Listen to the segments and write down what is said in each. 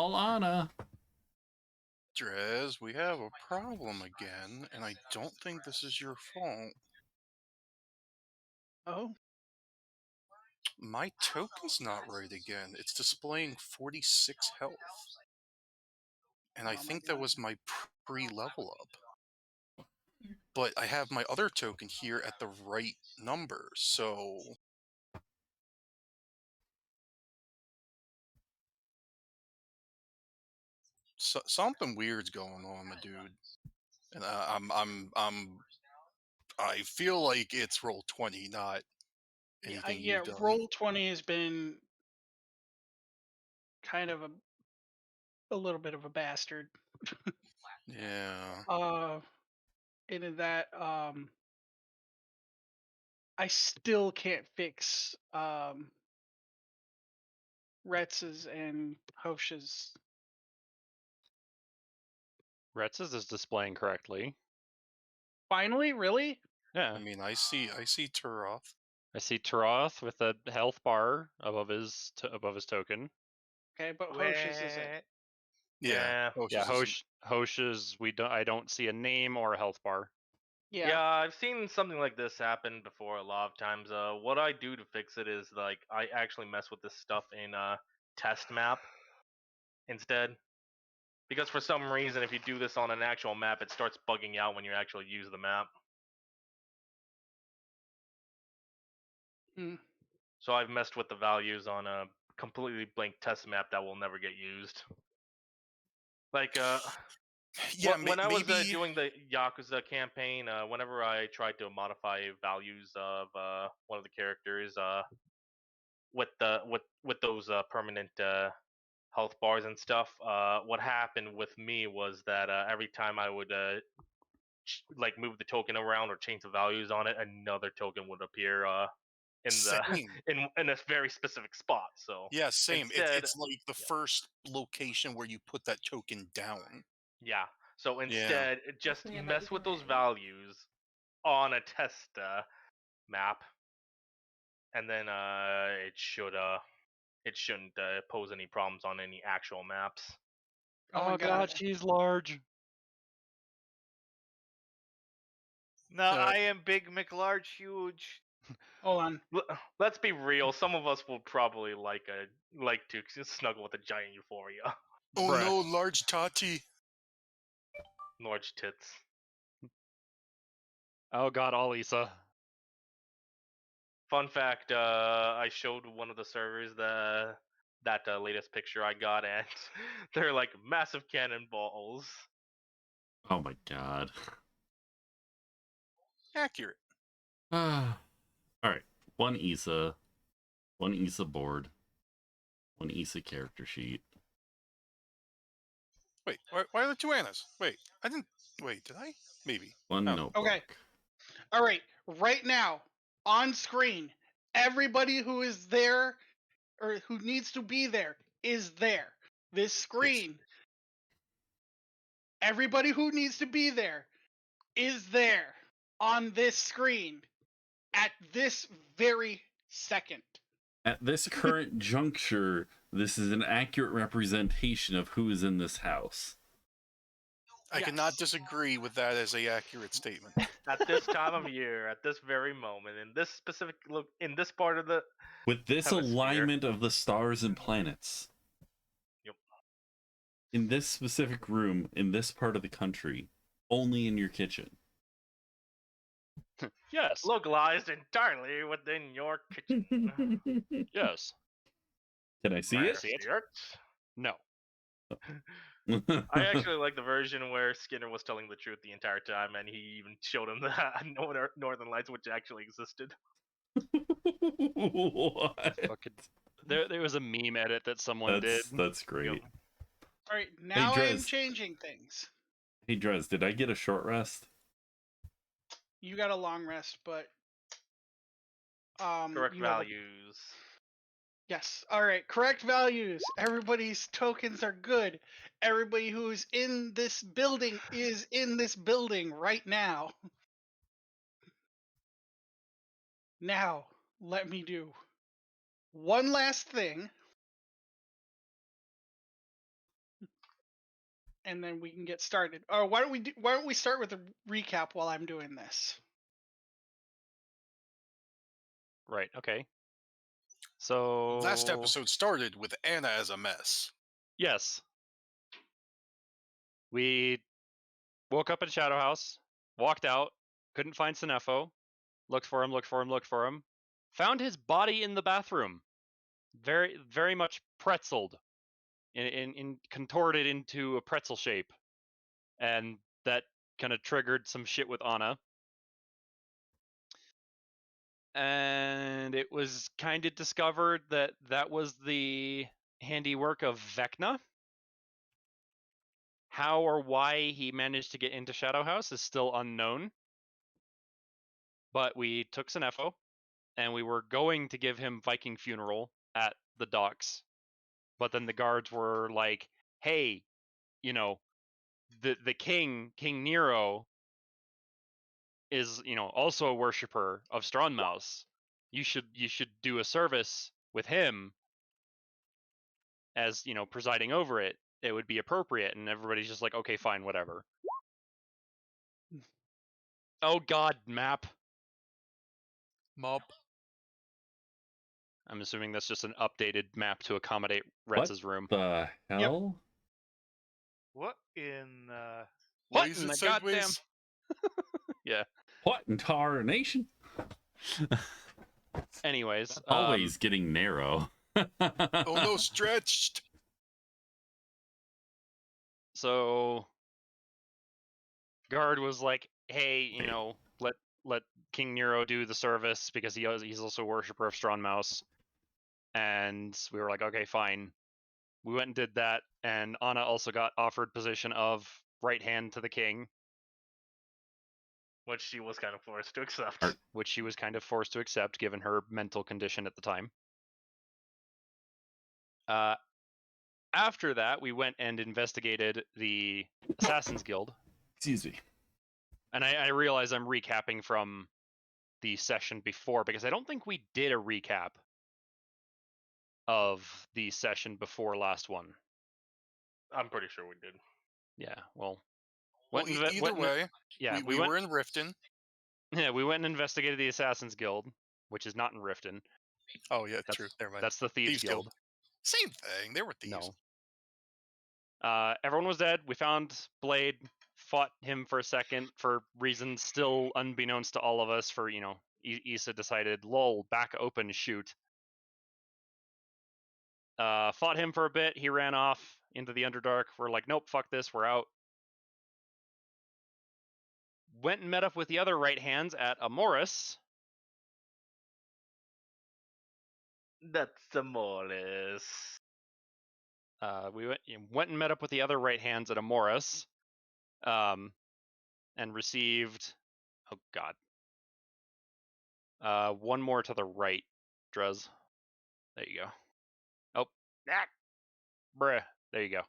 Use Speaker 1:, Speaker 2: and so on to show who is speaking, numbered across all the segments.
Speaker 1: all Anna.
Speaker 2: Drez, we have a problem again, and I don't think this is your fault.
Speaker 3: Oh,
Speaker 2: My token's not right again. It's displaying 46 health. And I
Speaker 3: Oh my
Speaker 2: think that
Speaker 3: God.
Speaker 2: was my pre-level up. But I have my other token here at the right number, so... something weird's going on, my dude. And I feel like it's roll 20, not anything
Speaker 3: yeah.
Speaker 2: you've done.
Speaker 3: Roll 20 has been kind of a little bit of a bastard.
Speaker 2: Yeah.
Speaker 3: Into that, I still can't fix Retz's and Hosh's.
Speaker 4: Retz's is displaying correctly.
Speaker 3: Finally, really?
Speaker 4: Yeah.
Speaker 2: I mean, I see Turoth.
Speaker 4: I see Taroth with a health bar above his token.
Speaker 3: Okay, but Hosh's isn't.
Speaker 2: Yeah.
Speaker 4: Yeah, Hosh's I don't see a name or a health bar.
Speaker 3: Yeah.
Speaker 5: I've seen something like this happen before a lot of times. What I do to fix it is like I actually mess with this stuff in test map instead. Because for some reason, if you do this on an actual map, it starts bugging out when you actually use the map.
Speaker 3: Hmm.
Speaker 5: So I've messed with the values on a completely blank test map that will never get used. Like,
Speaker 2: Yeah,
Speaker 5: when I was
Speaker 2: maybe...
Speaker 5: doing the Yakuza campaign, whenever I tried to modify values of one of the characters, with those permanent health bars and stuff, what happened with me was that every time I would like move the token around or change the values on it, another token would appear in the
Speaker 2: Same.
Speaker 5: in a very specific spot. So
Speaker 2: yeah, same.
Speaker 5: instead,
Speaker 2: It's like the first location where you put that token down.
Speaker 5: yeah. So instead, just mess with those values on a test map, and then it shouldn't pose any problems on any actual maps.
Speaker 3: Oh my God.
Speaker 4: she's large.
Speaker 6: No, I am big, McLarge, huge.
Speaker 3: Hold on.
Speaker 5: Let's be real. Some of us will probably like to snuggle with a giant Euphoria.
Speaker 2: Oh no, large Tati.
Speaker 5: Large tits.
Speaker 4: Oh god, Alisa.
Speaker 5: Fun fact: I showed one of the servers that latest picture I got, and they're like massive cannonballs.
Speaker 1: Oh my god.
Speaker 2: Accurate.
Speaker 1: Alright. One Issa board. One Issa character sheet.
Speaker 2: Wait, why are there two Annas? Wait, I didn't... Wait, did I? Maybe.
Speaker 1: One notebook.
Speaker 3: Okay. All right. Right now, on screen, everybody who is there or who needs to be there is there. This screen. Yes. Everybody who needs to be there is there on this screen at this very second.
Speaker 1: At this current juncture, this is an accurate representation of who is in this house.
Speaker 2: I cannot disagree with that as a accurate statement.
Speaker 5: At this time of year, at this very moment, in this specific look, in this part of the
Speaker 1: with this
Speaker 5: hemisphere.
Speaker 1: Alignment of the stars and planets.
Speaker 5: Yep.
Speaker 1: In this specific room, in this part of the country, only in your kitchen.
Speaker 4: Yes.
Speaker 5: Localized entirely within your kitchen.
Speaker 4: Yes.
Speaker 1: Can I see it?
Speaker 4: No.
Speaker 5: I actually like the version where Skinner was telling the truth the entire time, and he even showed him the Northern Lights, which actually existed.
Speaker 1: What?
Speaker 4: There was a meme edit that someone did.
Speaker 1: That's great.
Speaker 5: Yep.
Speaker 3: All right, now I am changing things.
Speaker 1: Hey, Drez, did I get a short rest?
Speaker 3: You got a long rest, but...
Speaker 5: correct values.
Speaker 3: Yes. All right. Correct values. Everybody's tokens are good. Everybody who's in this building is in this building right now. Now, let me do one last thing. and then we can get started. Or why don't we start with a recap while I'm doing this?
Speaker 4: Right. Okay. So
Speaker 2: Last episode started with Anna as a mess.
Speaker 4: Yes. We woke up at Shadow House, walked out, couldn't find Sinefo, looked for him, found his body in the bathroom, very much pretzeled, in contorted into a pretzel shape, and that kind of triggered some shit with Anna. And it was kind of discovered that that was the handiwork of Vecna. How or why he managed to get into Shadow House is still unknown. But we took Sinefo, and we were going to give him Viking funeral at the docks. But then the guards were like, hey, you know, the king, King Nero, is, you know, also a worshiper of Strongmouse. You should do a service with him as, you know, presiding over it. It would be appropriate. And everybody's just like, okay, fine, whatever. Oh god, map.
Speaker 2: Mop.
Speaker 4: I'm assuming that's just an updated map to accommodate Retz's room.
Speaker 1: The hell?
Speaker 6: What in?
Speaker 4: What
Speaker 2: Lays
Speaker 4: in
Speaker 2: it
Speaker 4: the goddamn?
Speaker 2: sideways.
Speaker 4: Yeah.
Speaker 1: What in tarnation?
Speaker 4: Anyways,
Speaker 1: Always getting narrow.
Speaker 2: Oh no, stretched.
Speaker 4: So guard was like, hey, you know, let King Nero do the service because he's also a worshiper of Strongmouse. And we were like, okay, fine. We went and did that, and Anna also got offered position of right hand to the king,
Speaker 5: Which she was kind of forced to accept.
Speaker 4: which she was kind of forced to accept given her mental condition at the time. After that, we went and investigated the Assassin's Guild.
Speaker 1: Excuse me.
Speaker 4: And I realize I'm recapping from the session before because I don't think we did a recap of the session before last one.
Speaker 5: I'm pretty sure we did.
Speaker 4: Yeah, well,
Speaker 2: Either way,
Speaker 4: yeah,
Speaker 2: we were in Riften.
Speaker 4: Yeah, we went and investigated the Assassin's Guild, which is not in Riften.
Speaker 2: Oh yeah, true. Never mind.
Speaker 4: That's the Thieves Guild.
Speaker 2: Same thing. They were thieves.
Speaker 4: No. Everyone was dead. We found Blade, fought him for a second for reasons still unbeknownst to all of us. For, you know, Issa decided, lol, back open, shoot. Fought him for a bit. He ran off into the Underdark. We're like, nope, fuck this, we're out. Went and met up with the other right hands at Amoris.
Speaker 5: That's Amoris.
Speaker 4: We went and met up with the other right hands at Amoris, and received, oh god, one more to the right, Drez. There you go. Oh, bruh. There you go.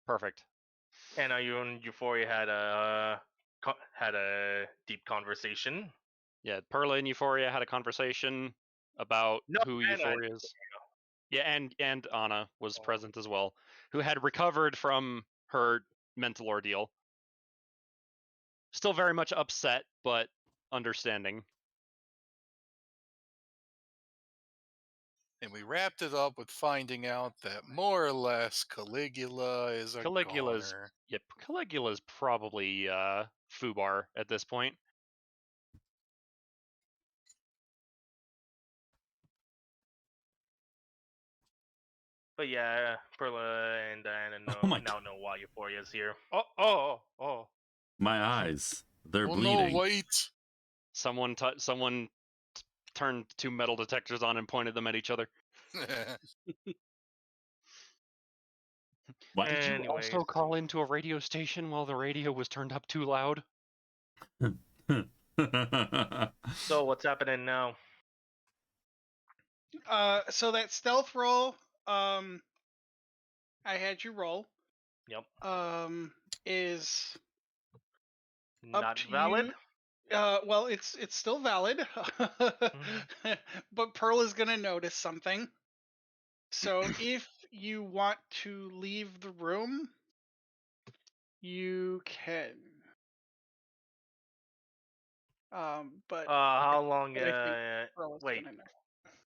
Speaker 4: Perfect.
Speaker 5: And you and Euphoria had a deep conversation.
Speaker 4: Yeah, Perla and Euphoria had a conversation about who Euphoria is. Yeah, and Anna was present as well, who had recovered from her mental ordeal. Still very much upset, but understanding.
Speaker 2: And we wrapped it up with finding out that more or less Caligula is a goner.
Speaker 4: Yep, Caligula's probably Fubar at this point.
Speaker 5: But yeah, Perla and Diana now know why Euphoria is here.
Speaker 6: Oh.
Speaker 1: My eyes. They're
Speaker 2: Oh
Speaker 1: bleeding.
Speaker 2: no, wait.
Speaker 4: Someone turned two metal detectors on and pointed them at each other.
Speaker 1: Why
Speaker 4: Did you also call into a radio station while the radio was turned up too loud?
Speaker 5: So what's happening now?
Speaker 3: So that stealth roll, I had you roll.
Speaker 5: Yep.
Speaker 3: Is
Speaker 5: Not valid.
Speaker 3: Well, it's still valid, but Pearl is gonna notice something. So if you want to leave the room, You can. But
Speaker 5: How long?
Speaker 3: but I think Pearl is
Speaker 5: Wait.
Speaker 3: gonna know.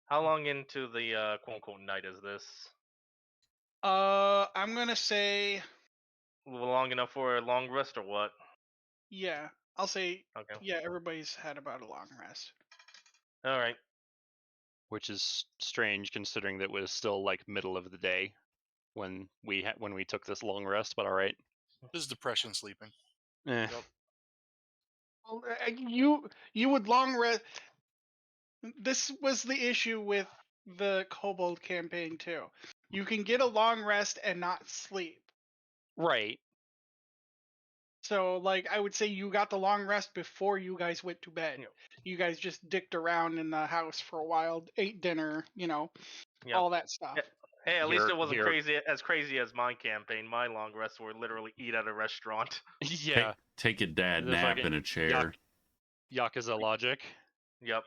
Speaker 5: How long into the quote unquote night is this?
Speaker 3: I'm gonna say
Speaker 5: Long enough for a long rest or what?
Speaker 3: yeah. I'll say
Speaker 5: Okay.
Speaker 3: yeah. Everybody's had about a long rest.
Speaker 5: All right.
Speaker 4: Which is strange considering that it was still like middle of the day when we took this long rest. But all right.
Speaker 2: This is depression sleeping.
Speaker 4: Eh.
Speaker 5: Yep.
Speaker 3: Well, you would long rest. This was the issue with the Kobold campaign too. You can get a long rest and not sleep.
Speaker 4: Right.
Speaker 3: So, like, I would say you got the long rest before you guys went to bed.
Speaker 5: Yep.
Speaker 3: You guys just dicked around in the house for a while, ate dinner,
Speaker 5: Yep.
Speaker 3: all that stuff.
Speaker 5: Yeah. Hey, at least
Speaker 4: Here-
Speaker 5: it wasn't
Speaker 4: here.
Speaker 5: crazy as my campaign. My long rests were literally eat at a restaurant.
Speaker 4: Yeah.
Speaker 1: Take a dad
Speaker 4: The
Speaker 1: nap
Speaker 4: fucking
Speaker 1: in a chair.
Speaker 4: Yakuza logic.
Speaker 5: Yep.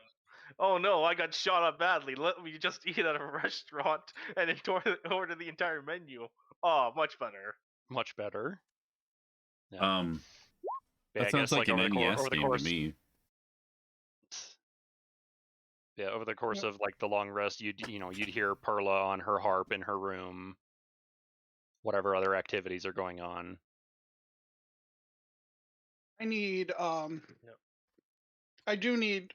Speaker 5: Oh no, I got shot up badly. Let me just eat at a restaurant and order the entire menu. Oh, much better.
Speaker 4: Much better. Yeah. Yeah,
Speaker 1: That
Speaker 4: I
Speaker 1: sounds
Speaker 4: guess,
Speaker 1: like an
Speaker 4: over
Speaker 1: NES
Speaker 4: the
Speaker 1: game
Speaker 4: course,
Speaker 1: to me.
Speaker 4: Yeah, over the course of like the long rest, you'd hear Perla on her harp in her room, whatever other activities are going on.
Speaker 3: I need I do need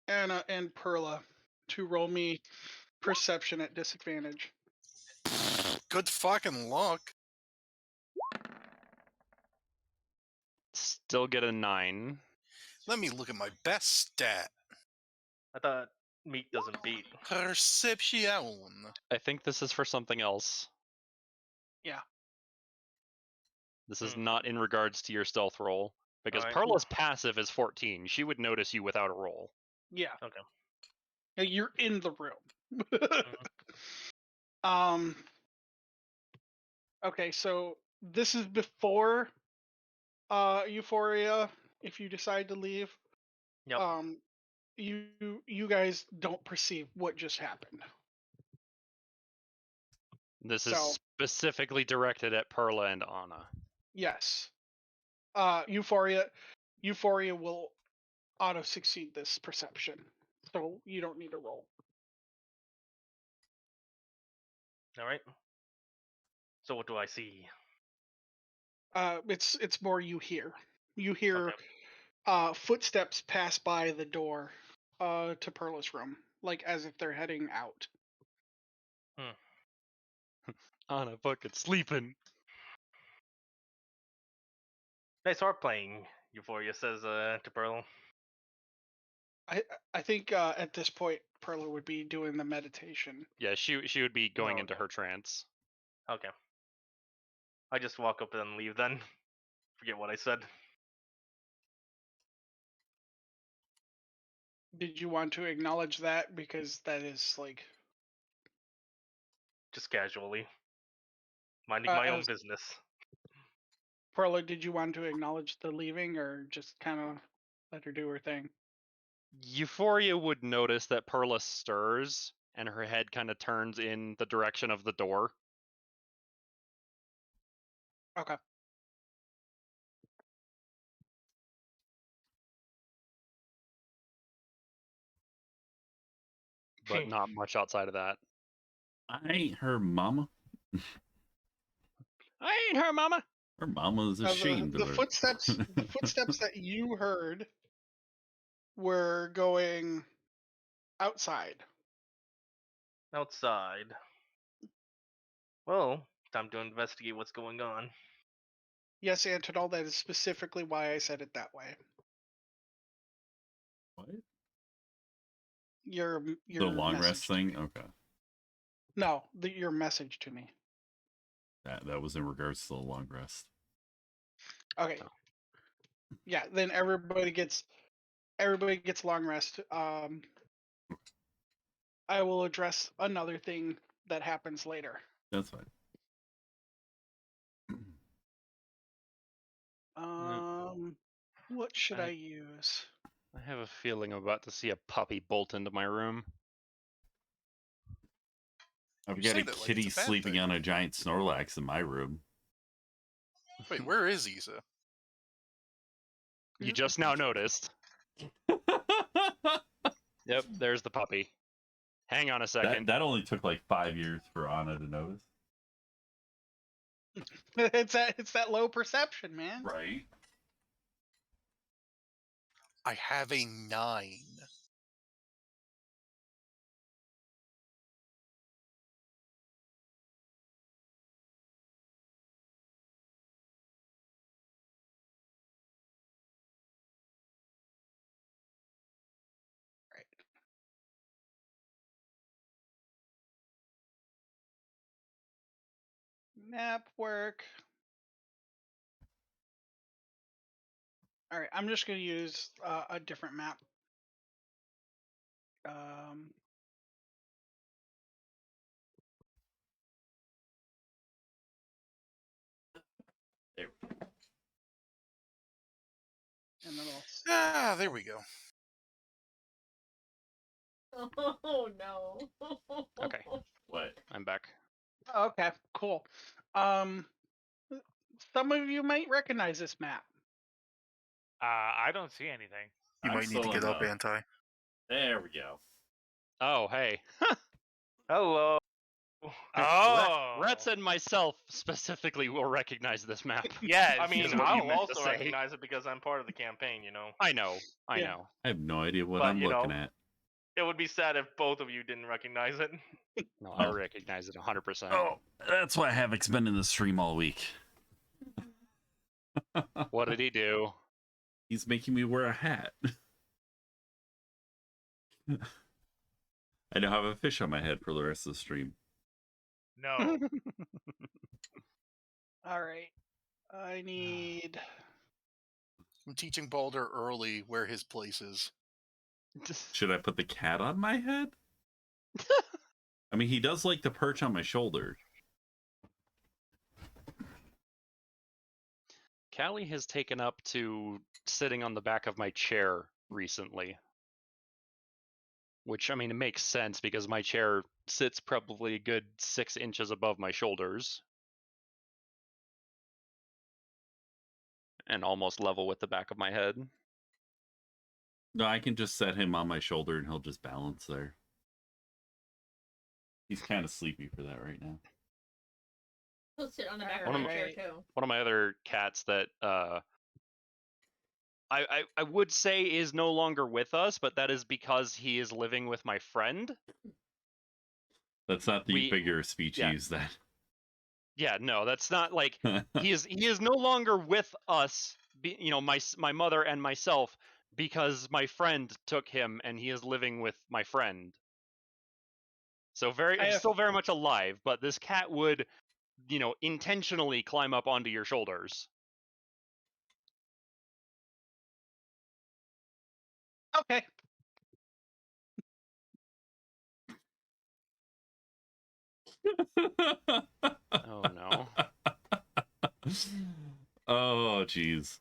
Speaker 3: Anna and Perla to roll me perception at disadvantage.
Speaker 2: Good fucking luck.
Speaker 4: Still get a 9.
Speaker 2: Let me look at my best stat.
Speaker 5: I thought meat doesn't beat.
Speaker 2: Perception.
Speaker 4: I think this is for something else.
Speaker 3: Yeah.
Speaker 4: This is not in regards to your stealth roll, because
Speaker 5: Alright.
Speaker 4: Perla's passive is 14. She would notice you without a roll.
Speaker 3: Yeah.
Speaker 5: Okay.
Speaker 3: Yeah, you're in the room. Okay, so this is before Euphoria. If you decide to leave,
Speaker 5: Yep.
Speaker 3: you guys don't perceive what just happened.
Speaker 4: This
Speaker 3: So-
Speaker 4: is specifically directed at Perla and Anna.
Speaker 3: Yes. Euphoria will auto succeed this perception, so you don't need a roll.
Speaker 5: Alright. So what do I see?
Speaker 3: It's more you hear. You hear
Speaker 5: Okay.
Speaker 3: footsteps pass by the door to Perla's room, like as if they're heading out.
Speaker 4: Anna fucking sleeping.
Speaker 5: Nice harp playing, Euphoria says to Pearl.
Speaker 3: I think at this point Perla would be doing the meditation.
Speaker 4: Yeah, she would be going into
Speaker 5: Okay.
Speaker 4: her trance.
Speaker 5: Okay. I just walk up and leave then. Forget what I said.
Speaker 3: Did you want to acknowledge that, because that is like
Speaker 5: Just casually. Minding my own
Speaker 3: as-
Speaker 5: business.
Speaker 3: Perla? Did you want to acknowledge the leaving, or just kind of let her do her thing?
Speaker 4: Euphoria would notice that Perla stirs and her head kind of turns in the direction of the door.
Speaker 3: Okay.
Speaker 4: But not much outside of that.
Speaker 1: I ain't her mama.
Speaker 4: I ain't her mama.
Speaker 1: Her mama's
Speaker 3: Now,
Speaker 1: ashamed
Speaker 3: the
Speaker 1: of her.
Speaker 3: footsteps the footsteps that you heard were going outside.
Speaker 5: Outside. Well, time to investigate what's going on.
Speaker 3: Yes, Antonol, that is specifically why I said it that way.
Speaker 1: What?
Speaker 3: Your
Speaker 1: The long
Speaker 3: message
Speaker 1: rest
Speaker 3: to
Speaker 1: thing?
Speaker 3: me.
Speaker 1: Okay.
Speaker 3: No, your message to me.
Speaker 1: That was in regards to the long rest.
Speaker 3: Okay. Yeah, then everybody gets long rest. I will address another thing that happens later.
Speaker 1: That's fine.
Speaker 3: What should I use?
Speaker 4: I have a feeling I'm about to see a puppy bolt into my room.
Speaker 1: I've
Speaker 2: You
Speaker 1: got
Speaker 2: say
Speaker 1: a
Speaker 2: that like
Speaker 1: kitty
Speaker 2: it's a bad
Speaker 1: sleeping
Speaker 2: thing.
Speaker 1: on a giant Snorlax in my room.
Speaker 2: Wait, where is Isa?
Speaker 4: You just now noticed. Yep, there's the puppy. Hang on a second.
Speaker 1: That only took like 5 years for Anna to notice.
Speaker 3: It's that low perception, man.
Speaker 1: Right.
Speaker 2: I have a 9.
Speaker 3: Map work. All right, I'm just going to use a different map.
Speaker 1: There.
Speaker 3: And then
Speaker 2: There we go.
Speaker 7: Oh no.
Speaker 4: Okay,
Speaker 1: What?
Speaker 4: I'm back.
Speaker 3: okay, cool. Some of you might recognize this map.
Speaker 6: I don't see anything.
Speaker 2: You
Speaker 1: I'm
Speaker 2: might need to
Speaker 1: still
Speaker 2: get
Speaker 1: in
Speaker 2: up,
Speaker 1: the-
Speaker 2: Anti.
Speaker 1: There we go.
Speaker 4: Oh, hey.
Speaker 5: Hello.
Speaker 6: Oh,
Speaker 4: Rets and myself specifically will recognize this map.
Speaker 6: yes.
Speaker 5: I mean,
Speaker 4: Is what you
Speaker 5: I'll
Speaker 4: meant to
Speaker 5: also
Speaker 4: say.
Speaker 5: recognize it because I'm part of the campaign, you know.
Speaker 4: I know. I
Speaker 3: Yeah.
Speaker 4: know.
Speaker 1: I have no idea what
Speaker 5: But,
Speaker 1: I'm
Speaker 5: you know,
Speaker 1: looking at.
Speaker 5: It would be sad if both of you didn't recognize it.
Speaker 4: No, I
Speaker 1: Oh.
Speaker 4: recognize it 100%.
Speaker 1: Oh, that's why Havoc's been in the stream all week.
Speaker 4: What did he do?
Speaker 1: He's making me wear a hat. I now have a fish on my head for the rest of the stream.
Speaker 6: No.
Speaker 3: All right. I need.
Speaker 2: I'm teaching Balder early where his place is.
Speaker 1: Should I put the cat on my head? I mean, he does like to perch on my shoulder.
Speaker 4: Callie has taken up to sitting on the back of my chair recently. Which, I mean, it makes sense because my chair sits probably a good 6 inches above my shoulders. And almost level with the back of my head.
Speaker 1: No, I can just set him on my shoulder and he'll just balance there. He's kind of sleepy for that right now.
Speaker 7: He'll sit on the back
Speaker 3: One
Speaker 7: of
Speaker 3: of
Speaker 7: my chair
Speaker 3: my-
Speaker 7: too.
Speaker 4: One of my other cats that I would say is no longer with us, but that is because he is living with my friend.
Speaker 1: That's not the
Speaker 4: We-
Speaker 1: figure of speech
Speaker 4: yeah.
Speaker 1: used that.
Speaker 4: Yeah, no, that's not like he is no longer with us. You know, my mother and myself because my friend took him and he is living with my friend. So still very much alive, but this cat would, you know, intentionally climb up onto your shoulders.
Speaker 3: Okay.
Speaker 4: Oh no.
Speaker 1: Oh, jeez.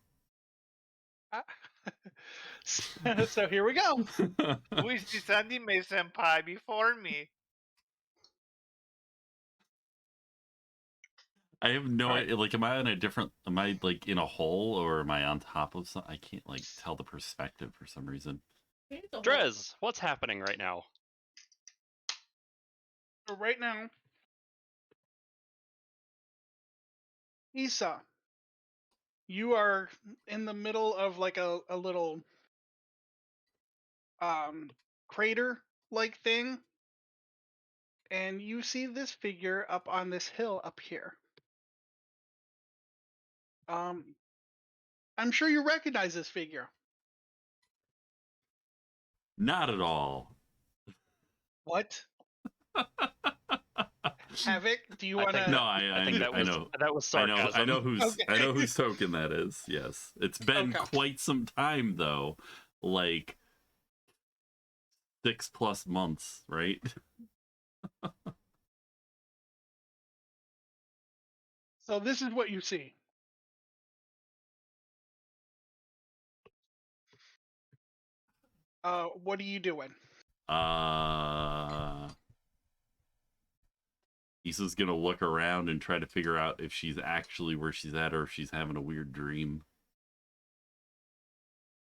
Speaker 3: So here we go.
Speaker 6: Who is this anime senpai before me?
Speaker 1: I have no
Speaker 3: Alright.
Speaker 1: idea. Like, am I like in a hole or am I on top of something? I can't like tell the perspective for some reason.
Speaker 7: Here's the whole-
Speaker 4: Drez, what's happening right now?
Speaker 3: So right now, Issa, you are in the middle of like a little crater like thing, and you see this figure up on this hill up here. I'm sure you recognize this figure.
Speaker 1: Not at all.
Speaker 3: What? Havoc, do you
Speaker 4: I
Speaker 3: want
Speaker 4: think
Speaker 3: to?
Speaker 1: No,
Speaker 4: I think that
Speaker 1: I
Speaker 4: was
Speaker 1: know.
Speaker 4: that was
Speaker 1: I know.
Speaker 4: sarcasm.
Speaker 1: I know whose.
Speaker 3: Okay.
Speaker 1: I know whose token that is. Yes, it's been
Speaker 3: Okay.
Speaker 1: quite some time though, like 6+ months, right?
Speaker 3: So this is what you see. What are you doing?
Speaker 1: Issa's gonna look around and try to figure out if she's actually where she's at or if she's having a weird dream.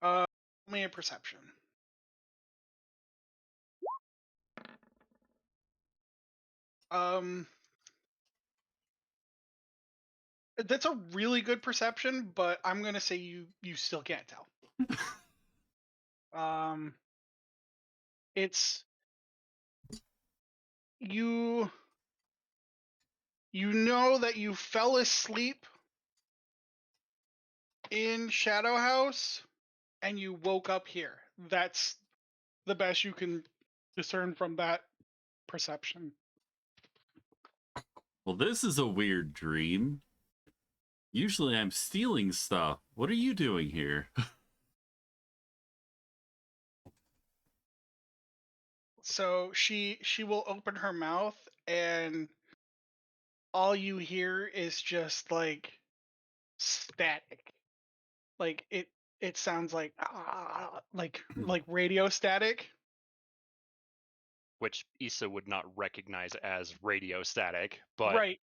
Speaker 3: Only a perception. That's a really good perception, but I'm gonna say you still can't tell. It's you know that you fell asleep in Shadow House and you woke up here. That's the best you can discern from that perception.
Speaker 1: Well, this is a weird dream. Usually I'm stealing stuff. What are you doing here?
Speaker 3: So she will open her mouth and all you hear is just like static. Like it sounds like like radio static.
Speaker 4: Which Issa would not recognize as radio static, but
Speaker 3: Right.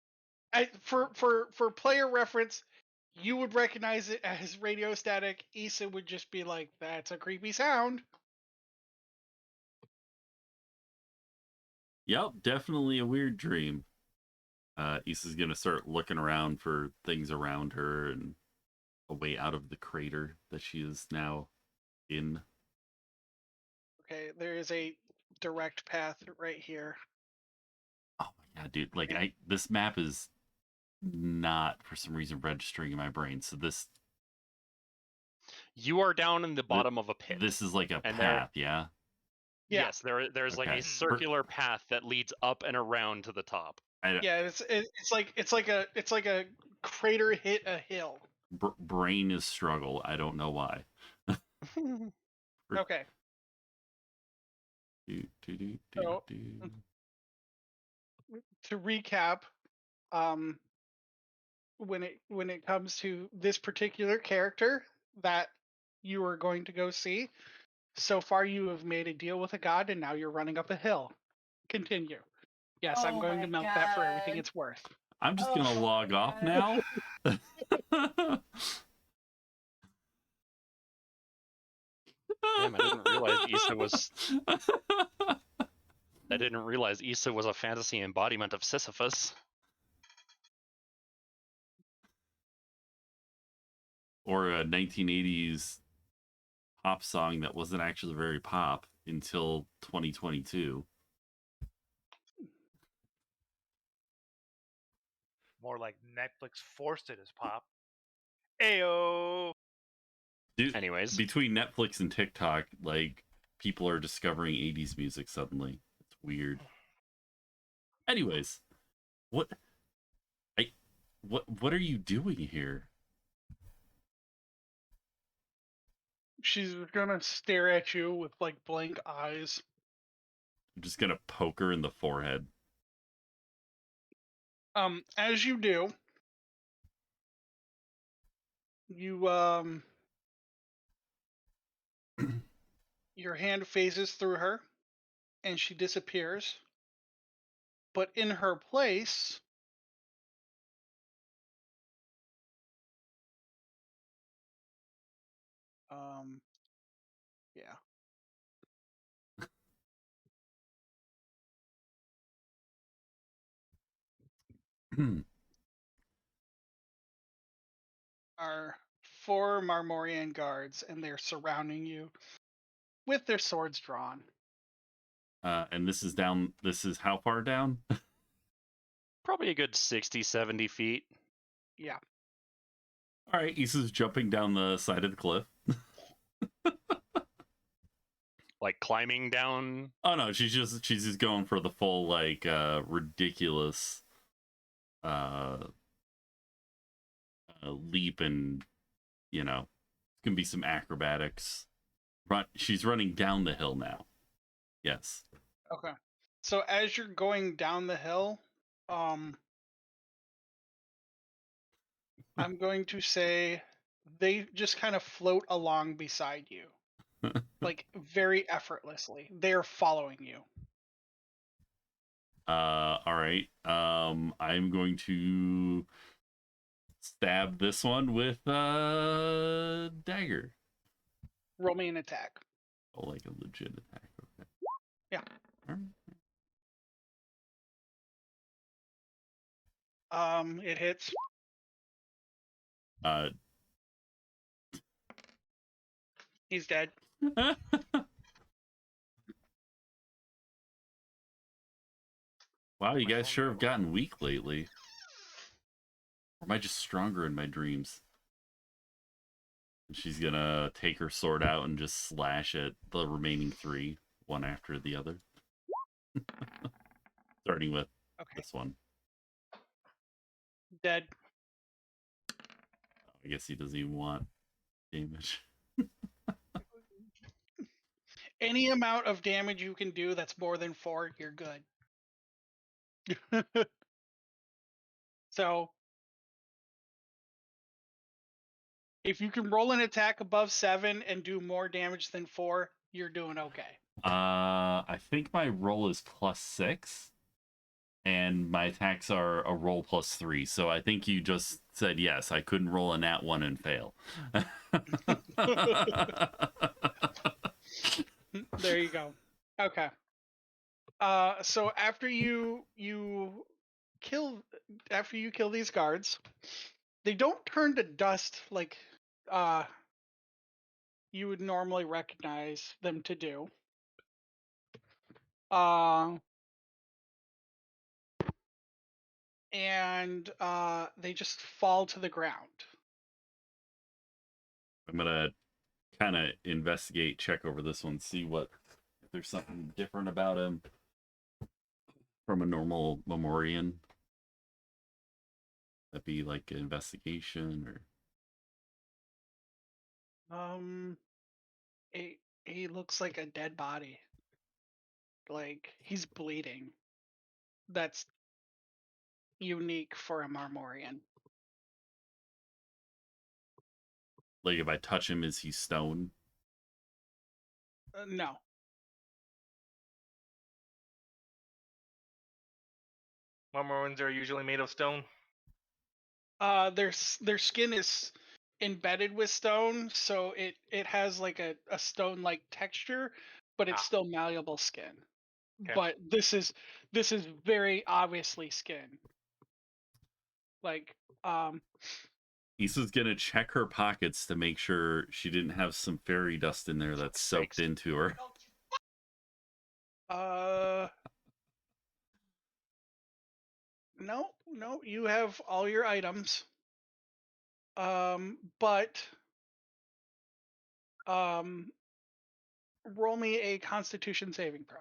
Speaker 3: For player reference, you would recognize it as radio static. Issa would just be like, "That's a creepy sound."
Speaker 1: Yep, definitely a weird dream. Issa's gonna start looking around for things around her and a way out of the crater that she is now in.
Speaker 3: Okay, there is a direct path right here.
Speaker 1: Oh my god, dude! Like this map is not for some reason registering in my brain. So this
Speaker 4: you are down in the bottom of a pit.
Speaker 1: this is like a
Speaker 4: And
Speaker 1: path, yeah.
Speaker 3: Yeah.
Speaker 4: Yes, there's like
Speaker 1: Okay.
Speaker 4: a circular path that leads up and around to the top.
Speaker 3: Yeah, it's like a crater hit a hill.
Speaker 1: Brain is struggle. I don't know why.
Speaker 3: Okay. So- To recap, when it comes to this particular character that you are going to go see, so far you have made a deal with a god and now you're running up a hill. Continue. Yes, I'm
Speaker 7: Oh
Speaker 3: going to
Speaker 7: my
Speaker 3: milk that for everything
Speaker 7: God.
Speaker 3: it's worth.
Speaker 1: I'm just gonna
Speaker 7: Oh
Speaker 1: log
Speaker 7: my
Speaker 1: off
Speaker 7: God.
Speaker 1: now.
Speaker 4: Damn, I didn't realize Issa was. I didn't realize Issa was a fantasy embodiment of Sisyphus.
Speaker 1: Or a 1980s pop song that wasn't actually very pop until 2022.
Speaker 6: More like Netflix forced it as pop. Ayo.
Speaker 1: Dude,
Speaker 4: Anyways,
Speaker 1: between Netflix and TikTok, like people are discovering 80s music suddenly. It's weird. Anyways, what what are you doing here?
Speaker 3: She's gonna stare at you with like blank eyes.
Speaker 1: I'm just gonna poke her in the forehead.
Speaker 3: As you do, you your hand phases through her and she disappears. But in her place, yeah. Are 4 Marmorian guards and they're surrounding you with their swords drawn.
Speaker 1: And this is down. This is how far down?
Speaker 4: probably a good 60, 70 feet.
Speaker 3: Yeah.
Speaker 1: All right, Issa's jumping down the side of the cliff.
Speaker 4: Like climbing down.
Speaker 1: Oh no, she's just going for the full like ridiculous leap, and you know, it's gonna be some acrobatics. She's running down the hill now. Yes.
Speaker 3: Okay. So as you're going down the hill, I'm going to say they just kind of float along beside you. Like very effortlessly. They're following you.
Speaker 1: All right. I'm going to stab this one with dagger.
Speaker 3: Roll me an attack.
Speaker 1: Oh, like a legit attack. Okay.
Speaker 3: Yeah.
Speaker 1: All right.
Speaker 3: It hits. He's dead.
Speaker 1: Wow, you guys sure have gotten weak lately. Or am I just stronger in my dreams? She's gonna take her sword out and just slash at the remaining three, one after the other. Starting with this one.
Speaker 3: Dead.
Speaker 1: I guess he doesn't even want damage.
Speaker 3: Any amount of damage you can do that's more than 4, you're good. So, if you can roll an attack above 7 and do more damage than 4, you're doing okay.
Speaker 1: I think my roll is +6, and my attacks are a roll +3. So I think you just said yes. I couldn't roll a nat 1 and fail.
Speaker 3: There you go. Okay. So after you kill these guards, they don't turn to dust like you would normally recognize them to do. And they just fall to the ground.
Speaker 1: I'm gonna kind of investigate, check over this one, see if there's something different about him from a normal Memorian. That'd be like an investigation or
Speaker 3: He looks like a dead body. Like he's bleeding. That's unique for a Marmorian.
Speaker 1: like if I touch him, is he stone?
Speaker 3: No.
Speaker 5: Marmorans are usually made of stone.
Speaker 3: Their skin is embedded with stone, so it has like a stone like texture, but it's still malleable skin.
Speaker 5: Okay.
Speaker 3: But this is very obviously skin. Like
Speaker 1: Issa's gonna check her pockets to make sure she didn't have some fairy dust in there that's soaked into her.
Speaker 3: No, you have all your items. But roll me a Constitution saving throw.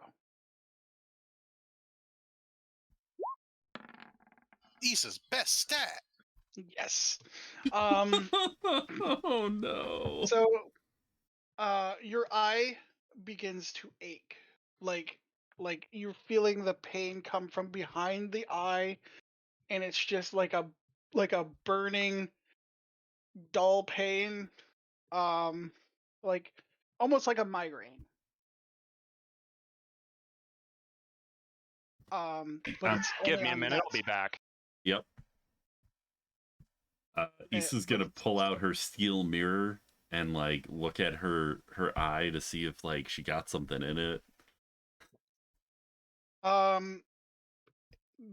Speaker 2: Issa's best stat.
Speaker 3: Yes.
Speaker 1: Oh no.
Speaker 3: So your eye begins to ache. Like you're feeling the pain come from behind the eye, and it's just like a burning dull pain. Like almost like a migraine. But it's
Speaker 4: Give
Speaker 3: only
Speaker 4: me a
Speaker 3: on
Speaker 4: minute,
Speaker 3: that
Speaker 4: I'll be back.
Speaker 1: Yep. Issa's gonna pull out her steel mirror and like look at her eye to see if like she got something in it.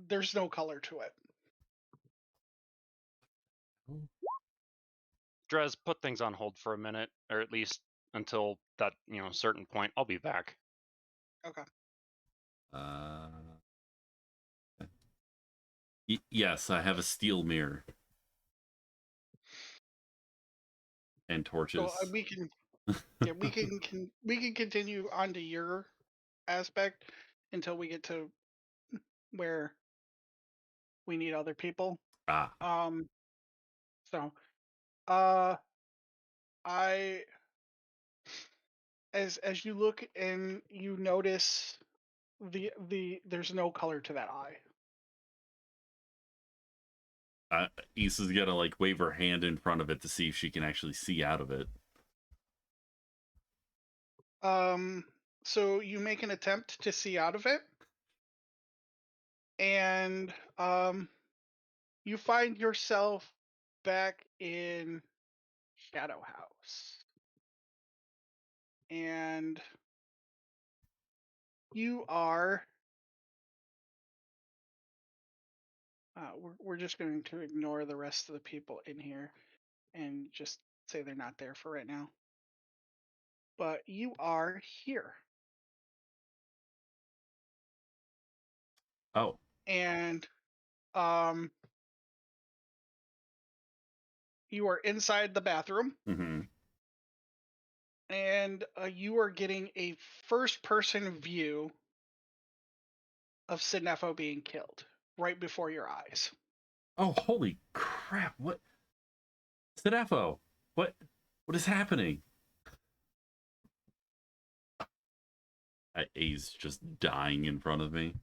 Speaker 3: There's no color to it.
Speaker 4: Drez, put things on hold for a minute, or at least until that certain point. I'll be back.
Speaker 3: Okay.
Speaker 1: Yes, I have a steel mirror and torches.
Speaker 3: So we can continue on to your aspect until we get to where we need other people. So I as you look and you notice the there's no color to that eye.
Speaker 1: Issa's gonna like wave her hand in front of it to see if she can actually see out of it.
Speaker 3: So you make an attempt to see out of it. and you find yourself back in Shadow House. And you are we're just going to ignore the rest of the people in here and just say they're not there for right now. But you are here.
Speaker 1: Oh.
Speaker 3: And you are inside the bathroom,
Speaker 1: Mm-hmm.
Speaker 3: and you are getting a first-person view of Sinefo being killed right before your eyes.
Speaker 1: Oh, holy crap! What? Stefo, what is happening? A's just dying in front of me.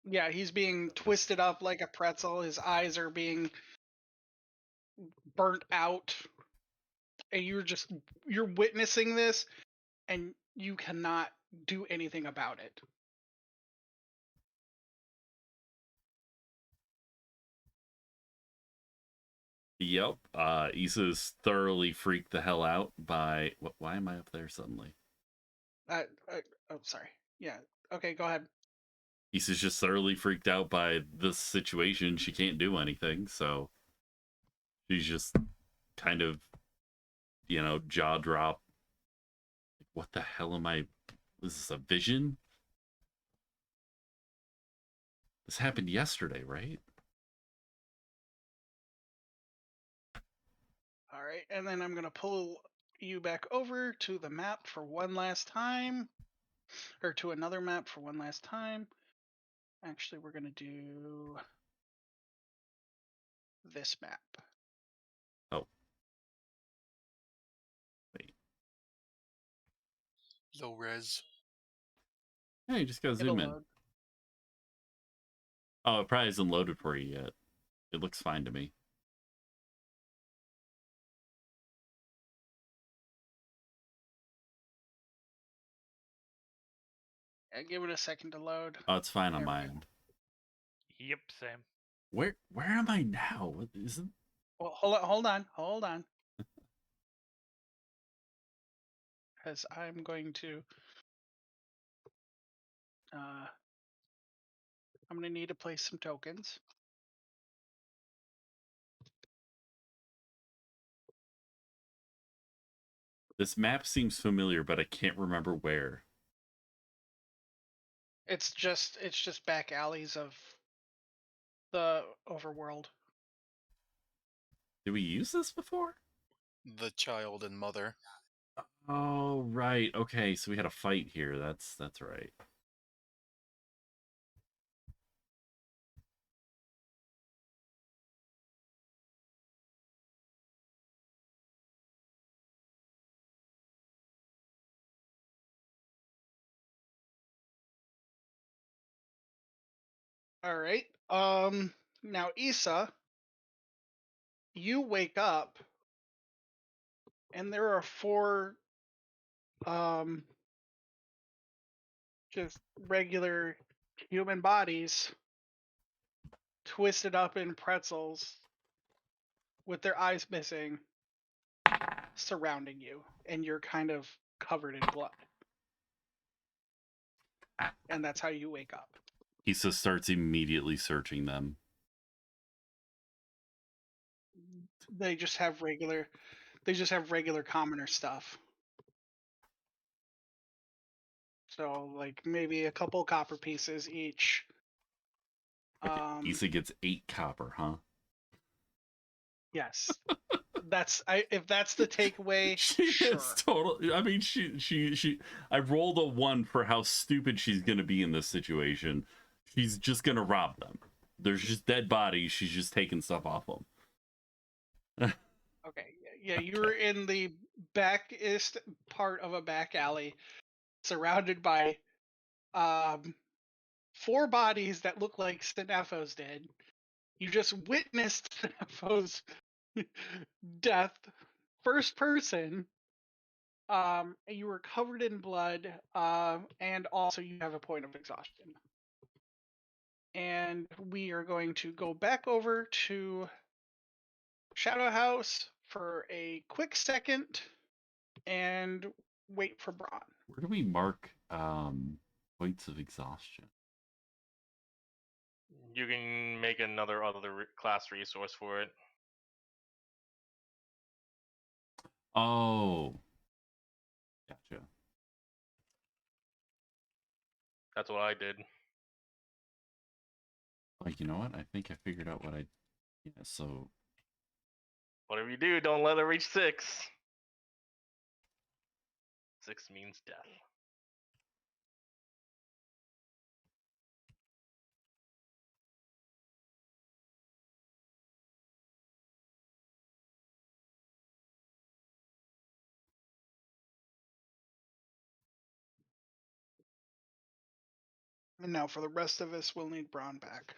Speaker 3: Yeah, he's being twisted up like a pretzel. His eyes are being burnt out. And you're witnessing this, and you cannot do anything about it.
Speaker 1: Yep. Issa's thoroughly freaked the hell out by why am I up there suddenly?
Speaker 3: Oh, sorry. Yeah. Okay, go ahead.
Speaker 1: Issa's just thoroughly freaked out by this situation. She can't do anything, so she's just kind of, jaw drop. What the hell am I? Is this a vision? This happened yesterday, right?
Speaker 3: All right, and then I'm gonna pull you back over to the map for one last time, or to another map for one last time. Actually, we're gonna do this map.
Speaker 1: Oh. Wait.
Speaker 2: Low res.
Speaker 1: Yeah, you just gotta
Speaker 3: It'll
Speaker 1: zoom in.
Speaker 3: load.
Speaker 1: Oh, it probably hasn't loaded for you yet. It looks fine to me.
Speaker 3: Give it a second to load.
Speaker 1: Oh, it's fine on
Speaker 3: There we
Speaker 1: my
Speaker 3: go.
Speaker 1: end.
Speaker 6: Yep, same.
Speaker 1: Where am I now? What isn't?
Speaker 3: Well, hold on. Because I'm going to I'm gonna need to place some tokens.
Speaker 1: This map seems familiar, but I can't remember where.
Speaker 3: It's just back alleys of the overworld.
Speaker 1: Did we use this before?
Speaker 2: The child and mother.
Speaker 1: Oh, right. Okay, so we had a fight here. That's right.
Speaker 3: All right. Now Issa, you wake up and there are four just regular human bodies twisted up in pretzels with their eyes missing surrounding you, and you're kind of covered in blood. And that's how you wake up.
Speaker 1: Issa starts immediately searching them.
Speaker 3: They just have regular commoner stuff. So like maybe a couple copper pieces each.
Speaker 1: Okay, Issa gets 8 copper, huh?
Speaker 3: Yes. If that's the takeaway,
Speaker 1: She
Speaker 3: sure.
Speaker 1: is total. I mean, she. I rolled a 1 for how stupid she's gonna be in this situation. She's just gonna rob them. There's just dead bodies. She's just taking stuff off them.
Speaker 3: Okay. Yeah, you're in the backest part of a back alley, surrounded by 4 bodies that look like Stenefo's did. You just witnessed Stenefo's death, first person. You were covered in blood, and also you have a point of exhaustion. and we are going to go back over to Shadow House for a quick second and wait for Braun.
Speaker 1: Where do we mark points of exhaustion?
Speaker 5: You can make another other class resource for it.
Speaker 1: Oh, gotcha.
Speaker 5: That's what I did.
Speaker 1: Oh, you know what? I think I figured out what I. Yeah, so
Speaker 5: Whatever you do, don't let it reach 6. 6 means death.
Speaker 3: And now for the rest of us, we'll need Braun back.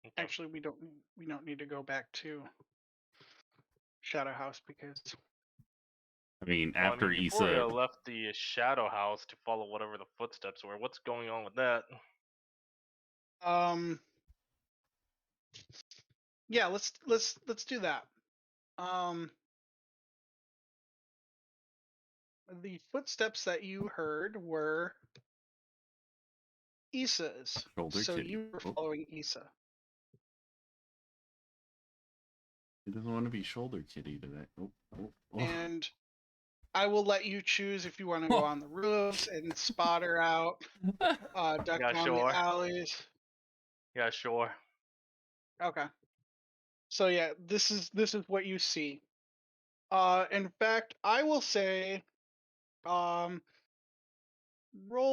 Speaker 5: Okay.
Speaker 3: Actually, we don't need to go back to Shadow House because
Speaker 1: I mean,
Speaker 5: Well,
Speaker 1: after
Speaker 5: before
Speaker 1: Issa,
Speaker 5: you left the Shadow House to follow whatever the footsteps were, what's going on with that?
Speaker 3: yeah, let's do that. The footsteps that you heard were Issa's.
Speaker 1: Shoulder
Speaker 3: So
Speaker 1: kitty.
Speaker 3: you were
Speaker 1: Oh.
Speaker 3: following Issa.
Speaker 1: He doesn't want to be shoulder kitty today. Oh.
Speaker 3: And I will let you choose if you want to go on the roofs and spot her out, duck
Speaker 5: Yeah,
Speaker 3: down
Speaker 5: sure.
Speaker 3: the alleys.
Speaker 5: Yeah, sure.
Speaker 3: Okay. So yeah, this is what you see. In fact, I will say, roll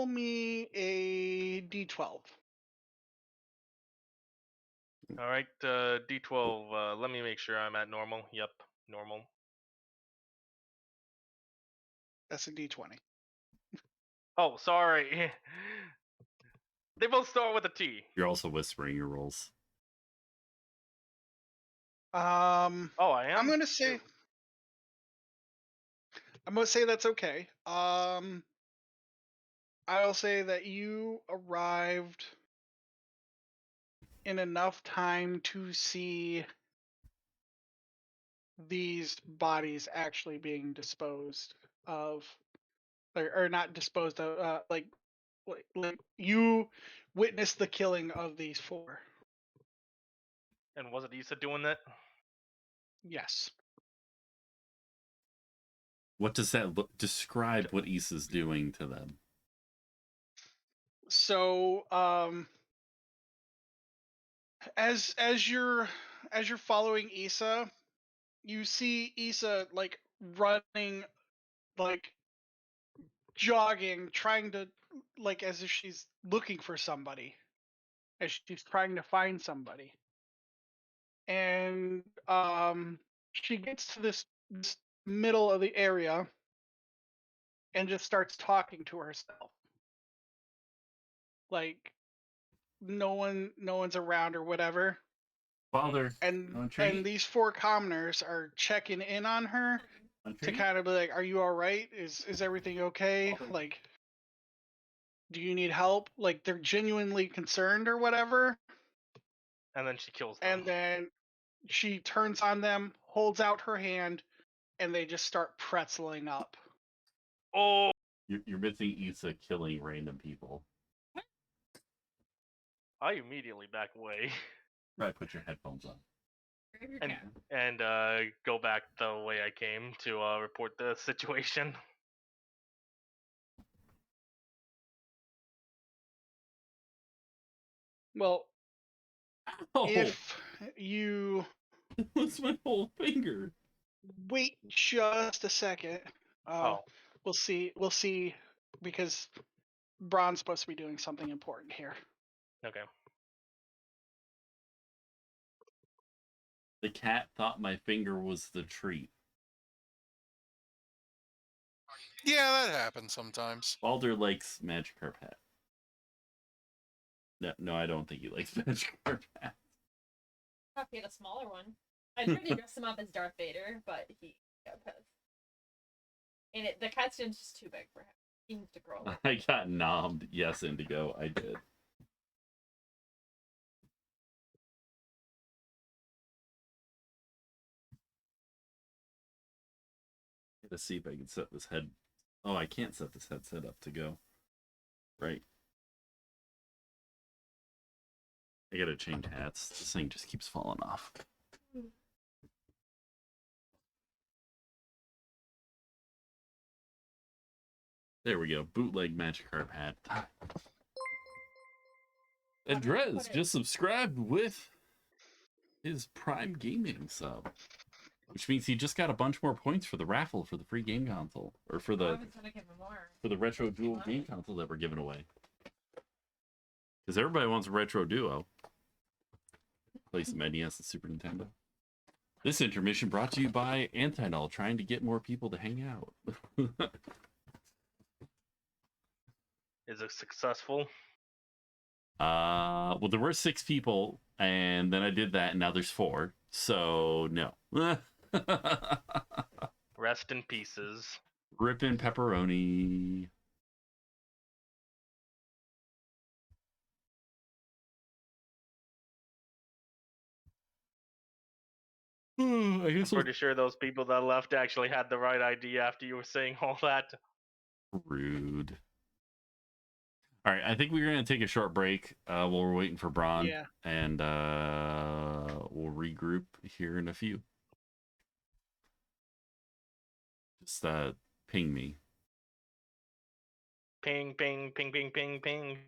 Speaker 3: me a d12.
Speaker 5: All right, D12. Let me make sure I'm at normal. Yep, normal.
Speaker 3: That's a d20.
Speaker 5: Oh, sorry. They both start with a T.
Speaker 1: You're also whispering your rolls.
Speaker 5: Oh, I am.
Speaker 3: I'm gonna say.
Speaker 5: Shoot.
Speaker 3: I'm gonna say that's okay. I'll say that you arrived in enough time to see these bodies actually being disposed of, or not disposed of. Like you witnessed the killing of these 4.
Speaker 5: And wasn't Issa doing that?
Speaker 3: Yes.
Speaker 1: What does that look? Describe what Issa's doing to them.
Speaker 3: So, as you're following Issa, you see Issa like running, like jogging, trying to, like, as if she's looking for somebody, as she's trying to find somebody. And she gets to this middle of the area and just starts talking to herself, like no one's around or whatever.
Speaker 1: Father,
Speaker 3: And these 4 commoners are checking in on her to kind of be like, "Are you all right? Is everything okay? Like, do you need help?" Like, they're genuinely concerned or whatever.
Speaker 5: And then she kills them.
Speaker 3: And then she turns on them, holds out her hand, and they just start pretzeling up.
Speaker 5: Oh!
Speaker 1: You're missing Issa killing random people.
Speaker 5: I immediately back away.
Speaker 1: Right, put your headphones on.
Speaker 5: And go back the way I came to report the situation.
Speaker 3: Well,
Speaker 1: Oh,
Speaker 3: if you
Speaker 1: what's my whole finger?
Speaker 3: wait just a second,
Speaker 5: Oh.
Speaker 3: we'll see, because Braun's supposed to be doing something important here.
Speaker 5: Okay.
Speaker 1: The cat thought my finger was the treat.
Speaker 2: Yeah, that happens sometimes.
Speaker 1: Baldur likes Magikarp hat. No, I don't think he likes Magikarp hat.
Speaker 7: I thought he had a smaller one. I tried to dress him up as Darth Vader, but he got pissed. And the costume's just too big for him. He needs to grow up.
Speaker 1: I got nommed. Yes, Indigo, I did. Let's see if I can set this head. Oh, I can't set this headset up to go. Right. I gotta change hats. This thing just keeps falling off. There we go. Bootleg Magikarp hat. And Drez just subscribed with his Prime Gaming sub, which means he just got a bunch more points for the raffle for the free game console, or for the retro dual game console that we're giving away. Because everybody wants a retro duo. Play some NES and Super Nintendo. This intermission brought to you by Antinol, trying to get more people to hang out.
Speaker 5: Is it successful?
Speaker 1: Well, there were 6 people, and then I did that, and now there's 4. So no.
Speaker 5: Rest in pieces.
Speaker 1: Rippin' pepperoni. I guess
Speaker 5: I'm pretty sure those people that left actually had the right idea after you were saying all that.
Speaker 1: Rude. All right, I think we're going to take a short break while we're waiting for Braun.
Speaker 3: Yeah.
Speaker 1: And we'll regroup here in a few. Just ping me.
Speaker 5: Ping, ping, ping, ping, ping, ping.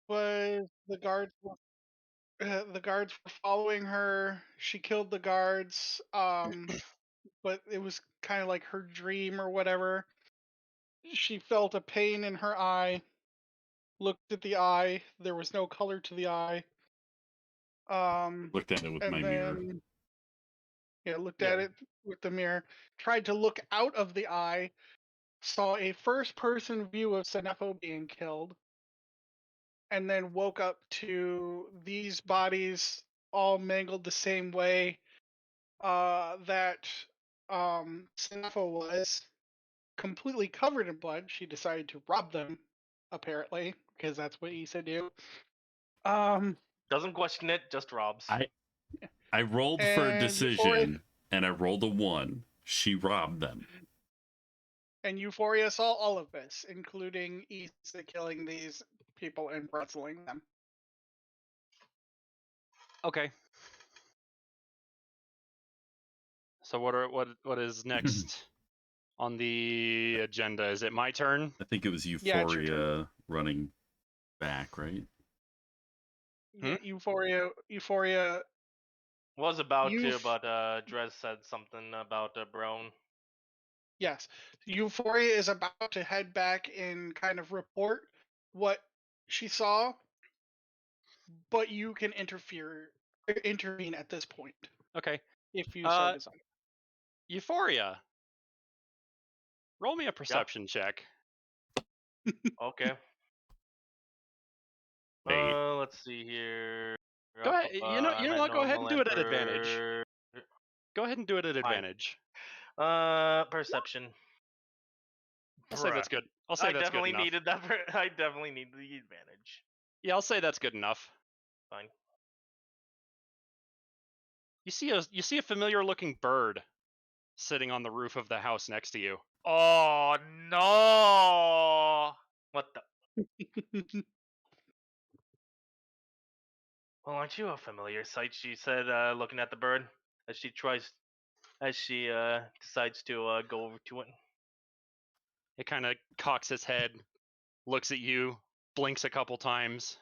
Speaker 3: was the guards were following her. She killed the guards, but it was kind of like her dream or whatever. She felt a pain in her eye. Looked at the eye. There was no color to the eye.
Speaker 1: Looked at it with
Speaker 3: And
Speaker 1: my mirror.
Speaker 3: then looked
Speaker 6: Yeah.
Speaker 3: at it with the mirror. Tried to look out of the eye. Saw a first-person view of Senefo being killed. And then woke up to these bodies all mangled the same way that Senefo was, completely covered in blood. She decided to rob them, apparently, because that's what Issa do.
Speaker 5: Doesn't question it, just robs.
Speaker 1: I rolled for a
Speaker 3: And
Speaker 1: decision, and I rolled a 1. She robbed them.
Speaker 3: And Euphoria saw all of this, including Issa killing these people and pretzeling them.
Speaker 4: Okay. So what is next on the agenda? Is it my turn?
Speaker 1: I think it was
Speaker 3: Yeah, it's your turn.
Speaker 1: Euphoria running back, right?
Speaker 3: Yeah, Euphoria.
Speaker 5: Was about
Speaker 3: You
Speaker 5: to,
Speaker 3: f-
Speaker 5: but Drez said something about Brown.
Speaker 3: Yes, Euphoria is about to head back and kind of report what she saw, but you can intervene at this point
Speaker 4: Okay.
Speaker 3: if you so
Speaker 4: Uh,
Speaker 3: desire.
Speaker 4: Euphoria. Roll me a perception check.
Speaker 5: Okay.
Speaker 1: Wait.
Speaker 5: Let's see here.
Speaker 4: Go ahead. You know
Speaker 5: I'm at
Speaker 4: what? Go ahead and
Speaker 5: normal
Speaker 4: do it at advantage.
Speaker 5: enter.
Speaker 4: Go ahead and do it at
Speaker 5: Fine.
Speaker 4: advantage.
Speaker 5: Perception.
Speaker 4: I'll say that's
Speaker 5: Bruh.
Speaker 4: good. I'll say
Speaker 5: I
Speaker 4: that's good
Speaker 5: definitely
Speaker 4: enough.
Speaker 5: needed that. I definitely need the advantage.
Speaker 4: Yeah, I'll say that's good enough.
Speaker 5: Fine.
Speaker 4: You see a familiar looking bird sitting on the roof of the house next to you.
Speaker 5: Oh no! What the? Well, aren't you a familiar sight? She said, looking at the bird as she decides to go over to it.
Speaker 4: It kind of cocks its head, looks at you, blinks a couple times,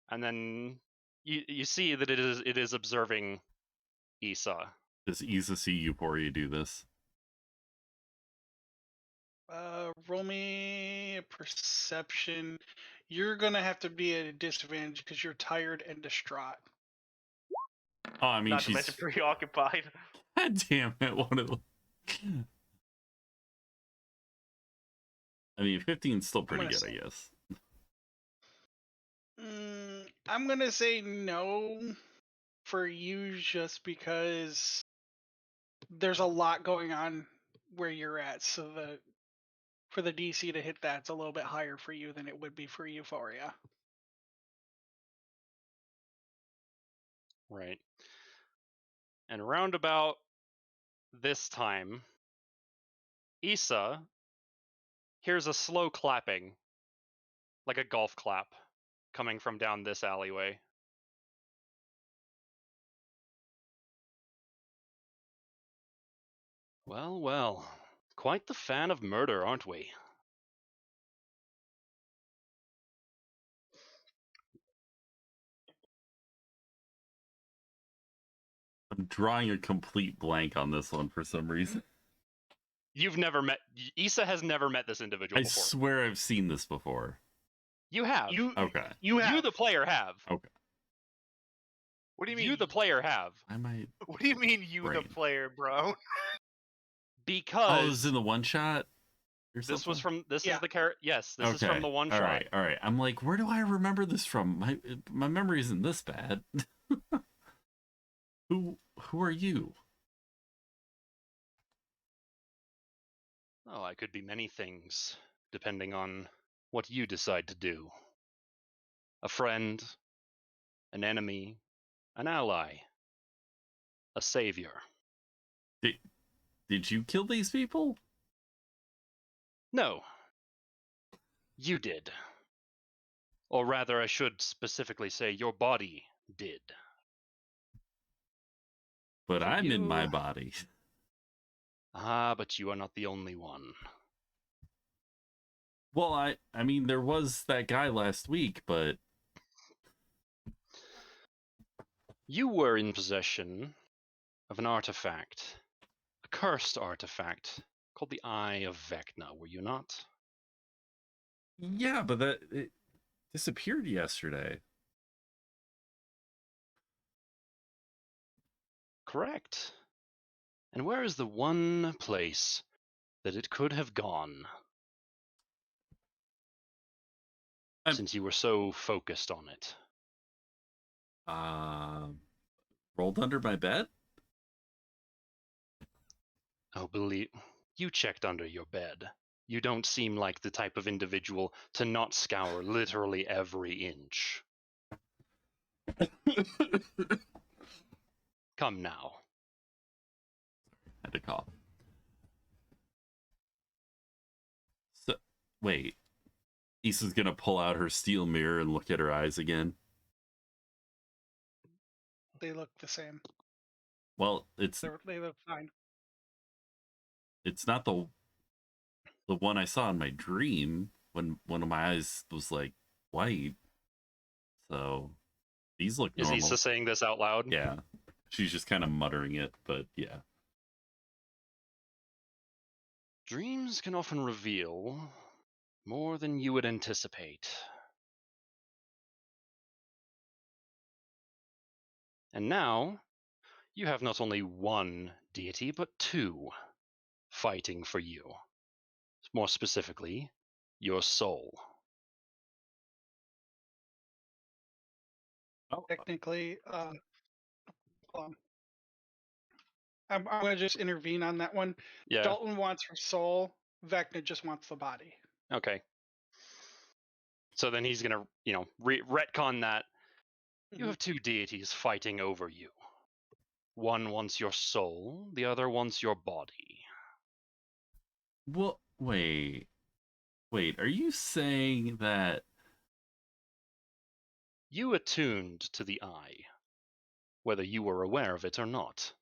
Speaker 4: and then you see that it is observing Esau.
Speaker 1: Does Isa see Euphoria do this?
Speaker 3: Roll me a perception. You're gonna have to be at a disadvantage because you're tired and distraught.
Speaker 1: Oh, I mean,
Speaker 5: Not to mention preoccupied.
Speaker 1: God damn it! One of the... I mean, 15 is still pretty good, I guess.
Speaker 3: I'm gonna say no for you just because there's a lot going on where you're at. So for the DC to hit that, it's a little bit higher for you than it would be for Euphoria.
Speaker 4: Right. And around about this time, Issa hears a slow clapping, like a golf clap, coming from down this alleyway. Well, well, quite the fan of murder, aren't we?
Speaker 1: I'm drawing a complete blank on this one for some reason.
Speaker 4: You've never met Issa has never met this individual
Speaker 1: I
Speaker 4: before.
Speaker 1: swear I've seen this before.
Speaker 4: You have.
Speaker 1: Okay.
Speaker 3: You
Speaker 4: the player have.
Speaker 1: Okay.
Speaker 6: What do you mean?
Speaker 4: You the player have.
Speaker 1: I might.
Speaker 6: What do you mean you
Speaker 1: Brain.
Speaker 6: the player, bro?
Speaker 4: Because
Speaker 1: Oh, it was in the one shot.
Speaker 4: this was from is
Speaker 3: Yeah.
Speaker 4: the character. Yes, this is from the one
Speaker 1: all
Speaker 4: shot.
Speaker 1: right, all right. I'm like, where do I remember this from? My memory isn't this bad. Who are you?
Speaker 4: Oh, I could be many things, depending on what you decide to do. A friend, an enemy, an ally, a savior.
Speaker 1: Did you kill these people?
Speaker 4: No. You did. Or rather, I should specifically say your body did.
Speaker 1: But
Speaker 4: For
Speaker 1: I'm in my
Speaker 4: you-
Speaker 1: body.
Speaker 4: Ah, but you are not the only one.
Speaker 1: Well, I mean, there was that guy last week, but
Speaker 8: You were in possession of an artifact, a cursed artifact called the Eye of Vecna, were you not?
Speaker 1: yeah, but it disappeared yesterday.
Speaker 8: Correct. And where is the one place that it could have gone? Since you were so focused on it.
Speaker 1: Rolled under my bed?
Speaker 8: Oh, believe you checked under your bed. You don't seem like the type of individual to not scour literally every inch. Come now.
Speaker 1: Had to cough. So, wait. Issa's gonna pull out her steel mirror and look at her eyes again.
Speaker 3: They look the same.
Speaker 1: Well,
Speaker 3: They look fine.
Speaker 1: it's not the one I saw in my dream when one of my eyes was like white. So these look normal.
Speaker 8: Is Issa saying this out loud?
Speaker 1: Yeah. She's just kind of muttering it, but yeah.
Speaker 8: Dreams can often reveal more than you would anticipate. And now, you have not only one deity, but two fighting for you. More specifically, your soul.
Speaker 3: Technically, hold on. I'm going to just intervene on that one.
Speaker 8: Yeah.
Speaker 3: Dalton wants her soul. Vecna just wants the body.
Speaker 8: Okay. So then he's gonna, retcon that. You have two deities fighting over you. One wants your soul, the other wants your body.
Speaker 1: Well, wait, are you saying that
Speaker 8: you attuned to the eye, whether you were aware of it or not?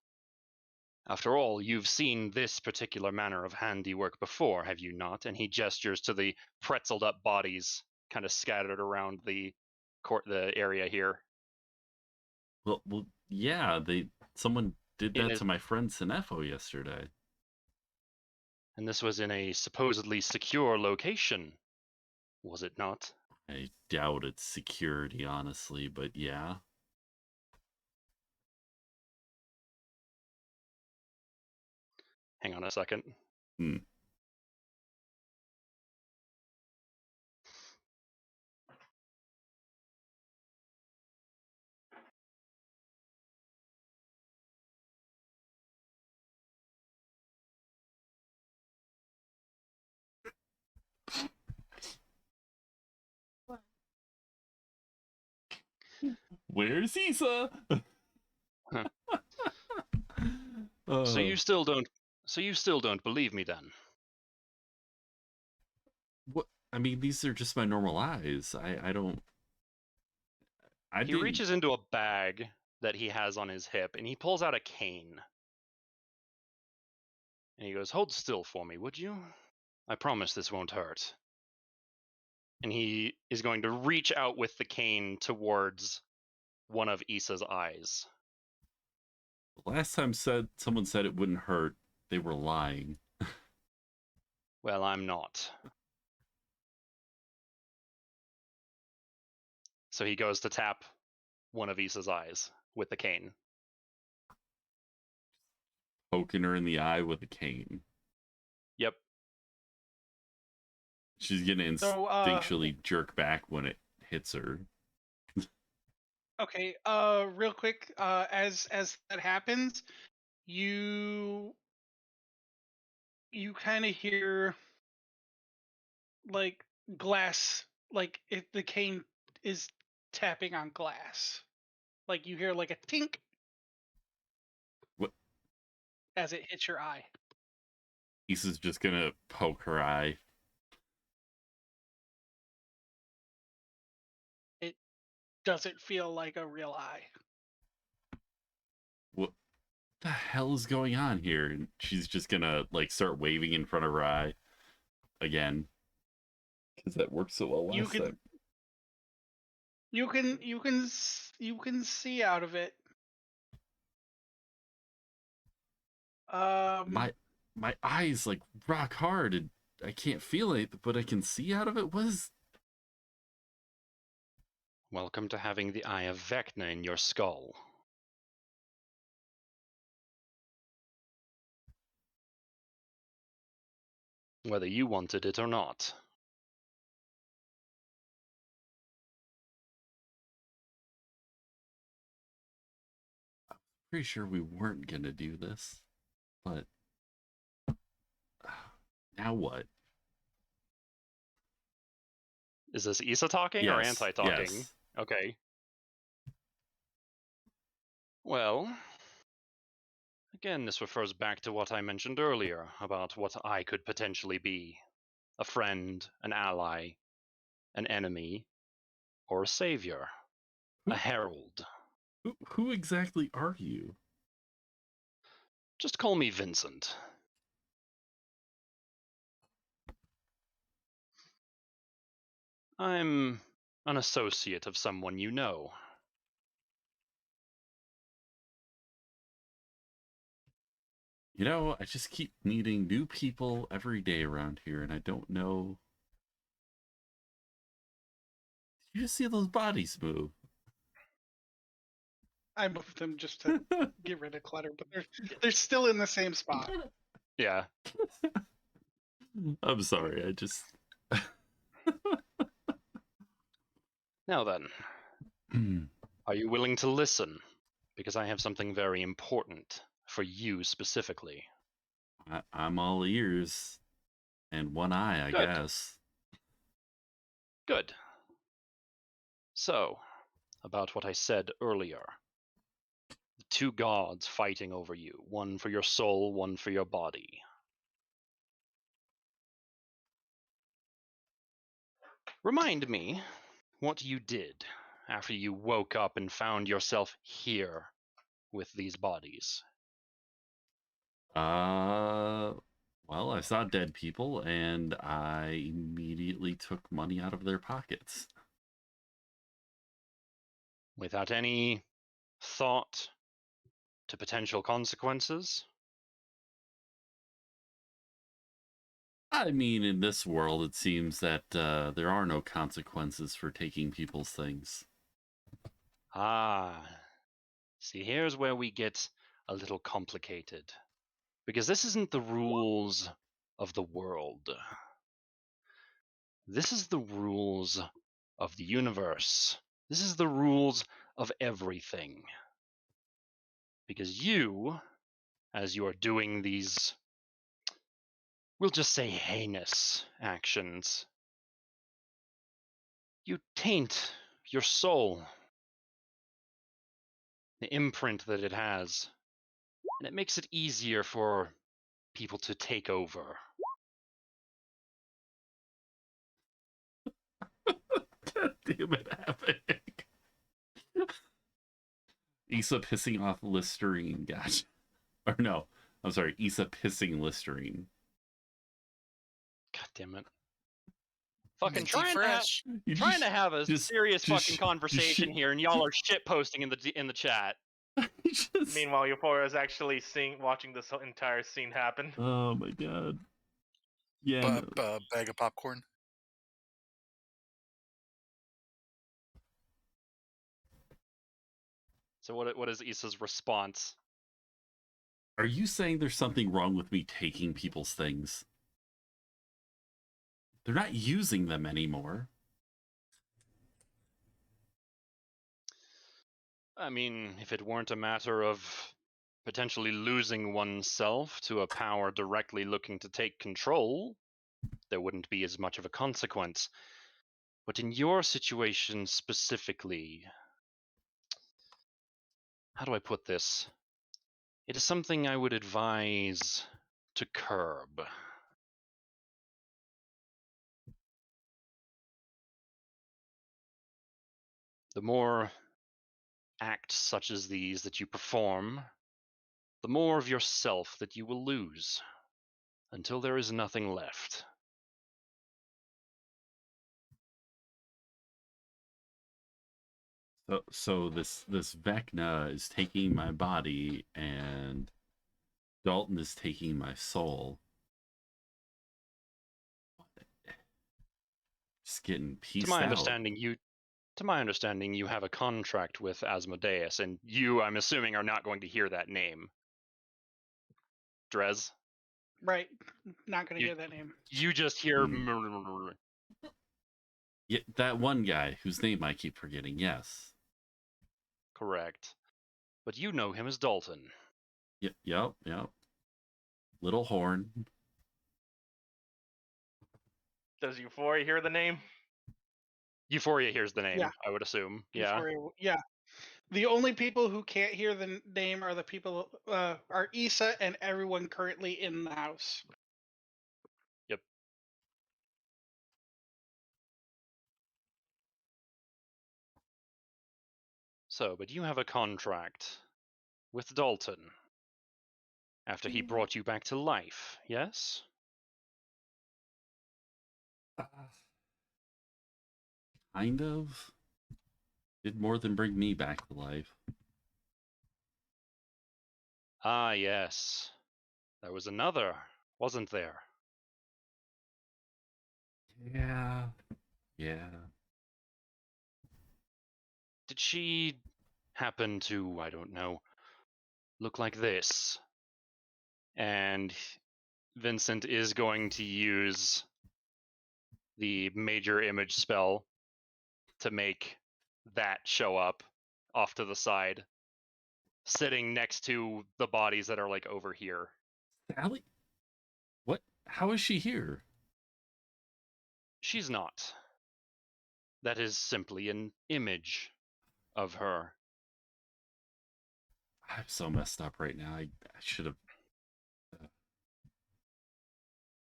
Speaker 8: After all, you've seen this particular manner of handiwork before, have you not? And he gestures to the pretzeled up bodies kind of scattered around the area here.
Speaker 1: Well, yeah, someone did that to my friend Sinefo yesterday.
Speaker 8: And this was in a supposedly secure location, was it not?
Speaker 1: I doubt it's security, honestly, but yeah.
Speaker 8: Hang on a second.
Speaker 1: Where's Issa?
Speaker 8: So you still don't believe me then?
Speaker 1: What? I mean, these are just my normal eyes. I don't.
Speaker 8: He reaches into a bag that he has on his hip and he pulls out a cane. And he goes, "Hold still for me, would you? I promise this won't hurt." And he is going to reach out with the cane towards one of Issa's eyes.
Speaker 1: Last time someone said it wouldn't hurt, they were lying.
Speaker 8: Well, I'm not. So he goes to tap one of Issa's eyes with the cane.
Speaker 1: Poking her in the eye with a cane.
Speaker 8: Yep.
Speaker 1: She's gonna instinctually jerk back when it hits her.
Speaker 3: Okay, real quick, as that happens, you kind of hear like glass, like if the cane is tapping on glass. Like you hear like a tink.
Speaker 1: What?
Speaker 3: As it hits your eye.
Speaker 1: Issa's just gonna poke her eye.
Speaker 3: It doesn't feel like a real eye.
Speaker 1: What the hell is going on here? And she's just gonna like start waving in front of her eye again. Because that worked so well
Speaker 3: You
Speaker 1: last
Speaker 3: can
Speaker 1: time.
Speaker 3: you can see out of it.
Speaker 1: My eyes like rock hard and I can't feel it, but I can see out of it. What is?
Speaker 8: Welcome to having the Eye of Vecna in your skull. Whether you wanted it or not.
Speaker 1: Pretty sure we weren't gonna do this, but now what?
Speaker 8: Is this Issa talking or
Speaker 1: Yes,
Speaker 8: anti-talking?
Speaker 1: yes.
Speaker 8: Okay. Well, again, this refers back to what I mentioned earlier about what I could potentially be. A friend, an ally, an enemy, or a savior. A herald.
Speaker 1: Who exactly are you?
Speaker 8: Just call me Vincent. I'm an associate of someone you know.
Speaker 1: You know, I just keep meeting new people every day around here, and I don't know. Did you just see those bodies move?
Speaker 3: I moved them just to get rid of clutter, but they're still in the same spot.
Speaker 8: Yeah.
Speaker 1: I'm sorry, I just.
Speaker 8: Now then, are you willing to listen? Because I have something very important for you specifically.
Speaker 1: I'm all ears and one eye, I
Speaker 8: Good.
Speaker 1: guess.
Speaker 8: Good. So, about what I said earlier. The two gods fighting over you, one for your soul, one for your body. Remind me what you did after you woke up and found yourself here with these bodies.
Speaker 1: Well, I saw dead people and I immediately took money out of their pockets.
Speaker 8: Without any thought to potential consequences?
Speaker 1: I mean, in this world, it seems that there are no consequences for taking people's things.
Speaker 8: Ah, see, here's where we get a little complicated. Because this isn't the rules of the world. This is the rules of the universe. This is the rules of everything. Because you, as you are doing these, we'll just say heinous actions, you taint your soul, the imprint that it has, and it makes it easier for people to take over.
Speaker 1: God damn it, Havoc. Issa pissing off Listerine, gosh. Or no, I'm sorry, Issa pissing Listerine.
Speaker 8: God damn it. Fucking
Speaker 2: Minty
Speaker 8: trying
Speaker 2: fresh.
Speaker 8: to have a serious fucking conversation here, and y'all are shit posting in the chat.
Speaker 5: Meanwhile, Euphoria is actually watching this entire scene happen.
Speaker 1: Oh my god. Yeah.
Speaker 2: Bag of popcorn.
Speaker 8: So what is Issa's response?
Speaker 1: Are you saying there's something wrong with me taking people's things? They're not using them anymore.
Speaker 8: I mean, if it weren't a matter of potentially losing oneself to a power directly looking to take control, there wouldn't be as much of a consequence. But in your situation specifically, how do I put this? It is something I would advise to curb. The more acts such as these that you perform, the more of yourself that you will lose, until there is nothing left.
Speaker 1: So this Vecna is taking my body, and Dalton is taking my soul. Just getting pieced
Speaker 8: To my
Speaker 1: out.
Speaker 8: understanding, you have a contract with Asmodeus, and you, I'm assuming, are not going to hear that name. Drez?
Speaker 3: Right. Not going to
Speaker 8: You-
Speaker 3: hear that name.
Speaker 8: You just hear.
Speaker 1: Yeah, that one guy whose name I keep forgetting. Yes.
Speaker 8: Correct. But you know him as Dalton.
Speaker 1: Yep. Little horn.
Speaker 5: Does Euphoria hear the name?
Speaker 8: Euphoria hears the name,
Speaker 3: Yeah.
Speaker 8: I would assume. Yeah.
Speaker 3: Yeah. The only people who can't hear the name are the people are Issa and everyone currently in the house.
Speaker 8: Yep. So, but you have a contract with Dalton after he brought you back to life, yes?
Speaker 1: Kind of. Did more than bring me back to life.
Speaker 8: Ah, yes. There was another, wasn't there?
Speaker 1: Yeah.
Speaker 8: Did she happen to, I don't know, look like this? And Vincent is going to use the major image spell to make that show up off to the side, sitting next to the bodies that are like over here.
Speaker 1: Sally? What? How is she here?
Speaker 8: She's not. That is simply an image of her.
Speaker 1: I'm so messed up right now. I should have.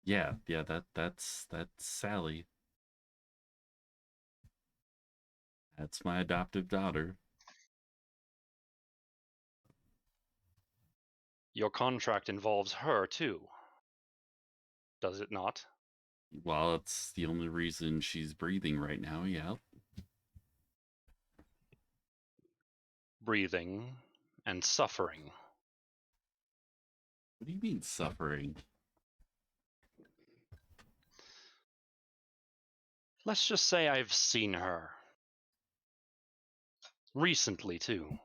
Speaker 1: Yeah. That's Sally. That's my adoptive daughter.
Speaker 8: Your contract involves her too, does it not?
Speaker 1: Well, it's the only reason she's breathing right now. Yeah.
Speaker 8: Breathing and suffering.
Speaker 1: What do you mean suffering?
Speaker 8: Let's just say I've seen her. Recently, too.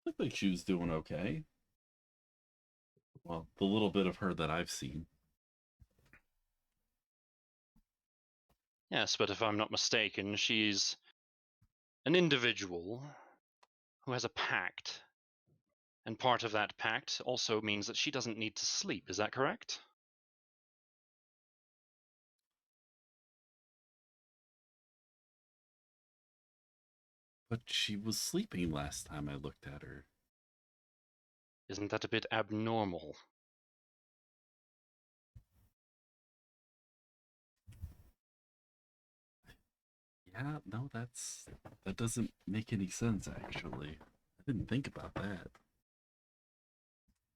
Speaker 1: Looked like she was doing okay. Well, the little bit of her that I've seen.
Speaker 8: Yes, but if I'm not mistaken, she's an individual who has a pact. And part of that pact also means that she doesn't need to sleep, is that correct?
Speaker 1: But she was sleeping last time I looked at her.
Speaker 8: Isn't that a bit abnormal?
Speaker 1: Yeah, no, that doesn't make any sense actually. I didn't think about that.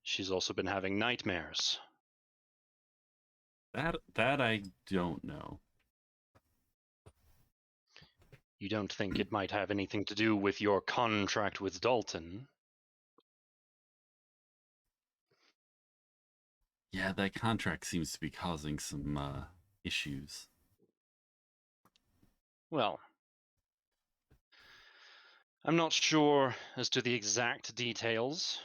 Speaker 8: She's also been having nightmares.
Speaker 1: That I don't know.
Speaker 8: You don't think it might have anything to do with your contract with Dalton?
Speaker 1: Yeah, that contract seems to be causing some issues.
Speaker 8: Well, I'm not sure as to the exact details,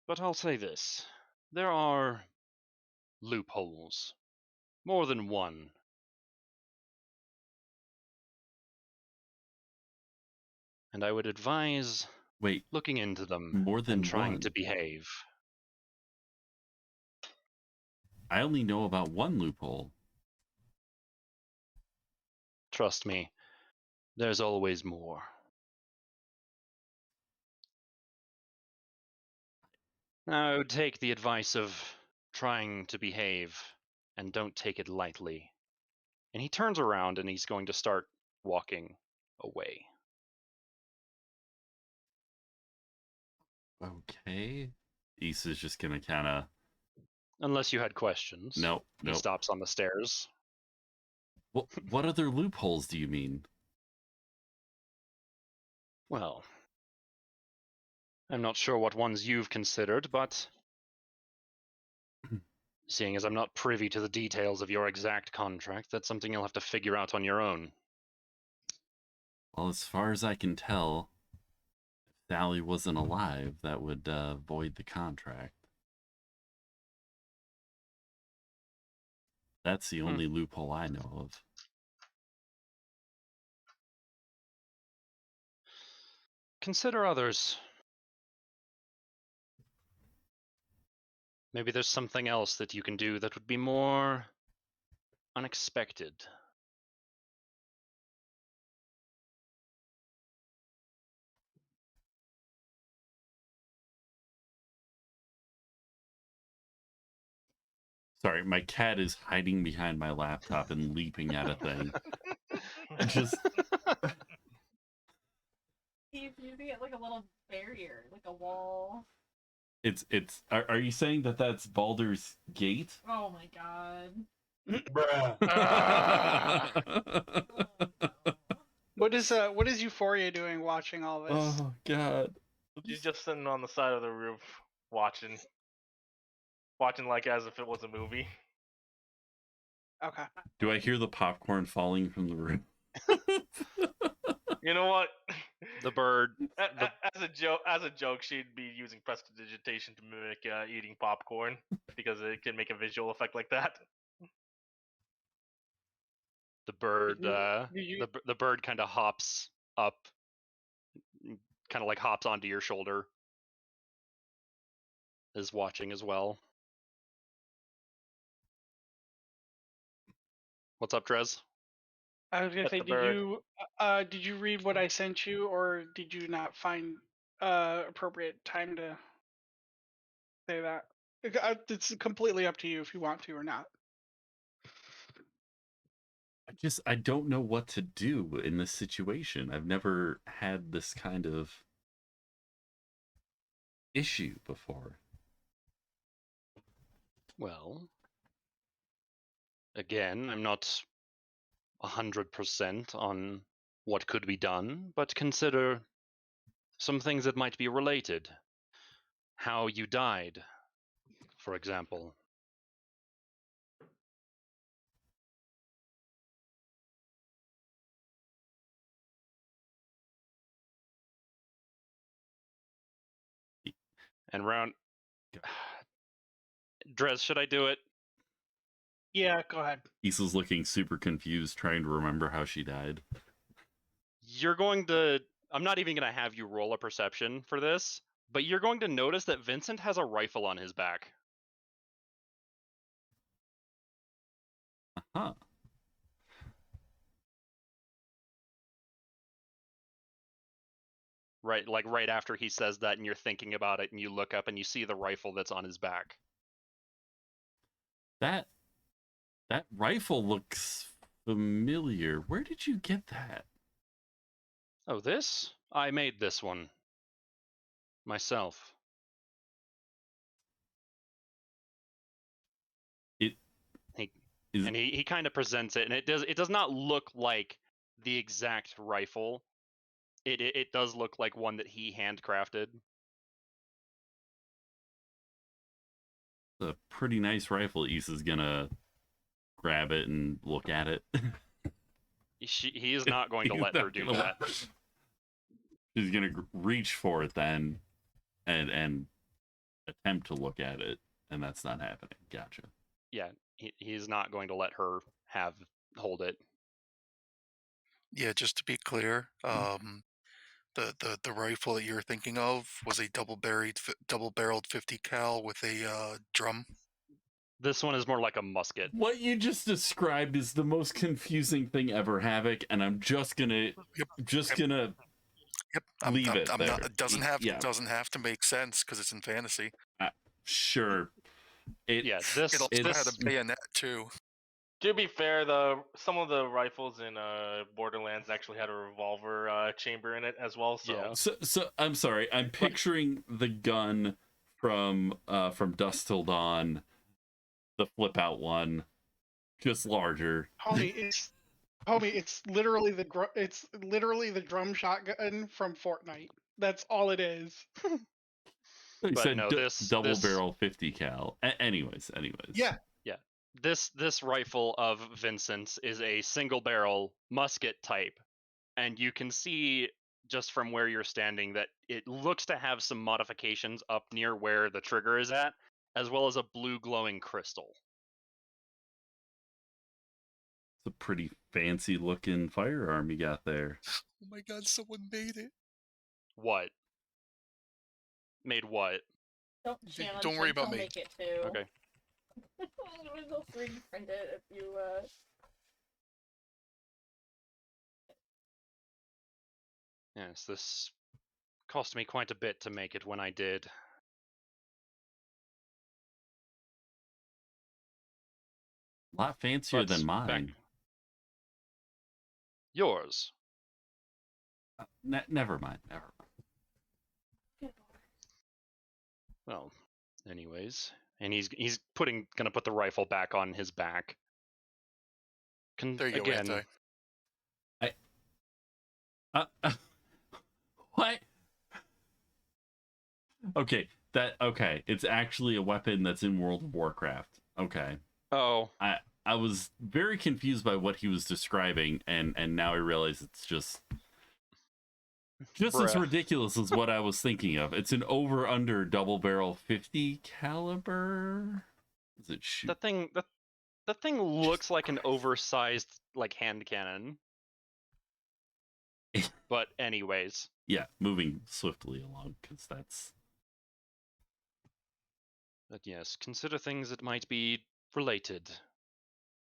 Speaker 8: but I'll say this. There are loopholes. More than one. And I would advise
Speaker 1: Wait,
Speaker 8: looking into them
Speaker 1: more than
Speaker 8: and trying
Speaker 1: one?
Speaker 8: to behave.
Speaker 1: I only know about one loophole.
Speaker 8: Trust me, there's always more. I would take the advice of trying to behave and don't take it lightly. And he turns around and he's going to start walking away.
Speaker 1: Okay. Issa's just gonna kind of.
Speaker 8: Unless you had questions.
Speaker 1: Nope.
Speaker 8: He stops on the stairs.
Speaker 1: What other loopholes do you mean?
Speaker 8: Well, I'm not sure what ones you've considered, but seeing as I'm not privy to the details of your exact contract, that's something you'll have to figure out on your own.
Speaker 1: Well, as far as I can tell, if Sally wasn't alive, that would void the contract. That's the only loophole I know of.
Speaker 8: Consider others. Maybe there's something else that you can do that would be more unexpected.
Speaker 1: Sorry, my cat is hiding behind my laptop and leaping at a thing. Just
Speaker 7: He's using it like a little barrier, like a wall.
Speaker 1: it's. Are you saying that that's Baldur's Gate?
Speaker 7: Oh my god.
Speaker 9: Bruh.
Speaker 3: What is Euphoria doing watching all this?
Speaker 1: Oh god.
Speaker 5: She's just sitting on the side of the roof, watching like as if it was a movie.
Speaker 3: Okay.
Speaker 1: Do I hear the popcorn falling from the roof?
Speaker 5: You know what?
Speaker 8: The bird.
Speaker 5: As a joke, she'd be using prestidigitation to mimic eating popcorn because it can make a visual effect like that.
Speaker 8: The bird.
Speaker 3: You-
Speaker 8: The bird kind of hops up, kind of like hops onto your shoulder. Is watching as well. What's up, Drez?
Speaker 3: I was gonna
Speaker 5: Pet
Speaker 3: say,
Speaker 5: the bird.
Speaker 3: did you read what I sent you, or did you not find appropriate time to say that? It's completely up to you if you want to or not.
Speaker 1: I don't know what to do in this situation. I've never had this kind of issue before.
Speaker 8: Well, again, I'm not 100% on what could be done, but consider some things that might be related. How you died, for example. And round. Drez, should I do it?
Speaker 3: Yeah, go ahead.
Speaker 1: Issa's looking super confused, trying to remember how she died.
Speaker 8: You're going to. I'm not even going to have you roll a perception for this, but you're going to notice that Vincent has a rifle on his back.
Speaker 1: Huh.
Speaker 8: Right, like right after he says that, and you're thinking about it, and you look up and you see the rifle that's on his back.
Speaker 1: That rifle looks familiar. Where did you get that?
Speaker 8: Oh, this? I made this one myself. He kind of presents it, and it does not look like the exact rifle. It does look like one that he handcrafted.
Speaker 1: A pretty nice rifle. Issa's gonna grab it and look at it.
Speaker 8: He is not going to let her do that.
Speaker 1: She's gonna reach for it then, and attempt to look at it, and that's not happening. Gotcha.
Speaker 8: Yeah, he's not going to let her hold it.
Speaker 2: Yeah, just to be clear, the rifle that you're thinking of was a double-barreled 50 cal with a drum.
Speaker 8: This one is more like a musket.
Speaker 1: What you just described is the most confusing thing ever, Havoc, and I'm just gonna leave it there.
Speaker 2: It doesn't have to make sense because it's in fantasy.
Speaker 1: Sure.
Speaker 2: It also had a bayonet too.
Speaker 5: To be fair, some of the rifles in Borderlands actually had a revolver chamber in it as well. So.
Speaker 8: Yeah.
Speaker 1: So I'm sorry. I'm picturing the gun from Dusk Till Dawn, the flip out one, just larger.
Speaker 3: Homie, Homie, it's literally the drum shotgun from Fortnite. That's all it is.
Speaker 1: He
Speaker 8: But
Speaker 1: said
Speaker 8: no,
Speaker 1: double barrel 50 cal. Anyways.
Speaker 3: Yeah.
Speaker 8: Yeah. This rifle of Vincent's is a single barrel musket type, and you can see just from where you're standing that it looks to have some modifications up near where the trigger is at, as well as a blue glowing crystal.
Speaker 1: It's a pretty fancy looking firearm you got there.
Speaker 2: Oh my god, someone made it.
Speaker 8: What? Made what?
Speaker 7: Don't challenge
Speaker 2: Don't worry
Speaker 7: him,
Speaker 2: about
Speaker 7: he'll
Speaker 2: me.
Speaker 7: make it too.
Speaker 8: Okay.
Speaker 7: They'll 3D print it if you
Speaker 8: Yes, this cost me quite a bit to make it when I did.
Speaker 1: A lot fancier
Speaker 8: But
Speaker 1: than mine.
Speaker 8: Yours.
Speaker 1: Never mind.
Speaker 8: Well, anyways, and he's gonna put the rifle back on his back.
Speaker 2: There you
Speaker 8: again,
Speaker 2: go, Anti.
Speaker 1: What? Okay, it's actually a weapon that's in World of Warcraft. Okay.
Speaker 8: Oh.
Speaker 1: I was very confused by what he was describing, and now I realize it's just as ridiculous as what I was thinking of. It's an over-under double barrel 50 caliber. Is it shoot?
Speaker 8: The thing looks like an oversized like hand cannon. But anyways.
Speaker 1: Yeah, moving swiftly along, because that's...
Speaker 8: But yes, consider things that might be related.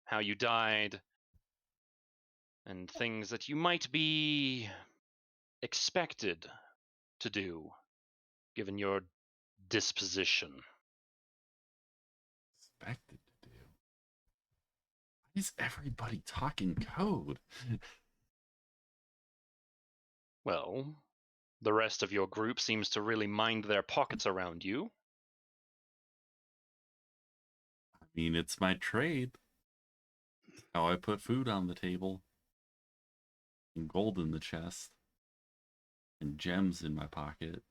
Speaker 8: How you died. And things that you might be expected to do, given your disposition.
Speaker 1: Expected to do? Why is everybody talking code?
Speaker 8: Well, the rest of your group seems to really mind their pockets around you.
Speaker 1: I mean, it's my trade. How I put food on the table. And gold in the chest. And gems in my pocket.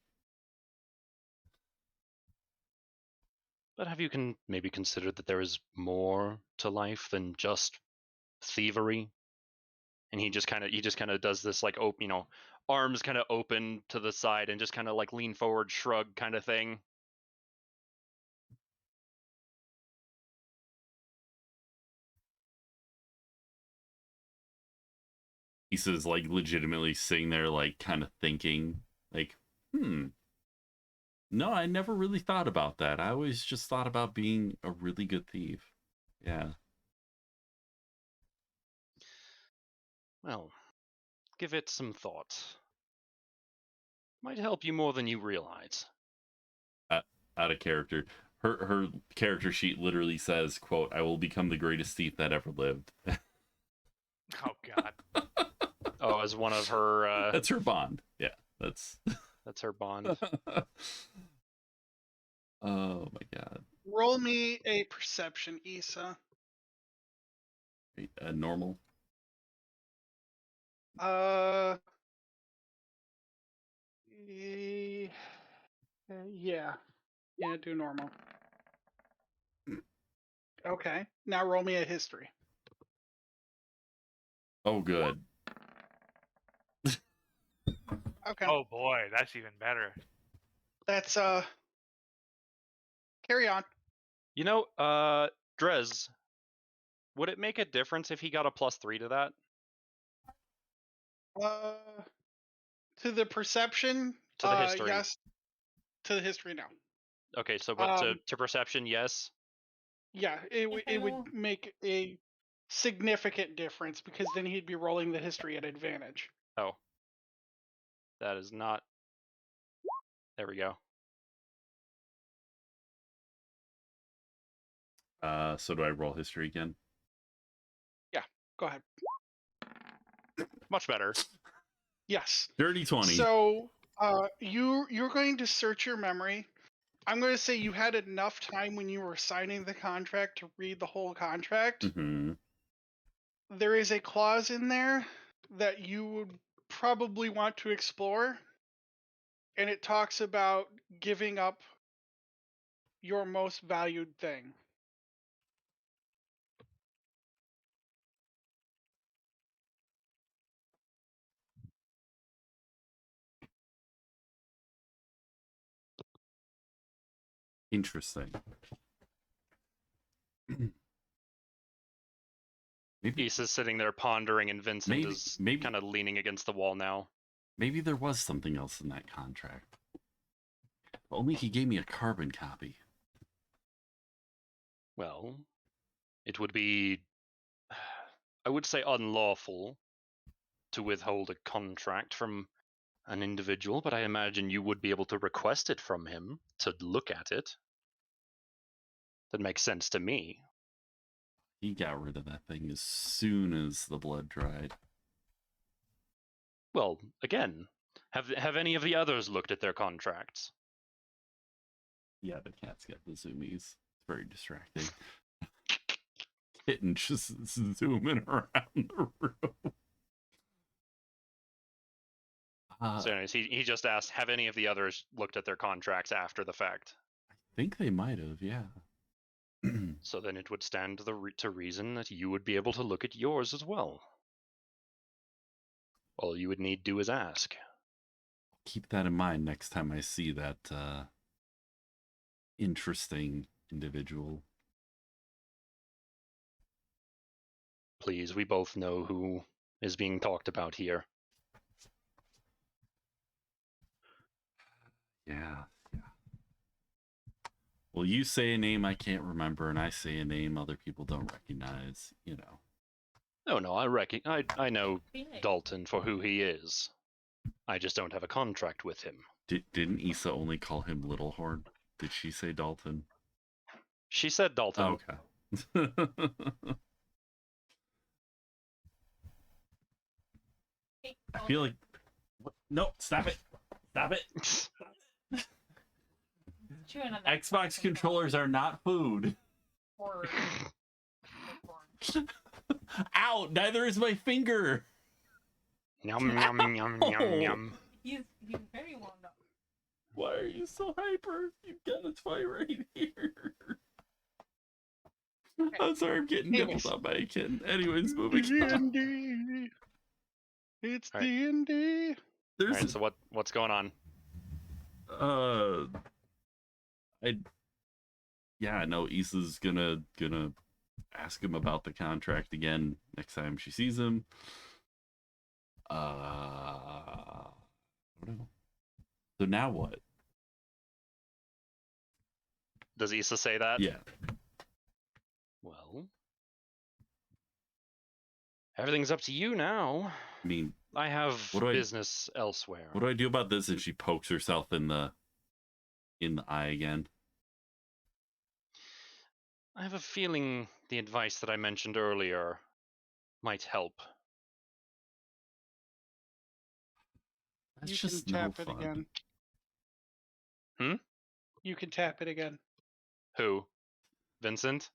Speaker 8: But have you maybe considered that there is more to life than just thievery? And he just kind of does this like arms kind of open to the side and just kind of like lean forward, shrug kind of thing.
Speaker 1: He says, like, legitimately sitting there, like, kind of thinking, like, no, I never really thought about that. I always just thought about being a really good thief. Yeah.
Speaker 8: Well, give it some thought. Might help you more than you realize.
Speaker 1: Out of character. Her character sheet literally says, quote, "I will become the greatest thief that ever lived."
Speaker 6: Oh, God.
Speaker 8: Oh, as one of her...
Speaker 1: That's her bond. Yeah, that's
Speaker 8: her bond.
Speaker 1: Oh, my God.
Speaker 3: Roll me a perception, Issa.
Speaker 1: Normal?
Speaker 3: Yeah. Yeah, do normal. Okay. Now roll me a history.
Speaker 1: Oh, good.
Speaker 3: Okay.
Speaker 6: Oh, boy. That's even better.
Speaker 3: That's, carry on.
Speaker 8: You know, Drez, would it make a difference if he got a +3 to that?
Speaker 3: To the perception,
Speaker 8: to the history.
Speaker 3: yes. To the history, no.
Speaker 8: Okay, so but to perception, yes.
Speaker 3: Yeah, it would make a significant difference because then he'd be rolling the history at advantage.
Speaker 8: Oh, that is not. There we go.
Speaker 1: So do I roll history again?
Speaker 3: Yeah, go ahead.
Speaker 8: Much better.
Speaker 3: Yes.
Speaker 1: Dirty 20.
Speaker 3: So you're going to search your memory. I'm going to say you had enough time when you were signing the contract to read the whole contract.
Speaker 1: Mm-hmm.
Speaker 3: there is a clause in there that you would probably want to explore, and it talks about giving up your most valued thing.
Speaker 1: Interesting. Maybe
Speaker 8: Issa's sitting there pondering, and Vincent
Speaker 1: Maybe-
Speaker 8: is
Speaker 1: maybe-
Speaker 8: kind of leaning against the wall now.
Speaker 1: maybe there was something else in that contract. If only he gave me a carbon copy.
Speaker 8: Well, it would be, I would say, unlawful to withhold a contract from an individual, but I imagine you would be able to request it from him to look at it. That makes sense to me.
Speaker 1: He got rid of that thing as soon as the blood dried.
Speaker 8: Well, again, have any of the others looked at their contracts?
Speaker 1: Yeah, the cat's got the zoomies. It's very distracting. Kitten just zooming around the room.
Speaker 8: So anyways, he just asked, have any of the others looked at their contracts after the fact?
Speaker 1: I think they might have, yeah.
Speaker 8: So then it would stand to reason that you would be able to look at yours as well. All you would need do is ask.
Speaker 1: Keep that in mind next time I see that interesting individual.
Speaker 8: Please, we both know who is being talked about here.
Speaker 1: Yeah. Well, you say a name I can't remember, and I say a name other people don't recognize, you know.
Speaker 8: Oh no, I know
Speaker 7: Phoenix.
Speaker 8: Dalton for who he is. I just don't have a contract with him.
Speaker 1: Didn't Issa only call him Littlehorn? Did she say Dalton?
Speaker 8: She said Dalton.
Speaker 1: Okay. I feel like... No, stop it. Stop it.
Speaker 7: Chewing on that
Speaker 1: Xbox controllers are not food.
Speaker 7: horror.
Speaker 1: Ow, neither is my finger.
Speaker 8: Yum yum yum yum yum.
Speaker 7: He's very wound up.
Speaker 1: Why are you so hyper? You've got a toy right here.
Speaker 7: Okay.
Speaker 1: I'm sorry, I'm getting nibbled on by a kitten. Anyways, moving on.
Speaker 3: D&D. It's
Speaker 8: All right.
Speaker 3: D&D.
Speaker 1: There's
Speaker 8: Alright, so what's going on?
Speaker 1: I know Issa's gonna ask him about the contract again next time she sees him. I don't know. So now what?
Speaker 8: Does Issa say that?
Speaker 1: Yeah.
Speaker 8: Well, everything's up to you now.
Speaker 1: I mean,
Speaker 8: I have
Speaker 1: What do I-
Speaker 8: business elsewhere.
Speaker 1: what do I do about this if she pokes herself in the eye again?
Speaker 8: I have a feeling the advice that I mentioned earlier might help.
Speaker 1: That's
Speaker 3: You
Speaker 1: just
Speaker 3: can
Speaker 1: no
Speaker 3: tap it
Speaker 1: fun.
Speaker 3: again.
Speaker 8: Hmm?
Speaker 3: You can tap it again.
Speaker 8: Who? Vincent?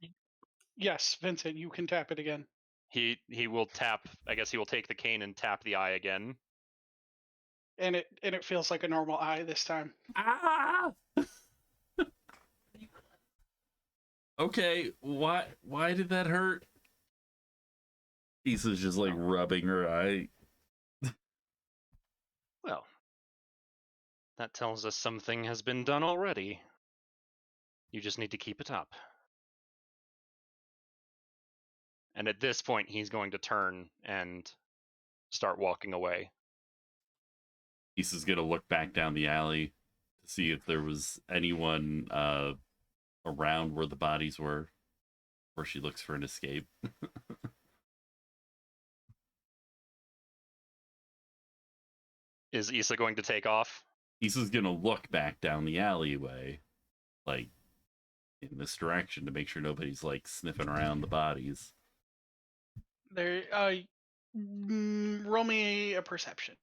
Speaker 3: Yes, Vincent, you can tap it again.
Speaker 8: He will tap. I guess he will take the cane and tap the eye again.
Speaker 3: And it feels like a normal eye this time.
Speaker 1: Ah! Okay, why did that hurt? Issa's just like rubbing her eye.
Speaker 8: Well, that tells us something has been done already. You just need to keep it up. And at this point, he's going to turn and start walking away.
Speaker 1: Issa's gonna look back down the alley to see if there was anyone around where the bodies were, or she looks for an escape.
Speaker 8: Is Issa going to take off?
Speaker 1: Issa's gonna look back down the alleyway, like in this direction, to make sure nobody's like sniffing around the bodies.
Speaker 3: There, roll me a perception.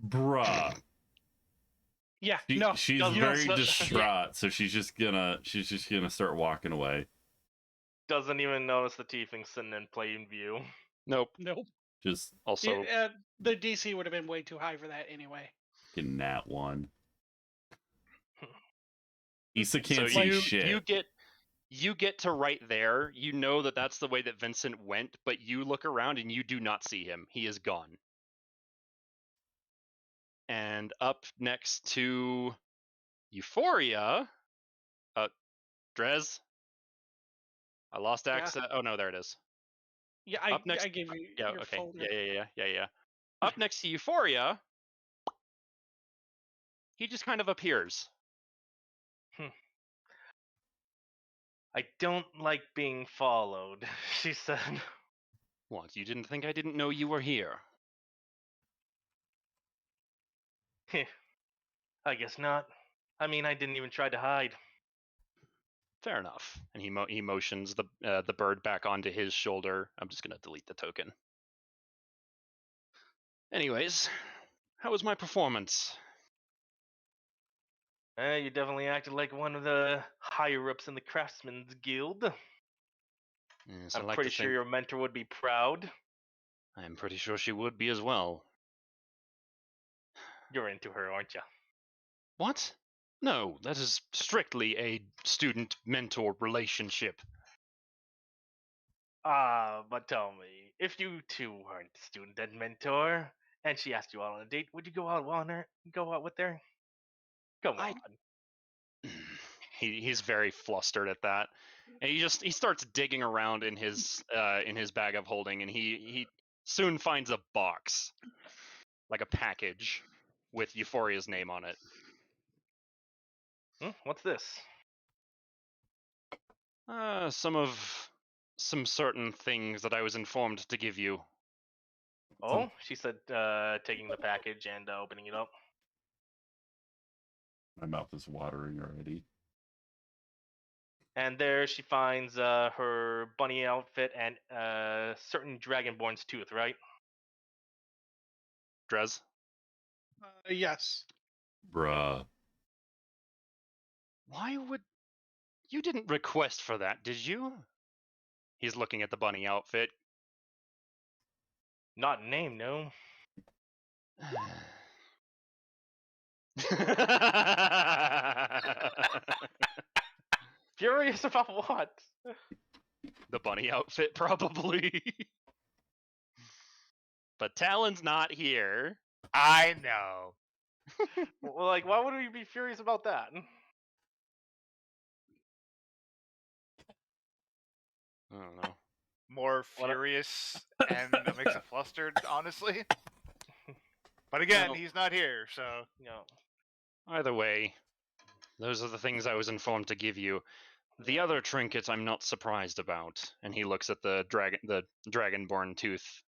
Speaker 1: Bruh.
Speaker 3: Yeah,
Speaker 1: She's
Speaker 3: you don't
Speaker 1: very
Speaker 3: sl-
Speaker 1: distraught, so she's just gonna start walking away.
Speaker 5: doesn't even notice the tiefling sitting in plain view.
Speaker 8: Nope.
Speaker 3: Nope.
Speaker 1: Just
Speaker 8: Also,
Speaker 3: The DC would have been way too high for that anyway.
Speaker 1: fucking nat one. Issa
Speaker 8: so
Speaker 1: can't see
Speaker 8: you
Speaker 1: shit.
Speaker 8: you get to right there. You know that that's the way that Vincent went, but you look around and you do not see him. He is gone. And up next to Euphoria, Drez. I lost access. Oh no, there it is.
Speaker 3: Yeah,
Speaker 8: Up next.
Speaker 3: I gave you
Speaker 8: Yeah.
Speaker 3: your
Speaker 8: Okay.
Speaker 3: folder.
Speaker 8: Yeah. Up next to Euphoria, he just kind of appears.
Speaker 5: I don't like being followed, she said.
Speaker 8: What? You didn't think I didn't know you were here?
Speaker 5: I guess not. I mean, I didn't even try to hide.
Speaker 8: Fair enough. And he motions the bird back onto his shoulder. I'm just gonna delete the token. Anyways, how was my performance?
Speaker 5: You definitely acted like one of the higher-ups in the Craftsman's Guild.
Speaker 8: Yes,
Speaker 5: I'm pretty sure your mentor would be proud.
Speaker 8: I'm pretty sure she would be as well.
Speaker 5: You're into her, aren't you?
Speaker 8: What? No, that is strictly a student-mentor relationship.
Speaker 5: But tell me, if you two weren't student and mentor, and she asked you out on a date, would you go out with her? Come on.
Speaker 8: He's very flustered at that, and he starts digging around in his bag of holding, and he soon finds a box, like a package, with Euphoria's name on it.
Speaker 5: What's this?
Speaker 8: Some certain things that I was informed to give you.
Speaker 5: Oh, she said, taking the package and opening it up.
Speaker 1: My mouth is watering already.
Speaker 5: And there she finds her bunny outfit and certain Dragonborn's tooth, right?
Speaker 8: Drez?
Speaker 3: Yes.
Speaker 1: Bruh.
Speaker 8: Why would... You didn't request for that, did you? He's looking at the bunny outfit.
Speaker 5: Not name, no. Furious about what?
Speaker 8: The bunny outfit, probably. But Talon's not here.
Speaker 6: I know.
Speaker 5: Well, like, why would we be furious about that?
Speaker 8: I don't know.
Speaker 6: More furious, and that makes it flustered, honestly. But again,
Speaker 8: No.
Speaker 6: he's not here, so
Speaker 5: No.
Speaker 8: Either way, those are the things I was informed to give you. The other trinkets I'm not surprised about. And he looks at the dragonborn tooth.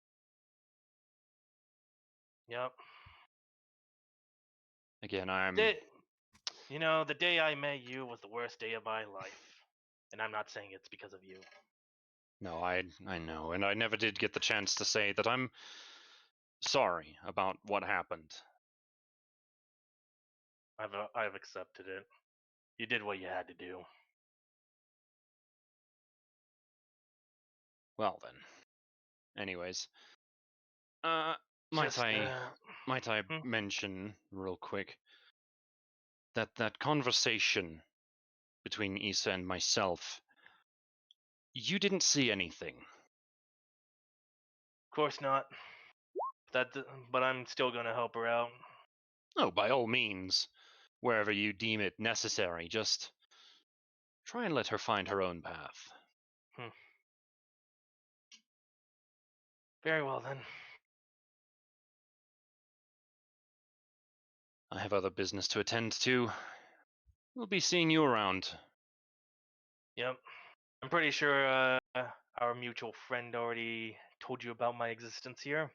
Speaker 5: Yep.
Speaker 8: Again, I'm...
Speaker 5: the day I met you was the worst day of my life. And I'm not saying it's because of you.
Speaker 8: No, I know, and I never did get the chance to say that I'm sorry about what happened.
Speaker 5: I've accepted it. You did what you had to do.
Speaker 8: Well then. Anyways, might I mention real quick that conversation between Issa and myself, you didn't see anything.
Speaker 5: Of course not. But I'm still gonna help her out.
Speaker 8: Oh, by all means, wherever you deem it necessary, just try and let her find her own path.
Speaker 5: Very well then.
Speaker 8: I have other business to attend to. We'll be seeing you around.
Speaker 5: Yep. I'm pretty sure our mutual friend already told you about my existence here.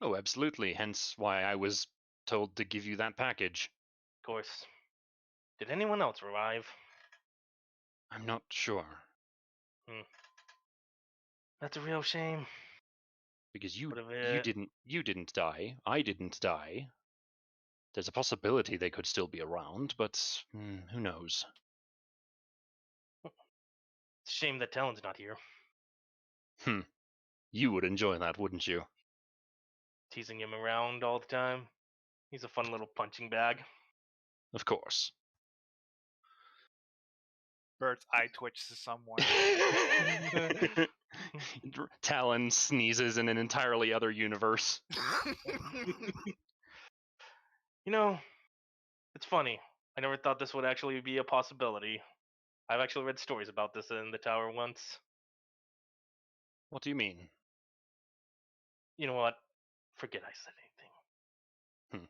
Speaker 8: Oh, absolutely. Hence why I was told to give you that package.
Speaker 5: Of course. Did anyone else arrive?
Speaker 8: I'm not sure.
Speaker 5: That's a real shame.
Speaker 8: Because you didn't die. I didn't die. There's a possibility they could still be around, but who knows?
Speaker 5: Shame that Talon's not here.
Speaker 8: You would enjoy that, wouldn't you?
Speaker 5: Teasing him around all the time. He's a fun little punching bag.
Speaker 8: Of course.
Speaker 6: Bert's eye twitches somewhere.
Speaker 8: Talon sneezes in an entirely other universe.
Speaker 5: You know, it's funny. I never thought this would actually be a possibility. I've actually read stories about this in the tower once.
Speaker 8: What do you mean?
Speaker 5: You know what? Forget I said anything.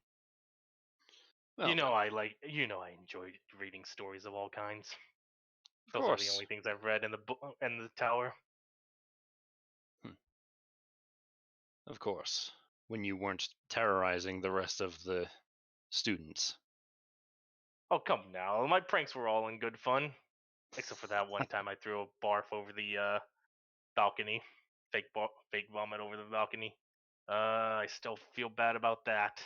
Speaker 8: Well,
Speaker 5: you know
Speaker 8: then,
Speaker 5: I enjoy reading stories of all kinds.
Speaker 8: of
Speaker 5: Those are
Speaker 8: course.
Speaker 5: the only things I've read in the tower.
Speaker 8: Of course. When you weren't terrorizing the rest of the students.
Speaker 5: Oh, come now. My pranks were all in good fun. Except for that one time I threw a barf over the balcony. Fake vomit over the balcony. I still feel bad about that.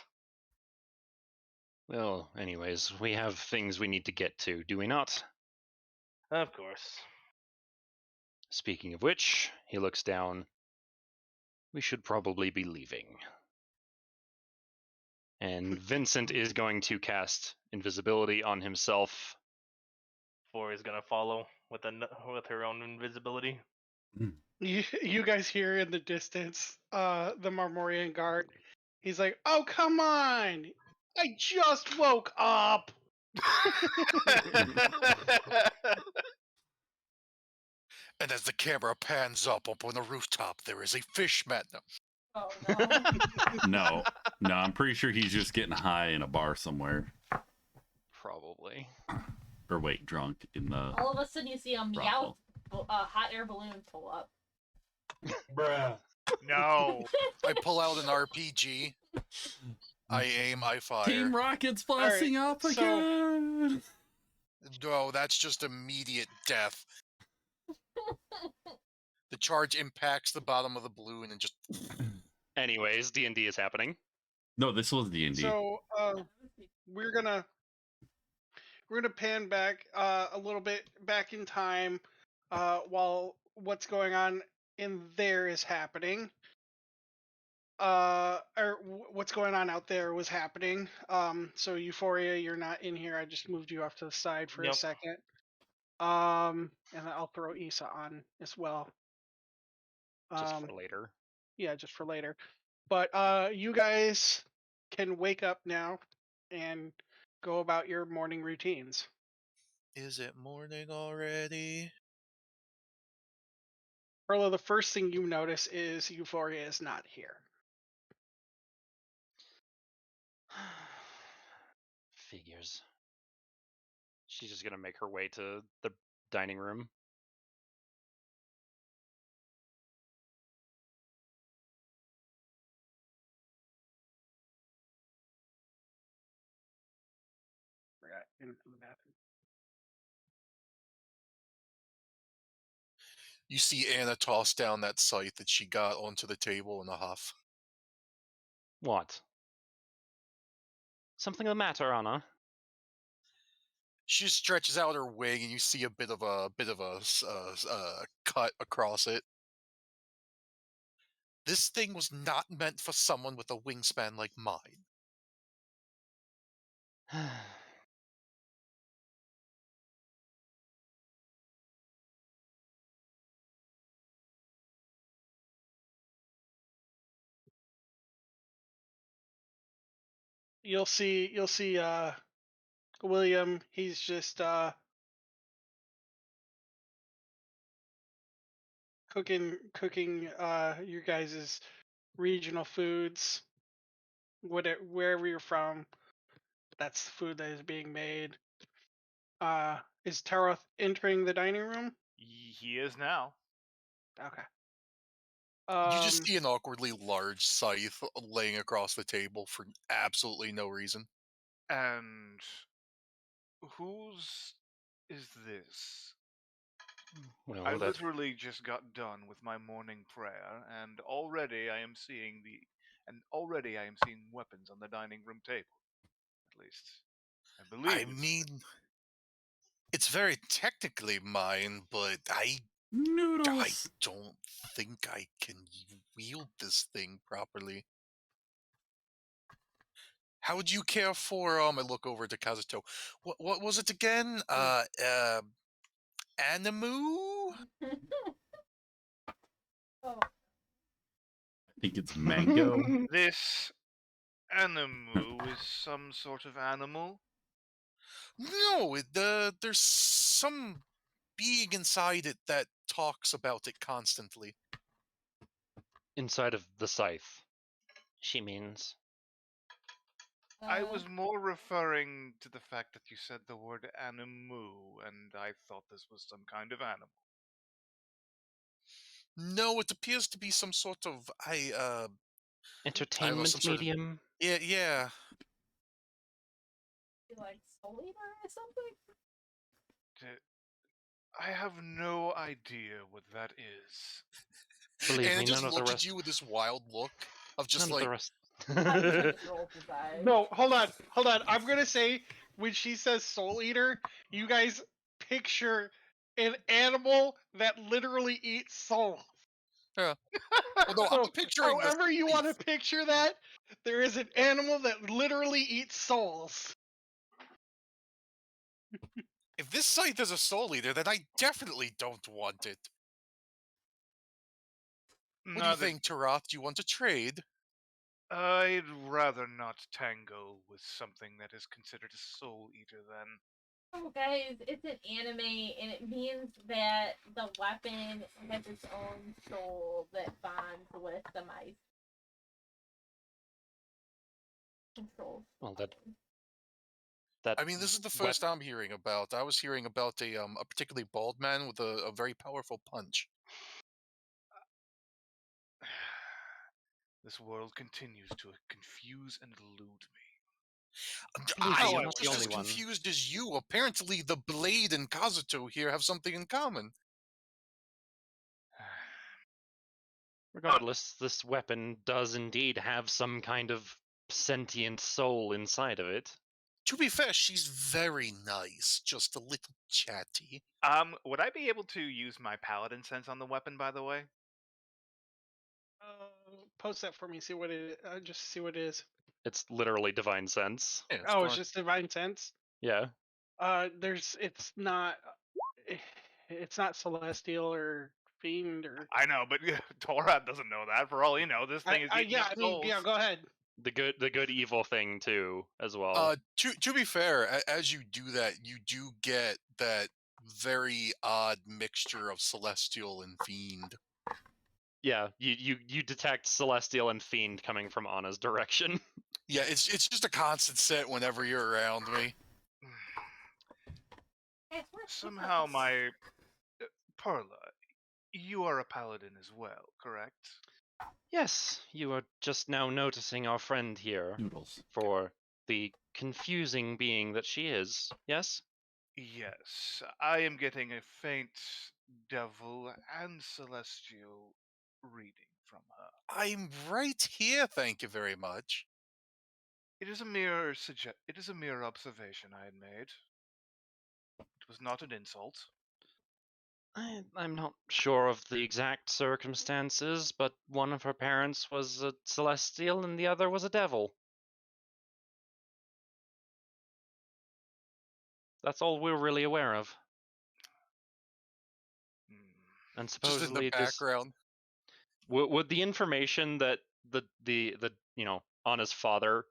Speaker 8: Well, anyways, we have things we need to get to, do we not?
Speaker 5: Of course.
Speaker 8: Speaking of which, he looks down. We should probably be leaving. And Vincent is going to cast invisibility on himself.
Speaker 5: Four is gonna follow with her own invisibility.
Speaker 3: You guys hear in the distance the Marmorian guard. He's like, "Oh, come on! I just woke up."
Speaker 2: And as the camera pans up on the rooftop, there is a fishman.
Speaker 7: Oh no.
Speaker 1: No, I'm pretty sure he's just getting high in a bar somewhere.
Speaker 8: Probably.
Speaker 1: Or wait, drunk in the.
Speaker 7: All of a sudden, you see a Meowth hot air balloon pull up.
Speaker 9: Bruh.
Speaker 6: No.
Speaker 2: I pull out an RPG. I aim, I fire.
Speaker 1: Team Rocket's blasting up
Speaker 3: so-
Speaker 1: again!
Speaker 2: No, that's just immediate death. The charge impacts the bottom of the balloon and just.
Speaker 8: Anyways, D&D is happening.
Speaker 1: No, this was D&D.
Speaker 3: So we're gonna pan back a little bit back in time while what's going on in there is happening. What's going on out there was happening. So Euphoria, you're not in here. I just moved you off to the side for a
Speaker 5: Yep.
Speaker 3: second. And then I'll throw Issa on as well.
Speaker 8: Just for later.
Speaker 3: Yeah, just for later. But you guys can wake up now and go about your morning routines.
Speaker 2: Is it morning already?
Speaker 3: Perla, the first thing you notice is Euphoria is not here.
Speaker 8: Figures. She's just gonna make her way to the dining room.
Speaker 3: Forgot in the bathroom.
Speaker 2: You see Anna toss down that scythe that she got onto the table in a huff.
Speaker 8: What? Something the matter, Anna?
Speaker 2: She just stretches out her wing, and you see a bit of a cut across it. This thing was not meant for someone with a wingspan like mine.
Speaker 3: You'll see William, he's just cooking your guys' regional foods. Wherever you're from, that's the food that is being made. Is Taroth entering the dining room?
Speaker 6: He is now.
Speaker 3: Okay.
Speaker 2: You just see an awkwardly large scythe laying across the table for absolutely no reason.
Speaker 6: And whose is this?
Speaker 8: Well,
Speaker 6: I
Speaker 8: that
Speaker 6: literally just got done with my morning prayer, and already I am seeing weapons on the dining room table. At least, I believe.
Speaker 2: I mean, It's very technically mine, but I
Speaker 1: Noodles.
Speaker 2: don't think I can wield this thing properly. How would you care for I look over to Kazuto. What was it again? Animu?
Speaker 7: Oh,
Speaker 1: I think it's mango.
Speaker 6: This animu is some sort of animal.
Speaker 2: No, there's some being inside it that talks about it constantly.
Speaker 8: Inside of the scythe, she means.
Speaker 6: I was more referring to the fact that you said the word animu, and I thought this was some kind of animal.
Speaker 2: No, it appears to be some sort of I don't know,
Speaker 8: Entertainment
Speaker 2: some sort of
Speaker 8: medium?
Speaker 2: yeah.
Speaker 7: like Soul Eater or something?
Speaker 6: I have no idea what that is.
Speaker 8: Believe
Speaker 2: And
Speaker 8: me,
Speaker 2: it just
Speaker 8: none of the
Speaker 2: looks at
Speaker 8: rest.
Speaker 2: you with this wild look of just
Speaker 8: None of the
Speaker 2: like
Speaker 8: rest.
Speaker 7: I just rolled his eyes.
Speaker 3: No, hold on. I'm gonna say when she says Soul Eater, you guys picture an animal that literally eats souls.
Speaker 2: well, no,
Speaker 3: So,
Speaker 2: I'm picturing this.
Speaker 3: however you want to picture that, there is an animal that literally eats souls.
Speaker 2: If this scythe is a soul eater, then I definitely don't want it. What do you think, Taroth? Do you want to trade?
Speaker 6: I'd rather not tangle with something that is considered a soul eater then.
Speaker 7: Oh, guys, it's an anime, and it means that the weapon has its own soul that bonds with the mice. Controls.
Speaker 8: Well, that
Speaker 2: I mean, this is the first I'm hearing about. I was hearing about a particularly bald man with a very powerful punch.
Speaker 6: This world continues to confuse and elude me.
Speaker 8: Believe
Speaker 2: I
Speaker 8: me,
Speaker 2: am
Speaker 8: you're not the
Speaker 2: just
Speaker 8: only
Speaker 2: as
Speaker 8: one.
Speaker 2: confused as you. Apparently, the Blade and Kazuto here have something in common.
Speaker 8: Regardless, this weapon does indeed have some kind of sentient soul inside of it.
Speaker 2: To be fair, she's very nice, just a little chatty.
Speaker 6: Would I be able to use my paladin sense on the weapon, by the way?
Speaker 3: Post that for me. See what it. Just see what it is.
Speaker 8: It's literally divine sense.
Speaker 2: Yeah,
Speaker 3: Oh, it's just divine sense.
Speaker 8: Yeah.
Speaker 3: It's not. It's not celestial or fiend or.
Speaker 6: I know, but Torad doesn't know that. For all he knows, this thing is eating up souls.
Speaker 3: Go ahead.
Speaker 8: The good evil thing too, as well.
Speaker 2: To be fair, as you do that, you do get that very odd mixture of celestial and fiend.
Speaker 8: Yeah, you detect celestial and fiend coming from Anna's direction.
Speaker 2: Yeah, it's just a constant set whenever you're around me.
Speaker 6: Somehow my Perla, you are a paladin as well, correct?
Speaker 8: Yes, you are just now noticing our friend here
Speaker 1: Noodles.
Speaker 8: for the confusing being that she is. Yes?
Speaker 6: Yes, I am getting a faint devil and celestial reading from her.
Speaker 2: I'm right here, thank you very much.
Speaker 6: It is a mere observation I had made. It was not an insult.
Speaker 8: I'm not sure of the exact circumstances, but one of her parents was a celestial and the other was a devil. That's all we're really aware of. And
Speaker 2: Just in
Speaker 8: supposedly
Speaker 2: the background.
Speaker 8: Would the information that the Anna's father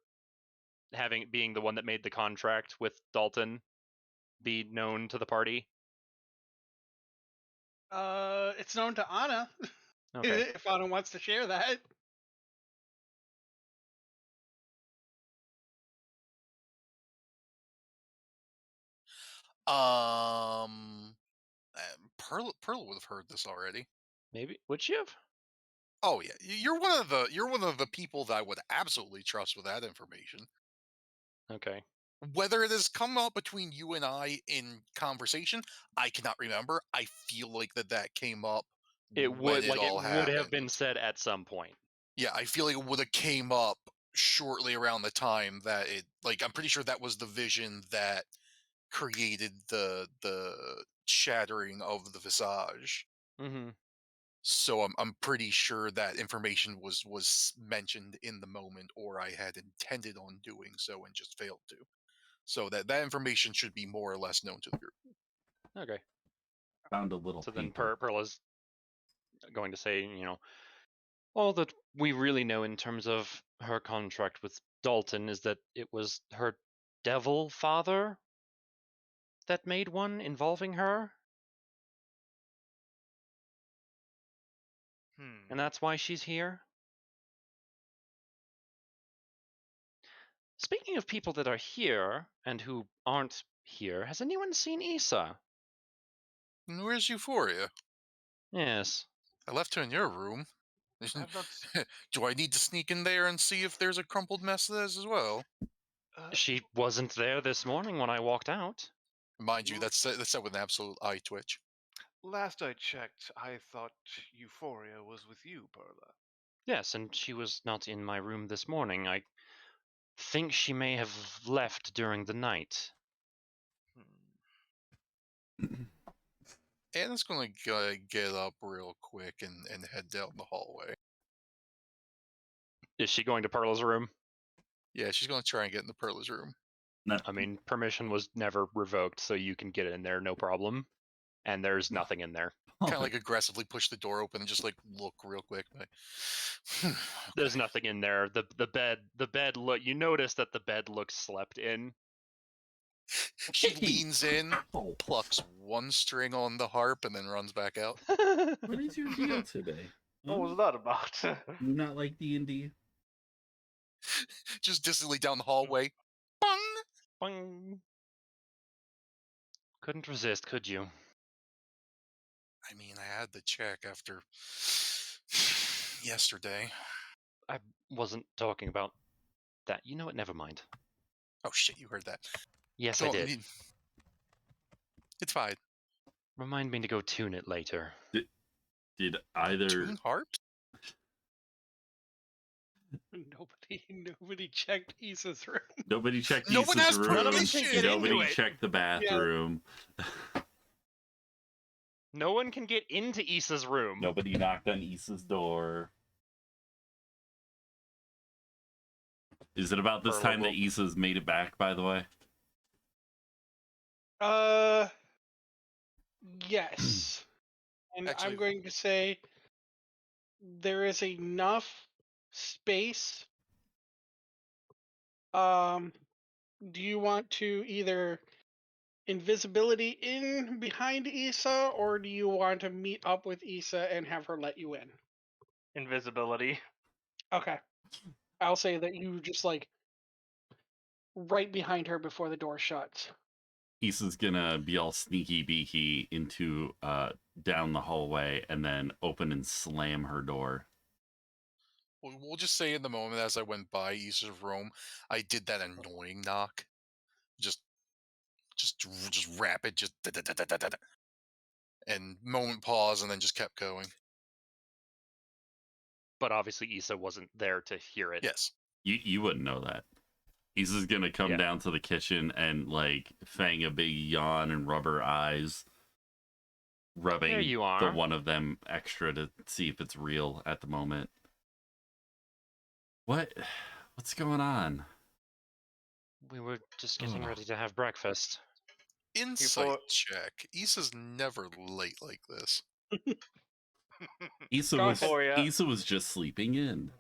Speaker 8: being the one that made the contract with Dalton be known to the party?
Speaker 3: It's known to Anna.
Speaker 8: Okay.
Speaker 3: If Anna wants to share that.
Speaker 2: Pearl would have heard this already.
Speaker 8: Maybe would she have?
Speaker 2: Oh yeah, you're one of the people that I would absolutely trust with that information.
Speaker 8: Okay.
Speaker 2: Whether it has come up between you and I in conversation, I cannot remember. I feel like that came up.
Speaker 8: It would
Speaker 2: happened.
Speaker 8: have been said at some point.
Speaker 2: Yeah, I feel like it would have came up shortly around the time that it. Like, I'm pretty sure that was the vision that created the shattering of the visage.
Speaker 4: Mm-hmm.
Speaker 2: So I'm pretty sure that information was mentioned in the moment, or I had intended on doing so and just failed to. So that information should be more or less known to the group.
Speaker 4: Okay.
Speaker 1: Found a little
Speaker 4: So then
Speaker 1: paper.
Speaker 4: Perla's going to say, you know, all that we really know in terms of her contract with Dalton is that it was her devil father that made one involving her, and that's why she's here. Speaking of people that are here and who aren't here, has anyone seen Issa?
Speaker 2: And where's Euphoria?
Speaker 4: Yes.
Speaker 2: I left her in your room.
Speaker 6: I've not.
Speaker 2: Do I need to sneak in there and see if there's a crumpled mess of this as well?
Speaker 4: She wasn't there this morning when I walked out.
Speaker 2: Mind you, that's said with an absolute eye twitch.
Speaker 6: Last I checked, I thought Euphoria was with you, Perla.
Speaker 4: Yes, and she was not in my room this morning. I think she may have left during the night.
Speaker 2: Anna's gonna get up real quick and head down the hallway.
Speaker 4: Is she going to Perla's room?
Speaker 2: Yeah, she's gonna try and get into Perla's room.
Speaker 1: No.
Speaker 4: I mean, permission was never revoked, so you can get in there, no problem. And there's nothing in there.
Speaker 2: Kind of like aggressively push the door open and just like look real quick. Like,
Speaker 4: There's nothing in there. The bed look. You notice that the bed looks slept in.
Speaker 2: She leans in, plucks one string on the harp, and then runs back out.
Speaker 1: What is your deal today?
Speaker 5: What was that about?
Speaker 1: You not like D&D?
Speaker 2: Just distantly down the hallway. Bung!
Speaker 4: Boing. Couldn't resist, could you?
Speaker 2: I mean, I had to check after yesterday.
Speaker 4: I wasn't talking about that. You know what? Never mind.
Speaker 2: Oh shit, you heard that.
Speaker 4: Yes,
Speaker 2: No,
Speaker 4: I did.
Speaker 2: It's fine.
Speaker 4: Remind me to go tune it later.
Speaker 1: Did either
Speaker 2: Tune harps?
Speaker 3: Nobody checked Issa's room.
Speaker 1: nobody checked
Speaker 2: No one
Speaker 1: Issa's
Speaker 2: has
Speaker 1: room?
Speaker 2: permission!
Speaker 1: Nobody checked the bathroom.
Speaker 4: No one can get into Issa's room.
Speaker 1: Nobody knocked on Issa's door. Is it about this time that Issa's made it back, by the way?
Speaker 3: Yes. And
Speaker 2: Actually-
Speaker 3: I'm going to say there is enough space. Do you want to either invisibility in behind Issa, or do you want to meet up with Issa and have her let you in?
Speaker 5: Invisibility.
Speaker 3: Okay. I'll say that you just like right behind her before the door shuts.
Speaker 1: Issa's gonna be all sneaky beaky into down the hallway and then open and slam her door.
Speaker 2: We'll just say in the moment as I went by Issa's room, I did that annoying knock. Just rapid, just da-da-da-da-da-da. And moment pause, and then just kept going.
Speaker 4: But obviously Issa wasn't there to hear it.
Speaker 2: Yes.
Speaker 1: You wouldn't know that. Issa's gonna come
Speaker 4: Yeah.
Speaker 1: down to the kitchen and like fang a big yawn and rub her eyes, rubbing
Speaker 4: There you
Speaker 1: the
Speaker 4: are.
Speaker 1: one of them extra to see if it's real at the moment. What's going on?
Speaker 4: We were just getting
Speaker 1: Ugh.
Speaker 4: ready to have breakfast.
Speaker 2: Insight check. Issa's never late like this.
Speaker 1: Issa
Speaker 3: Go
Speaker 1: was
Speaker 5: ahead.
Speaker 1: Issa was just sleeping in.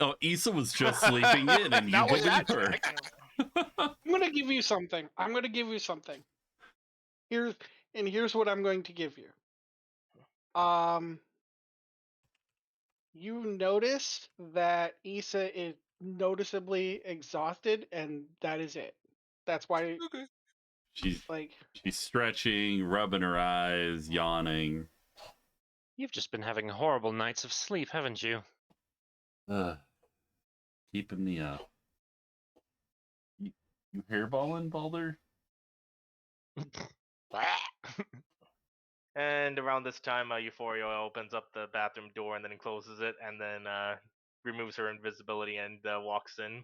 Speaker 1: Oh, Issa was just sleeping in, and you
Speaker 3: Not with
Speaker 1: believe
Speaker 3: that
Speaker 1: her.
Speaker 3: check. I'm gonna give you something. Here's what I'm going to give you. You notice that Issa is noticeably exhausted, and that is it. That's why,
Speaker 2: Okay.
Speaker 1: She's
Speaker 3: like,
Speaker 1: stretching, rubbing her eyes, yawning.
Speaker 4: You've just been having horrible nights of sleep, haven't you?
Speaker 1: Keeping me up. You hairballing, Balder?
Speaker 5: And around this time, Euphoria opens up the bathroom door and then closes it, and then removes her invisibility and walks in.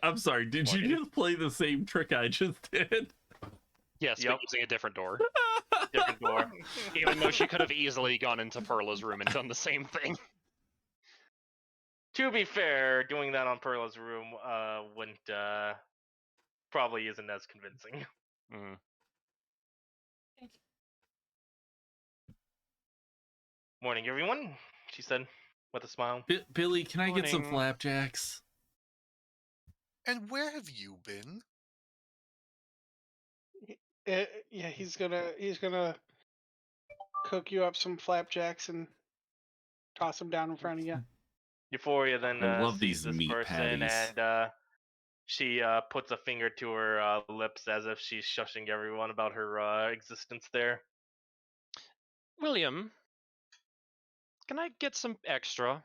Speaker 1: I'm sorry, did you just play the same trick I just did?
Speaker 8: Yes,
Speaker 5: Yep.
Speaker 8: but using a different door.
Speaker 5: Different door.
Speaker 8: Even though she could have easily gone into Perla's room and done the same thing.
Speaker 5: To be fair, doing that on Perla's room wouldn't probably isn't as convincing.
Speaker 8: Mm.
Speaker 5: Morning, everyone, she said with a smile.
Speaker 1: Billy, can I get some
Speaker 8: Morning.
Speaker 1: flapjacks?
Speaker 2: And where have you been?
Speaker 3: Yeah, he's gonna cook you up some flapjacks and toss them down in front of you.
Speaker 5: Euphoria then
Speaker 1: I love
Speaker 5: sees
Speaker 1: these
Speaker 5: this
Speaker 1: meat
Speaker 5: person
Speaker 1: patties.
Speaker 5: and she puts a finger to her lips as if she's shushing everyone about her existence there.
Speaker 8: William, can I get some extra?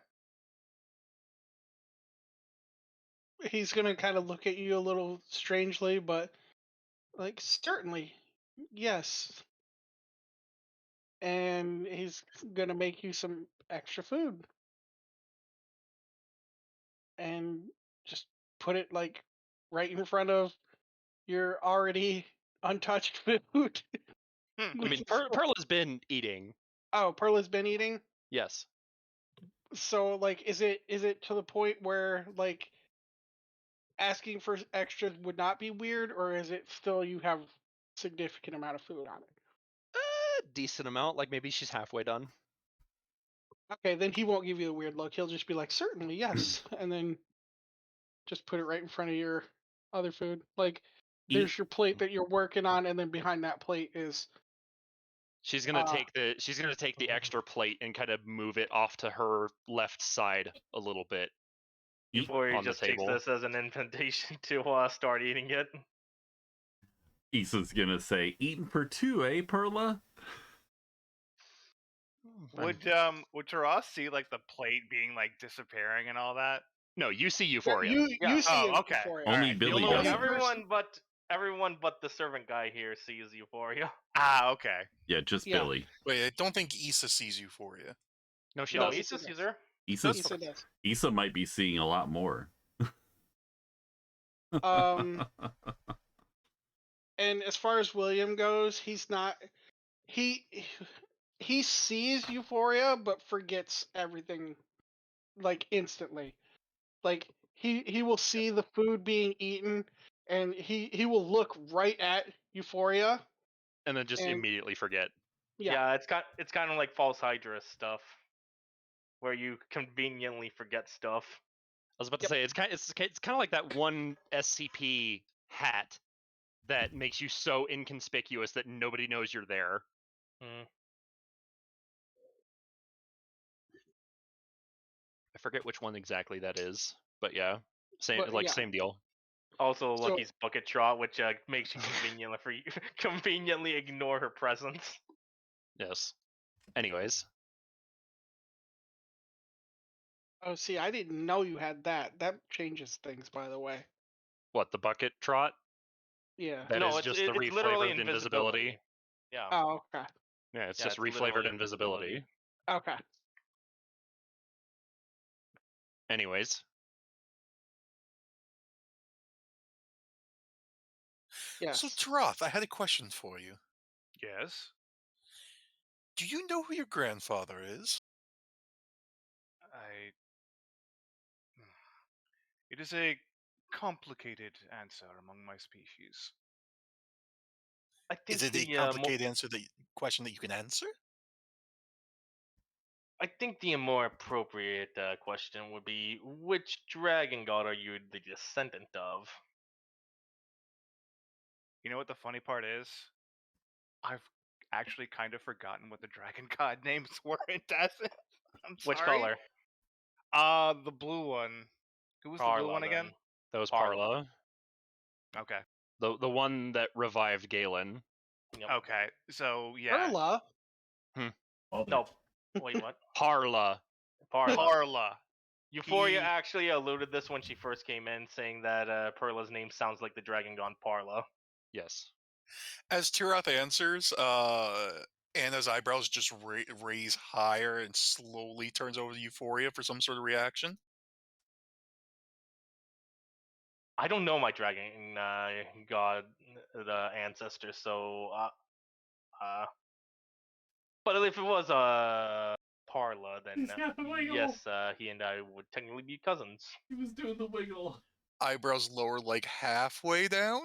Speaker 3: He's gonna kind of look at you a little strangely, but like certainly, yes. And he's gonna make you some extra food and just put it like right in front of your already untouched food.
Speaker 8: I
Speaker 3: which
Speaker 8: mean,
Speaker 3: is-
Speaker 8: Perla's been eating.
Speaker 3: Oh, Perla's been eating.
Speaker 8: Yes.
Speaker 3: So like, is it to the point where like asking for extras would not be weird, or is it still you have significant amount of food on it?
Speaker 8: Decent amount, like maybe she's halfway done.
Speaker 3: Okay, then he won't give you the weird look. He'll just be like, certainly, yes, and then just put it right in front of your other food. Like, there's your plate that you're working on, and then behind that plate is
Speaker 8: She's gonna take the extra plate and kind of move it off to her left side a little bit.
Speaker 5: Euphoria
Speaker 8: on the
Speaker 5: just takes
Speaker 8: table.
Speaker 5: this as an invitation to start eating it.
Speaker 1: Issa's gonna say, eating for two, eh, Perla?
Speaker 6: Would Taras see like the plate being like disappearing and all that?
Speaker 8: No, you see Euphoria.
Speaker 3: you see
Speaker 6: Oh,
Speaker 3: it
Speaker 6: okay.
Speaker 3: before it.
Speaker 1: Only
Speaker 6: Alright.
Speaker 1: Billy
Speaker 3: The only
Speaker 1: doesn't.
Speaker 3: person-
Speaker 5: Everyone but the servant guy here sees Euphoria.
Speaker 6: Ah, okay.
Speaker 1: Yeah, just
Speaker 3: Yeah.
Speaker 1: Billy.
Speaker 2: Wait, I don't think Issa sees Euphoria.
Speaker 8: No, she
Speaker 5: No,
Speaker 8: does.
Speaker 5: Issa sees her.
Speaker 1: Issa
Speaker 3: does.
Speaker 1: Issa might be seeing a lot more.
Speaker 3: And as far as William goes, he's not. He sees Euphoria, but forgets everything like instantly. Like he will see the food being eaten, and he will look right at Euphoria.
Speaker 8: And then just
Speaker 3: And-
Speaker 8: immediately forget.
Speaker 3: Yeah.
Speaker 5: It's kind of like false Hydra stuff, where you conveniently forget stuff.
Speaker 8: I was about to say it's kind of like that one SCP hat that makes you so inconspicuous that nobody knows you're there.
Speaker 5: Mm.
Speaker 8: I forget which one exactly that is, but yeah,
Speaker 3: But,
Speaker 8: same deal.
Speaker 5: Also,
Speaker 3: So-
Speaker 5: Lucky's bucket trot, which makes you conveniently ignore her presence.
Speaker 8: Yes. Anyways,
Speaker 3: Oh, see, I didn't know you had that. That changes things, by the way.
Speaker 8: what, the bucket trot?
Speaker 3: Yeah.
Speaker 8: That
Speaker 5: No,
Speaker 8: is
Speaker 5: it's
Speaker 8: just the
Speaker 5: it's literally
Speaker 8: reflavored invisibility.
Speaker 5: Yeah.
Speaker 3: Oh, okay.
Speaker 8: Yeah, it's
Speaker 5: Yeah,
Speaker 8: just
Speaker 5: it's
Speaker 8: reflavored
Speaker 5: literally
Speaker 8: invisibility.
Speaker 3: Okay.
Speaker 8: Anyways,
Speaker 3: Yes.
Speaker 2: So, Taroth, I had a question for you.
Speaker 6: Yes.
Speaker 2: Do you know who your grandfather is?
Speaker 6: It is a complicated answer among my species.
Speaker 5: I think
Speaker 2: Is it a
Speaker 5: the
Speaker 2: complicated question that you can answer?
Speaker 5: I think the more appropriate question would be, which dragon god are you the descendant of?
Speaker 6: You know what the funny part is? I've actually kind of forgotten what the dragon god names were in Tassin. I'm sorry.
Speaker 5: Which color?
Speaker 6: The blue one. Who was the blue
Speaker 5: Parla,
Speaker 6: one again?
Speaker 5: then.
Speaker 8: that was
Speaker 5: Parla.
Speaker 8: Parla.
Speaker 6: Okay.
Speaker 8: The one that revived Galen.
Speaker 5: Yep.
Speaker 6: Okay. So yeah.
Speaker 3: Perla.
Speaker 5: No. Wait, what?
Speaker 8: Parla.
Speaker 5: Parla.
Speaker 6: Parla.
Speaker 5: Euphoria
Speaker 6: He-
Speaker 5: actually alluded this when she first came in, saying that Perla's name sounds like the dragon god Parla.
Speaker 8: Yes.
Speaker 2: As Taroth answers, Anna's eyebrows just raise higher and slowly turns over to Euphoria for some sort of reaction.
Speaker 5: I don't know my dragon god, the ancestor. So, but if it was Parla, then
Speaker 1: He's got the wiggle.
Speaker 5: yes, he and I would technically be cousins.
Speaker 1: He was doing the wiggle.
Speaker 2: Eyebrows lower like halfway down.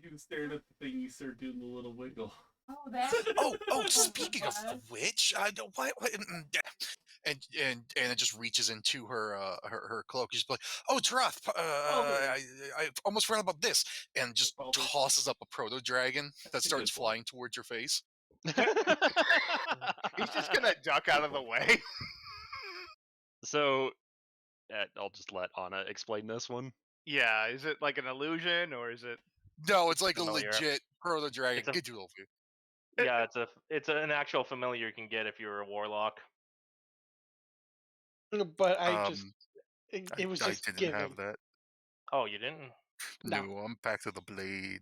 Speaker 1: He was staring at the thing. You started doing the little wiggle.
Speaker 7: Oh, that.
Speaker 2: Oh! Speaking of which, I don't. Why? And it just reaches into her cloak. She's like, "Oh, Droth, I almost forgot about this," and just tosses up a proto dragon that starts flying towards your face.
Speaker 6: He's just gonna duck out of the way.
Speaker 8: So, I'll just let Anna explain this one.
Speaker 6: Yeah, is it like an illusion or is it?
Speaker 2: No, it's like
Speaker 5: familiar.
Speaker 2: a legit proto dragon.
Speaker 5: It's a-
Speaker 2: Get you over here.
Speaker 5: Yeah, it's an actual familiar you can get if you're a warlock.
Speaker 3: But I just it was just
Speaker 2: I didn't
Speaker 3: given.
Speaker 2: have that.
Speaker 5: Oh, you didn't?
Speaker 3: No.
Speaker 2: No, I'm back to the blade.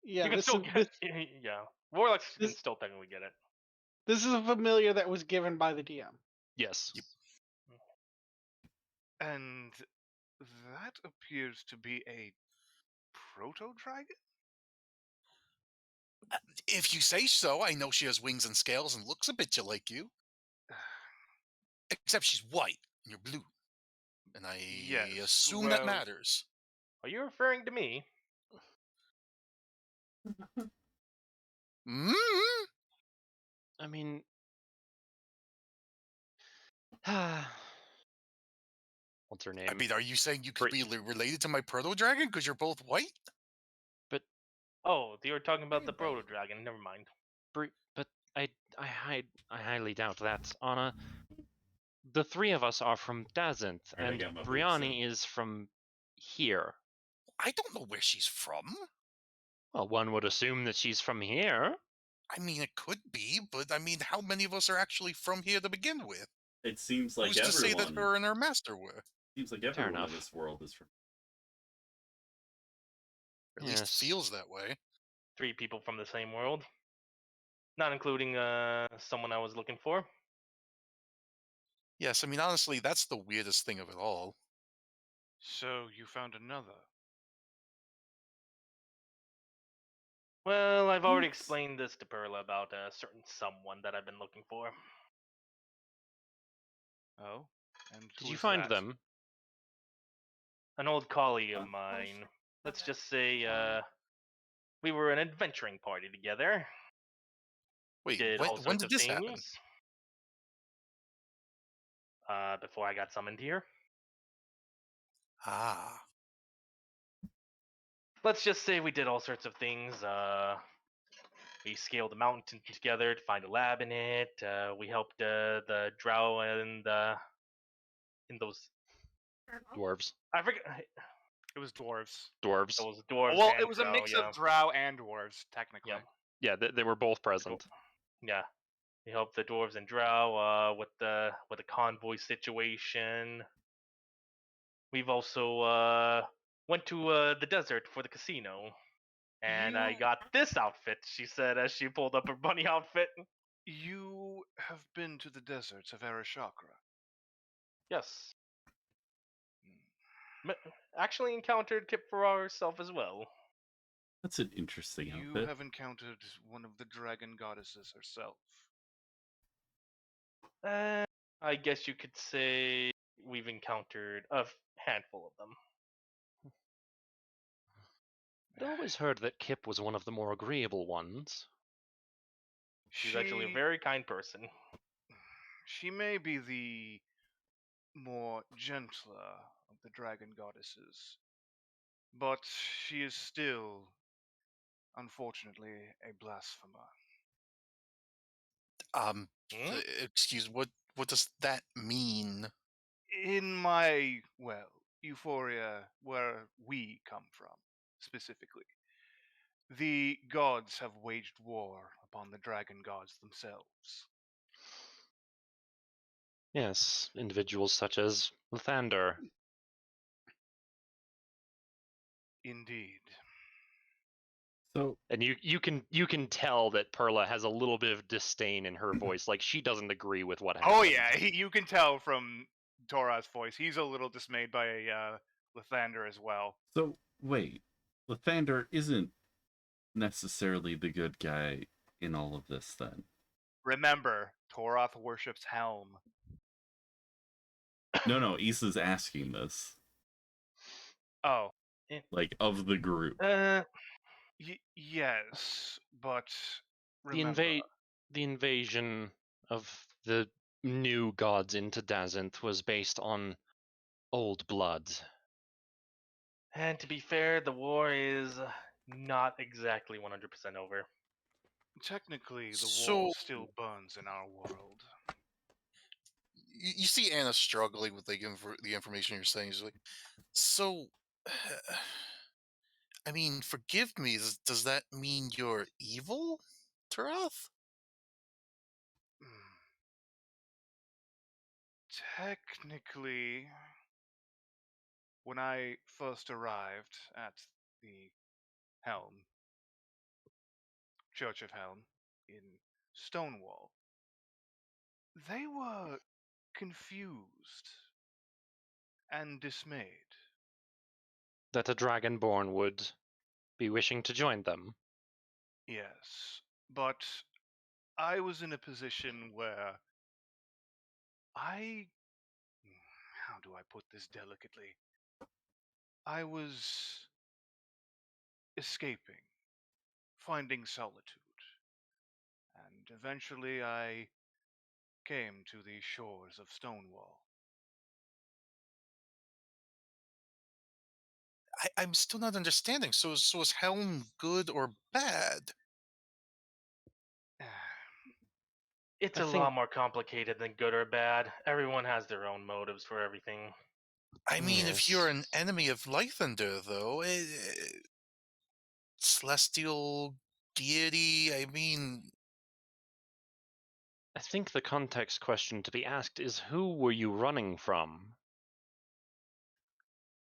Speaker 3: Yeah,
Speaker 5: You can
Speaker 3: this
Speaker 5: still
Speaker 3: is
Speaker 5: get.
Speaker 3: this,
Speaker 5: Yeah, warlocks can
Speaker 3: this-
Speaker 5: still technically get it.
Speaker 3: this is a familiar that was given by the DM.
Speaker 8: Yes.
Speaker 6: And that appears to be a proto dragon.
Speaker 2: If you say so, I know she has wings and scales and looks a bit like you. Except she's white and you're blue. And I
Speaker 6: Yes,
Speaker 2: assume that
Speaker 6: well-
Speaker 2: matters.
Speaker 5: Are you referring to me?
Speaker 2: Mm.
Speaker 8: I mean, what's her name?
Speaker 2: I mean, are you saying you could be related to my proto dragon because you're both white?
Speaker 5: Oh, you were talking about the proto dragon. Never mind.
Speaker 8: But I highly doubt that, Anna. The three of us are from Dazinth,
Speaker 1: Alright, I
Speaker 8: and
Speaker 1: got my boots
Speaker 8: Brianni is from here.
Speaker 2: I don't know where she's from.
Speaker 8: Well, one would assume that she's from here.
Speaker 2: I mean, it could be, but I mean, how many of us are actually from here to begin with?
Speaker 1: It seems like
Speaker 2: Who's to say that
Speaker 1: everyone.
Speaker 2: her and her master were?
Speaker 1: Seems like everyone in
Speaker 8: enough.
Speaker 1: this world is from.
Speaker 2: At least
Speaker 8: Yes.
Speaker 2: feels that way.
Speaker 5: 3 people from the same world, not including someone I was looking for.
Speaker 2: Yes, I mean, honestly, that's the weirdest thing of it all.
Speaker 6: So you found another.
Speaker 5: Well, I've already
Speaker 3: Oops.
Speaker 5: explained this to Perla about a certain someone that I've been looking for.
Speaker 6: Oh, and
Speaker 8: Did
Speaker 6: who
Speaker 8: you
Speaker 6: is
Speaker 8: find
Speaker 6: that?
Speaker 8: them?
Speaker 5: An old colleague of mine. Let's just say we were an adventuring party together.
Speaker 2: Wait,
Speaker 5: Did all
Speaker 2: when
Speaker 5: sorts
Speaker 2: did
Speaker 5: of
Speaker 2: this
Speaker 5: things.
Speaker 2: happen?
Speaker 5: Before I got summoned here.
Speaker 2: Ah.
Speaker 5: Let's just say we did all sorts of things. We scaled a mountain together to find a lab in it. We helped the drow and in those.
Speaker 8: Dwarves.
Speaker 5: I forget
Speaker 6: It was dwarves.
Speaker 8: Dwarves.
Speaker 5: those dwarves.
Speaker 6: Well,
Speaker 5: and
Speaker 6: it was a
Speaker 5: drow,
Speaker 6: mix
Speaker 5: yeah.
Speaker 6: of drow and dwarves, technically.
Speaker 5: Yeah.
Speaker 8: Yeah, they were both present.
Speaker 5: Yeah, we helped the dwarves and drow with the convoy situation. We've also went to the desert for the casino, and I
Speaker 6: You-
Speaker 5: got this outfit. She said as she pulled up her bunny outfit.
Speaker 6: You have been to the deserts of Arashakra.
Speaker 5: Yes, actually encountered Kip Ferrar herself as well.
Speaker 1: That's an interesting
Speaker 6: You
Speaker 1: outfit.
Speaker 6: have encountered one of the dragon goddesses herself.
Speaker 5: I guess you could say we've encountered a handful of them.
Speaker 8: I'd always heard that Kip was one of the more agreeable ones.
Speaker 5: She's actually a very kind person.
Speaker 6: She may be the more gentler of the dragon goddesses, but she is still, unfortunately, a blasphemer.
Speaker 2: Excuse, what does that mean?
Speaker 6: In my, well, Euphoria, where we come from, specifically, the gods have waged war upon the dragon gods themselves.
Speaker 8: Yes, individuals such as Lathander.
Speaker 6: Indeed.
Speaker 1: So
Speaker 8: And you can tell that Perla has a little bit of disdain in her voice, like she doesn't agree with what happened.
Speaker 6: Oh yeah, you can tell from Tora's voice. He's a little dismayed by Lathander as well.
Speaker 1: So wait, Lathander isn't necessarily the good guy in all of this then.
Speaker 6: Remember, Toroth worships Helm.
Speaker 1: No, Issa's asking this.
Speaker 6: Oh,
Speaker 1: Like, of the group.
Speaker 6: yes, but
Speaker 8: The
Speaker 6: remember,
Speaker 8: the invasion of the new gods into Dazinth was based on old blood.
Speaker 5: And to be fair, the war is not exactly 100% over.
Speaker 6: technically the
Speaker 2: So-
Speaker 6: war still burns in our world.
Speaker 2: You see Anna struggling with the information you're saying. She's like, so, I mean, forgive me. Does that mean you're evil, Tarath?
Speaker 6: Technically, when I first arrived at the Helm, Church of Helm, in Stonewall, they were confused and dismayed.
Speaker 8: That a dragonborn would be wishing to join them.
Speaker 6: Yes, but I was in a position where how do I put this delicately? I was escaping, finding solitude, and eventually I came to the shores of Stonewall.
Speaker 2: I'm still not understanding. So is Helm good or bad?
Speaker 5: It's
Speaker 8: I
Speaker 5: a
Speaker 8: think-
Speaker 5: lot more complicated than good or bad. Everyone has their own motives for everything.
Speaker 2: I mean, if you're an
Speaker 8: Yes.
Speaker 2: enemy of Lythander, though, celestial deity, I mean,
Speaker 8: I think the context question to be asked is who were you running from?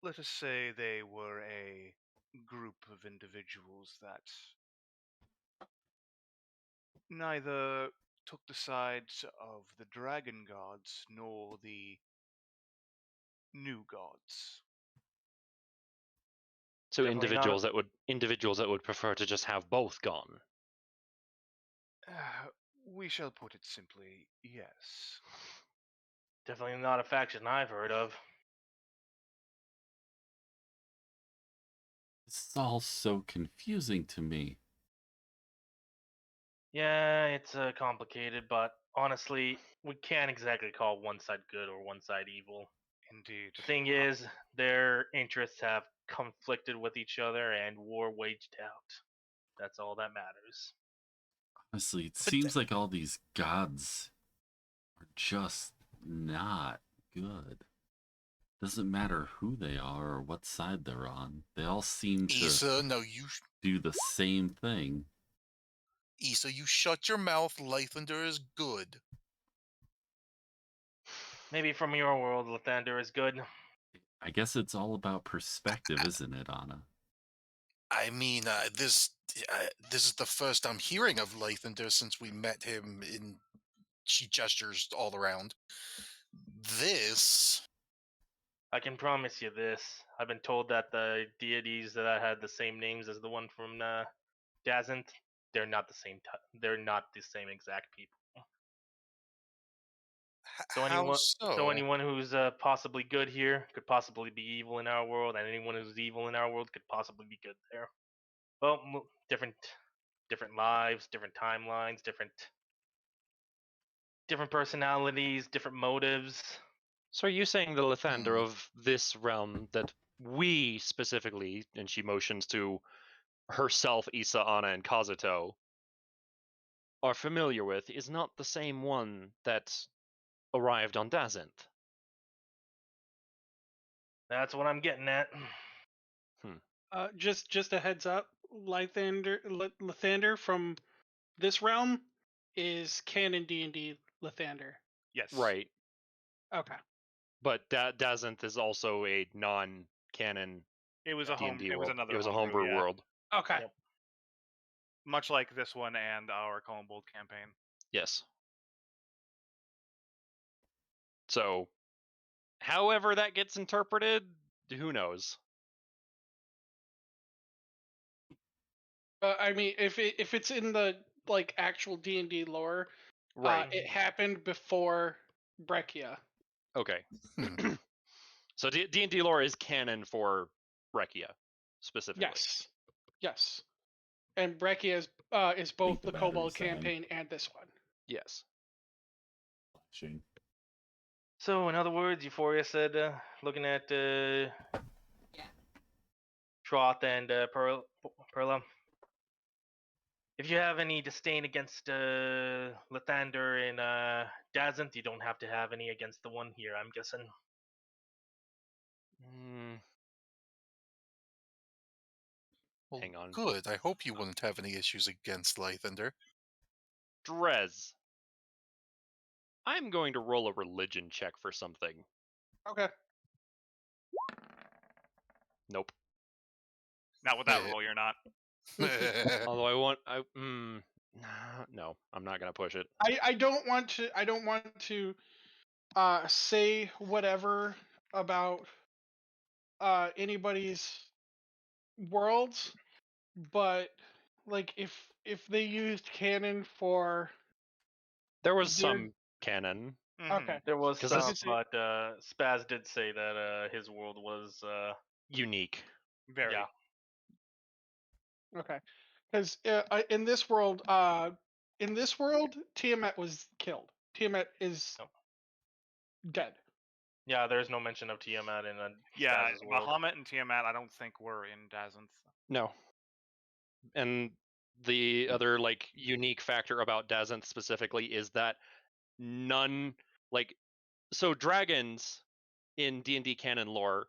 Speaker 6: Let us say they were a group of individuals that neither took the sides of the dragon gods nor the new gods.
Speaker 8: So
Speaker 5: Definitely not
Speaker 8: individuals that would prefer to just have both gone.
Speaker 6: We shall put it simply, yes.
Speaker 5: Definitely not a faction I've heard of.
Speaker 1: This is all so confusing to me.
Speaker 5: Yeah, it's complicated, but honestly, we can't exactly call one side good or one side evil.
Speaker 6: Indeed.
Speaker 5: The thing is, their interests have conflicted with each other and war waged out. That's all that matters.
Speaker 1: Honestly, it
Speaker 2: But
Speaker 1: seems like all these gods are just not good. Doesn't matter who they are or what side they're on. They all seem to
Speaker 2: Issa, no, you
Speaker 1: do the same thing.
Speaker 2: Issa, you shut your mouth. Lythander is good.
Speaker 5: Maybe from your world, Lathander is good.
Speaker 1: I guess it's all about perspective, isn't it, Anna?
Speaker 2: I mean, this is the first I'm hearing of Lythander since we met him. She gestures all around. This,
Speaker 5: I can promise you this. I've been told that the deities that had the same names as the one from Dazinth, they're not the same. They're not the same exact people. So
Speaker 2: how so?
Speaker 5: anyone who's possibly good here could possibly be evil in our world, and anyone who's evil in our world could possibly be good there. Well, different lives, different timelines, different personalities, different motives.
Speaker 8: So are you saying the Lathander
Speaker 2: Hmm.
Speaker 8: of this realm that we specifically, and she motions to herself, Issa, Anna, and Kazuto, are familiar with, is not the same one that arrived on Dazinth?
Speaker 5: That's what I'm getting at.
Speaker 3: Just a heads up, Lathander from this realm is canon D&D Lathander.
Speaker 6: Yes.
Speaker 8: Right.
Speaker 3: Okay.
Speaker 8: But Dazinth is also a non-canon
Speaker 6: It was a home.
Speaker 8: D&D
Speaker 6: It was
Speaker 8: world.
Speaker 6: another.
Speaker 8: It was a
Speaker 6: homebrew,
Speaker 8: homebrew
Speaker 6: yeah.
Speaker 8: world.
Speaker 3: Okay.
Speaker 5: Yep.
Speaker 6: Much like this one and our Columbold campaign.
Speaker 8: Yes. So
Speaker 4: However that gets interpreted, who knows?
Speaker 3: I mean, if it's in the like actual D&D lore,
Speaker 4: Right.
Speaker 3: it happened before Brechia.
Speaker 4: Okay.
Speaker 2: Hmm.
Speaker 4: So D&D lore is canon for Brechia, specifically.
Speaker 3: Yes. Yes. And Brechia is both
Speaker 1: the
Speaker 3: the Kobold
Speaker 1: battery's dying.
Speaker 3: campaign and this one.
Speaker 4: Yes.
Speaker 1: Shane.
Speaker 5: So, in other words, Euphoria said, looking at Trot and Perla, if you have any disdain against Lathander and Dazant, you don't have to have any against the one here, I'm guessing.
Speaker 4: Mm,
Speaker 2: Well,
Speaker 4: hang on.
Speaker 2: good. I hope you wouldn't have any issues against Lythander.
Speaker 4: Drez. I'm going to roll a religion check for something.
Speaker 3: Okay.
Speaker 4: Nope.
Speaker 6: Not with that roll, you're not.
Speaker 4: Although no, I'm not gonna push it.
Speaker 3: I don't want to say whatever about anybody's worlds, but like if they used canon for
Speaker 4: There was
Speaker 3: their-
Speaker 4: some canon.
Speaker 3: okay.
Speaker 5: There was
Speaker 4: 'Cause
Speaker 5: some,
Speaker 4: this-
Speaker 5: but Spaz did say that his world was
Speaker 4: Unique.
Speaker 6: Very.
Speaker 5: yeah.
Speaker 3: Okay, because in this world, Tiamat was killed. Tiamat is
Speaker 5: No.
Speaker 3: dead.
Speaker 5: Yeah, there's no mention of Tiamat in
Speaker 6: Yeah,
Speaker 5: Spaz's world.
Speaker 6: Bahamut and Tiamat, I don't think were in Dazanth.
Speaker 4: No. And the other like unique factor about Dazanth specifically is that none so dragons in D&D canon lore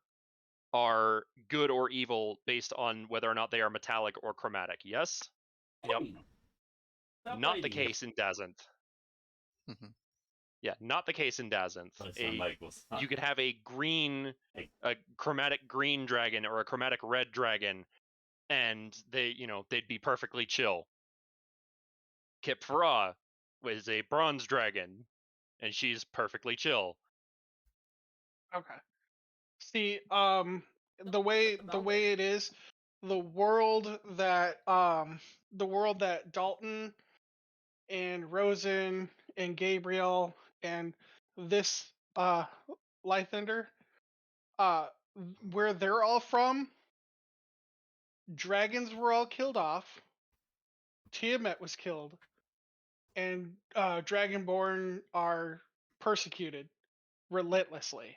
Speaker 4: are good or evil based on whether or not they are metallic or chromatic. Yes?
Speaker 5: Yep.
Speaker 4: Not the case in Dazanth.
Speaker 2: Mhm.
Speaker 4: Yeah, not the case in Dazanth. You could have a chromatic green dragon or a chromatic red dragon, and they'd be perfectly chill. Kip Farah was a bronze dragon, and she's perfectly chill.
Speaker 3: Okay. See, the way it is, the world that Dalton and Rosen and Gabriel and this Lythander, where they're all from, dragons were all killed off. Tiamat was killed, and Dragonborn are persecuted relentlessly.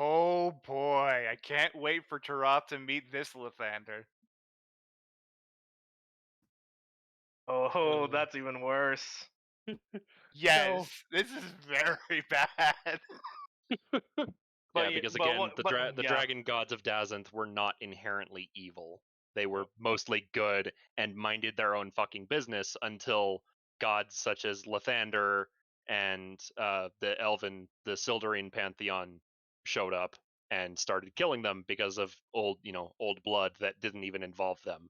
Speaker 6: Oh boy, I can't wait for Tarot to meet this Lathander.
Speaker 5: Oh, that's even worse.
Speaker 6: Yes, this is very bad.
Speaker 5: But
Speaker 4: Yeah, because
Speaker 5: but
Speaker 4: again,
Speaker 5: what-
Speaker 4: the
Speaker 5: but- yeah.
Speaker 4: dragon gods of Dazanth were not inherently evil. They were mostly good and minded their own fucking business until gods such as Lathander and the Sildarine pantheon showed up and started killing them because of old blood that didn't even involve them.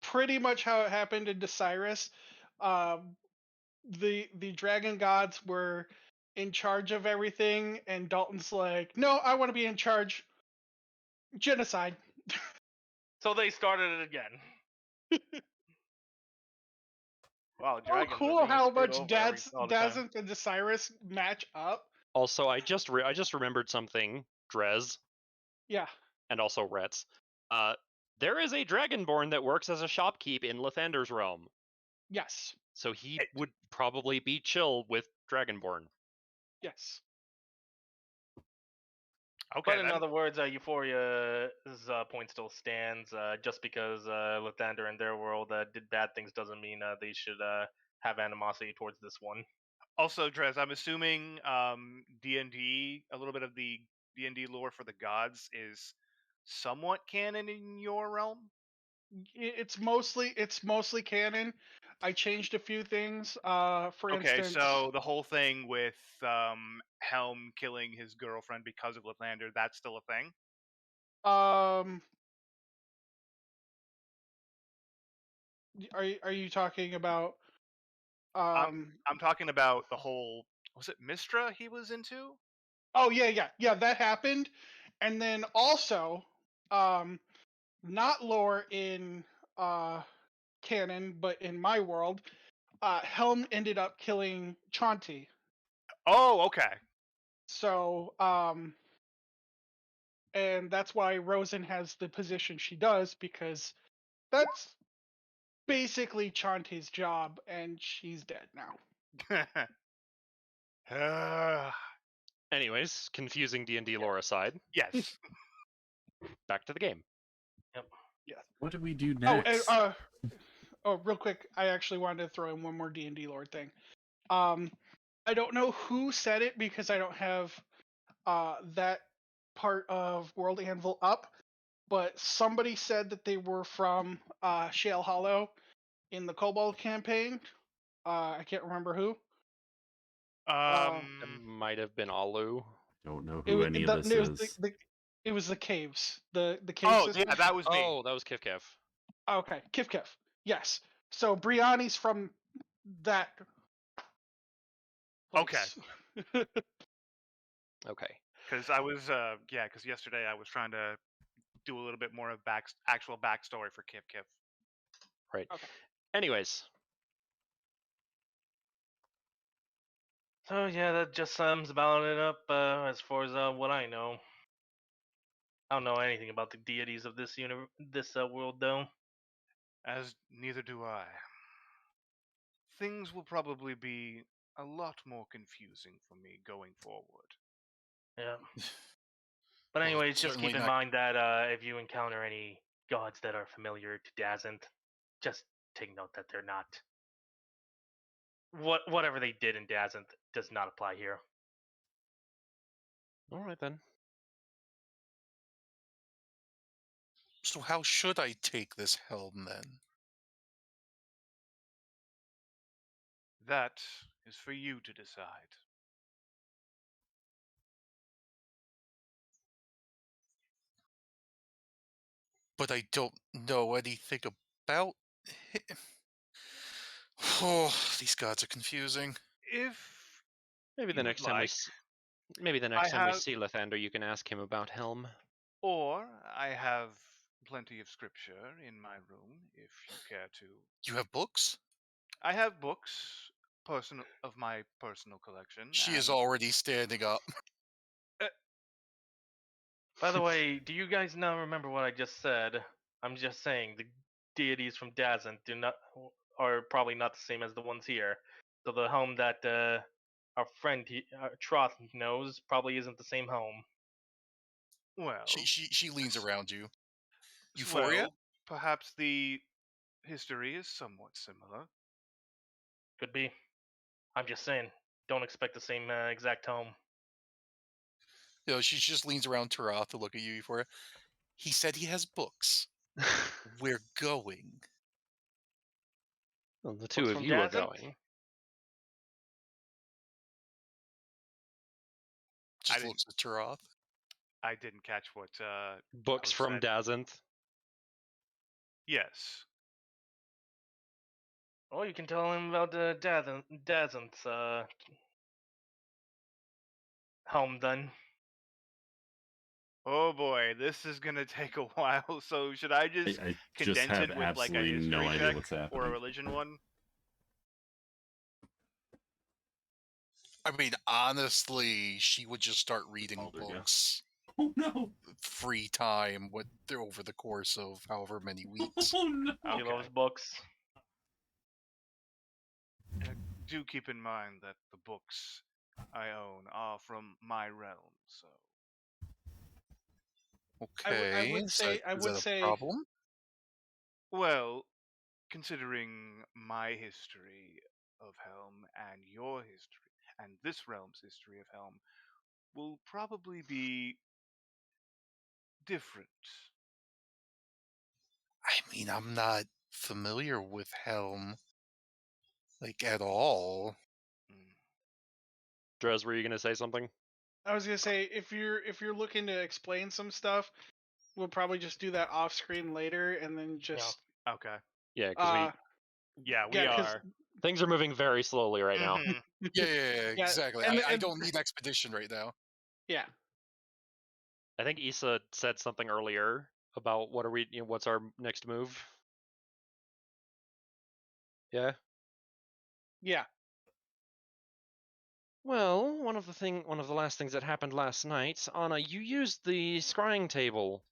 Speaker 3: Pretty much how it happened in Desirus. The dragon gods were in charge of everything, and Dalton's like, "No, I want to be in charge." Genocide.
Speaker 5: So they started it again. Wow,
Speaker 3: Oh,
Speaker 5: dragons are
Speaker 3: cool!
Speaker 5: being
Speaker 3: How
Speaker 5: screwed
Speaker 3: much
Speaker 5: over all the time.
Speaker 3: Dazanth and Desirus match up.
Speaker 4: Also, I just remembered something, Drez,
Speaker 3: Yeah.
Speaker 4: and also Retz. There is a dragonborn that works as a shopkeep in Lathander's realm.
Speaker 3: Yes.
Speaker 4: So he would probably be chill with Dragonborn.
Speaker 3: Yes.
Speaker 6: Okay,
Speaker 5: But in
Speaker 6: then.
Speaker 5: other words, Euphoria's point still stands. Just because Lathander and their world did bad things doesn't mean they should have animosity towards this one.
Speaker 6: Also, Drez, I'm assuming D&D, a little bit of the D&D lore for the gods is somewhat canon in your realm?
Speaker 3: It's mostly canon. I changed a few things. For
Speaker 6: Okay,
Speaker 3: instance,
Speaker 6: so the whole thing with Helm killing his girlfriend because of Lathander, that's still a thing?
Speaker 3: Are you talking about
Speaker 6: I'm talking about the whole Was it Mistra he was into?
Speaker 3: Oh yeah, that happened. And then also, not lore in canon, but in my world, Helm ended up killing Chaunty.
Speaker 6: Oh, okay.
Speaker 3: So, and that's why Rosen has the position she does, because that's basically Chaunty's job, and she's dead now.
Speaker 4: Anyways, confusing D&D lore aside,
Speaker 6: Yes.
Speaker 4: back to the game.
Speaker 3: Yes.
Speaker 1: What do we do
Speaker 3: Oh, and
Speaker 1: next?
Speaker 3: real quick, I actually wanted to throw in one more D&D lore thing. I don't know who said it because I don't have that part of World Anvil up, but somebody said that they were from Shale Hollow in the Kobold campaign. I can't remember who.
Speaker 4: It might have been Alu.
Speaker 1: Don't know who any of this is.
Speaker 3: It was the caves, the cave
Speaker 6: Oh,
Speaker 3: system.
Speaker 6: yeah, that was me.
Speaker 4: Oh, that was Kif Kif.
Speaker 3: Okay, Kif Kif. Yes. So Brianni's from that place.
Speaker 6: Okay.
Speaker 4: Okay.
Speaker 6: Because I was, because yesterday I was trying to do a little bit more of actual backstory for Kif Kif.
Speaker 4: Right.
Speaker 3: Okay.
Speaker 4: Anyways,
Speaker 5: So yeah, that just sums about it up as far as what I know. I don't know anything about the deities of this world, though.
Speaker 6: As neither do I. Things will probably be a lot more confusing for me going forward.
Speaker 5: Yeah. But
Speaker 2: Well,
Speaker 5: anyways, just
Speaker 2: certainly
Speaker 5: keep in
Speaker 2: not-
Speaker 5: mind that if you encounter any gods that are familiar to Dazant, just take note that they're not. Whatever they did in Dazant does not apply here.
Speaker 4: all right then.
Speaker 2: So how should I take this helm then?
Speaker 6: That is for you to decide.
Speaker 2: But I don't know anything about him. Oh, these gods are confusing.
Speaker 6: If
Speaker 4: Maybe the
Speaker 6: you would
Speaker 4: next time
Speaker 6: like,
Speaker 4: maybe the
Speaker 6: I
Speaker 4: next time we
Speaker 6: have-
Speaker 4: see Lathander, you can ask him about Helm.
Speaker 6: or I have plenty of scripture in my room if you care to.
Speaker 2: You have books?
Speaker 6: I have books of my personal collection.
Speaker 2: She is
Speaker 6: and-
Speaker 2: already standing up.
Speaker 5: By the way, do you guys now remember what I just said? I'm just saying the deities from Dazant are probably not the same as the ones here. So the home that our friend Troth knows probably isn't the same home.
Speaker 6: Well,
Speaker 2: She leans around you. Euphoria?
Speaker 6: well, perhaps the history is somewhat similar.
Speaker 5: Could be. I'm just saying. Don't expect the same exact home.
Speaker 2: You know, she just leans around Tarath to look at you, Euphoria. He said he has books. We're going.
Speaker 4: Well, the two
Speaker 5: Books
Speaker 4: of
Speaker 5: from
Speaker 4: you are
Speaker 5: Dazant?
Speaker 4: going.
Speaker 2: Just
Speaker 6: didn't-
Speaker 2: looks at Tarath.
Speaker 6: I didn't catch what.
Speaker 4: Books
Speaker 6: was
Speaker 4: from
Speaker 6: said.
Speaker 4: Dazant.
Speaker 6: Yes.
Speaker 5: Oh, you can tell him about Dazant's home then.
Speaker 6: Oh boy, this is gonna take a while. So should I just
Speaker 1: I
Speaker 6: condense
Speaker 1: just have
Speaker 6: it with like a
Speaker 1: absolutely
Speaker 6: history
Speaker 1: no idea
Speaker 6: check
Speaker 1: what's
Speaker 6: or a
Speaker 1: happening.
Speaker 6: religion one?
Speaker 2: I mean, honestly, she would just start reading
Speaker 1: Oh, there you go.
Speaker 2: books.
Speaker 1: Oh no!
Speaker 2: Free time over the course of however many weeks.
Speaker 1: Oh no!
Speaker 5: He
Speaker 6: Okay.
Speaker 5: loves books.
Speaker 6: Do keep in mind that the books I own are from my realm, so
Speaker 2: Okay.
Speaker 3: would say- I
Speaker 2: is
Speaker 3: would
Speaker 2: that a
Speaker 3: say-
Speaker 2: problem?
Speaker 6: well, considering my history of Helm and your history and this realm's history of Helm will probably be different.
Speaker 2: I mean, I'm not familiar with Helm, like, at all.
Speaker 4: Drez, were you gonna say something?
Speaker 3: I was gonna say if you're looking to explain some stuff, we'll probably just do that off screen later, and then just
Speaker 6: Okay.
Speaker 4: Yeah, because
Speaker 5: Yeah, we
Speaker 3: Yeah, 'cause-
Speaker 5: are.
Speaker 4: Things are moving very slowly right now.
Speaker 2: Yeah,
Speaker 3: Yeah,
Speaker 2: exactly.
Speaker 3: and-
Speaker 2: I
Speaker 3: and-
Speaker 2: don't need expedition right now.
Speaker 3: yeah.
Speaker 4: I think Issa said something earlier about what are we? What's our next move? Yeah.
Speaker 3: Yeah.
Speaker 4: Well, one of the last things that happened last night, Anna, you used the scrying table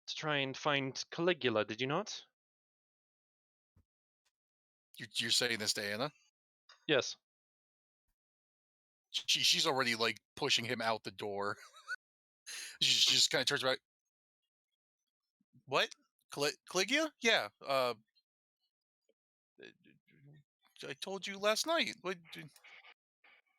Speaker 4: to try and find Caligula, did you not?
Speaker 2: You're saying this to Anna?
Speaker 4: Yes.
Speaker 2: She's already like pushing him out the door. She just kind of turns around. What? Caligula? Yeah. I told you last night. What?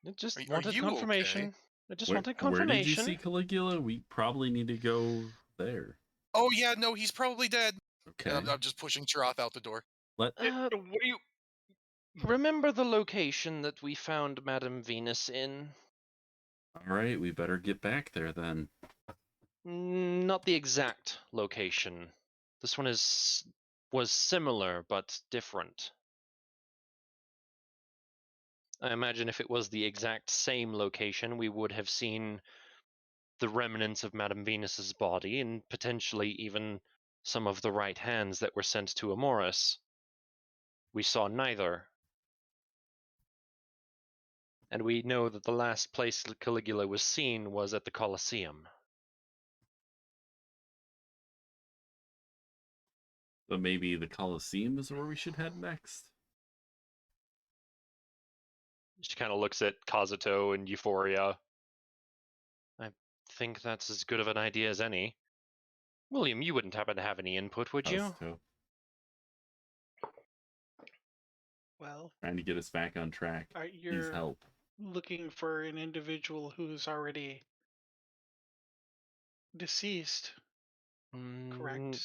Speaker 4: I just
Speaker 2: Are
Speaker 4: wanted
Speaker 2: you
Speaker 4: confirmation.
Speaker 2: okay?
Speaker 4: I just
Speaker 1: Where,
Speaker 4: wanted
Speaker 1: where did you
Speaker 4: confirmation.
Speaker 1: see Caligula? We probably need to go there.
Speaker 2: Oh yeah, no, he's probably dead.
Speaker 1: Okay.
Speaker 2: And I'm just pushing Chiroth out the door.
Speaker 6: What are you?
Speaker 4: Remember the location that we found Madame Venus in?
Speaker 1: All right, we better get back there then.
Speaker 4: Not the exact location. This one was similar but different. I imagine if it was the exact same location, we would have seen the remnants of Madame Venus's body and potentially even some of the right hands that were sent to Amoris. We saw neither. And we know that the last place Caligula was seen was at the Colosseum.
Speaker 1: So maybe the Colosseum is where we should head next?
Speaker 4: She kind of looks at Kazuto and Euphoria. I think that's as good of an idea as any. William, you wouldn't happen to have any input, would you?
Speaker 1: Kazuto.
Speaker 3: Well,
Speaker 1: Trying to get us back on track. Needs
Speaker 3: you're
Speaker 1: help.
Speaker 3: looking for an individual who's already deceased, correct?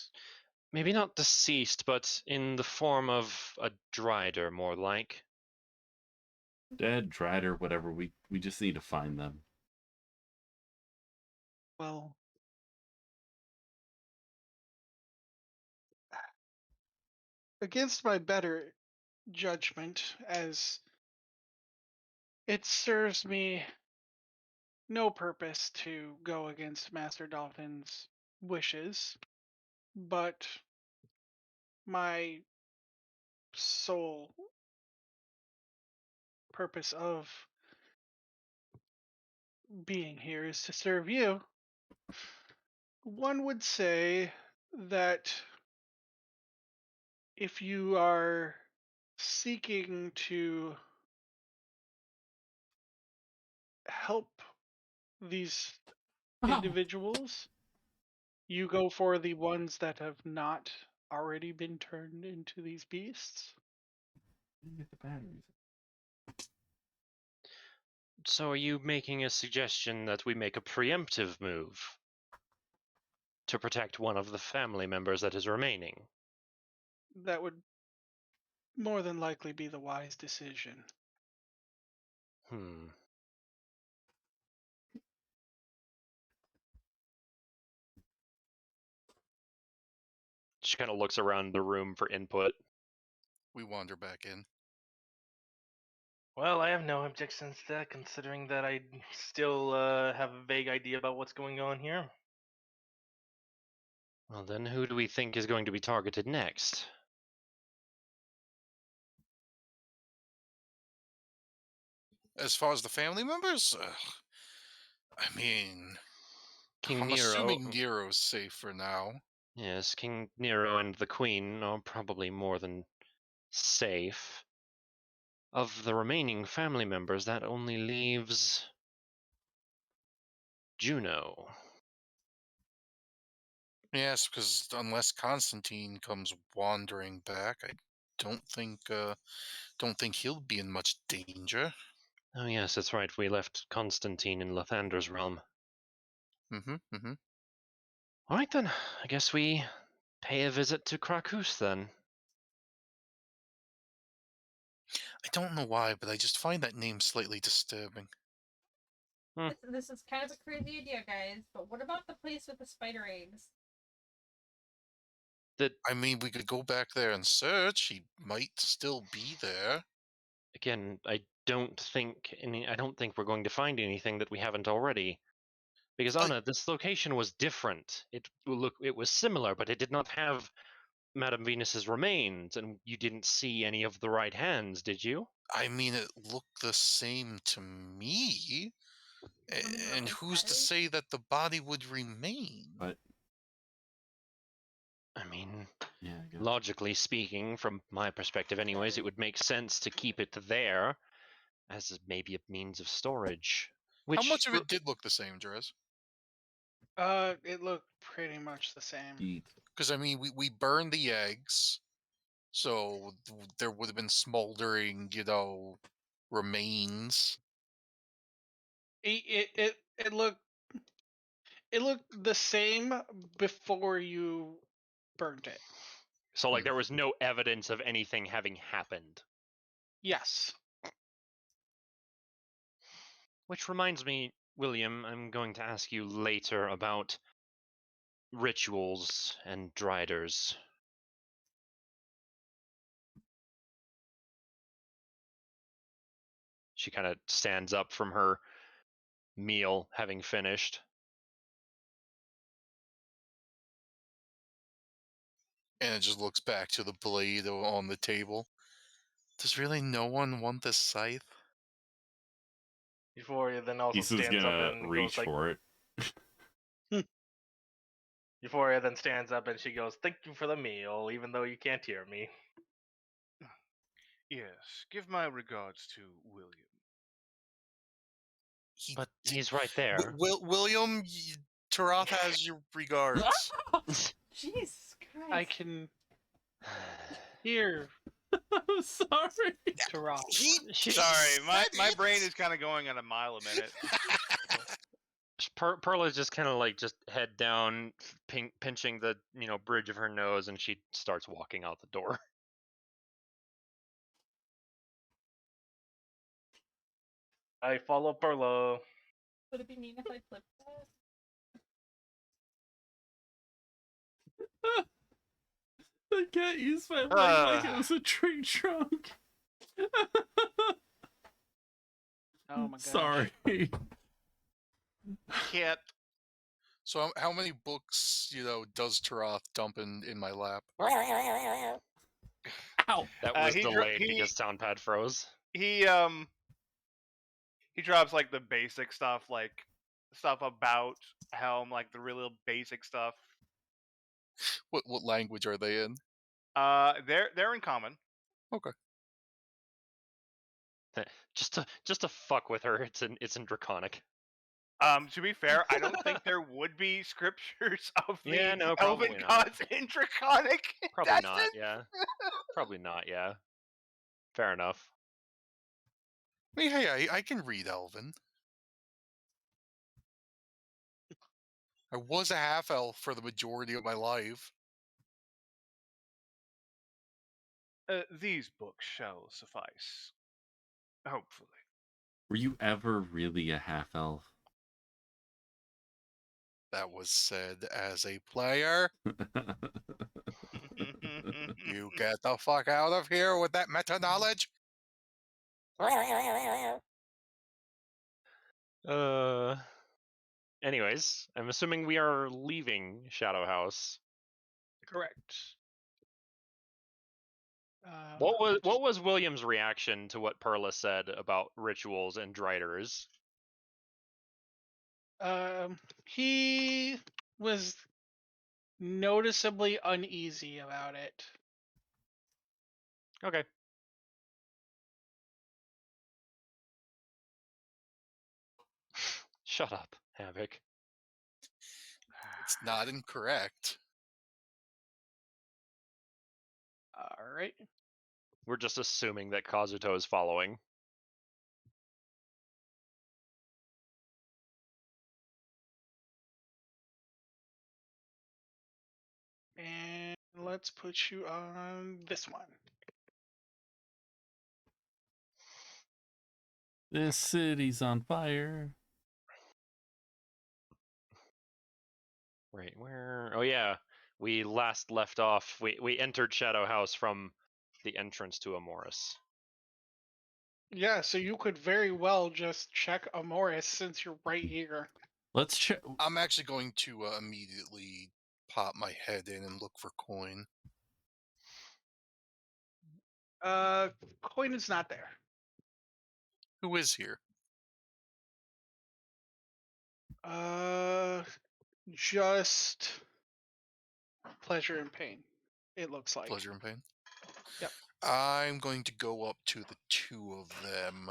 Speaker 4: Maybe not deceased, but in the form of a drider, more like.
Speaker 1: Dead, dried, or whatever. We just need to find them.
Speaker 3: Well, against my better judgment, as it serves me no purpose to go against Master Dolphin's wishes, but my sole purpose of being here is to serve you. One would say that if you are seeking to help these individuals, you go for the ones that have not already been turned into these beasts.
Speaker 1: Get the batteries.
Speaker 4: So are you making a suggestion that we make a preemptive move to protect one of the family members that is remaining?
Speaker 3: That would more than likely be the wise decision.
Speaker 4: She kind of looks around the room for input.
Speaker 2: We wander back in.
Speaker 5: Well, I have no objections to that, considering that I still have a vague idea about what's going on here.
Speaker 4: Well, then who do we think is going to be targeted next?
Speaker 2: As far as the family members, I mean,
Speaker 4: King
Speaker 2: I'm
Speaker 4: Nero.
Speaker 2: assuming Nero's safe for now.
Speaker 4: Yes, King Nero and the Queen are probably more than safe. Of the remaining family members, that only leaves Juno.
Speaker 2: Yes, because unless Constantine comes wandering back, I don't think he'll be in much danger.
Speaker 4: Oh yes, that's right. We left Constantine in Lathander's realm.
Speaker 2: Mm-hmm.
Speaker 4: All right then. I guess we pay a visit to Krakus then.
Speaker 2: I don't know why, but I just find that name slightly disturbing.
Speaker 7: This is kind of a crazy idea, guys, but what about the place with the spider eggs?
Speaker 4: that
Speaker 2: I mean, we could go back there and search. He might still be there.
Speaker 8: again, I don't think we're going to find anything that we haven't already. Because Anna, this location was different. It was similar, but it did not have Madame Venus's remains, and you didn't see any of the right hands, did you?
Speaker 2: I mean, it looked the same to me. And who's to say that the body would remain?
Speaker 1: But
Speaker 8: I mean,
Speaker 1: yeah, I guess.
Speaker 8: logically speaking, from my perspective anyways, it would make sense to keep it there as maybe a means of storage.
Speaker 2: How much of it did look the same, Drez?
Speaker 3: It looked pretty much the same.
Speaker 1: Eat.
Speaker 2: Because, I mean, we burned the eggs, so there would have been smoldering, remains.
Speaker 3: It looked the same before you burnt it.
Speaker 8: So, like, there was no evidence of anything having happened.
Speaker 3: Yes.
Speaker 8: Which reminds me, William, I'm going to ask you later about rituals and driders. She kind of stands up from her meal, having finished.
Speaker 2: And it just looks back to the blade on the table. Does really no one want this scythe?
Speaker 5: Euphoria then also
Speaker 1: He's just
Speaker 5: stands up
Speaker 1: gonna
Speaker 5: and
Speaker 1: reach
Speaker 5: goes like,
Speaker 1: for it.
Speaker 5: Euphoria then stands up and she goes, "Thank you for the meal, even though you can't hear me."
Speaker 6: Yes, give my regards to William.
Speaker 8: But he's right there.
Speaker 2: William, Taroth has your regards.
Speaker 7: Jesus Christ.
Speaker 3: I can hear
Speaker 1: I'm sorry.
Speaker 3: Taroth.
Speaker 6: Sorry, my brain is kind of going at a mile a minute.
Speaker 8: Perla's just kind of like just head down, pinching the bridge of her nose, and she starts walking out the door.
Speaker 5: I follow Perlo.
Speaker 7: Would it be mean if I flipped that?
Speaker 1: I can't use my leg like it was a tree trunk.
Speaker 3: Oh my god.
Speaker 1: Sorry.
Speaker 6: Can't.
Speaker 2: So how many books, does Taroth dump in my lap?
Speaker 1: Ow!
Speaker 8: That was
Speaker 6: He
Speaker 8: delayed because Soundpad froze.
Speaker 6: He drops like the basic stuff, like stuff about Helm, like the real basic stuff.
Speaker 2: What language are they in?
Speaker 6: They're in common.
Speaker 2: Okay.
Speaker 8: Just to fuck with her, it's in Draconic.
Speaker 6: To be fair, I don't think there would be scriptures of the
Speaker 8: probably
Speaker 6: elven
Speaker 8: not.
Speaker 6: gods in Draconic.
Speaker 8: Probably not. Yeah. Probably not. Yeah. Fair enough.
Speaker 2: I mean, hey, I can read Elven. I was a half-elf for the majority of my life.
Speaker 6: These books shall suffice. Hopefully.
Speaker 1: Were you ever really a half elf?
Speaker 2: That was said as a player. You get the fuck out of here with that meta-knowledge.
Speaker 8: Anyways, I'm assuming we are leaving Shadow House.
Speaker 3: Correct.
Speaker 8: What was William's reaction to what Perla said about rituals and driders?
Speaker 3: He was noticeably uneasy about it.
Speaker 8: Okay. Shut up, Havoc.
Speaker 2: It's not incorrect.
Speaker 3: All right.
Speaker 8: We're just assuming that Kazuto is following.
Speaker 3: And let's put you on this one.
Speaker 1: This city's on fire.
Speaker 8: Right, where? Oh yeah,
Speaker 4: We last left off. We entered Shadow House from the entrance to Amoris.
Speaker 3: Yeah, so you could very well just check Amoris since you're right here.
Speaker 1: Let's check.
Speaker 2: I'm actually going to immediately pop my head in and look for coin.
Speaker 3: Coin is not there.
Speaker 2: Who is here?
Speaker 3: Just pleasure and pain. It looks like.
Speaker 2: Pleasure and pain.
Speaker 3: Yep.
Speaker 2: I'm going to go up to the two of them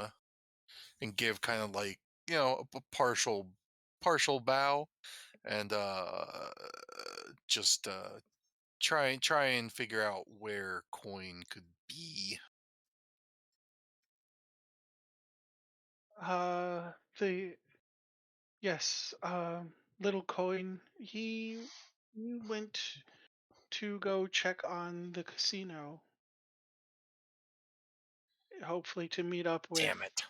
Speaker 2: and give kind of like, you know, a partial bow, and just try and figure out where coin could be.
Speaker 3: Yes, little coin. He went to go check on the casino. Hopefully to meet up with
Speaker 2: Damn it.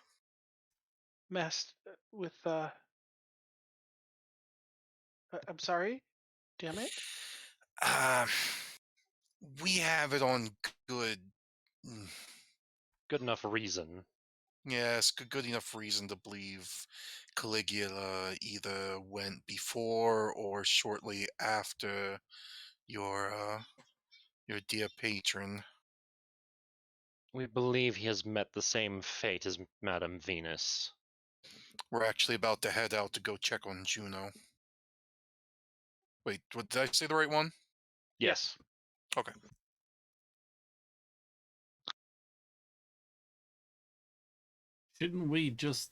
Speaker 3: I'm sorry? Damn it.
Speaker 2: Uh, we have it on good.
Speaker 4: Good enough reason.
Speaker 2: Yes, good enough reason to believe Caligula either went before or shortly after your dear patron.
Speaker 4: We believe he has met the same fate as Madame Venus.
Speaker 2: We're actually about to head out to go check on Juno. Wait, what, did I say the right one?
Speaker 4: Yes.
Speaker 2: Okay.
Speaker 1: Shouldn't we just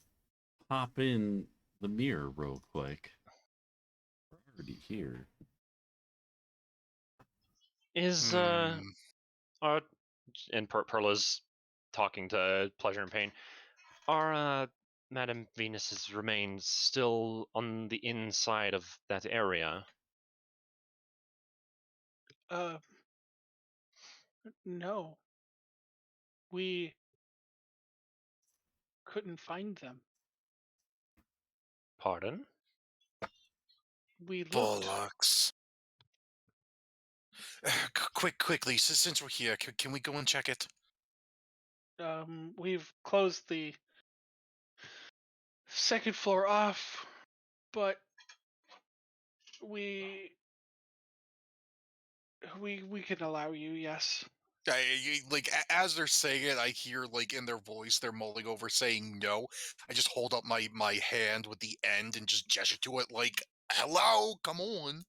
Speaker 1: hop in the mirror real quick? We're already here.
Speaker 4: Is
Speaker 2: Hmm.
Speaker 4: and Perla's talking to Pleasure and Pain. Are Madame Venus's remains still on the inside of that area?
Speaker 3: No. We couldn't find them.
Speaker 4: Pardon?
Speaker 3: We looked.
Speaker 2: Bollocks. Quickly, since we're here, can we go and check it?
Speaker 3: We've closed the second floor off, but we can allow you, yes.
Speaker 2: Like as they're saying it, I hear like in their voice they're mulling over saying no. I just hold up my hand with the end and just gesture to it like, "Hello, come on."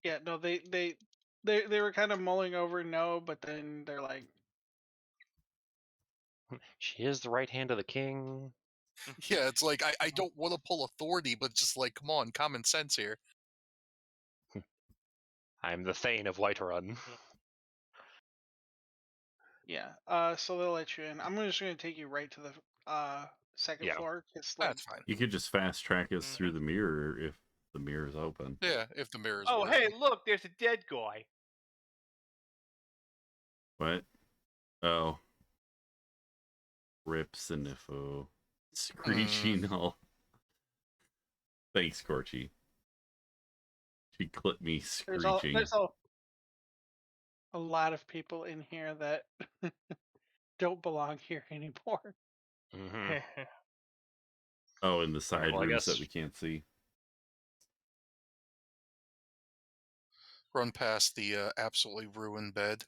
Speaker 3: Yeah, no, they were kind of mulling over no, but then they're like,
Speaker 4: She is the right hand of the king.
Speaker 2: Yeah, it's like I don't want to pull authority, but just like, come on, common sense here.
Speaker 4: I'm the Thane of Whiterun.
Speaker 3: yeah. So they'll let you in. I'm just gonna take you right to the second
Speaker 4: Yeah.
Speaker 3: floor. It's like,
Speaker 2: That's fine.
Speaker 1: You could just fast track us through the mirror if the mirror's open.
Speaker 2: Yeah, if the mirror's
Speaker 6: Oh,
Speaker 2: working.
Speaker 6: hey, look, there's a dead guy.
Speaker 1: What? Oh. Rip Sinifo. Screeching all. Thanks, Corchi. She clipped me screeching.
Speaker 3: there's a lot of people in here that don't belong here anymore.
Speaker 4: Mm-hmm.
Speaker 1: Oh, in the side
Speaker 4: Well, I
Speaker 1: rooms
Speaker 4: guess-
Speaker 1: that we can't see.
Speaker 2: Run past the absolutely ruined bed.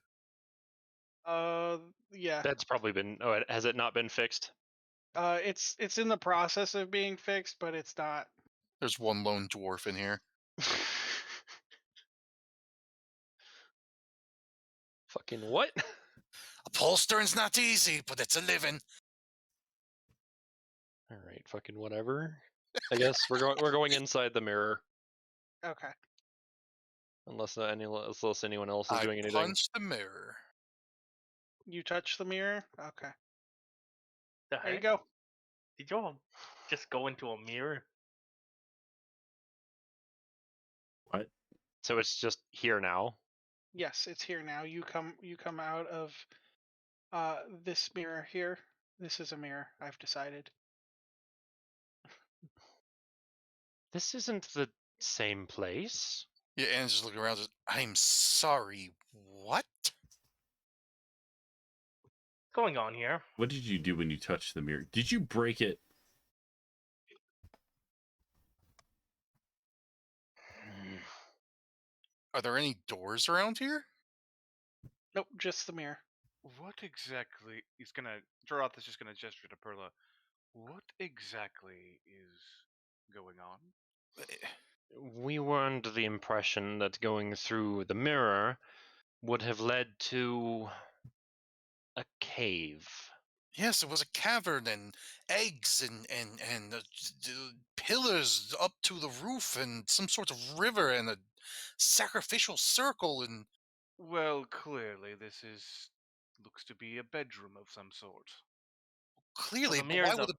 Speaker 3: Yeah.
Speaker 4: That's probably been. Oh, has it not been fixed?
Speaker 3: It's in the process of being fixed, but it's not.
Speaker 2: There's one lone dwarf in here.
Speaker 4: Fucking what?
Speaker 2: Upholstering's not easy, but it's a living.
Speaker 4: All right, fucking whatever. I guess we're going inside the mirror,
Speaker 3: Okay.
Speaker 4: unless anyone else is
Speaker 2: I
Speaker 4: doing anything.
Speaker 2: punch the mirror.
Speaker 3: You touch the mirror? Okay.
Speaker 5: The
Speaker 3: There you
Speaker 5: heck?
Speaker 3: go.
Speaker 5: Did you all just go into a mirror?
Speaker 1: What?
Speaker 4: So it's just here now.
Speaker 3: Yes, it's here now. You come out of this mirror here. This is a mirror, I've decided.
Speaker 4: This isn't the
Speaker 8: Same place?
Speaker 2: Yeah, and just looking around. Just, I'm sorry. What?
Speaker 5: What's going on here?
Speaker 1: What did you do when you touched the mirror? Did you break it?
Speaker 2: Are there any doors around here?
Speaker 3: Nope, just the mirror.
Speaker 6: What exactly? He's gonna. Droth is just gonna gesture to Perla. What exactly is going on?
Speaker 8: We were under the impression that going through the mirror would have led to a cave.
Speaker 2: Yes, it was a cavern and eggs and pillars up to the roof and some sort of river and a sacrificial circle and
Speaker 6: Well, clearly this is looks to be a bedroom of some sort.
Speaker 2: clearly,
Speaker 5: the
Speaker 2: but why
Speaker 5: mirror's
Speaker 2: would
Speaker 5: a-
Speaker 2: it?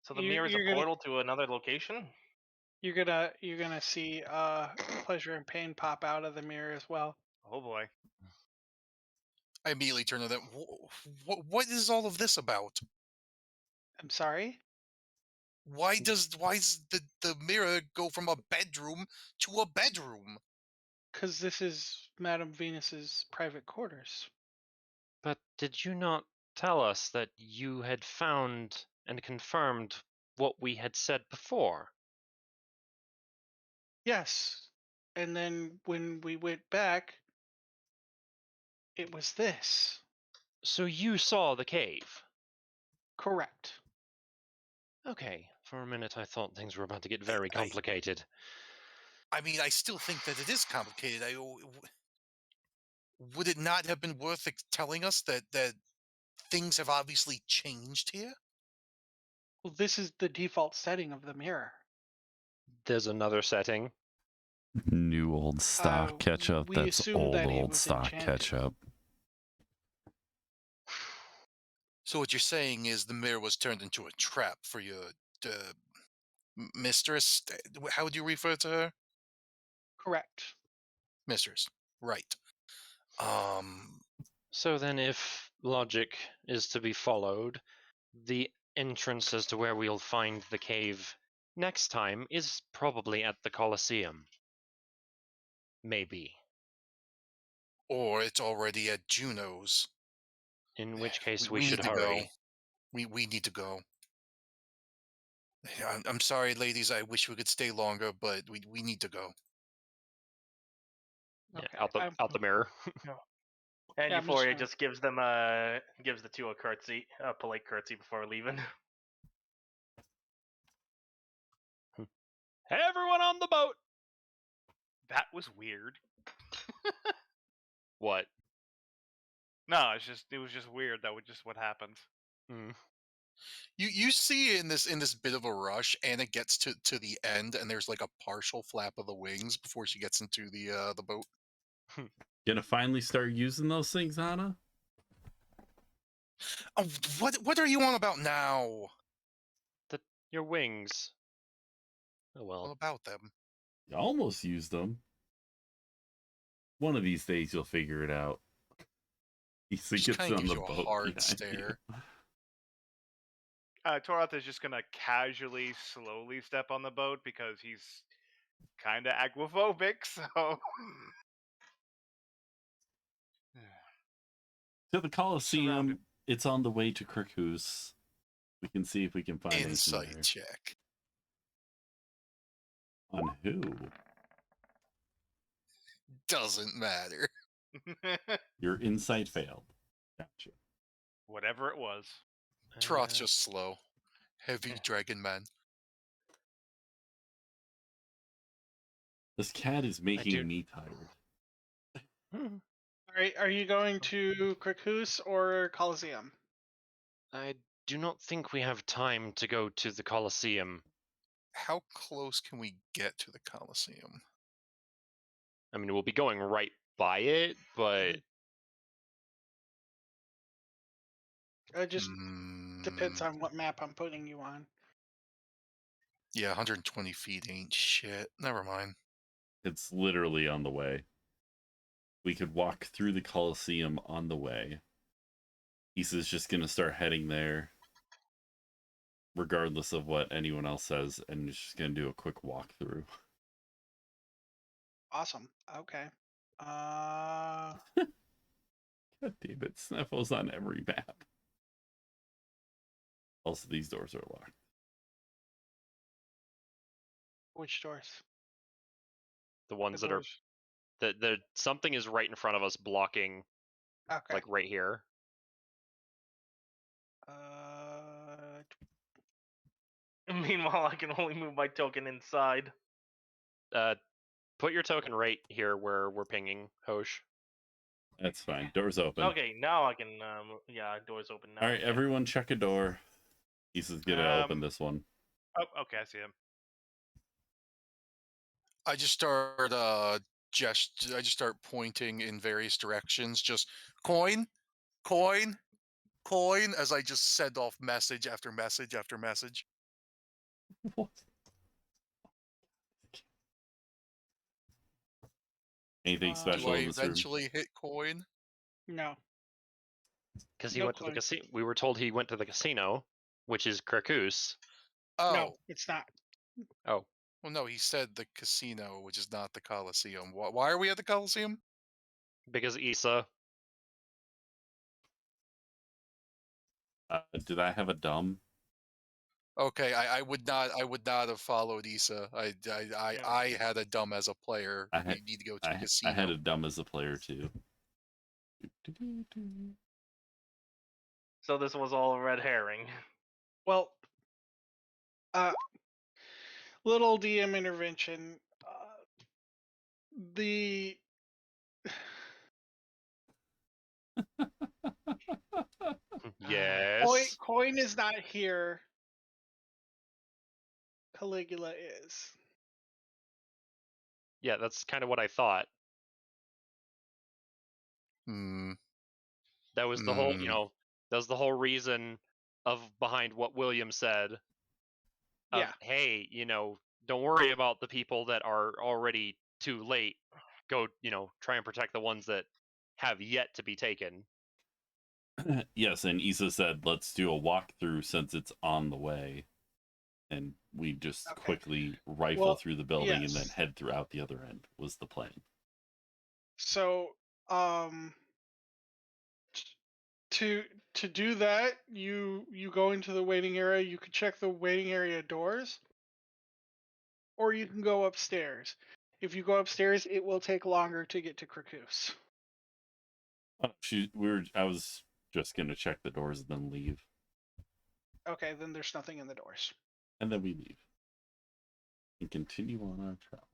Speaker 5: So the
Speaker 3: You-
Speaker 5: mirror is a
Speaker 3: you're gonna-
Speaker 5: portal to another location?
Speaker 3: You're gonna see pleasure and pain pop out of the mirror as well.
Speaker 6: Oh boy.
Speaker 2: I immediately turn to them. What is all of this about?
Speaker 3: I'm sorry,
Speaker 2: Why does the mirror go from a bedroom to a bedroom?
Speaker 3: because this is Madame Venus's private quarters.
Speaker 8: But did you not tell us that you had found and confirmed what we had said before?
Speaker 3: Yes, and then when we went back, it was this.
Speaker 8: So you saw the cave?
Speaker 3: Correct.
Speaker 8: Okay, for a minute I thought things were about to get very complicated.
Speaker 2: I mean, I still think that it is complicated. Would it not have been worth telling us that things have obviously changed here?
Speaker 3: Well, this is the default setting of the mirror.
Speaker 8: There's another setting.
Speaker 1: New old stock ketchup.
Speaker 3: We
Speaker 1: That's
Speaker 3: assumed that it
Speaker 1: old
Speaker 3: was
Speaker 1: stock
Speaker 3: enchanted.
Speaker 1: ketchup.
Speaker 2: So what you're saying is the mirror was turned into a trap for your mistress? How would you refer to her?
Speaker 3: Correct.
Speaker 2: Mistress. Right.
Speaker 8: So then, if logic is to be followed, the entrance as to where we'll find the cave next time is probably at the Colosseum. Maybe.
Speaker 2: Or it's already at Juno's.
Speaker 8: In which case
Speaker 2: We
Speaker 8: we should
Speaker 2: need to
Speaker 8: hurry.
Speaker 2: go. We need to go. I'm sorry, ladies. I wish we could stay longer, but we need to go.
Speaker 8: Yeah,
Speaker 3: Okay.
Speaker 8: out the mirror.
Speaker 5: And
Speaker 3: Yeah, I'm just
Speaker 5: Euphoria
Speaker 3: gonna-
Speaker 5: just gives the two a curtsy, a polite curtsy before leaving.
Speaker 4: Everyone on the boat.
Speaker 6: That was weird.
Speaker 8: What?
Speaker 6: No, it was just weird. That was just what happened.
Speaker 8: Mm.
Speaker 2: You see in this bit of a rush, Anna gets to the end, and there's like a partial flap of the wings before she gets into the boat.
Speaker 1: Gonna finally start using those things, Anna?
Speaker 2: Oh, what are you on about now?
Speaker 8: Your wings. Oh
Speaker 2: What
Speaker 8: well.
Speaker 2: about them?
Speaker 1: You almost used them. One of these days you'll figure it out. He
Speaker 2: Just
Speaker 1: gets
Speaker 2: kinda
Speaker 1: on
Speaker 2: gives
Speaker 1: the
Speaker 2: you a
Speaker 1: boat.
Speaker 2: hard
Speaker 1: behind you.
Speaker 2: stare.
Speaker 6: Toroth is just gonna casually, slowly step on the boat because he's kind of aquaphobic. So
Speaker 1: To the Coliseum.
Speaker 6: Surrounded.
Speaker 1: It's on the way to Kirkus. We can see if we can find anything
Speaker 2: Insight
Speaker 1: there.
Speaker 2: check.
Speaker 1: On who?
Speaker 2: Doesn't matter.
Speaker 1: Your insight failed. Gotcha.
Speaker 6: whatever it was.
Speaker 2: Trot's just slow. Heavy dragon man.
Speaker 1: This cat is
Speaker 8: do-
Speaker 1: making me tired.
Speaker 3: All right. Are you going to Krakus or Coliseum?
Speaker 8: I do not think we have time to go to the Colosseum.
Speaker 2: How close can we get to the Colosseum?
Speaker 8: I mean, we'll be going right by it, but
Speaker 3: It just depends
Speaker 2: Mm,
Speaker 3: on what map I'm putting you on.
Speaker 2: Yeah, 120 feet ain't shit. Never mind.
Speaker 1: It's literally on the way. We could walk through the Coliseum on the way. Issa's just gonna start heading there, regardless of what anyone else says, and just gonna do a quick walkthrough.
Speaker 3: Awesome. Okay.
Speaker 1: God damn it, Sniffle's on every map. Also, these doors are locked.
Speaker 3: Which doors?
Speaker 4: The ones
Speaker 3: The
Speaker 4: that are
Speaker 3: doors.
Speaker 4: the something is right in front of us, blocking,
Speaker 3: Okay.
Speaker 4: like right here.
Speaker 5: Meanwhile, I can only move my token inside.
Speaker 4: Put your token right here where we're pinging, Hosh.
Speaker 1: That's fine. Doors open.
Speaker 5: Okay, now I can. Yeah, doors open now.
Speaker 1: All right,
Speaker 5: Okay.
Speaker 1: everyone, check a door. He's gonna open this one.
Speaker 6: Oh, okay, I see him.
Speaker 2: I just start I just start pointing in various directions, just coin, coin, coin, as I just send off message after message after message.
Speaker 1: What? Anything
Speaker 3: Do
Speaker 1: special
Speaker 2: Do I
Speaker 1: in this room?
Speaker 2: eventually hit coin?
Speaker 3: No.
Speaker 4: Because he
Speaker 3: No
Speaker 4: went to the
Speaker 3: coin.
Speaker 4: casino. We were told he went to the casino, which is Krakus.
Speaker 2: Oh,
Speaker 3: No, it's not.
Speaker 4: Oh,
Speaker 2: well, no, he said the casino, which is not the Coliseum. Why are we at the Coliseum?
Speaker 4: because Issa.
Speaker 1: Did I have a dumb?
Speaker 2: Okay, I would not have followed Issa. I had a dumb as a player.
Speaker 1: I had-
Speaker 2: We need to go to the
Speaker 1: I
Speaker 2: casino.
Speaker 1: had a dumb as a player too.
Speaker 5: So this was all a red herring.
Speaker 3: Well, little DM intervention. The
Speaker 4: Yes.
Speaker 3: coin is not here. Caligula is.
Speaker 4: Yeah, that's kind of what I thought.
Speaker 2: Hmm.
Speaker 4: That was the whole, that was the whole reason behind what William said.
Speaker 3: Yeah.
Speaker 4: Hey, don't worry about the people that are already too late. Go, try and protect the ones that have yet to be taken.
Speaker 1: Yes, and Issa said, let's do a walkthrough since it's on the way. And we just quickly rifle through the building and then head throughout the other end was the plan.
Speaker 3: So, to do that, you go into the waiting area. You can check the waiting area doors, or you can go upstairs. If you go upstairs, it will take longer to get to Krakus.
Speaker 1: I was just gonna check the doors and then leave.
Speaker 3: Okay, then there's nothing in the doors.
Speaker 1: And then we leave. And continue on our travel.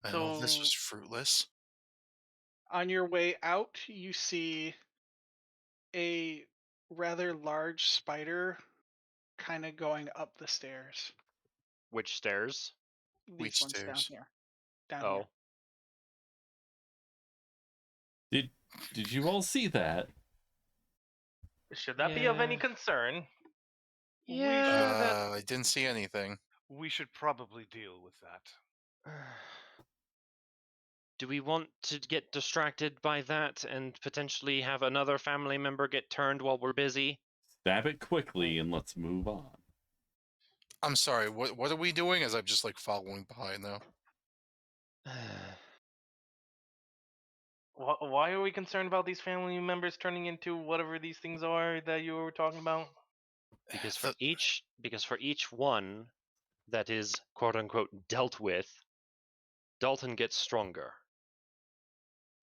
Speaker 2: I know this was fruitless.
Speaker 3: On your way out, you see a rather large spider kind of going up the stairs.
Speaker 4: Which stairs?
Speaker 3: These ones down here.
Speaker 4: Oh.
Speaker 1: Did you all see that?
Speaker 5: Should that be of any concern?
Speaker 6: Yeah.
Speaker 2: I didn't see anything.
Speaker 6: We should probably deal with that.
Speaker 4: Do we want to get distracted by that and potentially have another family member get turned while we're busy?
Speaker 1: Stab it quickly and let's move on.
Speaker 2: I'm sorry, what are we doing? As I'm just like following behind now.
Speaker 5: Why are we concerned about these family members turning into whatever these things are that you were talking about?
Speaker 4: Because for each one that is quote unquote dealt with, Dalton gets stronger.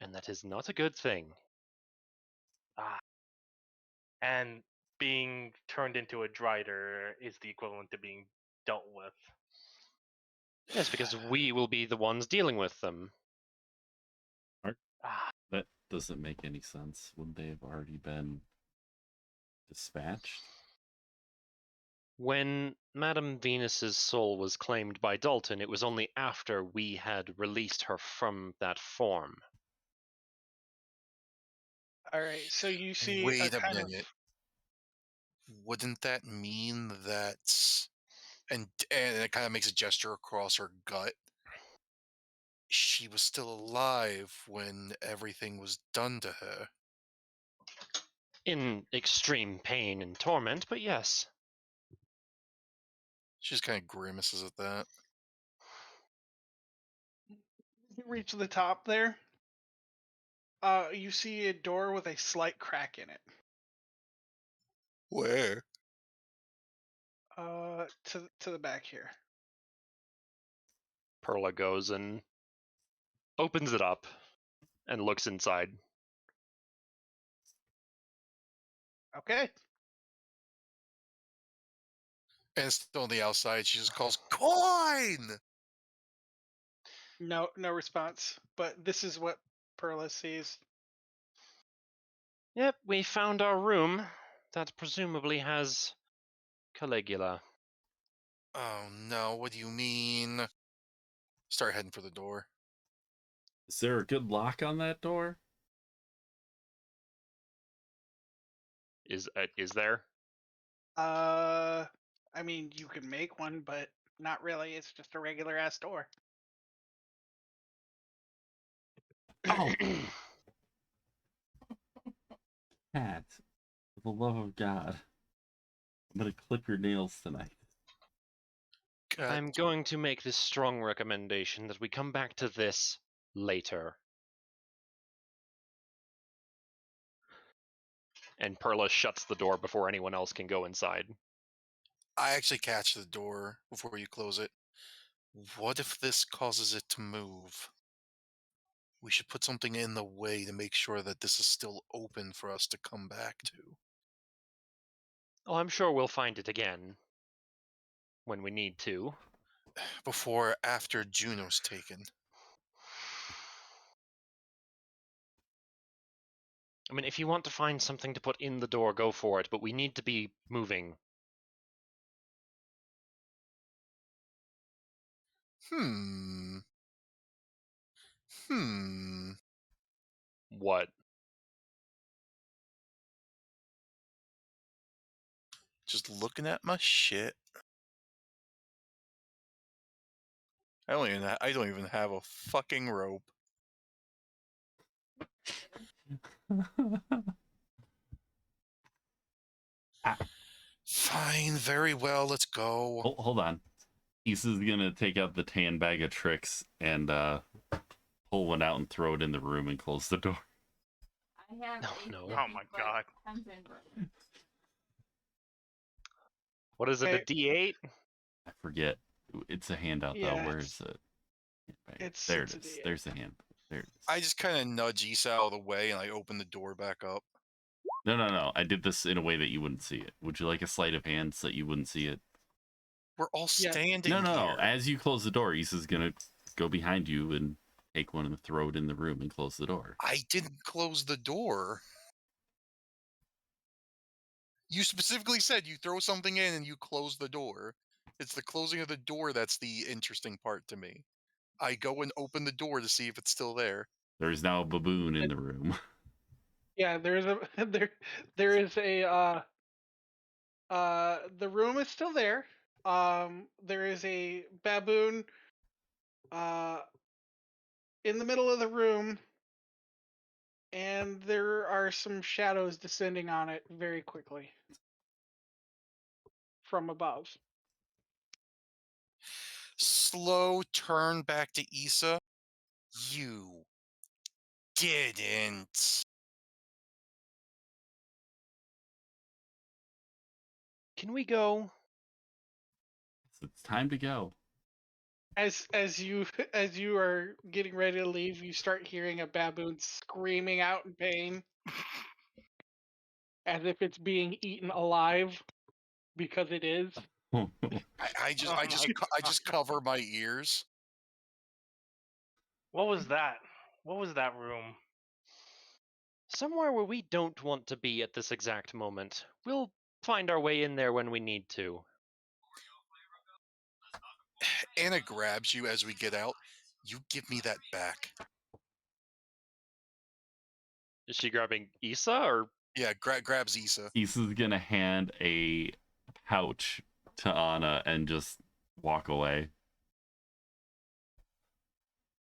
Speaker 4: And that is not a good thing.
Speaker 5: And being turned into a Drider is the equivalent to being dealt with.
Speaker 4: Yes, because we will be the ones dealing with them.
Speaker 1: That doesn't make any sense. Wouldn't they have already been dispatched?
Speaker 4: When Madame Venus's soul was claimed by Dalton, it was only after we had released her from that form.
Speaker 3: All right, so you see
Speaker 2: Wait a minute. Wouldn't that mean that... And it kind of makes a gesture across her gut. She was still alive when everything was done to her.
Speaker 4: In extreme pain and torment, but yes.
Speaker 2: She just kind of grimaces at that.
Speaker 3: You reach the top there. You see a door with a slight crack in it.
Speaker 2: Where?
Speaker 3: To the back here.
Speaker 8: Perla goes and opens it up and looks inside.
Speaker 3: Okay.
Speaker 2: And it's still on the outside. She just calls, "Coin!"
Speaker 3: No response. But this is what Perla sees.
Speaker 8: Yep, we found our room that presumably has Caligula.
Speaker 2: Oh no, what do you mean? Start heading for the door.
Speaker 1: Is there a good lock on that door?
Speaker 8: Is there?
Speaker 3: I mean, you can make one, but not really. It's just a regular ass door.
Speaker 1: Oh, Cat, for the love of God, I'm gonna clip your nails tonight.
Speaker 2: God.
Speaker 8: I'm going to make this strong recommendation that we come back to this later. And Perla shuts the door before anyone else can go inside.
Speaker 2: I actually catch the door before you close it. What if this causes it to move? We should put something in the way to make sure that this is still open for us to come back to.
Speaker 8: Oh, I'm sure we'll find it again. When we need to.
Speaker 2: Before or after Juno's taken.
Speaker 8: I mean, if you want to find something to put in the door, go for it, but we need to be moving. What?
Speaker 2: Just looking at my shit. I don't even have a fucking rope. Fine, very well, let's go.
Speaker 1: Hold on. Issa's gonna take out the tan bag of tricks and pull one out and throw it in the room and close the door.
Speaker 7: I have
Speaker 8: No.
Speaker 6: Oh my god.
Speaker 8: What is it, a D8?
Speaker 1: I forget. It's a handout though.
Speaker 3: Yeah,
Speaker 1: Where is it?
Speaker 3: It's
Speaker 1: There it
Speaker 3: a
Speaker 1: is.
Speaker 3: D8.
Speaker 1: There's the hand. There it is.
Speaker 2: I just kind of nudge Issa out of the way and I open the door back up.
Speaker 1: No. I did this in a way that you wouldn't see it. Would you like a sleight of hand so that you wouldn't see it?
Speaker 2: We're all
Speaker 3: Yeah.
Speaker 2: standing
Speaker 1: No.
Speaker 2: here.
Speaker 1: As you close the door, Issa's gonna go behind you and take one and throw it in the room and close the door.
Speaker 2: I didn't close the door. You specifically said you throw something in and you close the door. It's the closing of the door that's the interesting part to me. I go and open the door to see if it's still there.
Speaker 1: There's now a baboon in the room.
Speaker 3: Yeah, there's a there is a the room is still there. There is a baboon in the middle of the room, and there are some shadows descending on it very quickly from above.
Speaker 2: Slow turn back to Issa. You didn't.
Speaker 8: Can we go?
Speaker 1: It's time to go.
Speaker 3: As you are getting ready to leave, you start hearing a baboon screaming out in pain, as if it's being eaten alive, because it is.
Speaker 2: I just cover my ears.
Speaker 5: What was that? What was that room?
Speaker 8: Somewhere where we don't want to be at this exact moment. We'll find our way in there when we need to.
Speaker 2: Anna grabs you as we get out. You give me that back.
Speaker 8: Is she grabbing Issa or?
Speaker 2: Yeah, grabs Issa.
Speaker 1: Issa's gonna hand a pouch to Anna and just walk away.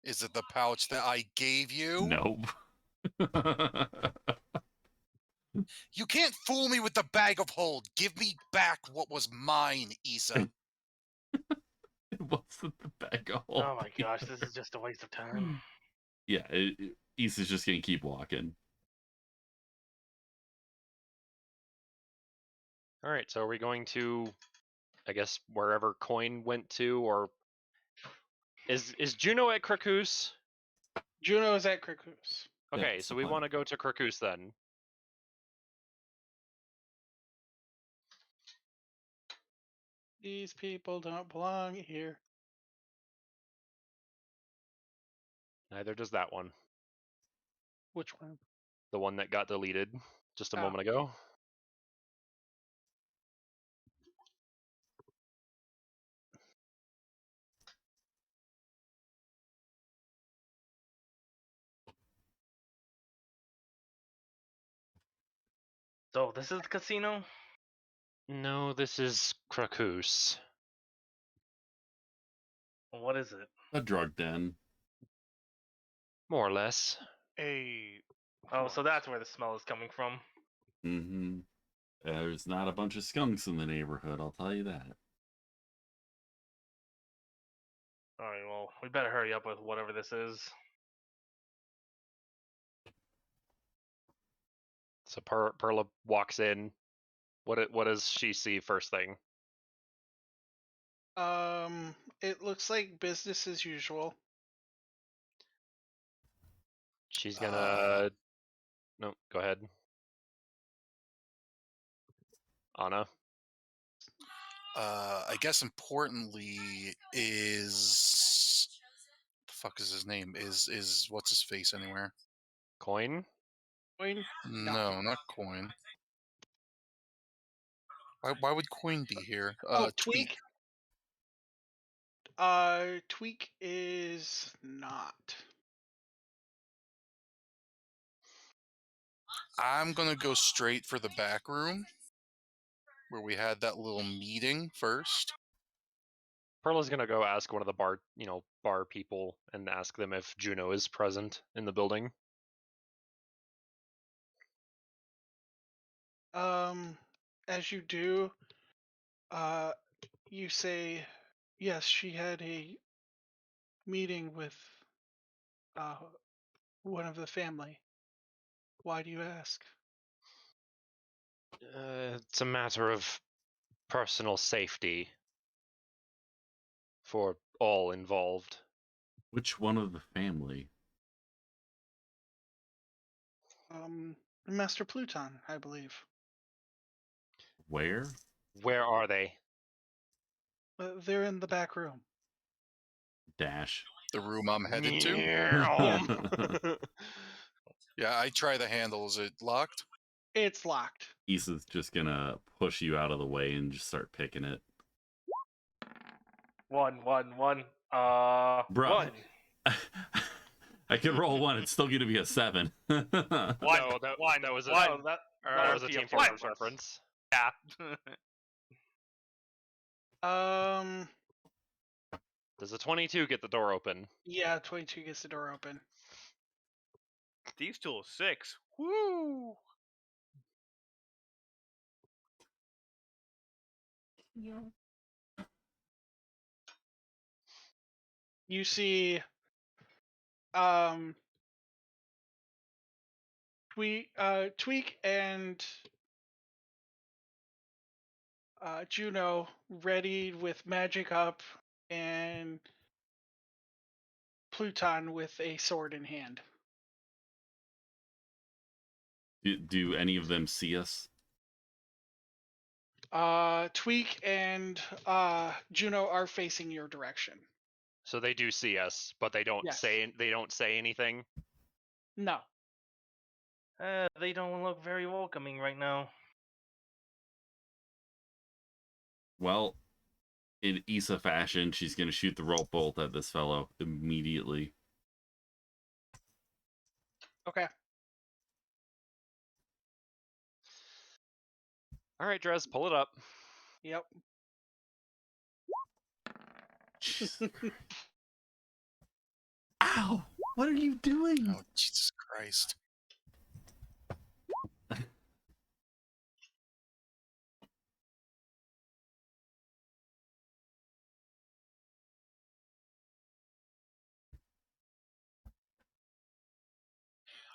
Speaker 2: Is it the pouch that I gave you?
Speaker 1: Nope.
Speaker 2: You can't fool me with the bag of hold. Give me back what was mine, Issa.
Speaker 1: almost at the back of
Speaker 5: Oh my gosh, this is just a waste of time.
Speaker 1: Yeah, Issa's just gonna keep walking.
Speaker 4: All right, so are we going to, I guess, wherever Coin went to, or is Juno at Krakus?
Speaker 3: Juno is at Krakus.
Speaker 1: Yeah,
Speaker 4: Okay,
Speaker 1: that's
Speaker 4: so
Speaker 1: the
Speaker 4: we
Speaker 1: plan.
Speaker 4: want to go to Krakus then.
Speaker 3: These people don't belong here.
Speaker 4: Neither does that one.
Speaker 3: Which one?
Speaker 4: The one that got deleted just a
Speaker 3: Oh.
Speaker 4: moment ago.
Speaker 5: So this is the casino?
Speaker 4: No, this is Krakus.
Speaker 5: What is it?
Speaker 1: A drug den.
Speaker 4: More or less.
Speaker 5: Oh, so that's where the smell is coming from.
Speaker 1: Mm-hmm. There's not a bunch of skunks in the neighborhood, I'll tell you that.
Speaker 5: Alright, well, we better hurry up with whatever this is.
Speaker 4: So Perla walks in. What does she see first thing?
Speaker 3: It looks like business as usual.
Speaker 4: She's gonna. No, go ahead. Anna.
Speaker 2: I guess importantly is the fuck is his name? Is what's his face anywhere?
Speaker 4: Coin.
Speaker 3: Coin?
Speaker 2: No, not Coin. Why would Coin be here?
Speaker 3: Tweak. Tweak is not.
Speaker 2: I'm gonna go straight for the back room where we had that little meeting first.
Speaker 4: Perla's gonna go ask one of the bar people and ask them if Juno is present in the building.
Speaker 3: As you do, you say, yes, she had a meeting with one of the family. Why do you ask?
Speaker 4: It's a matter of personal safety for all involved.
Speaker 1: Which one of the family?
Speaker 3: Master Pluton, I believe.
Speaker 1: Where?
Speaker 4: Where are they?
Speaker 3: They're in the back room.
Speaker 1: Dash.
Speaker 2: The room I'm headed to. Yeah, I try the handle. Is it locked?
Speaker 3: It's locked.
Speaker 1: Issa's just gonna push you out of the way and just start picking it.
Speaker 5: One.
Speaker 1: Bruh.
Speaker 5: One.
Speaker 1: I could roll one, it's still gonna be a 7.
Speaker 5: One.
Speaker 4: No, that was a,
Speaker 5: One.
Speaker 4: that was a
Speaker 5: be
Speaker 4: Team
Speaker 5: one.
Speaker 4: Fortress reference.
Speaker 5: Yeah.
Speaker 4: Does a 22 get the door open?
Speaker 3: Yeah, 22 gets the door open.
Speaker 6: These two are 6. Woo!
Speaker 7: Yeah.
Speaker 3: You see, Tweak and Juno ready with magic up, and Pluton with a sword in hand.
Speaker 1: Do any of them see us?
Speaker 3: Tweak and Juno are facing your direction.
Speaker 4: So they do see us, but they don't
Speaker 3: Yes.
Speaker 4: say anything.
Speaker 3: No.
Speaker 5: They don't look very welcoming right now.
Speaker 1: Well, in Issa fashion, she's gonna shoot the rope bolt at this fellow immediately.
Speaker 3: Okay.
Speaker 4: All right, Drez, pull it up.
Speaker 3: Yep.
Speaker 1: Ow! What are you doing?
Speaker 2: Oh, Jesus Christ.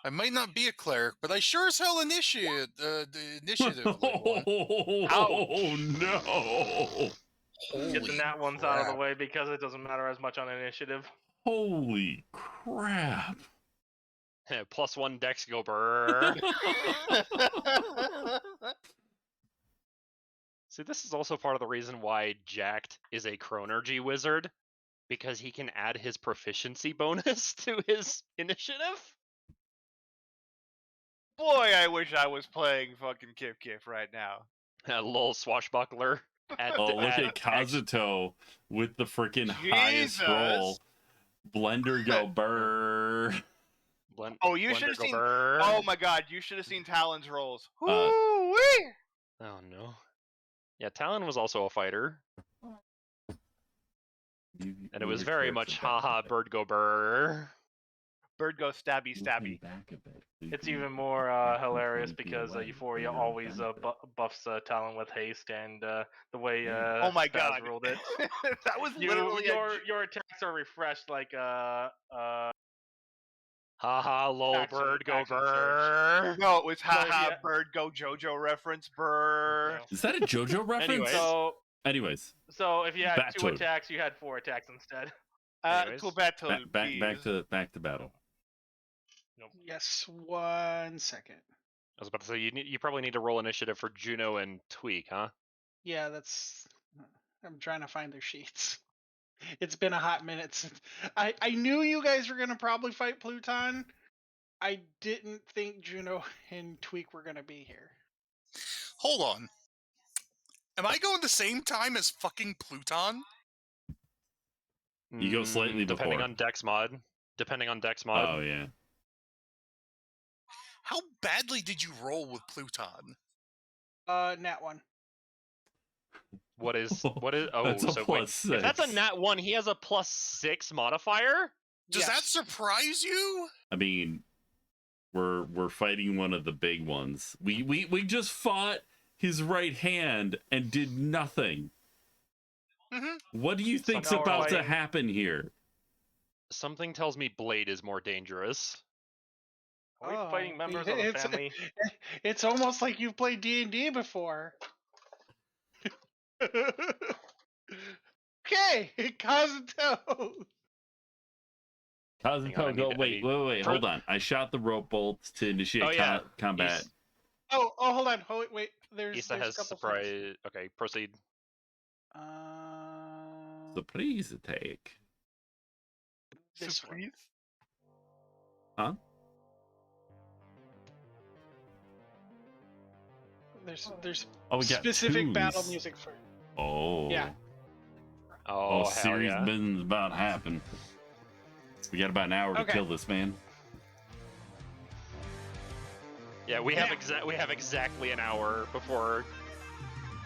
Speaker 2: I might not be a cleric, but I sure as hell initiatively won.
Speaker 1: Oh no!
Speaker 5: Get the
Speaker 2: Holy
Speaker 5: nat ones out of the
Speaker 2: crap.
Speaker 5: way because it doesn't matter as much on initiative.
Speaker 1: Holy crap!
Speaker 4: +1 dex go brrr. See, this is also part of the reason why Jacked is a Chronergy wizard, because he can add his proficiency bonus to his initiative.
Speaker 6: Boy, I wish I was playing fucking Kif right now.
Speaker 4: A lol swashbuckler.
Speaker 1: Oh, look at Kazuto with the freaking highest roll. Blender go burr.
Speaker 6: Oh, you should have seen. Oh my god, you should have seen Talon's rolls.
Speaker 1: Uh,
Speaker 6: Woo-wee!
Speaker 4: Oh no. Yeah, Talon was also a fighter, and it was very much haha bird go brrr.
Speaker 6: Bird go stabby stabby.
Speaker 5: It's even more hilarious because Euphoria always buffs Talon with haste, and the way
Speaker 6: Oh my
Speaker 5: Spaz
Speaker 6: god,
Speaker 5: ruled it.
Speaker 6: that was literally
Speaker 5: your attacks are refreshed like
Speaker 4: Haha lol
Speaker 5: Action-
Speaker 4: bird go
Speaker 5: action
Speaker 4: brrr.
Speaker 6: No, it was haha
Speaker 5: yeah.
Speaker 6: bird go JoJo reference brr.
Speaker 1: Is that a JoJo reference?
Speaker 4: Anyways.
Speaker 5: So if you had
Speaker 1: Back
Speaker 5: 2
Speaker 1: to it.
Speaker 5: attacks, you had 4 attacks instead.
Speaker 4: Anyways.
Speaker 6: To battle,
Speaker 1: back
Speaker 6: please.
Speaker 1: to battle.
Speaker 3: Yes, 1 second.
Speaker 4: I was about to say you probably need to roll initiative for Juno and Tweak, huh?
Speaker 3: Yeah, that's. I'm trying to find their sheets. It's been a hot minute since I knew you guys were gonna probably fight Pluton. I didn't think Juno and Tweak were gonna be here.
Speaker 2: Hold on. Am I going the same time as fucking Pluton?
Speaker 1: You go slightly
Speaker 4: depending
Speaker 1: before.
Speaker 4: on Dex mod. Depending on Dex mod.
Speaker 1: Oh yeah.
Speaker 2: How badly did you roll with Pluton?
Speaker 3: Nat 1.
Speaker 4: What is oh
Speaker 1: That's a
Speaker 4: so wait.
Speaker 1: +6.
Speaker 4: If that's a nat 1, he has a +6 modifier?
Speaker 2: Does that surprise you?
Speaker 1: I mean, we're fighting one of the big ones. We just fought his right hand and did nothing.
Speaker 2: Mm-hmm.
Speaker 1: What do you think's
Speaker 4: Somehow
Speaker 1: about to
Speaker 4: fighting-
Speaker 1: happen here?
Speaker 4: Something tells me Blade is more dangerous.
Speaker 5: Are we fighting members of the family?
Speaker 3: It's almost like you've played D&D before. Okay, Kazuto.
Speaker 4: Hang on, I
Speaker 1: Kazuto,
Speaker 4: need-
Speaker 1: wait,
Speaker 4: For-
Speaker 1: hold on. I shot the rope bolts to initiate combat.
Speaker 3: Oh, hold on. Wait. There's
Speaker 4: Issa
Speaker 3: a
Speaker 4: has
Speaker 3: couple
Speaker 4: surprise.
Speaker 3: things.
Speaker 4: Okay, proceed.
Speaker 1: Surprise attack.
Speaker 3: This one.
Speaker 1: Huh?
Speaker 3: There's
Speaker 1: Oh, we got
Speaker 3: specific battle
Speaker 1: twos.
Speaker 3: music for.
Speaker 1: Oh.
Speaker 3: Yeah.
Speaker 4: Oh, hell
Speaker 1: series
Speaker 4: yeah.
Speaker 1: business about to happen. We got about an hour to
Speaker 3: Okay.
Speaker 1: kill this man.
Speaker 4: Yeah, we have exactly an hour before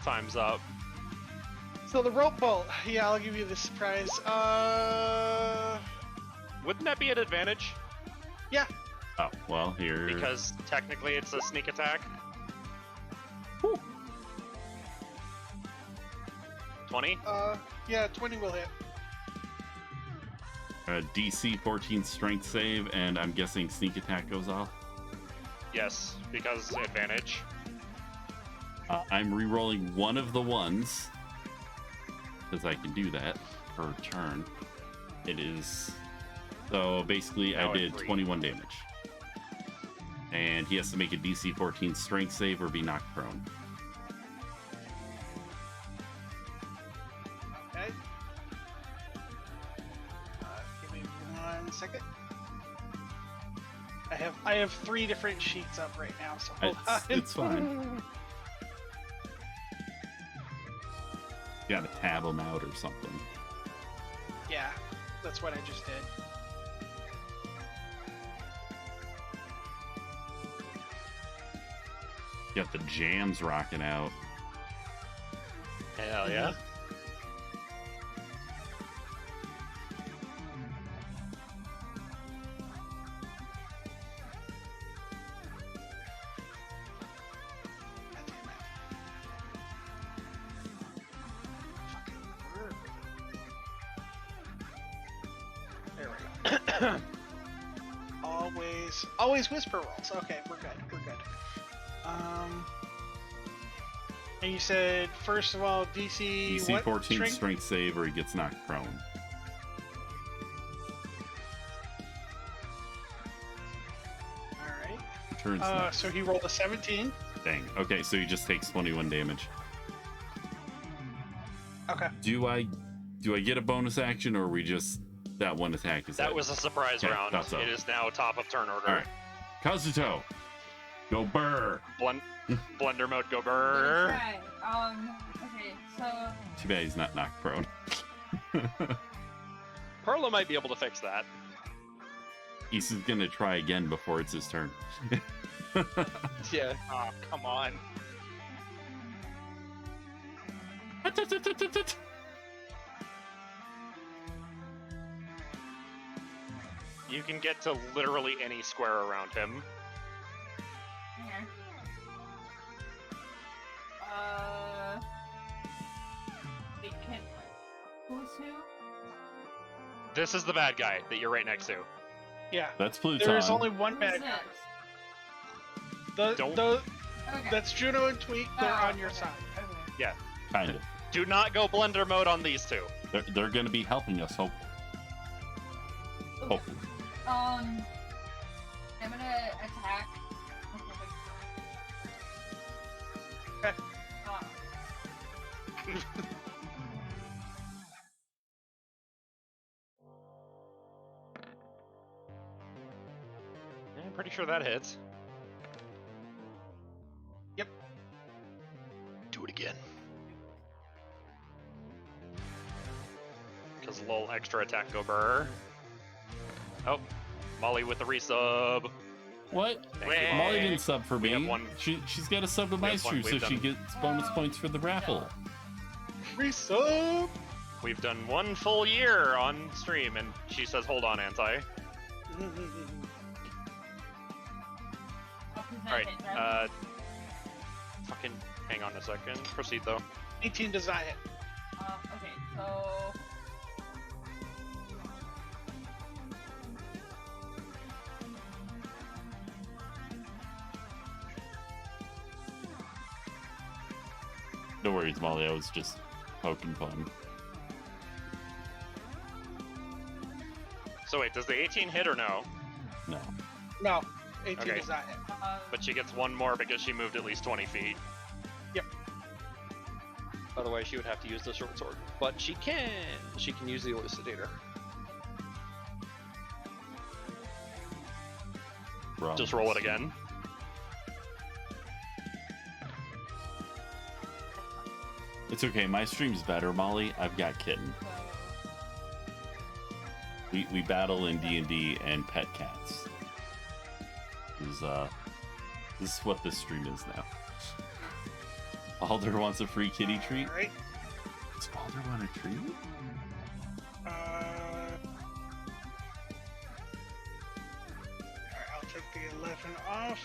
Speaker 4: time's up.
Speaker 3: So the rope bolt. Yeah, I'll give you the surprise.
Speaker 4: Wouldn't that be an advantage?
Speaker 3: Yeah.
Speaker 1: Oh, well, here.
Speaker 4: Because technically it's a sneak attack. 20?
Speaker 3: Yeah, 20 will hit.
Speaker 1: DC 14 strength save, and I'm guessing sneak attack goes off.
Speaker 4: Yes, because advantage.
Speaker 1: I'm re-rolling one of the ones because I can do that per turn. It is so basically
Speaker 4: Now
Speaker 1: I did
Speaker 4: it's
Speaker 1: 21 damage, and he has to make a DC 14 strength save or be knocked prone.
Speaker 3: Okay. Give me 1 second. I have 3 different sheets up right now, so hold on.
Speaker 1: It's fine. You gotta tab them out or something.
Speaker 3: Yeah, that's what I just did.
Speaker 1: You got the jams rocking out.
Speaker 4: Hell yeah.
Speaker 3: God damn it. Fucking work. There we go. always whisper rolls. Okay, we're good. We're good. And you said first of all DC
Speaker 1: DC
Speaker 3: what
Speaker 1: 14 strength save, or he gets knocked prone.
Speaker 3: All right.
Speaker 1: Turns next.
Speaker 3: So he rolled a 17.
Speaker 1: Dang. Okay, so he just takes 21 damage.
Speaker 3: Okay.
Speaker 1: Do I get a bonus action, or are we just that one attack? Is
Speaker 8: That was a surprise
Speaker 1: Okay,
Speaker 8: round.
Speaker 1: thought so.
Speaker 8: It is now top of turn order.
Speaker 1: All right. Kazuto, go burr.
Speaker 8: Blender mode, go
Speaker 7: Let me
Speaker 8: burr.
Speaker 7: try. Okay, so
Speaker 1: Too bad he's not knocked prone.
Speaker 8: Perla might be able to fix that.
Speaker 1: He's gonna try again before it's his turn.
Speaker 8: Yeah.
Speaker 6: Oh, come on.
Speaker 8: You can get to literally any square around him.
Speaker 7: here. Wait, who's who?
Speaker 8: This is the bad guy that you're right next to.
Speaker 3: Yeah.
Speaker 1: That's Pluton.
Speaker 3: There's only one
Speaker 7: Who's
Speaker 3: bad guy.
Speaker 7: this?
Speaker 8: Don't-
Speaker 7: Okay.
Speaker 3: That's Juno and Tweak. They're
Speaker 7: Oh,
Speaker 3: on your
Speaker 7: okay,
Speaker 3: side.
Speaker 7: Okay.
Speaker 1: kind of.
Speaker 8: Do not go blender mode on these two.
Speaker 1: They're gonna be helping us. Hopefully.
Speaker 7: I'm gonna attack.
Speaker 3: Okay.
Speaker 8: I'm pretty sure that hits.
Speaker 3: Yep.
Speaker 8: Do it again. Because a little extra attack go burr. Oh, Molly with the resub.
Speaker 1: What?
Speaker 8: Thank you,
Speaker 1: Molly didn't sub for
Speaker 8: We
Speaker 1: me.
Speaker 8: have one-
Speaker 1: She's got a sub to
Speaker 8: we have one.
Speaker 1: Maestro, so
Speaker 8: We've
Speaker 1: she
Speaker 8: done-
Speaker 1: gets bonus points for the raffle.
Speaker 3: Resub.
Speaker 8: We've done 1 full year on stream, and she says, "Hold on, Anti." All right. Fucking hang on a second. Proceed though.
Speaker 3: 18 does not hit.
Speaker 7: Okay, so
Speaker 1: No worries, Molly. I was just poking fun.
Speaker 8: So wait, does the 18 hit or no?
Speaker 1: No.
Speaker 3: No, 18
Speaker 8: Okay.
Speaker 3: does not hit.
Speaker 8: But she gets 1 more because she moved at least 20 feet.
Speaker 3: Yep.
Speaker 8: Otherwise, she would have to use the short sword. But she can. She can use the Elucidator. Just roll it again.
Speaker 1: It's okay. My stream's better, Molly. I've got Kitten. We battle in D&D and pet cats. This is what this stream is now. Alder wants a free kitty treat.
Speaker 3: All right.
Speaker 1: Does Alder want a treat?
Speaker 3: Alright, I'll take the 11 off.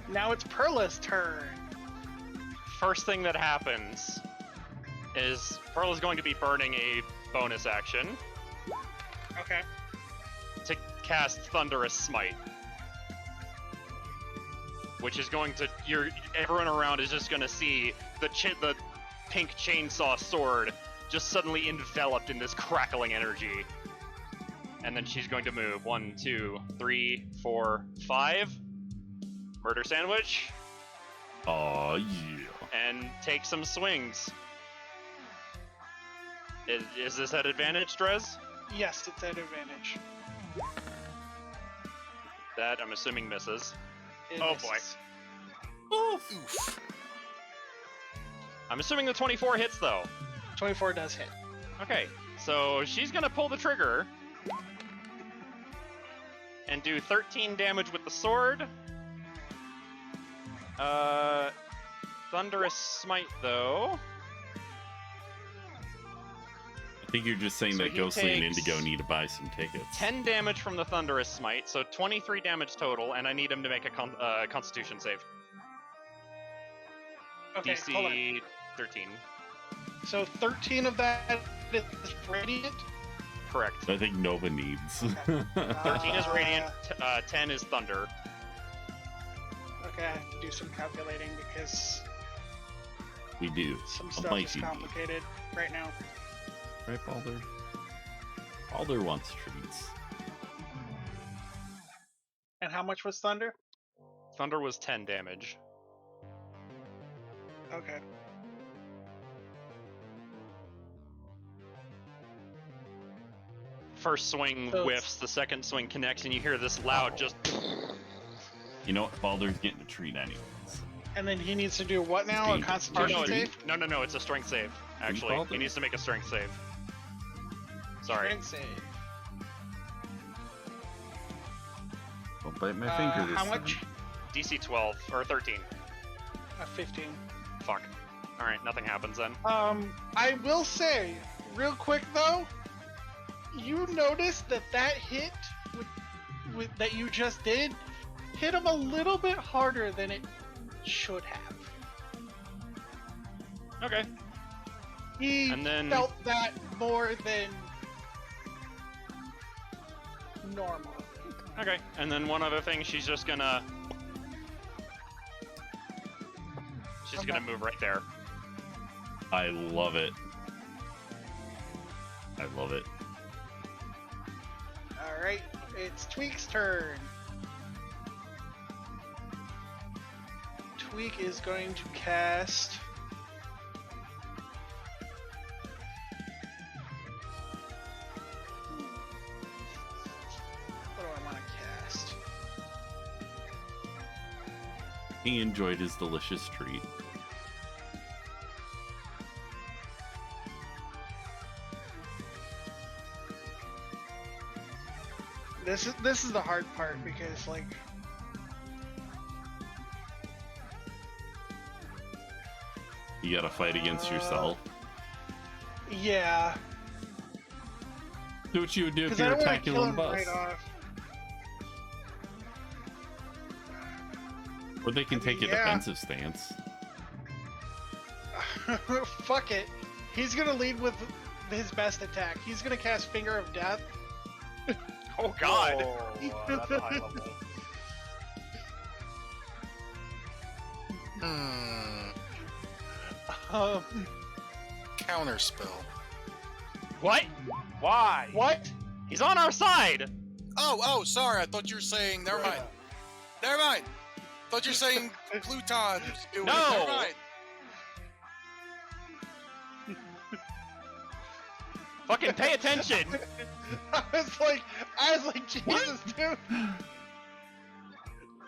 Speaker 3: Now it's Perla's turn.
Speaker 4: First thing that happens is Pearl is going to be burning a bonus action
Speaker 3: Okay.
Speaker 4: to cast Thunderous Smite, which is going to everyone around is just going to see the pink chainsaw sword just suddenly enveloped in this crackling energy, and then she's going to move 1, 2, 3, 4, 5, murder sandwich,
Speaker 1: Oh yeah.
Speaker 4: and take some swings. Is this at advantage, Drez?
Speaker 3: Yes, it's at advantage.
Speaker 4: That I'm assuming misses.
Speaker 3: It
Speaker 4: Oh,
Speaker 3: misses.
Speaker 2: Oof.
Speaker 4: I'm assuming the 24 hits though.
Speaker 3: 24 does hit.
Speaker 4: Okay, so she's gonna pull the trigger and do 13 damage with the sword. Thunderous Smite though.
Speaker 1: I think you're just saying
Speaker 4: So
Speaker 1: that
Speaker 4: he
Speaker 1: Ghostly and
Speaker 4: takes
Speaker 1: Indigo need to buy some tickets.
Speaker 4: 10 damage from the Thunderous Smite, so 23 damage total, and I need him to make a Constitution save.
Speaker 3: Okay, hold on.
Speaker 4: DC 13.
Speaker 3: So 13 of that is radiant.
Speaker 4: Correct.
Speaker 1: I think Nova needs.
Speaker 4: 13 is radiant. 10 is thunder.
Speaker 3: Okay, I have to do some calculating because
Speaker 1: We do.
Speaker 3: some
Speaker 1: A
Speaker 3: stuff is
Speaker 1: mighty need.
Speaker 3: complicated right now.
Speaker 1: Right, Balder? Balder wants treats.
Speaker 3: And how much was thunder?
Speaker 4: Thunder was 10 damage.
Speaker 3: Okay.
Speaker 4: First swing
Speaker 3: So-
Speaker 4: whiffs, the second swing connects, and you hear this loud just.
Speaker 1: You know what? Balder's getting a treat anyways.
Speaker 3: And then he needs to do what now? A
Speaker 1: Being-
Speaker 4: Or
Speaker 3: constitution
Speaker 4: no,
Speaker 3: save?
Speaker 4: no, it's a strength save. Actually,
Speaker 1: Balder.
Speaker 4: he needs to make a strength save. Sorry.
Speaker 3: Strength save.
Speaker 1: Don't bite my finger this
Speaker 3: How
Speaker 1: time.
Speaker 3: much?
Speaker 4: DC 12 or 13.
Speaker 3: 15.
Speaker 4: Fuck. All right, nothing happens then.
Speaker 3: I will say, real quick though, you noticed that that hit with that you just did hit him a little bit harder than it should have.
Speaker 4: Okay.
Speaker 3: He
Speaker 4: And then-
Speaker 3: felt that more than normal.
Speaker 4: Okay. And then one other thing, she's just gonna. She's gonna move right there.
Speaker 1: I love it. I love it.
Speaker 3: Alright, it's Tweak's turn. Tweak is going to cast. What do I want to cast?
Speaker 1: He enjoyed his delicious treat.
Speaker 3: This is the hard part because like
Speaker 1: You gotta fight against yourself.
Speaker 3: yeah,
Speaker 1: Do what you would do if
Speaker 3: because
Speaker 1: you
Speaker 3: I
Speaker 1: were
Speaker 3: don't want to
Speaker 1: attacking
Speaker 3: kill
Speaker 1: on
Speaker 3: him
Speaker 1: bus.
Speaker 3: right off.
Speaker 1: Or they can take a
Speaker 3: yeah.
Speaker 1: defensive stance.
Speaker 3: Fuck it. He's gonna lead with his best attack. He's gonna cast Finger of Death.
Speaker 4: Oh God!
Speaker 5: Oh, that's a high level.
Speaker 2: Counter spell.
Speaker 4: What?
Speaker 6: Why?
Speaker 3: What?
Speaker 4: He's on our side.
Speaker 2: Oh, sorry. I thought you were saying. Never mind. Never mind. Thought you were saying Pluton.
Speaker 4: No.
Speaker 2: Never mind.
Speaker 4: Fucking pay attention.
Speaker 3: I was like, Jesus, dude.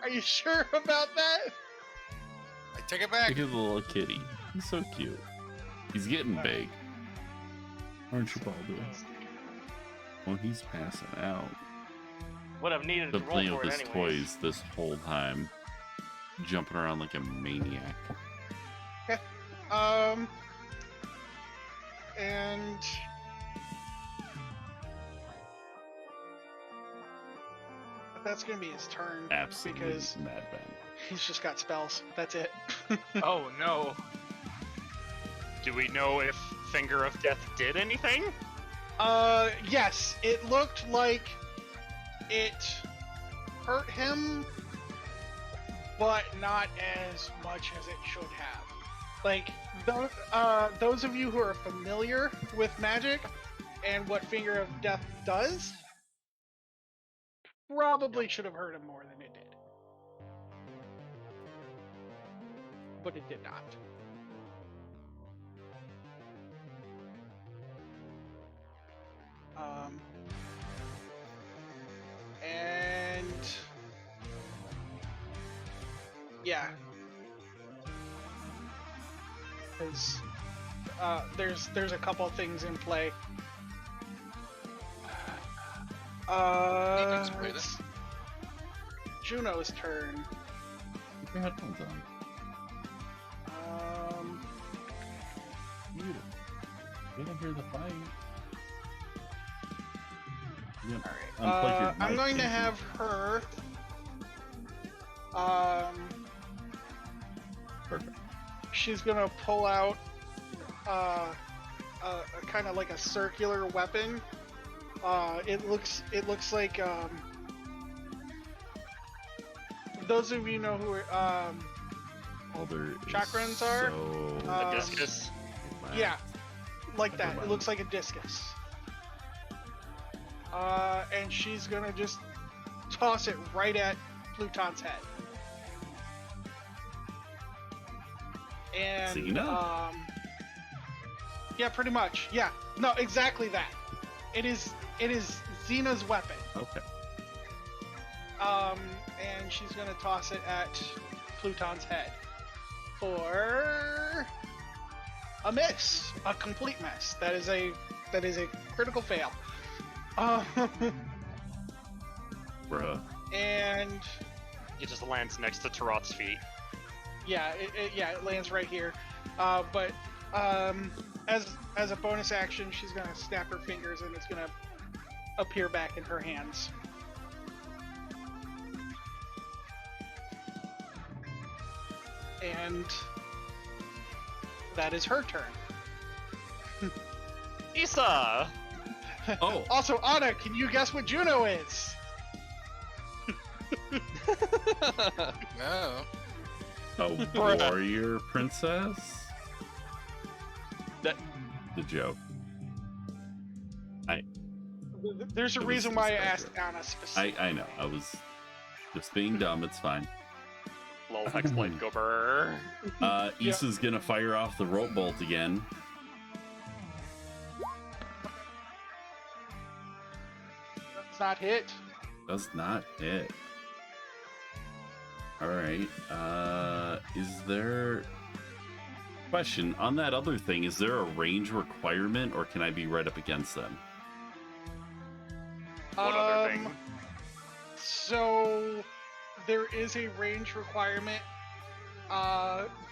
Speaker 3: Are you sure about that?
Speaker 2: I take it back.
Speaker 1: Look at the little kitty. He's so cute. He's getting big. Aren't you, Baldur? Oh, he's passing out.
Speaker 5: Would have needed
Speaker 1: Been
Speaker 5: to roll
Speaker 1: playing
Speaker 5: for
Speaker 1: with
Speaker 5: it
Speaker 1: his
Speaker 5: anyways.
Speaker 1: toys this whole time. Jumping around like a maniac.
Speaker 3: And that's gonna be his turn
Speaker 1: Absolutely
Speaker 3: because
Speaker 1: mad Ben.
Speaker 3: he's just got spells. That's it.
Speaker 6: Oh no.
Speaker 4: Do we know if Finger of Death did anything?
Speaker 3: Yes, it looked like it hurt him, but not as much as it should have. Like, those of you who are familiar with magic and what Finger of Death does, probably should have hurt him more than it did. But it did not. And yeah, because there's a couple things in play.
Speaker 2: Defensive rating.
Speaker 3: It's Juno's turn.
Speaker 1: Keep your headphones on. Mute it. You don't hear the fight. Yeah. Unplug your
Speaker 3: I'm
Speaker 1: mic,
Speaker 3: going to
Speaker 1: thank you.
Speaker 3: have her.
Speaker 1: Perfect.
Speaker 3: She's gonna pull out kind of like a circular weapon. It looks like those of you know who
Speaker 1: All their
Speaker 3: chakrams are?
Speaker 1: So
Speaker 4: A discus.
Speaker 3: yeah, like
Speaker 1: Never
Speaker 3: that. It
Speaker 1: mind.
Speaker 3: looks like a discus. And she's gonna just toss it right at Pluton's head. And
Speaker 1: Xena?
Speaker 3: yeah, pretty much. Yeah, no, exactly that. It is Xena's weapon.
Speaker 1: Okay.
Speaker 3: And she's gonna toss it at Pluton's head for a miss, a complete miss. That is a critical fail.
Speaker 1: Bruh.
Speaker 3: And
Speaker 4: It just lands next to Tarot's feet.
Speaker 3: yeah, it lands right here. But as a bonus action, she's gonna snap her fingers and it's gonna appear back in her hands. And that is her turn.
Speaker 4: Issa!
Speaker 1: Oh,
Speaker 3: Also, Anna, can you guess what Juno is?
Speaker 2: No.
Speaker 1: a warrior princess?
Speaker 4: That-
Speaker 1: The joke.
Speaker 3: There's a
Speaker 1: It was
Speaker 3: reason why I
Speaker 1: just
Speaker 3: asked Anna specifically.
Speaker 1: I know. I was just being dumb. It's fine.
Speaker 4: Lol, Hexblade go brrr.
Speaker 3: Yeah.
Speaker 1: Issa's gonna fire off the rope bolt again.
Speaker 3: Does not hit.
Speaker 1: Does not hit. Alright. Is there... Question, on that other thing, is there a range requirement, or can I be right up against them?
Speaker 4: What other thing?
Speaker 3: So there is a range requirement,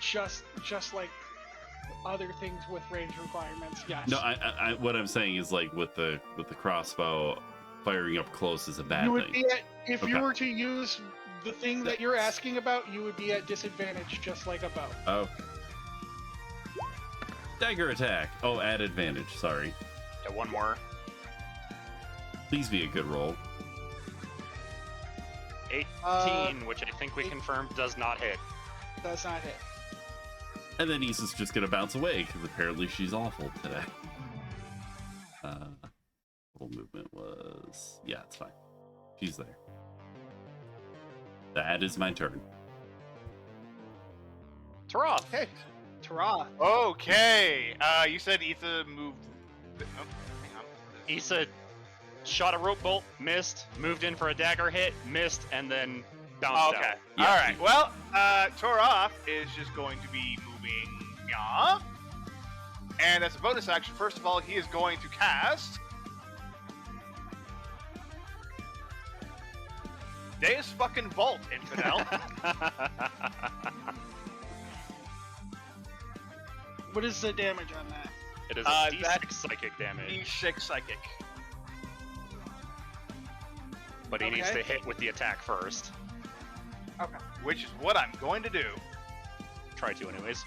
Speaker 3: just like other things with range requirements. Yes.
Speaker 1: No, I what I'm saying is, like, with the crossbow, firing up close is a bad
Speaker 3: you would
Speaker 1: thing.
Speaker 3: be at, if you
Speaker 1: Okay.
Speaker 3: were to use the thing that you're asking about, you would be at disadvantage, just like a bow.
Speaker 1: Oh. Dagger attack. Oh, at advantage. Sorry.
Speaker 4: Yeah, one more.
Speaker 1: Please be a good roll.
Speaker 4: 18, which I think we confirmed does not hit.
Speaker 3: Does not hit.
Speaker 1: And then Issa's just gonna bounce away because apparently she's awful today. Total movement was it's fine. She's there. That is my turn.
Speaker 4: Taroth!
Speaker 3: Okay. Tara.
Speaker 6: Okay. You said Etha moved. Oh, hang on.
Speaker 4: Issa shot a rope bolt, missed, moved in for a dagger hit, missed, and then bounced
Speaker 6: Okay.
Speaker 4: out.
Speaker 1: Yeah.
Speaker 6: All right. Well, Toroth is just going to be moving. Yeah. And as a bonus action, first of all, he is going to cast Deus fucking Vault, infidel.
Speaker 3: What is the damage on that?
Speaker 4: It is a D6
Speaker 6: that's
Speaker 4: psychic damage,
Speaker 6: E6 psychic.
Speaker 4: but he needs
Speaker 3: Okay.
Speaker 4: to hit with the attack first.
Speaker 3: Okay.
Speaker 6: Which is what I'm going to do.
Speaker 4: Try to, anyways.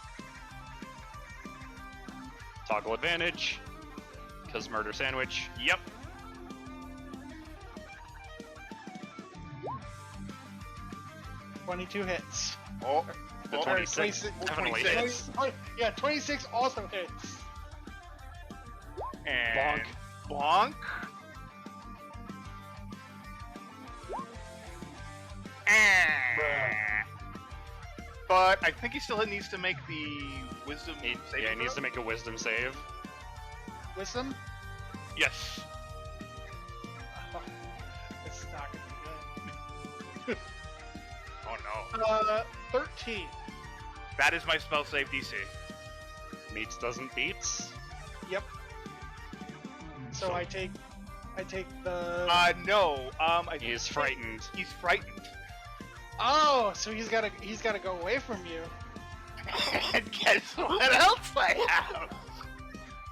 Speaker 4: Toggle advantage, because murder sandwich.
Speaker 6: Yep.
Speaker 3: $22 hits.
Speaker 6: Oh,
Speaker 4: The
Speaker 6: oh,
Speaker 4: 26
Speaker 3: 26.
Speaker 4: definitely
Speaker 6: 26.
Speaker 4: hits.
Speaker 3: Yeah, 26 also hits.
Speaker 6: and bonk. But I think he still needs to make the wisdom saving
Speaker 4: Yeah, he needs
Speaker 6: throw?
Speaker 4: to make a wisdom save.
Speaker 3: Wisdom?
Speaker 6: Yes.
Speaker 3: This is not gonna be good.
Speaker 6: Oh no.
Speaker 3: 13.
Speaker 6: That is my spell save DC.
Speaker 4: Meets doesn't beats.
Speaker 3: Yep. So I take the.
Speaker 6: No. I
Speaker 4: He is frightened.
Speaker 6: He's frightened.
Speaker 3: Oh, so he's gotta go away from you.
Speaker 6: And guess what else I have?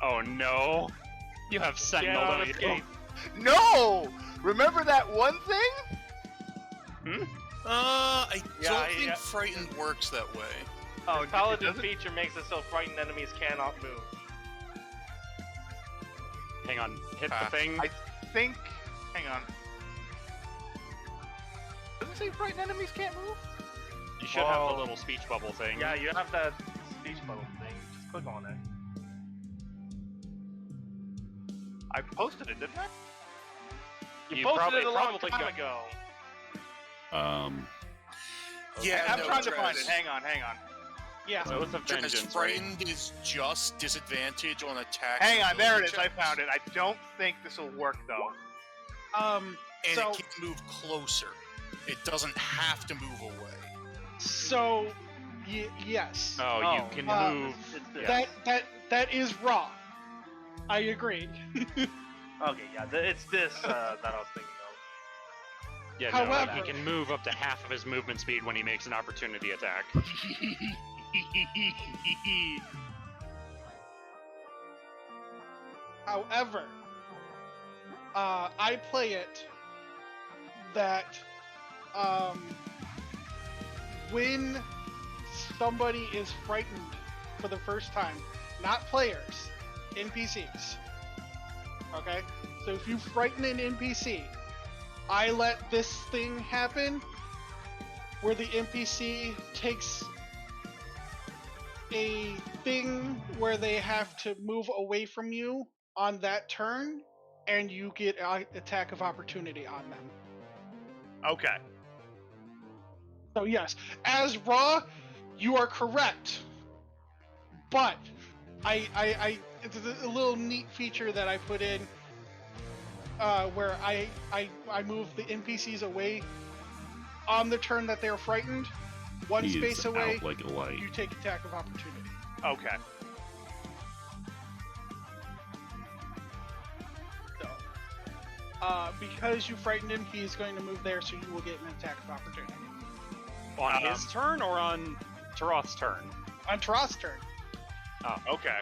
Speaker 4: Oh no! You have Sentinel,
Speaker 5: Get out
Speaker 4: don't
Speaker 5: of
Speaker 4: you?
Speaker 5: escape.
Speaker 6: No! Remember that one thing?
Speaker 2: I
Speaker 6: Yeah,
Speaker 2: don't think
Speaker 6: yeah.
Speaker 2: frightened works that way.
Speaker 6: Oh,
Speaker 5: The paladin
Speaker 6: doesn't?
Speaker 5: feature makes it so frightened enemies cannot move.
Speaker 4: Hang on. Hit
Speaker 2: Ah,
Speaker 4: the thing.
Speaker 6: I think. Hang on. Does it say frightened enemies can't move?
Speaker 4: You should have the
Speaker 5: Whoa.
Speaker 4: little speech bubble thing.
Speaker 5: Yeah, you have that speech bubble thing. Just click on it.
Speaker 6: I posted it, didn't I? You
Speaker 4: You
Speaker 6: posted
Speaker 4: probably-
Speaker 6: it a long
Speaker 4: probably
Speaker 6: time
Speaker 4: got-
Speaker 6: ago.
Speaker 2: Yeah,
Speaker 6: I'm
Speaker 2: no,
Speaker 6: trying to find
Speaker 2: Drez-
Speaker 6: it. Hang on.
Speaker 3: Yeah.
Speaker 4: Oath of
Speaker 2: Drez,
Speaker 4: Vengeance, right?
Speaker 2: frightened is just disadvantage on attack.
Speaker 6: Hang
Speaker 2: and
Speaker 6: on, there it is.
Speaker 2: ability
Speaker 6: I found
Speaker 2: checks.
Speaker 6: it. I don't think this will work though.
Speaker 2: And
Speaker 3: So
Speaker 2: it can move closer. It doesn't have to move away.
Speaker 3: so yes.
Speaker 4: Oh,
Speaker 6: Oh,
Speaker 4: you can move.
Speaker 5: It's this.
Speaker 4: Yeah.
Speaker 3: That is raw. I agree.
Speaker 5: Okay, yeah, it's this that I was thinking of.
Speaker 4: Yeah,
Speaker 3: However-
Speaker 4: no, he can move up to half of his movement speed when he makes an opportunity attack.
Speaker 3: However, I play it that when somebody is frightened for the first time, not players, NPCs. Okay? So if you frighten an NPC, I let this thing happen where the NPC takes a thing where they have to move away from you on that turn, and you get an attack of opportunity on them.
Speaker 6: Okay.
Speaker 3: So yes, as raw, you are correct. But it's a little neat feature that I put in where I move the NPCs away on the turn that they're frightened. One
Speaker 1: He's
Speaker 3: space away,
Speaker 1: out like a light.
Speaker 3: you take attack of opportunity.
Speaker 6: Okay.
Speaker 3: So, because you frightened him, he's going to move there, so you will get an attack of opportunity.
Speaker 4: On his turn or on Taroth's turn?
Speaker 3: On Troth's turn.
Speaker 6: Okay.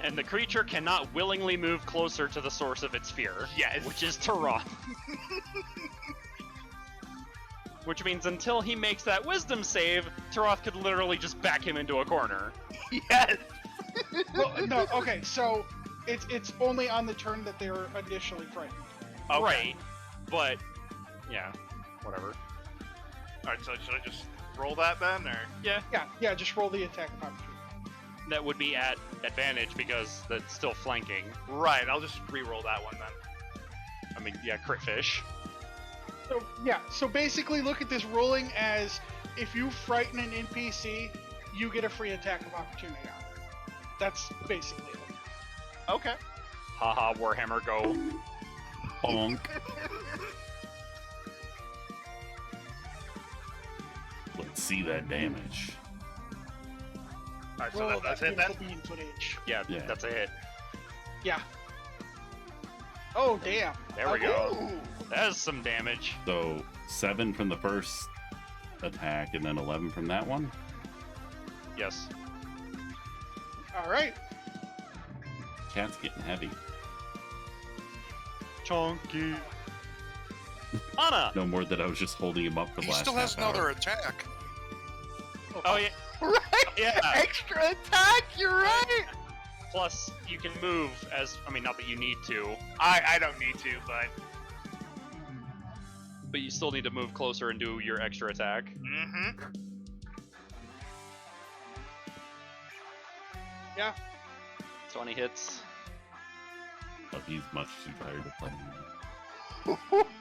Speaker 4: And the creature cannot willingly move closer to the source of its fear.
Speaker 6: Yes.
Speaker 4: Which is Taroth. Which means until he makes that wisdom save, Taroth could literally just back him into a corner.
Speaker 6: Yes.
Speaker 3: Well, no, okay, so it's only on the turn that they're initially frightened.
Speaker 6: Okay.
Speaker 4: Right. But, yeah, whatever.
Speaker 6: All right. So should I just roll that then, or?
Speaker 3: Yeah, just roll the attack of opportunity.
Speaker 4: That would be at advantage because that's still flanking.
Speaker 6: Right. I'll just re-roll that one then.
Speaker 4: I mean, yeah, crit fish.
Speaker 3: So yeah, so basically look at this rolling as if you frighten an NPC, you get a free attack of opportunity on it. That's basically it.
Speaker 6: Okay.
Speaker 4: Haha, Warhammer, go.
Speaker 1: Bonk. Let's see that damage.
Speaker 6: All right. So
Speaker 3: Roll
Speaker 6: that's
Speaker 3: that
Speaker 6: it then.
Speaker 3: beautiful bean footage.
Speaker 4: Yeah,
Speaker 1: Yeah.
Speaker 4: that's a hit.
Speaker 3: Yeah. Oh damn.
Speaker 4: There we go.
Speaker 3: Ooh.
Speaker 4: That's some damage.
Speaker 1: So 7 from the first attack, and then 11 from that one.
Speaker 4: Yes.
Speaker 3: All right.
Speaker 1: Cat's getting heavy.
Speaker 4: Chunky. Anna!
Speaker 1: No more that I was just holding him up for the
Speaker 2: He
Speaker 1: last
Speaker 2: still has
Speaker 1: half hour.
Speaker 2: another attack.
Speaker 4: Oh, yeah.
Speaker 6: Right.
Speaker 4: Yeah.
Speaker 6: Extra attack. You're right.
Speaker 4: Plus, you can move as, I mean, not that you need to,
Speaker 6: I don't need to,
Speaker 4: but you still need to move closer and do your extra attack.
Speaker 6: Mm-hmm.
Speaker 3: Yeah.
Speaker 4: 20 hits.
Speaker 1: But he's much too tired to play.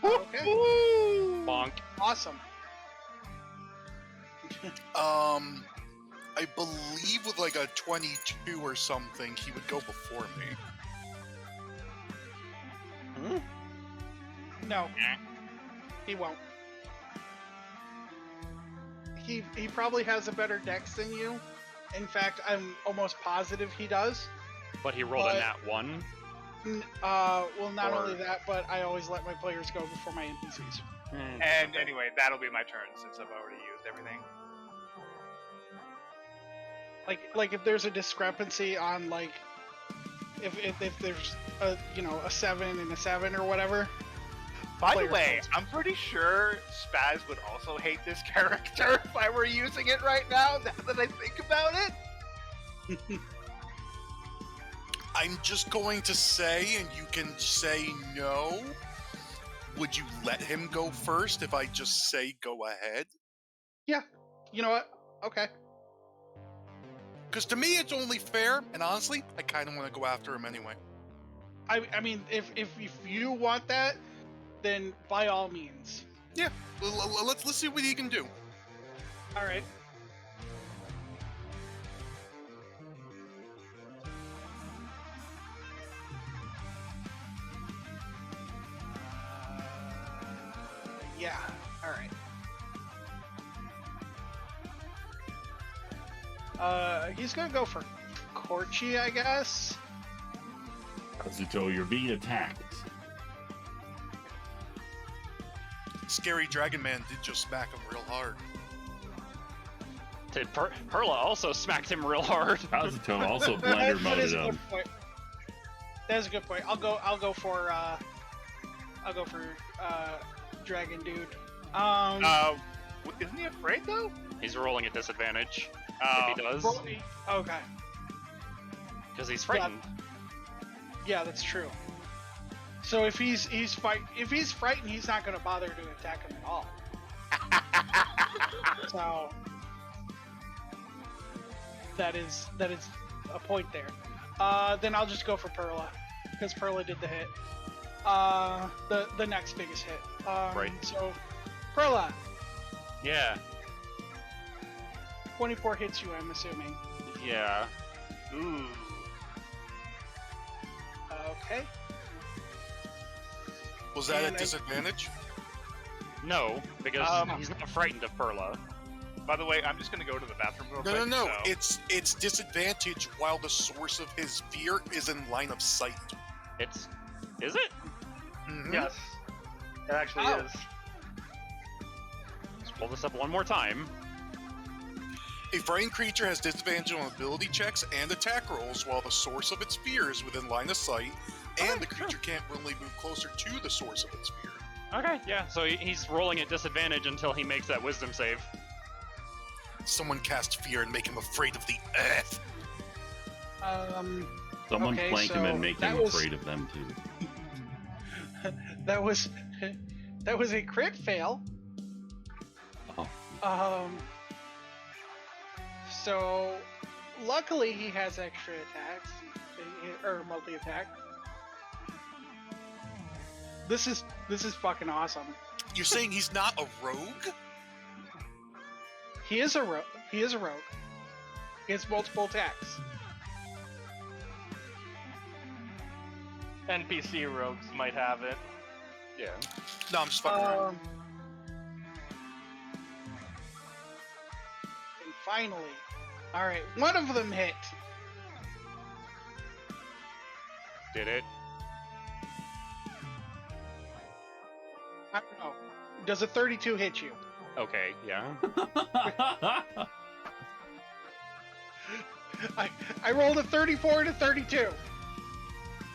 Speaker 3: Okay.
Speaker 4: Bonk.
Speaker 3: Awesome.
Speaker 2: I believe with like a 22 or something, he would go before me.
Speaker 3: No. He won't. He probably has a better dex than you. In fact, I'm almost positive he does.
Speaker 4: But he rolled
Speaker 3: But-
Speaker 4: a nat 1.
Speaker 3: Well, not
Speaker 4: Or-
Speaker 3: only that, but I always let my players go before my NPCs.
Speaker 6: And anyway, that'll be my turn since I've already used everything.
Speaker 3: Like if there's a discrepancy on like if there's a a 7 and a 7 or whatever,
Speaker 6: By the
Speaker 3: player
Speaker 6: way,
Speaker 3: calls.
Speaker 6: I'm pretty sure Spaz would also hate this character if I were using it right now, now that I think about it.
Speaker 2: I'm just going to say, and you can say no. Would you let him go first if I just say go ahead?
Speaker 3: Yeah. You know what? Okay.
Speaker 2: Because to me, it's only fair, and honestly, I kind of want to go after him anyway.
Speaker 3: I mean, if you want that, then by all means.
Speaker 2: Yeah, let's see what he can do.
Speaker 3: All right. Yeah. All right. He's gonna go for Corchi, I guess.
Speaker 1: Kazuto, you're being attacked.
Speaker 2: Scary Dragon Man did just smack him real hard.
Speaker 8: Perla also smacked him real hard.
Speaker 1: Kazuto also blender
Speaker 3: That is
Speaker 1: moded
Speaker 3: a good
Speaker 1: him.
Speaker 3: point. That is a good point. I'll go for Dragon Dude.
Speaker 6: Isn't he afraid though?
Speaker 8: He's rolling at disadvantage
Speaker 6: Oh.
Speaker 8: if he does,
Speaker 3: Okay.
Speaker 8: because he's frightened.
Speaker 3: Yeah, that's true. So if he's frightened, he's not going to bother to attack him at all. So that is a point there. Then I'll just go for Perla because Perla did the hit. The next biggest hit.
Speaker 8: Right.
Speaker 3: So Perla,
Speaker 8: Yeah.
Speaker 3: 24 hits you, I'm assuming.
Speaker 8: Yeah.
Speaker 6: Ooh.
Speaker 3: Okay.
Speaker 2: Was that
Speaker 3: And
Speaker 2: a disadvantage?
Speaker 8: No, because he's not frightened of Perla.
Speaker 6: By the way, I'm just gonna go to the bathroom real
Speaker 2: No,
Speaker 6: quick.
Speaker 2: no.
Speaker 6: so-
Speaker 2: It's disadvantage while the source of his fear is in line of sight.
Speaker 8: Is it?
Speaker 2: Mhm.
Speaker 5: Yes, it actually
Speaker 3: Oh.
Speaker 5: is.
Speaker 8: Let's pull this up one more time.
Speaker 2: A frightened creature has disadvantage on ability checks and attack rolls while the source of its fear is within line of sight, and the creature can't really move closer to the source of its fear.
Speaker 8: Okay, yeah, so he's rolling at disadvantage until he makes that wisdom save.
Speaker 2: Someone cast fear and make him afraid of the earth.
Speaker 1: Someone
Speaker 3: Okay,
Speaker 1: flank him
Speaker 3: so
Speaker 1: and make
Speaker 3: that
Speaker 1: him
Speaker 3: was-
Speaker 1: afraid of them too.
Speaker 3: that was a crit fail.
Speaker 1: Oh.
Speaker 3: So luckily he has extra attacks or multi attack. This is fucking awesome.
Speaker 2: You're saying he's not a rogue?
Speaker 3: He is a rogue. He has multiple attacks.
Speaker 5: NPC rogues might have it.
Speaker 8: Yeah.
Speaker 2: No, I'm just fucking around.
Speaker 3: And finally, all right, one of them hit.
Speaker 8: Did it?
Speaker 3: I don't know. Does a 32 hit you?
Speaker 8: Okay, yeah.
Speaker 3: I rolled a 34 and a 32.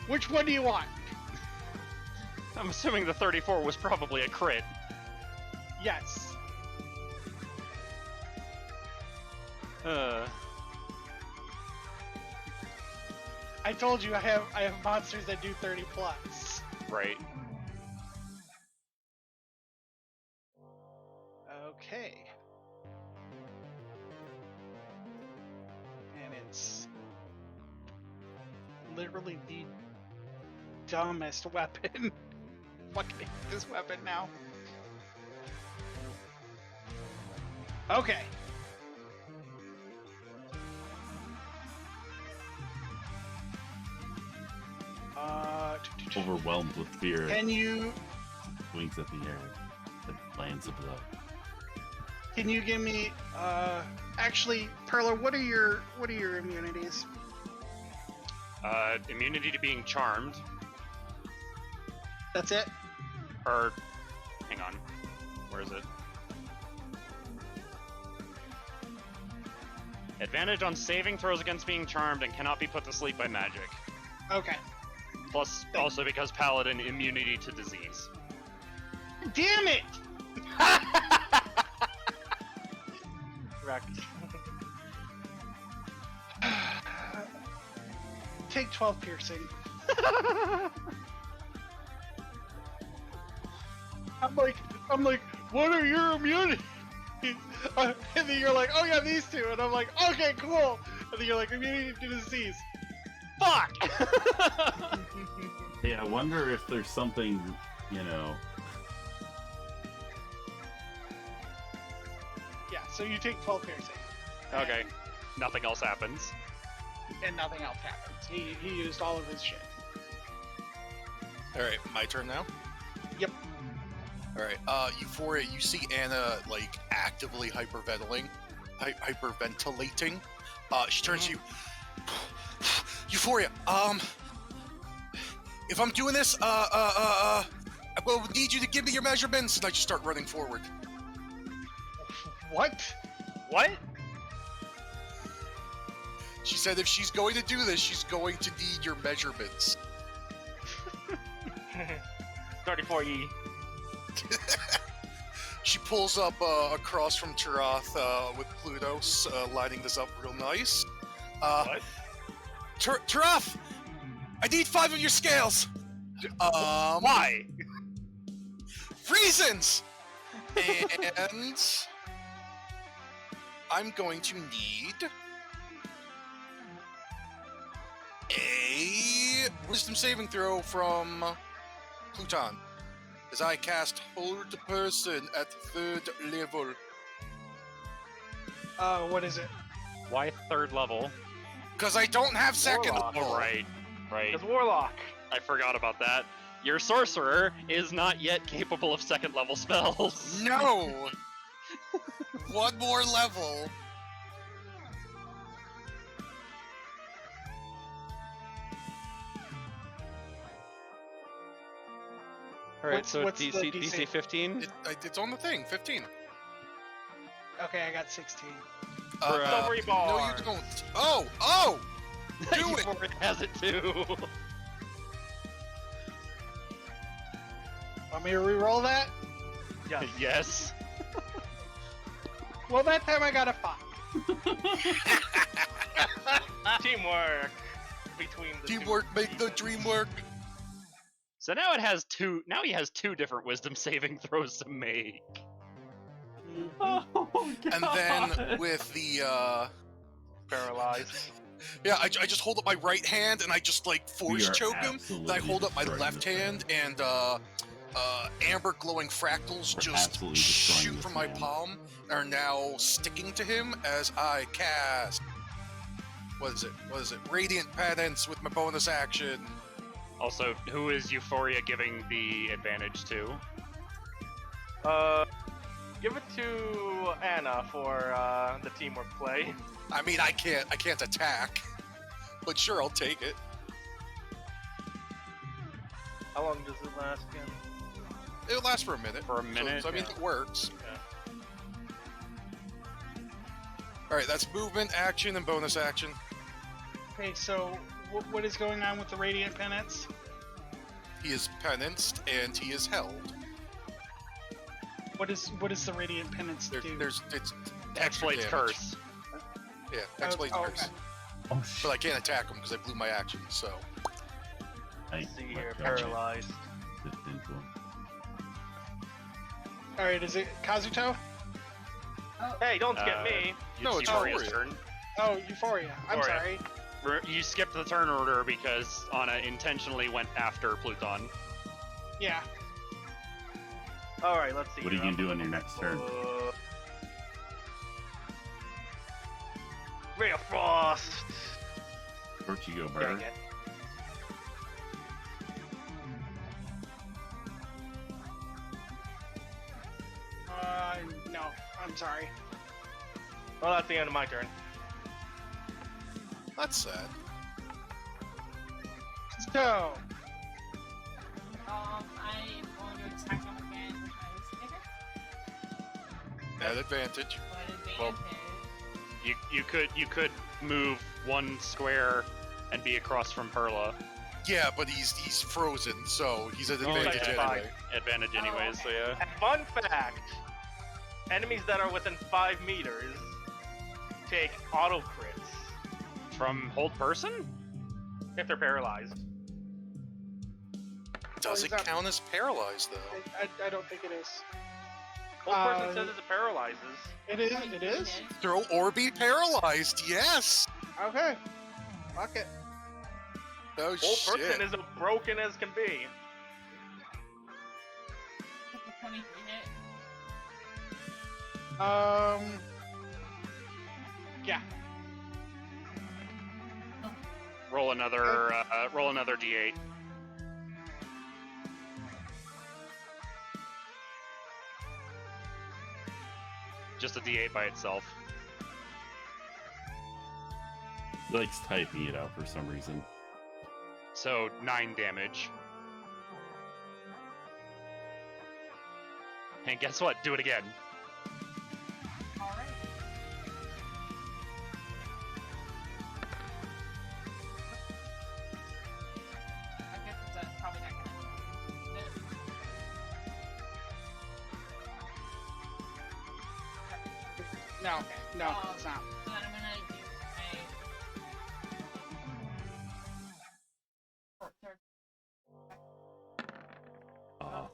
Speaker 3: Which one do you want?
Speaker 8: I'm assuming the 34 was probably a crit.
Speaker 3: Yes. I told you I have monsters that do 30 plus.
Speaker 8: Right.
Speaker 3: Okay. And it's literally the dumbest weapon. Fucking hate this weapon now. Okay.
Speaker 1: Overwhelmed with fear,
Speaker 3: Can you
Speaker 1: swings at the air, and lands a blow.
Speaker 3: Can you give me actually, Perla, what are your immunities?
Speaker 8: Immunity to being charmed.
Speaker 3: That's it?
Speaker 8: Or, hang on. Where is it? Advantage on saving throws against being charmed and cannot be put to sleep by magic.
Speaker 3: Okay.
Speaker 8: Plus, also because Paladin, immunity to disease.
Speaker 3: Damn it!
Speaker 6: Wrecked.
Speaker 3: Take 12 piercing. I'm like, what are your immunities? And then you're like, oh yeah, these two. And I'm like, okay, cool. And then you're like, immunity to disease.
Speaker 4: Fuck!
Speaker 1: Hey, I wonder if there's something, you know.
Speaker 3: Yeah, so you take 12 piercing.
Speaker 4: Okay. Nothing else happens.
Speaker 3: And nothing else happens. He used all of his shit.
Speaker 2: All right, my turn now.
Speaker 3: Yep.
Speaker 2: All right, Euphoria, you see Anna like actively hyperventilating. She turns to you. Euphoria, if I'm doing this, I will need you to give me your measurements, and I just start running forward.
Speaker 3: What?
Speaker 4: What?
Speaker 2: She said if she's going to do this, she's going to need your measurements.
Speaker 5: 34E.
Speaker 2: She pulls up across from Tirath with Plutos, lining this up real nice.
Speaker 5: What?
Speaker 2: Tirath! I need 5 of your scales!
Speaker 4: Why?
Speaker 2: Reasons! And I'm going to need a wisdom saving throw from Pluton, as I cast Hold Person at 3rd level.
Speaker 3: What is it?
Speaker 4: Why 3rd level?
Speaker 2: Because I don't have 2nd
Speaker 5: Warlock.
Speaker 2: level.
Speaker 4: Oh, right.
Speaker 5: It's Warlock.
Speaker 4: I forgot about that. Your sorcerer is not yet capable of 2nd level spells.
Speaker 2: No! One more level.
Speaker 4: Alright, so
Speaker 3: what's the
Speaker 4: DC,
Speaker 3: DC?
Speaker 4: DC 15?
Speaker 2: It's on the thing, 15.
Speaker 3: Okay, I got 16.
Speaker 2: No,
Speaker 5: Silvery
Speaker 2: you
Speaker 5: bar.
Speaker 2: don't. Oh! Do it!
Speaker 4: Euphoria has it too.
Speaker 3: Want me to re-roll that?
Speaker 5: Yes.
Speaker 4: Yes.
Speaker 3: Well, that time I got a 5.
Speaker 5: Teamwork between the
Speaker 2: Teamwork
Speaker 5: two
Speaker 2: make the
Speaker 5: demons.
Speaker 2: dream work.
Speaker 4: So now it has two. Now he has 2 different wisdom saving throws to make.
Speaker 1: Oh, God.
Speaker 2: And then with the,
Speaker 5: Paralyzed.
Speaker 2: yeah, I just hold up my right hand and I just like
Speaker 1: We
Speaker 2: force
Speaker 1: are
Speaker 2: choke him.
Speaker 1: absolutely
Speaker 2: Then I hold up my
Speaker 1: destroying
Speaker 2: left
Speaker 1: this thing.
Speaker 2: hand and amber glowing fractals
Speaker 1: We're
Speaker 2: just
Speaker 1: absolutely destroying
Speaker 2: shoot
Speaker 1: this
Speaker 2: from my
Speaker 1: man.
Speaker 2: palm and are now sticking to him as I cast. What is it? Radiant Penance with my bonus action.
Speaker 4: Also, who is Euphoria giving the advantage to?
Speaker 5: Give it to Anna for the teamwork play.
Speaker 2: I mean, I can't attack, but sure, I'll take it.
Speaker 5: How long does it last again?
Speaker 2: It'll last for a minute.
Speaker 4: For a minute,
Speaker 2: So I mean,
Speaker 5: yeah.
Speaker 2: it works.
Speaker 5: Yeah.
Speaker 2: All right, that's movement, action, and bonus action.
Speaker 3: Okay, so what is going on with the Radiant Penance?
Speaker 2: He is penanced and he is held.
Speaker 3: What does the Radiant Penance do?
Speaker 2: It's extra
Speaker 4: Exploits
Speaker 2: damage.
Speaker 4: curse.
Speaker 2: Yeah, exploits
Speaker 3: oh,
Speaker 2: curse.
Speaker 3: okay.
Speaker 1: Oh,
Speaker 2: But I can't attack him because I blew my action. So
Speaker 1: I
Speaker 5: See here,
Speaker 1: gotcha.
Speaker 5: paralyzed.
Speaker 1: Just into him.
Speaker 3: All right, is it Kazuto?
Speaker 5: Hey, don't skip me.
Speaker 2: No, it's
Speaker 4: Euphoria's
Speaker 2: Euphoria.
Speaker 4: turn.
Speaker 3: Oh, Euphoria. I'm
Speaker 5: Euphoria.
Speaker 3: sorry.
Speaker 4: You skipped the turn order because Anna intentionally went after Pluton.
Speaker 3: Yeah.
Speaker 5: All right, let's see.
Speaker 1: What are you
Speaker 5: here.
Speaker 1: gonna do on your next turn?
Speaker 5: Ray of Frost.
Speaker 1: Where'd you go,
Speaker 5: Dang
Speaker 1: Bird?
Speaker 5: it.
Speaker 3: No, I'm sorry.
Speaker 5: Well, that's the end of my turn.
Speaker 2: that's sad.
Speaker 3: So,
Speaker 7: I'm going to attack him again with my Wisdom
Speaker 2: At advantage.
Speaker 7: What advantage?
Speaker 4: You could move 1 square and be across from Perla.
Speaker 2: Yeah, but he's frozen, so he's at
Speaker 4: Oh,
Speaker 2: advantage
Speaker 5: yeah.
Speaker 2: anyway.
Speaker 4: Advantage anyways, so yeah.
Speaker 5: And fun fact: enemies that are within 5 meters take auto crits
Speaker 4: From hold person?
Speaker 5: if they're paralyzed.
Speaker 2: Does
Speaker 3: is
Speaker 2: it
Speaker 3: that-
Speaker 2: count as paralyzed though?
Speaker 3: I don't think it is.
Speaker 5: Hold person says it paralyzes.
Speaker 3: It is. It is.
Speaker 2: Throw or be paralyzed. Yes.
Speaker 3: Okay. Fuck it.
Speaker 2: Oh
Speaker 5: Hold
Speaker 2: shit.
Speaker 5: person is as broken as can be.
Speaker 7: 23 hit.
Speaker 3: Yeah.
Speaker 4: Roll another d8. Just a d8 by itself.
Speaker 1: He likes typing it out for some reason.
Speaker 4: So 9 damage. And guess what? Do it again.
Speaker 7: Alright. I guess that's probably not gonna.
Speaker 3: No. No. It's not.
Speaker 7: So then I'm gonna use my short sword.
Speaker 1: Uh,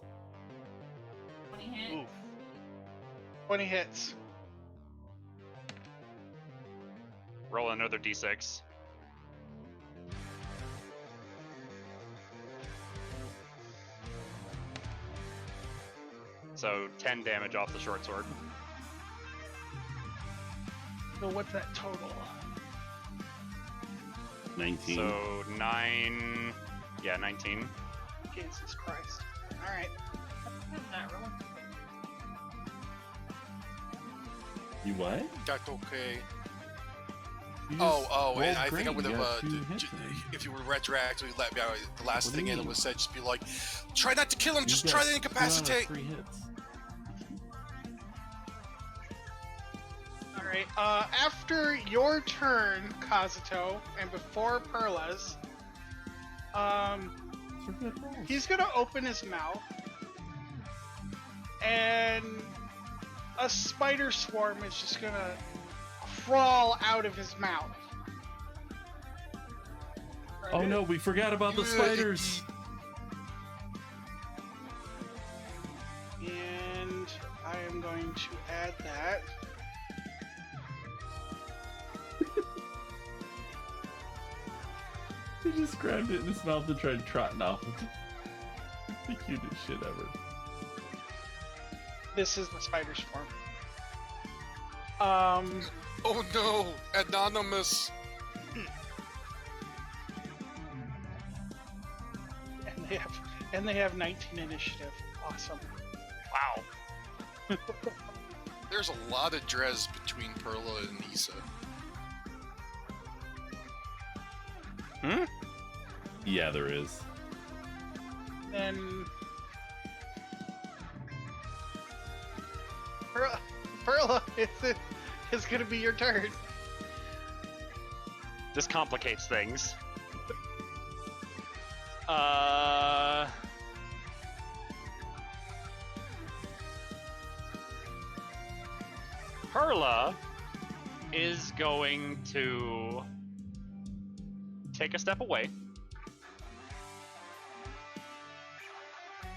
Speaker 7: 20 hit.
Speaker 6: Oof.
Speaker 3: 20 hits.
Speaker 4: Roll another d6. So 10 damage off the short sword.
Speaker 3: So what's that total?
Speaker 1: 19.
Speaker 4: So 9. Yeah, 19.
Speaker 3: Jesus Christ. All right.
Speaker 7: I'm not rolling.
Speaker 1: You what?
Speaker 2: That's okay.
Speaker 1: You
Speaker 2: Oh,
Speaker 1: just
Speaker 2: and
Speaker 1: rolled
Speaker 2: I think I
Speaker 1: great.
Speaker 2: would
Speaker 1: You
Speaker 2: have,
Speaker 1: got 2 hits
Speaker 2: j-
Speaker 1: there.
Speaker 2: if you would retroactively let me out, the last
Speaker 1: What do
Speaker 2: thing
Speaker 1: you
Speaker 2: Anna
Speaker 1: mean?
Speaker 2: was said, just be like, try not to kill him,
Speaker 1: You
Speaker 2: just
Speaker 1: got
Speaker 2: try to
Speaker 1: 2 out of
Speaker 2: incapacitate.
Speaker 1: 3 hits.
Speaker 3: All right. After your turn, Kazuto, and before Perla's,
Speaker 1: Those are good rolls.
Speaker 3: he's gonna open his mouth, and a spider swarm is just gonna crawl out of his mouth.
Speaker 1: Oh no, we forgot about the
Speaker 2: Yeah,
Speaker 1: spiders.
Speaker 3: And I am going to add that.
Speaker 1: He just grabbed it in his mouth and tried trotting off. The cutest shit ever.
Speaker 3: This is the spider swarm.
Speaker 2: Oh no, anonymous.
Speaker 3: And they have 19 initiative. Awesome.
Speaker 4: Wow.
Speaker 2: There's a lot of Drez between Perla and Nisa.
Speaker 1: Yeah, there is.
Speaker 3: Then Perla, it's gonna be your turn.
Speaker 4: This complicates things. Perla is going to take a step away.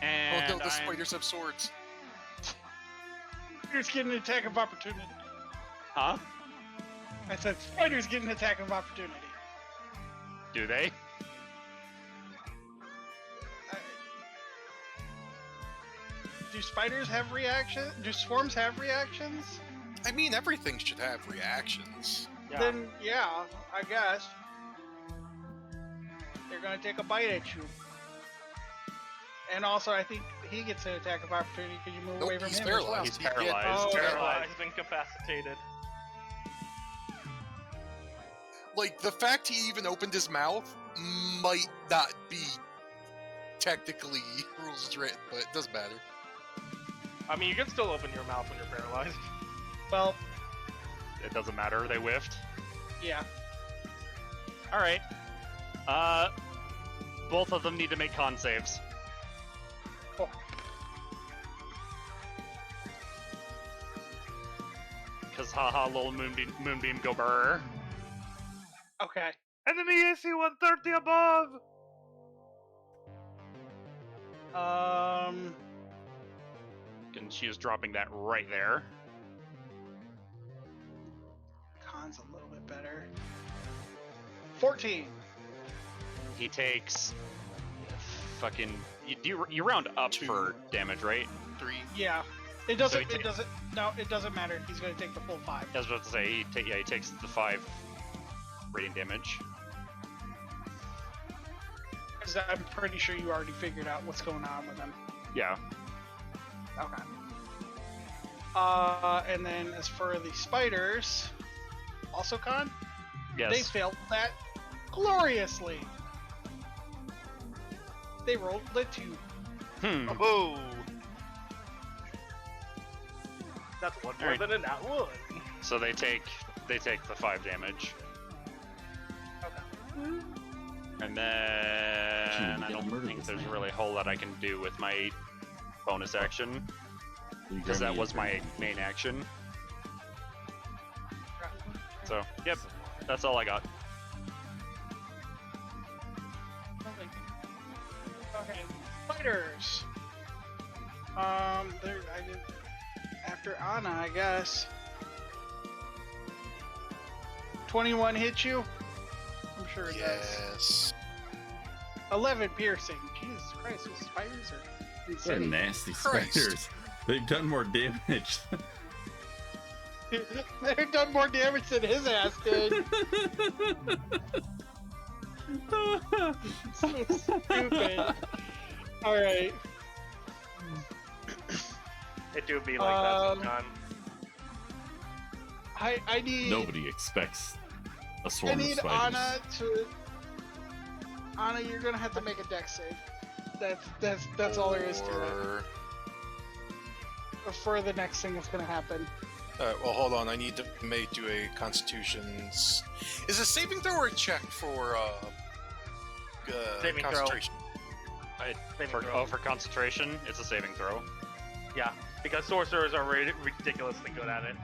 Speaker 4: And
Speaker 2: Oh no, the
Speaker 4: I'm-
Speaker 2: spiders have swords.
Speaker 3: Spiders get an attack of opportunity.
Speaker 4: Huh?
Speaker 3: I said spiders get an attack of opportunity.
Speaker 4: Do they?
Speaker 3: Do spiders have reactions? Do swarms have reactions?
Speaker 2: I mean, everything should have reactions.
Speaker 5: Yeah.
Speaker 3: Then yeah, I guess. They're gonna take a bite at you. And also, I think he gets an attack of opportunity because you move
Speaker 2: Nope,
Speaker 3: away from
Speaker 2: he's
Speaker 3: him
Speaker 2: paralyzed.
Speaker 3: as
Speaker 4: He's
Speaker 2: He can't-
Speaker 4: paralyzed.
Speaker 3: Oh,
Speaker 5: Paralyzed, incapacitated.
Speaker 2: Like, the fact he even opened his mouth might not be technically rules written, but it doesn't matter.
Speaker 5: I mean, you can still open your mouth when you're paralyzed.
Speaker 3: well.
Speaker 4: It doesn't matter. They whiffed.
Speaker 3: Yeah.
Speaker 4: All right. Both of them need to make con saves.
Speaker 3: Oh.
Speaker 4: Cause haha, little moonbeam go brr.
Speaker 3: Okay.
Speaker 6: Enemy AC 130 above!
Speaker 4: And she is dropping that right there.
Speaker 3: Con's a little bit better. 14.
Speaker 4: He takes fucking. You round up
Speaker 2: 2,
Speaker 4: for damage, right?
Speaker 2: 3.
Speaker 3: Yeah. It doesn't.
Speaker 4: So he
Speaker 3: It doesn't. No, it doesn't matter. He's gonna take the full 5.
Speaker 4: I was about to say he takes the 5 radiant damage.
Speaker 3: 'Cause I'm pretty sure you already figured out what's going on with him.
Speaker 4: Yeah.
Speaker 3: Okay. And then as for the spiders, also con,
Speaker 4: Yes.
Speaker 3: they failed that gloriously. They rolled the 2.
Speaker 6: Oh!
Speaker 5: That's one more
Speaker 4: Alright.
Speaker 5: than a nat one.
Speaker 4: So they take the 5 damage.
Speaker 3: Okay.
Speaker 4: And then
Speaker 1: you
Speaker 4: I
Speaker 1: gotta
Speaker 4: don't
Speaker 1: murder
Speaker 4: think
Speaker 1: this
Speaker 4: there's
Speaker 1: man.
Speaker 4: really a whole lot I can do with my bonus action, because that was my main action. So, yep, that's all I got.
Speaker 3: Okay. Spiders. There. I did. After Anna, I guess. 21 hit you. I'm sure it does.
Speaker 2: Yes.
Speaker 3: 11 piercing. Jesus Christ, these spiders are
Speaker 1: They're
Speaker 3: insane.
Speaker 1: nasty
Speaker 2: Christ.
Speaker 1: spiders. They've done more damage.
Speaker 3: They've done more damage than his ass did. So stupid. Alright.
Speaker 5: It do be like that sometimes.
Speaker 3: I need.
Speaker 1: Nobody expects a
Speaker 3: I
Speaker 1: swarm of
Speaker 3: need
Speaker 1: spiders.
Speaker 3: Anna to. Anna, you're gonna have to make a dex save. That's all there is to it.
Speaker 2: Or-
Speaker 3: Before the next thing that's gonna happen.
Speaker 2: well, hold on. I need to do a Constitution's. Is it saving throw or a check for
Speaker 5: Saving throw.
Speaker 2: concentration?
Speaker 5: Saving throw.
Speaker 4: For concentration, it's a saving throw.
Speaker 5: Yeah, because sorcerers are ridiculously good at it.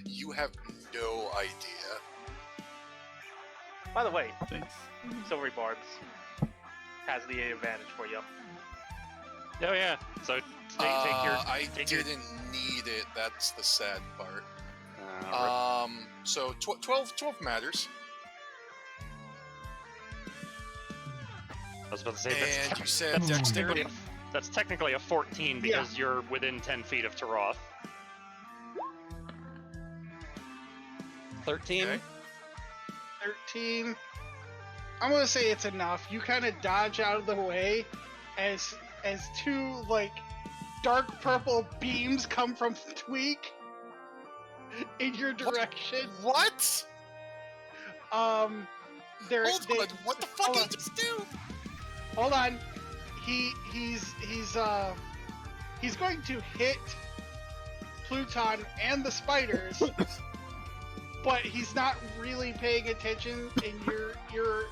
Speaker 2: You have no idea.
Speaker 5: By the way,
Speaker 1: Thanks.
Speaker 5: Silvery Barbs has the advantage for you.
Speaker 4: Oh yeah. So
Speaker 2: I
Speaker 4: take your.
Speaker 2: didn't need it. That's the sad part.
Speaker 4: Uh,
Speaker 2: So 12 matters.
Speaker 4: I was about to say
Speaker 2: And you said
Speaker 4: that's
Speaker 2: dexterity.
Speaker 4: That's technically a 14 because you're within 10 feet of Taroth. 13.
Speaker 2: Okay.
Speaker 3: 13. I'm gonna say it's enough. You kind of dodge out of the way as 2 like dark purple beams come from Tweak in your direction.
Speaker 2: What?
Speaker 3: They're,
Speaker 2: Hold on. What the fuck
Speaker 3: hold
Speaker 2: did
Speaker 3: on.
Speaker 2: he just do?
Speaker 3: Hold on. He's going to hit Pluton and the spiders, but he's not really paying attention, and you're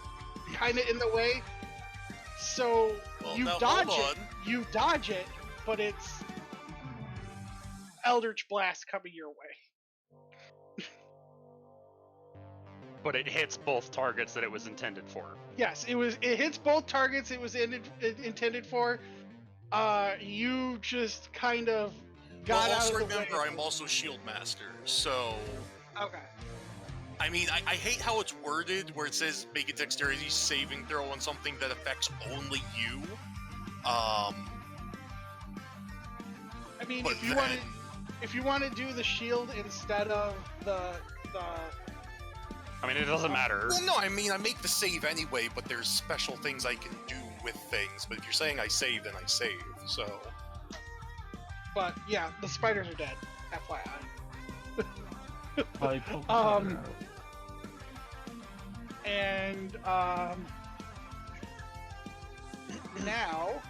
Speaker 3: kind of in the way. So
Speaker 2: Well,
Speaker 3: you
Speaker 2: now,
Speaker 3: dodge
Speaker 2: hold
Speaker 3: it.
Speaker 2: on.
Speaker 3: You dodge it, but it's Eldritch Blast coming your way.
Speaker 4: But it hits both targets that it was intended for.
Speaker 3: Yes, it hits both targets it was intended for. You just kind of got
Speaker 2: Well,
Speaker 3: out
Speaker 2: also
Speaker 3: of the
Speaker 2: remember,
Speaker 3: way.
Speaker 2: I'm also Shield Master, so
Speaker 3: Okay.
Speaker 2: I mean, I hate how it's worded, where it says make a dexterity saving throw on something that affects only you.
Speaker 3: I mean,
Speaker 2: But
Speaker 3: if you want to do the shield instead of the
Speaker 4: I mean, it doesn't matter.
Speaker 2: Well, no, I mean, I make the save anyway, but there's special things I can do with things. But if you're saying I save, then I save. So,
Speaker 3: but yeah, the spiders are dead. FYI.
Speaker 1: Probably poke the
Speaker 3: Um,
Speaker 1: spider out.
Speaker 3: And now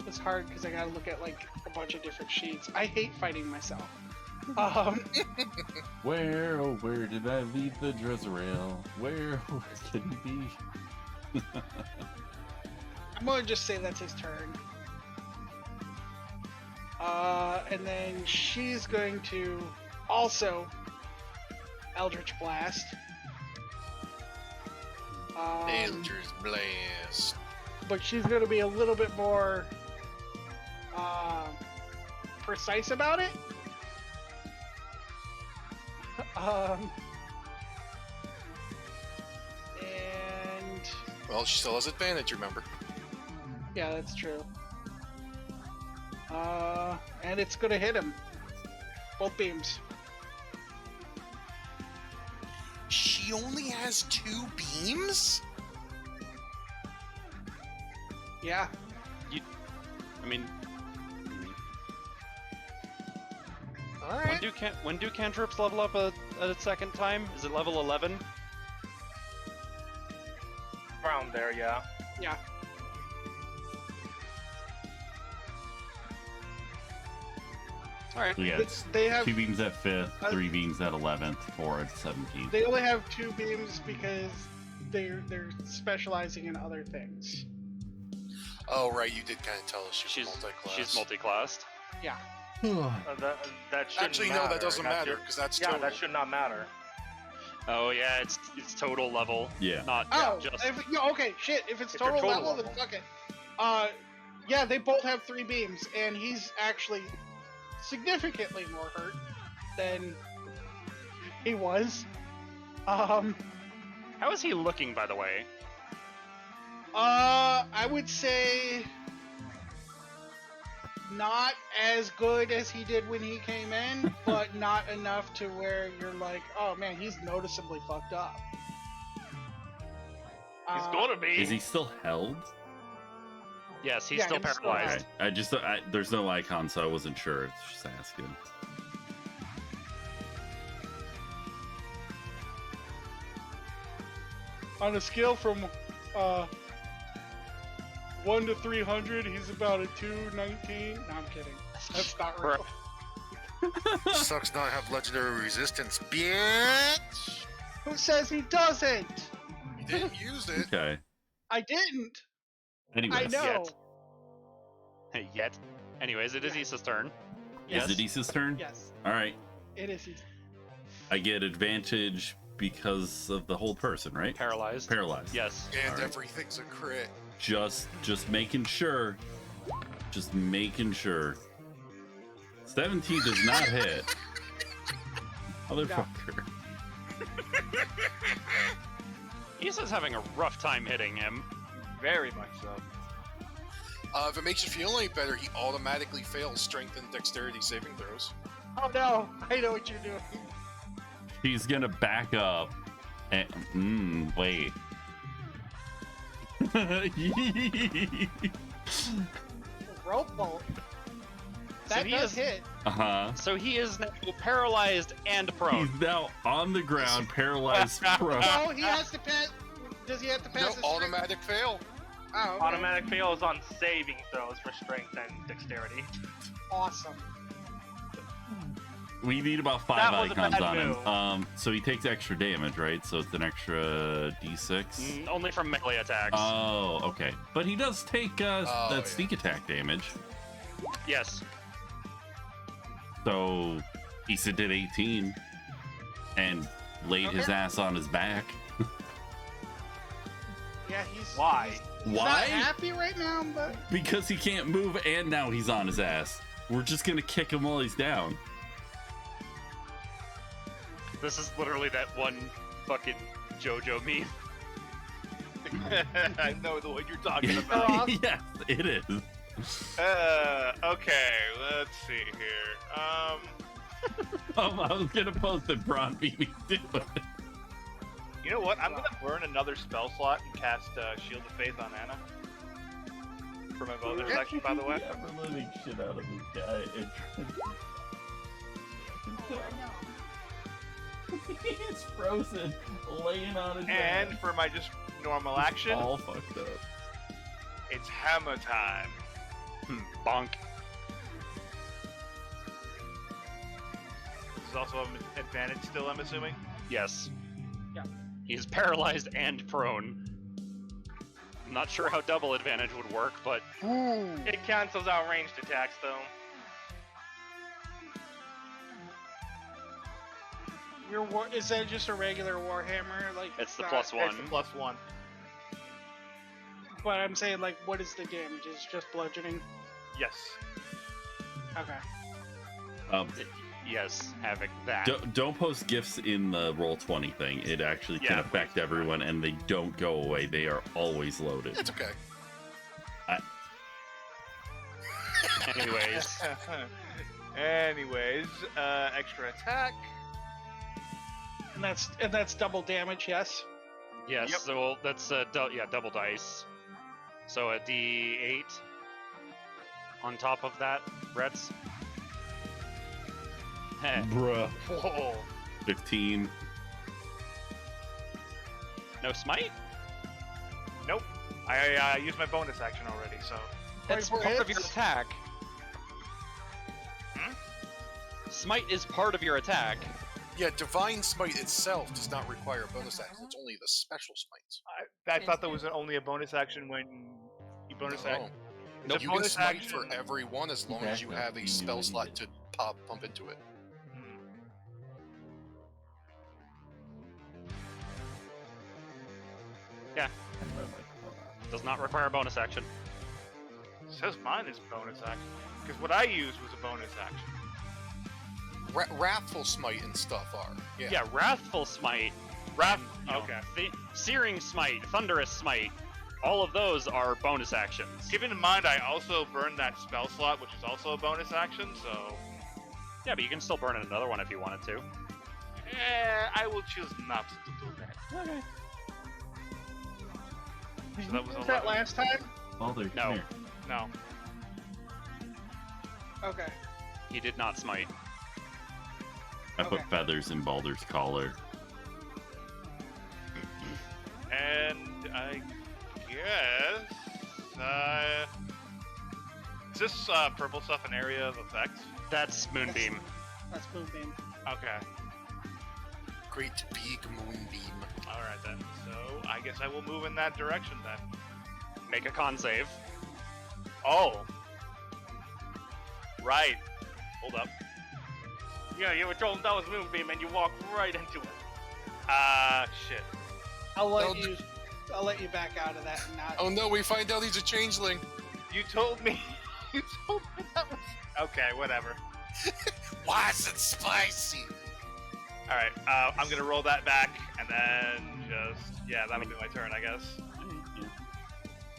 Speaker 3: it's hard because I gotta look at like a bunch of different sheets. I hate fighting myself.
Speaker 1: Where, oh, where did I leave the Dresserale? Where can he be?
Speaker 3: I'm gonna just say that's his turn. And then she's going to also Eldritch Blast.
Speaker 2: Eldritch Blast.
Speaker 3: But she's going to be a little bit more precise about it. And
Speaker 2: Well, she still has advantage, remember?
Speaker 3: yeah, that's true. And it's going to hit him. Both beams.
Speaker 2: She only has 2 beams?
Speaker 3: Yeah.
Speaker 4: I mean,
Speaker 2: Alright.
Speaker 4: when do cantrips level up a second time? Is it level 11?
Speaker 5: Around there, yeah.
Speaker 3: Yeah.
Speaker 4: All right.
Speaker 1: Yeah, it's
Speaker 3: They have
Speaker 1: 2 beams at 5th, 3 beams at 11th, 4 at 17th.
Speaker 3: They only have 2 beams because they're specializing in other things.
Speaker 2: Oh, right, you did kind of tell us she's multi-class.
Speaker 4: She's multi-classed.
Speaker 3: Yeah.
Speaker 5: That shouldn't
Speaker 2: Actually,
Speaker 5: matter.
Speaker 2: no, that doesn't matter,
Speaker 5: should-
Speaker 2: because that's
Speaker 5: yeah,
Speaker 2: total.
Speaker 5: that should not matter.
Speaker 4: Oh yeah, it's total level.
Speaker 1: Yeah.
Speaker 4: Not
Speaker 3: Oh,
Speaker 4: just.
Speaker 3: okay, shit. If it's
Speaker 5: If you're
Speaker 3: total
Speaker 5: total
Speaker 3: level, then
Speaker 5: level.
Speaker 3: fuck it. Yeah, they both have 3 beams, and he's actually significantly more hurt than he was.
Speaker 4: How is he looking, by the way?
Speaker 3: I would say not as good as he did when he came in, but not enough to where you're like, oh man, he's noticeably fucked up.
Speaker 5: He's gonna be.
Speaker 1: Is he still held?
Speaker 4: Yes, he's
Speaker 3: Yeah,
Speaker 4: still
Speaker 3: he's still
Speaker 4: paralyzed.
Speaker 1: Okay. There's no icon, so I wasn't sure. It's just asking.
Speaker 3: On a scale from 1 to 300, he's about a 219. No, I'm kidding. That's not real.
Speaker 2: Sucks not have legendary resistance, bitch!
Speaker 3: Who says he doesn't?
Speaker 2: You didn't use it.
Speaker 1: Okay.
Speaker 3: I didn't.
Speaker 1: Anyways.
Speaker 3: I know.
Speaker 4: Yet. Anyways, it is
Speaker 3: Yeah.
Speaker 4: Issa's turn.
Speaker 1: Is it Issa's turn?
Speaker 3: Yes,
Speaker 1: Alright.
Speaker 3: it is.
Speaker 1: I get advantage because of the whole person, right?
Speaker 4: Paralyzed.
Speaker 1: Paralyzed.
Speaker 4: Yes.
Speaker 2: And
Speaker 1: Alright.
Speaker 2: everything's a crit.
Speaker 1: Just making sure. Just making sure. 17 does not hit. Motherfucker.
Speaker 4: Issa's having a rough time hitting him.
Speaker 6: Very much so.
Speaker 2: If it makes you feel any better, he automatically fails strength and dexterity saving throws.
Speaker 3: Oh no, I know what you're doing.
Speaker 1: He's gonna back up and wait.
Speaker 3: Rope bolt.
Speaker 4: So
Speaker 3: That
Speaker 4: he
Speaker 3: does
Speaker 4: is-
Speaker 3: hit.
Speaker 1: Uh-huh.
Speaker 4: So he is now paralyzed and prone.
Speaker 1: He's now on the ground, paralyzed prone.
Speaker 3: No, he has to pass. Does he have to pass?
Speaker 2: No,
Speaker 3: his strength?
Speaker 2: automatic fail.
Speaker 3: Oh, okay.
Speaker 5: Automatic fails on saving throws for strength and dexterity.
Speaker 3: Awesome.
Speaker 1: We need about 5
Speaker 5: That was a
Speaker 1: icons
Speaker 5: bad
Speaker 1: on
Speaker 5: move.
Speaker 1: him. So he takes extra damage, right? So it's an extra d6.
Speaker 4: Only from melee attacks.
Speaker 1: Oh, okay. But he does take that
Speaker 2: yeah.
Speaker 1: sneak attack damage.
Speaker 4: Yes.
Speaker 1: So Issa did 18 and laid his
Speaker 3: Okay.
Speaker 1: ass on his back.
Speaker 3: Yeah, he's.
Speaker 5: Why?
Speaker 3: He's
Speaker 1: Why?
Speaker 3: not happy right now, but
Speaker 1: Because he can't move and now he's on his ass. We're just gonna kick him while he's down.
Speaker 4: This is literally that one fucking JoJo meme.
Speaker 6: I know the one you're talking about.
Speaker 1: Yes, it is.
Speaker 6: Okay, let's see here.
Speaker 1: I was gonna post that Braun beat me to it.
Speaker 6: You know what? I'm gonna burn another spell slot and cast Shield of Faith on Anna. For my bonus action, by the way.
Speaker 1: Yeah, we're living shit out of this guy. He's frozen, laying on his
Speaker 6: And
Speaker 1: ass.
Speaker 6: for my just normal action,
Speaker 1: All fucked up.
Speaker 6: it's hammer time.
Speaker 4: Bonk.
Speaker 6: is also an advantage still, I'm assuming?
Speaker 8: Yes.
Speaker 3: Yeah.
Speaker 8: He's paralyzed and prone. I'm not sure how double advantage would work, but
Speaker 3: Ooh.
Speaker 5: It cancels out ranged attacks, though.
Speaker 3: Is that just a regular Warhammer? Like
Speaker 8: it's the
Speaker 3: not-
Speaker 8: plus one.
Speaker 6: It's the +1.
Speaker 3: But I'm saying, like, what is the damage? Is it just bludgeoning?
Speaker 6: Yes.
Speaker 3: Okay.
Speaker 8: Yes, having that.
Speaker 1: Don't post gifts in the Roll20 thing. It actually can
Speaker 8: Yeah,
Speaker 1: affect everyone, and they don't go away. They are always loaded.
Speaker 2: It's okay.
Speaker 8: Anyways,
Speaker 6: Anyways, extra attack.
Speaker 3: And that's double damage, yes?
Speaker 8: yes.
Speaker 6: Yep.
Speaker 8: So that's double dice. So a D8 on top of that, Reds. Heh.
Speaker 1: Bruh.
Speaker 6: Whoa.
Speaker 1: 15.
Speaker 8: No smite?
Speaker 6: Nope. I used my bonus action already, so.
Speaker 8: That's
Speaker 3: 24
Speaker 8: part of your
Speaker 3: hits?
Speaker 8: attack.
Speaker 6: Hmm?
Speaker 8: Smite is part of your attack.
Speaker 2: Yeah, Divine Smite itself does not require a bonus action. It's only the special smites.
Speaker 6: I thought that was only a bonus action when you bonus
Speaker 2: No.
Speaker 6: action. It's a
Speaker 2: You can
Speaker 6: bonus
Speaker 2: smite
Speaker 6: action.
Speaker 2: for everyone as long as you have a spell slot to pump into it.
Speaker 6: Hmm.
Speaker 8: Does not require a bonus action.
Speaker 6: Says mine is bonus action. Because what I used was a bonus action.
Speaker 2: Wrathful Smite and stuff are. Yeah.
Speaker 8: Yeah, Wrathful Smite.
Speaker 6: Okay.
Speaker 8: Searing Smite, Thunderous Smite. All of those are bonus actions.
Speaker 6: Keeping in mind, I also burned that spell slot, which is also a bonus action, so.
Speaker 8: Yeah, but you can still burn another one if you wanted to.
Speaker 6: I will choose not to do that.
Speaker 8: Okay.
Speaker 6: So that was
Speaker 3: Was that
Speaker 6: 11.
Speaker 3: last time?
Speaker 1: Baldur,
Speaker 8: No.
Speaker 1: come here.
Speaker 6: No.
Speaker 3: Okay.
Speaker 8: He did not smite.
Speaker 1: I put
Speaker 3: Okay.
Speaker 1: feathers in Baldur's collar.
Speaker 6: And I guess. Is this purple stuff an area of effect?
Speaker 8: That's Moonbeam.
Speaker 3: That's Moonbeam.
Speaker 6: Okay.
Speaker 2: Great big moonbeam.
Speaker 6: Alright then. So I guess I will move in that direction then.
Speaker 8: Make a con save.
Speaker 6: Oh. Right. Hold up.
Speaker 5: Yeah, you were told that was Moonbeam and you walked right into it.
Speaker 6: Shit.
Speaker 3: I'll
Speaker 2: No,
Speaker 3: let you back out of that and not.
Speaker 2: Oh no, we find out he's a changeling.
Speaker 6: You told me. You told me that was. Okay, whatever.
Speaker 2: Why is it spicy?
Speaker 6: Alright, I'm gonna roll that back and then just. Yeah, that'll be my turn, I guess.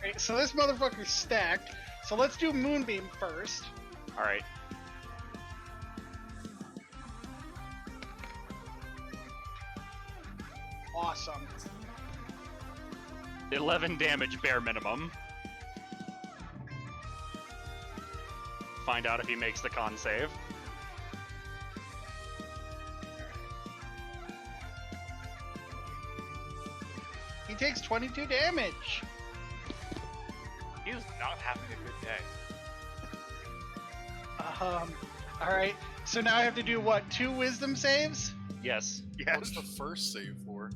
Speaker 3: Right, so this motherfucker's stacked. So let's do Moonbeam first.
Speaker 8: Alright.
Speaker 3: Awesome.
Speaker 8: 11 damage bare minimum. Find out if he makes the con save.
Speaker 3: He takes 22 damage.
Speaker 6: He's not having a good day.
Speaker 3: All right. So now I have to do what? 2 wisdom saves?
Speaker 8: Yes.
Speaker 2: What's the first save for?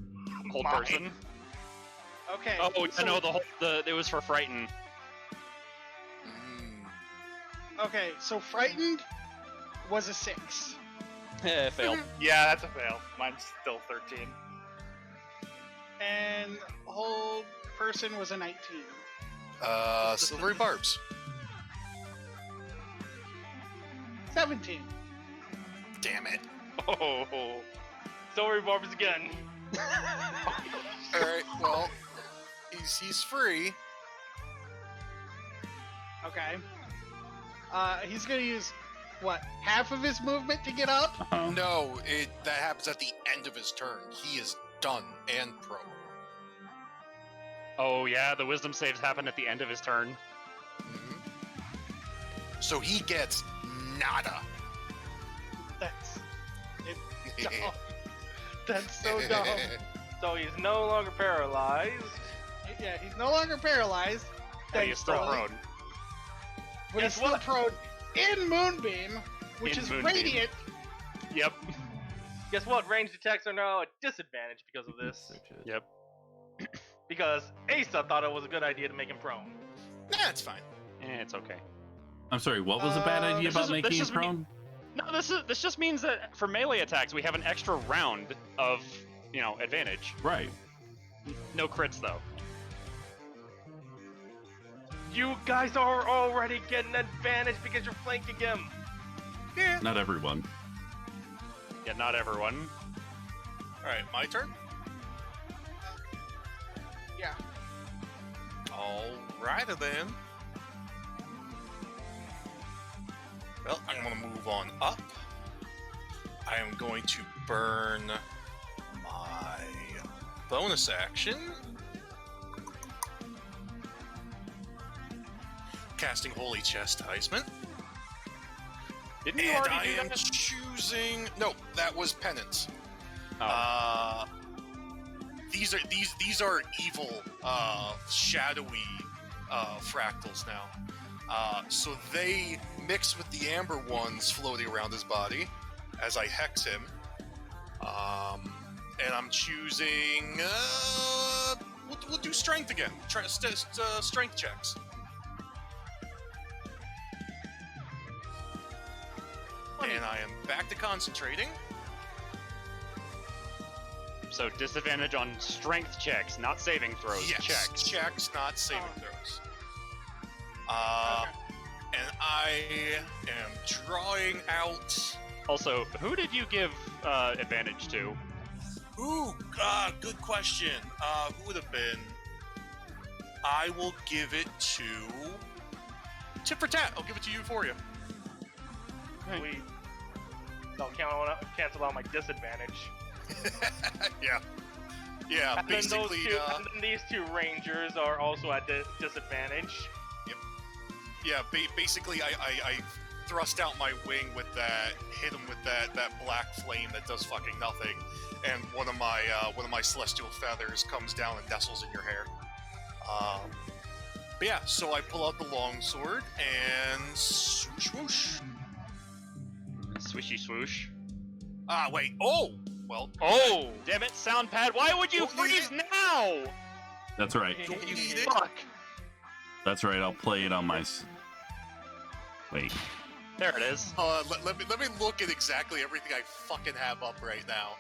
Speaker 8: Hold
Speaker 6: Mine.
Speaker 8: person.
Speaker 3: Okay.
Speaker 8: Oh,
Speaker 3: so,
Speaker 8: no, it was for Frighten.
Speaker 3: Okay, so frightened was a 6.
Speaker 8: Failed.
Speaker 6: Yeah, that's a fail. Mine's still 13.
Speaker 3: And hold person was a 19.
Speaker 2: Silvery Barbs.
Speaker 3: 17.
Speaker 2: Damn it.
Speaker 5: Oh, Silvery Barbs again.
Speaker 2: Alright, well, he's free.
Speaker 3: Okay. He's gonna use what? Half of his movement to get up?
Speaker 2: No, that happens at the end of his turn. He is done and prone.
Speaker 8: Oh, yeah, the wisdom saves happen at the end of his turn.
Speaker 2: Mhm. So he gets nada.
Speaker 3: That's dumb. That's so dumb.
Speaker 5: So he's no longer paralyzed.
Speaker 3: Yeah, he's no longer paralyzed.
Speaker 8: Yeah, he's still
Speaker 3: thankfully,
Speaker 8: prone.
Speaker 3: But he's still prone in Moonbeam, which
Speaker 8: In
Speaker 3: is
Speaker 8: Moonbeam.
Speaker 3: radiant.
Speaker 8: Yep.
Speaker 5: Guess what? Ranged attacks are now a disadvantage because of this.
Speaker 4: Yep.
Speaker 5: Because Asa thought it was a good idea to make him prone.
Speaker 2: Nah, it's fine.
Speaker 8: It's okay.
Speaker 1: I'm sorry, what was a bad idea
Speaker 4: This
Speaker 1: about
Speaker 4: is-
Speaker 1: making
Speaker 4: this
Speaker 1: it
Speaker 4: is me-
Speaker 1: prone?
Speaker 4: No, this just means that for melee attacks we have an extra round of advantage.
Speaker 1: Right.
Speaker 4: No crits though.
Speaker 5: You guys are already getting advantage because you're flanking him.
Speaker 2: Yeah.
Speaker 1: Not everyone.
Speaker 4: Yeah, not everyone.
Speaker 2: All right, my turn.
Speaker 3: Yeah.
Speaker 2: Alrighty then. Well, I'm gonna move on up. I am going to burn my bonus action. Casting Holy Chastisement.
Speaker 4: Didn't you
Speaker 2: And
Speaker 4: already
Speaker 2: I
Speaker 4: do
Speaker 2: am
Speaker 4: that?
Speaker 2: choosing. No, that was penance.
Speaker 4: Oh.
Speaker 2: These are evil, shadowy fractals now. So they mix with the amber ones floating around his body as I hex him. And I'm choosing. We'll do strength again. Strength checks. And I am back to concentrating.
Speaker 4: So disadvantage on strength checks, not saving throws.
Speaker 2: Yes,
Speaker 4: Checks.
Speaker 2: not saving throws.
Speaker 3: Okay.
Speaker 2: And I am drawing out.
Speaker 4: Also, who did you give advantage to?
Speaker 2: Ooh, good question. Who would have been? I will give it to. Tit for tat. I'll give it to Euphoria.
Speaker 5: We don't cancel out my disadvantage.
Speaker 2: Yeah.
Speaker 5: And
Speaker 2: Basically,
Speaker 5: and then these two rangers are also at disadvantage.
Speaker 2: basically, I thrust out my wing with that, hit him with that black flame that does fucking nothing, and one of my celestial feathers comes down and nestles in your hair. But yeah, so I pull out the longsword and swoosh whoosh.
Speaker 4: Swishy swoosh.
Speaker 2: Wait. Oh, well.
Speaker 4: Oh, damn it, sound pad. Why would you
Speaker 2: Don't need
Speaker 4: freeze
Speaker 2: it.
Speaker 4: now?
Speaker 1: That's right.
Speaker 2: Don't
Speaker 4: You
Speaker 2: need it.
Speaker 4: fuck.
Speaker 1: That's right. I'll play it on my. Wait.
Speaker 4: There it is.
Speaker 2: Let me look at exactly everything I fucking have up right now.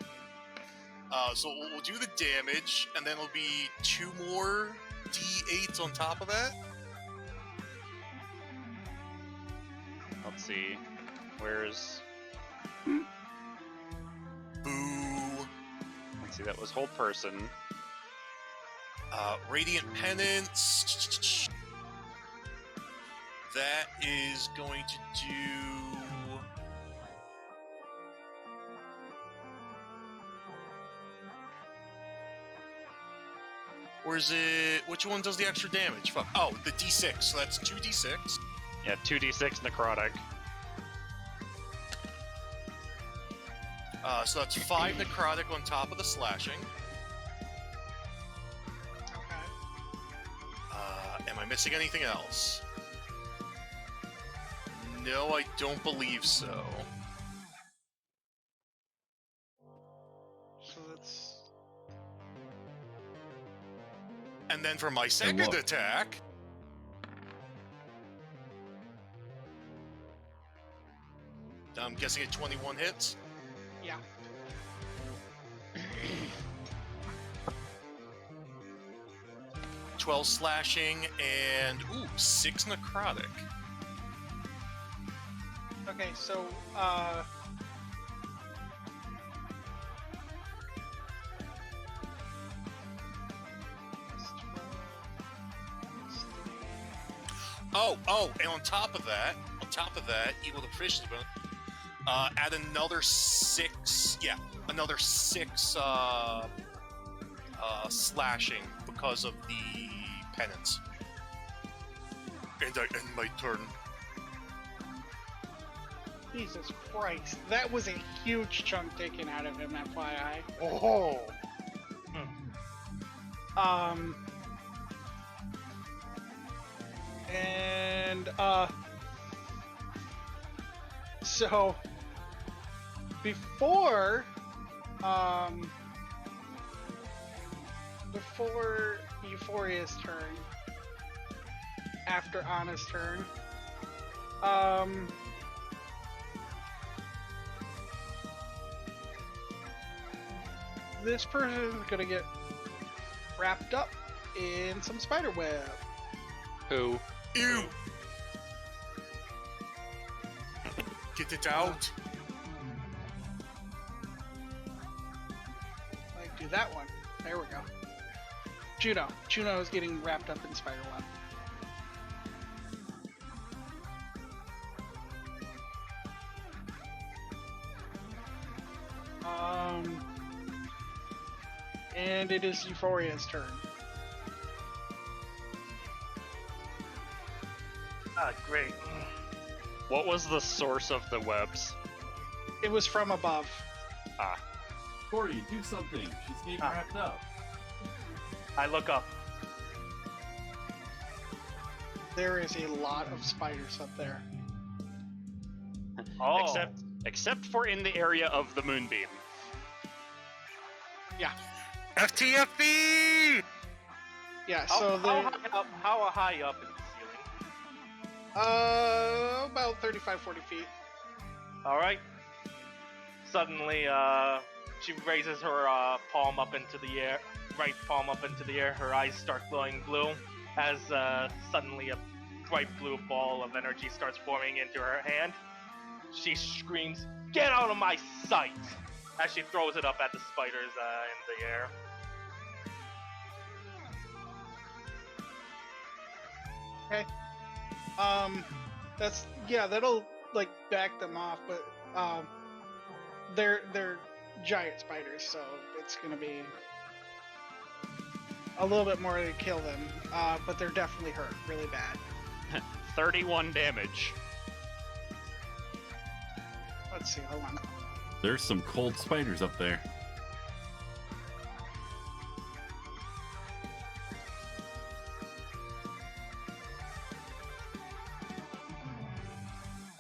Speaker 2: So we'll do the damage, and then it'll be 2 more D8s on top of that.
Speaker 4: Let's see. Where's...
Speaker 2: Boo.
Speaker 4: Let's see, that was hold person.
Speaker 2: Radiant Penance. That is going to do. Or is it? Which one does the extra damage? Fuck. Oh, the D6. So that's 2d6.
Speaker 4: Yeah, 2d6 necrotic.
Speaker 2: So that's 5 necrotic on top of the slashing. Am I missing anything else? No, I don't believe so.
Speaker 3: So that's
Speaker 2: And then for my second
Speaker 1: what?
Speaker 2: attack, I'm guessing at 21 hits.
Speaker 3: yeah.
Speaker 2: 12 slashing and 6 necrotic.
Speaker 3: Okay, so
Speaker 2: And on top of that, equal to proficiency bonus, add another 6. Yeah, another 6 slashing because of the penance. And I end my turn.
Speaker 3: Jesus Christ, that was a huge chunk taken out of him, FYI.
Speaker 6: Oh,
Speaker 3: And so before Before Euphoria's turn, after Anna's turn, this person is gonna get wrapped up in some spider web.
Speaker 8: Who?
Speaker 2: Ew! Get it out!
Speaker 3: Like, do that one. There we go. Juno. Juno is getting wrapped up in spider web. And it is Euphoria's turn.
Speaker 6: Ah, great.
Speaker 8: What was the source of the webs?
Speaker 3: It was from above.
Speaker 1: Corey, do something. She's getting
Speaker 6: Ah.
Speaker 1: wrapped up.
Speaker 6: I look up.
Speaker 3: There is a lot of spiders up there.
Speaker 6: Oh,
Speaker 8: Except for in the area of the moonbeam.
Speaker 2: FTFB!
Speaker 3: Yeah,
Speaker 5: How,
Speaker 3: so
Speaker 5: how high up in the ceiling?
Speaker 3: about 35, 40 feet.
Speaker 5: All right. Suddenly, she raises her palm up into the air, right palm up into the air. Her eyes start glowing blue as suddenly a bright blue ball of energy starts forming into her hand. She screams, "Get out of my sight!" as she throws it up at the spiders in the air.
Speaker 3: That'll like back them off, but they're giant spiders, so it's gonna be a little bit more to kill them. But they're definitely hurt really bad.
Speaker 8: 31 damage.
Speaker 3: Let's see, hold on.
Speaker 1: There's some cold spiders up there.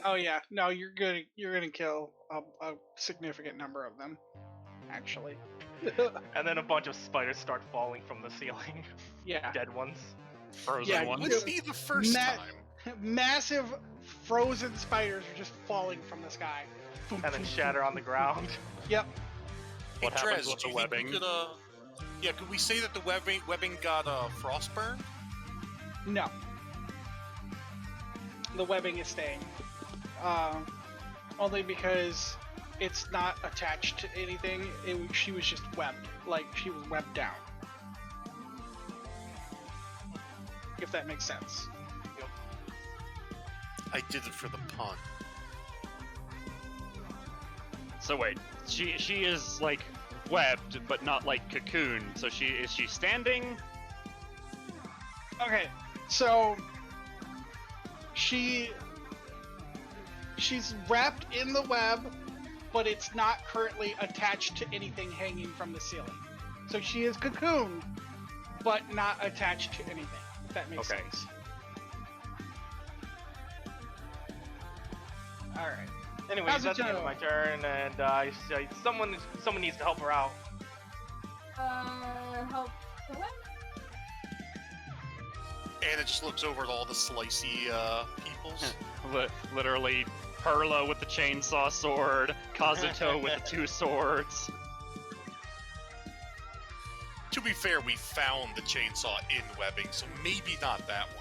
Speaker 3: Oh yeah, no, you're gonna kill a significant number of them, actually.
Speaker 5: And then a bunch of spiders start falling from the ceiling.
Speaker 3: Yeah,
Speaker 5: Dead ones.
Speaker 8: Frozen
Speaker 3: Yeah,
Speaker 8: ones.
Speaker 2: Wouldn't be the first
Speaker 3: Matt-
Speaker 2: time.
Speaker 3: massive frozen spiders are just falling from the sky. Boom,
Speaker 5: And then
Speaker 3: boom,
Speaker 5: shatter
Speaker 3: boom,
Speaker 5: on the ground.
Speaker 3: Yep.
Speaker 8: What
Speaker 2: Hey,
Speaker 8: happens
Speaker 2: Trez,
Speaker 8: with
Speaker 2: do
Speaker 8: the
Speaker 2: you think we
Speaker 8: webbing?
Speaker 2: could, yeah, could we say that the webbing got frostburn?
Speaker 3: No. The webbing is staying. Only because it's not attached to anything. She was just webbed. Like, she was webbed down. If that makes sense.
Speaker 2: I did it for the pun.
Speaker 8: So wait, she is like webbed, but not like cocooned. So is she standing?
Speaker 3: Okay, so she's wrapped in the web, but it's not currently attached to anything hanging from the ceiling. So she is cocooned, but not attached to anything. If that makes
Speaker 8: Okay.
Speaker 3: sense. All right.
Speaker 5: Anyways,
Speaker 3: How's it
Speaker 5: that's the end of
Speaker 3: going?
Speaker 5: my turn, and I say someone needs to help her out.
Speaker 7: Help the web?
Speaker 2: Anna just looks over at all the slicey peoples.
Speaker 8: Literally, Perla with the chainsaw sword, Kazuto with the two swords.
Speaker 2: To be fair, we found the chainsaw in webbing, so maybe not that one.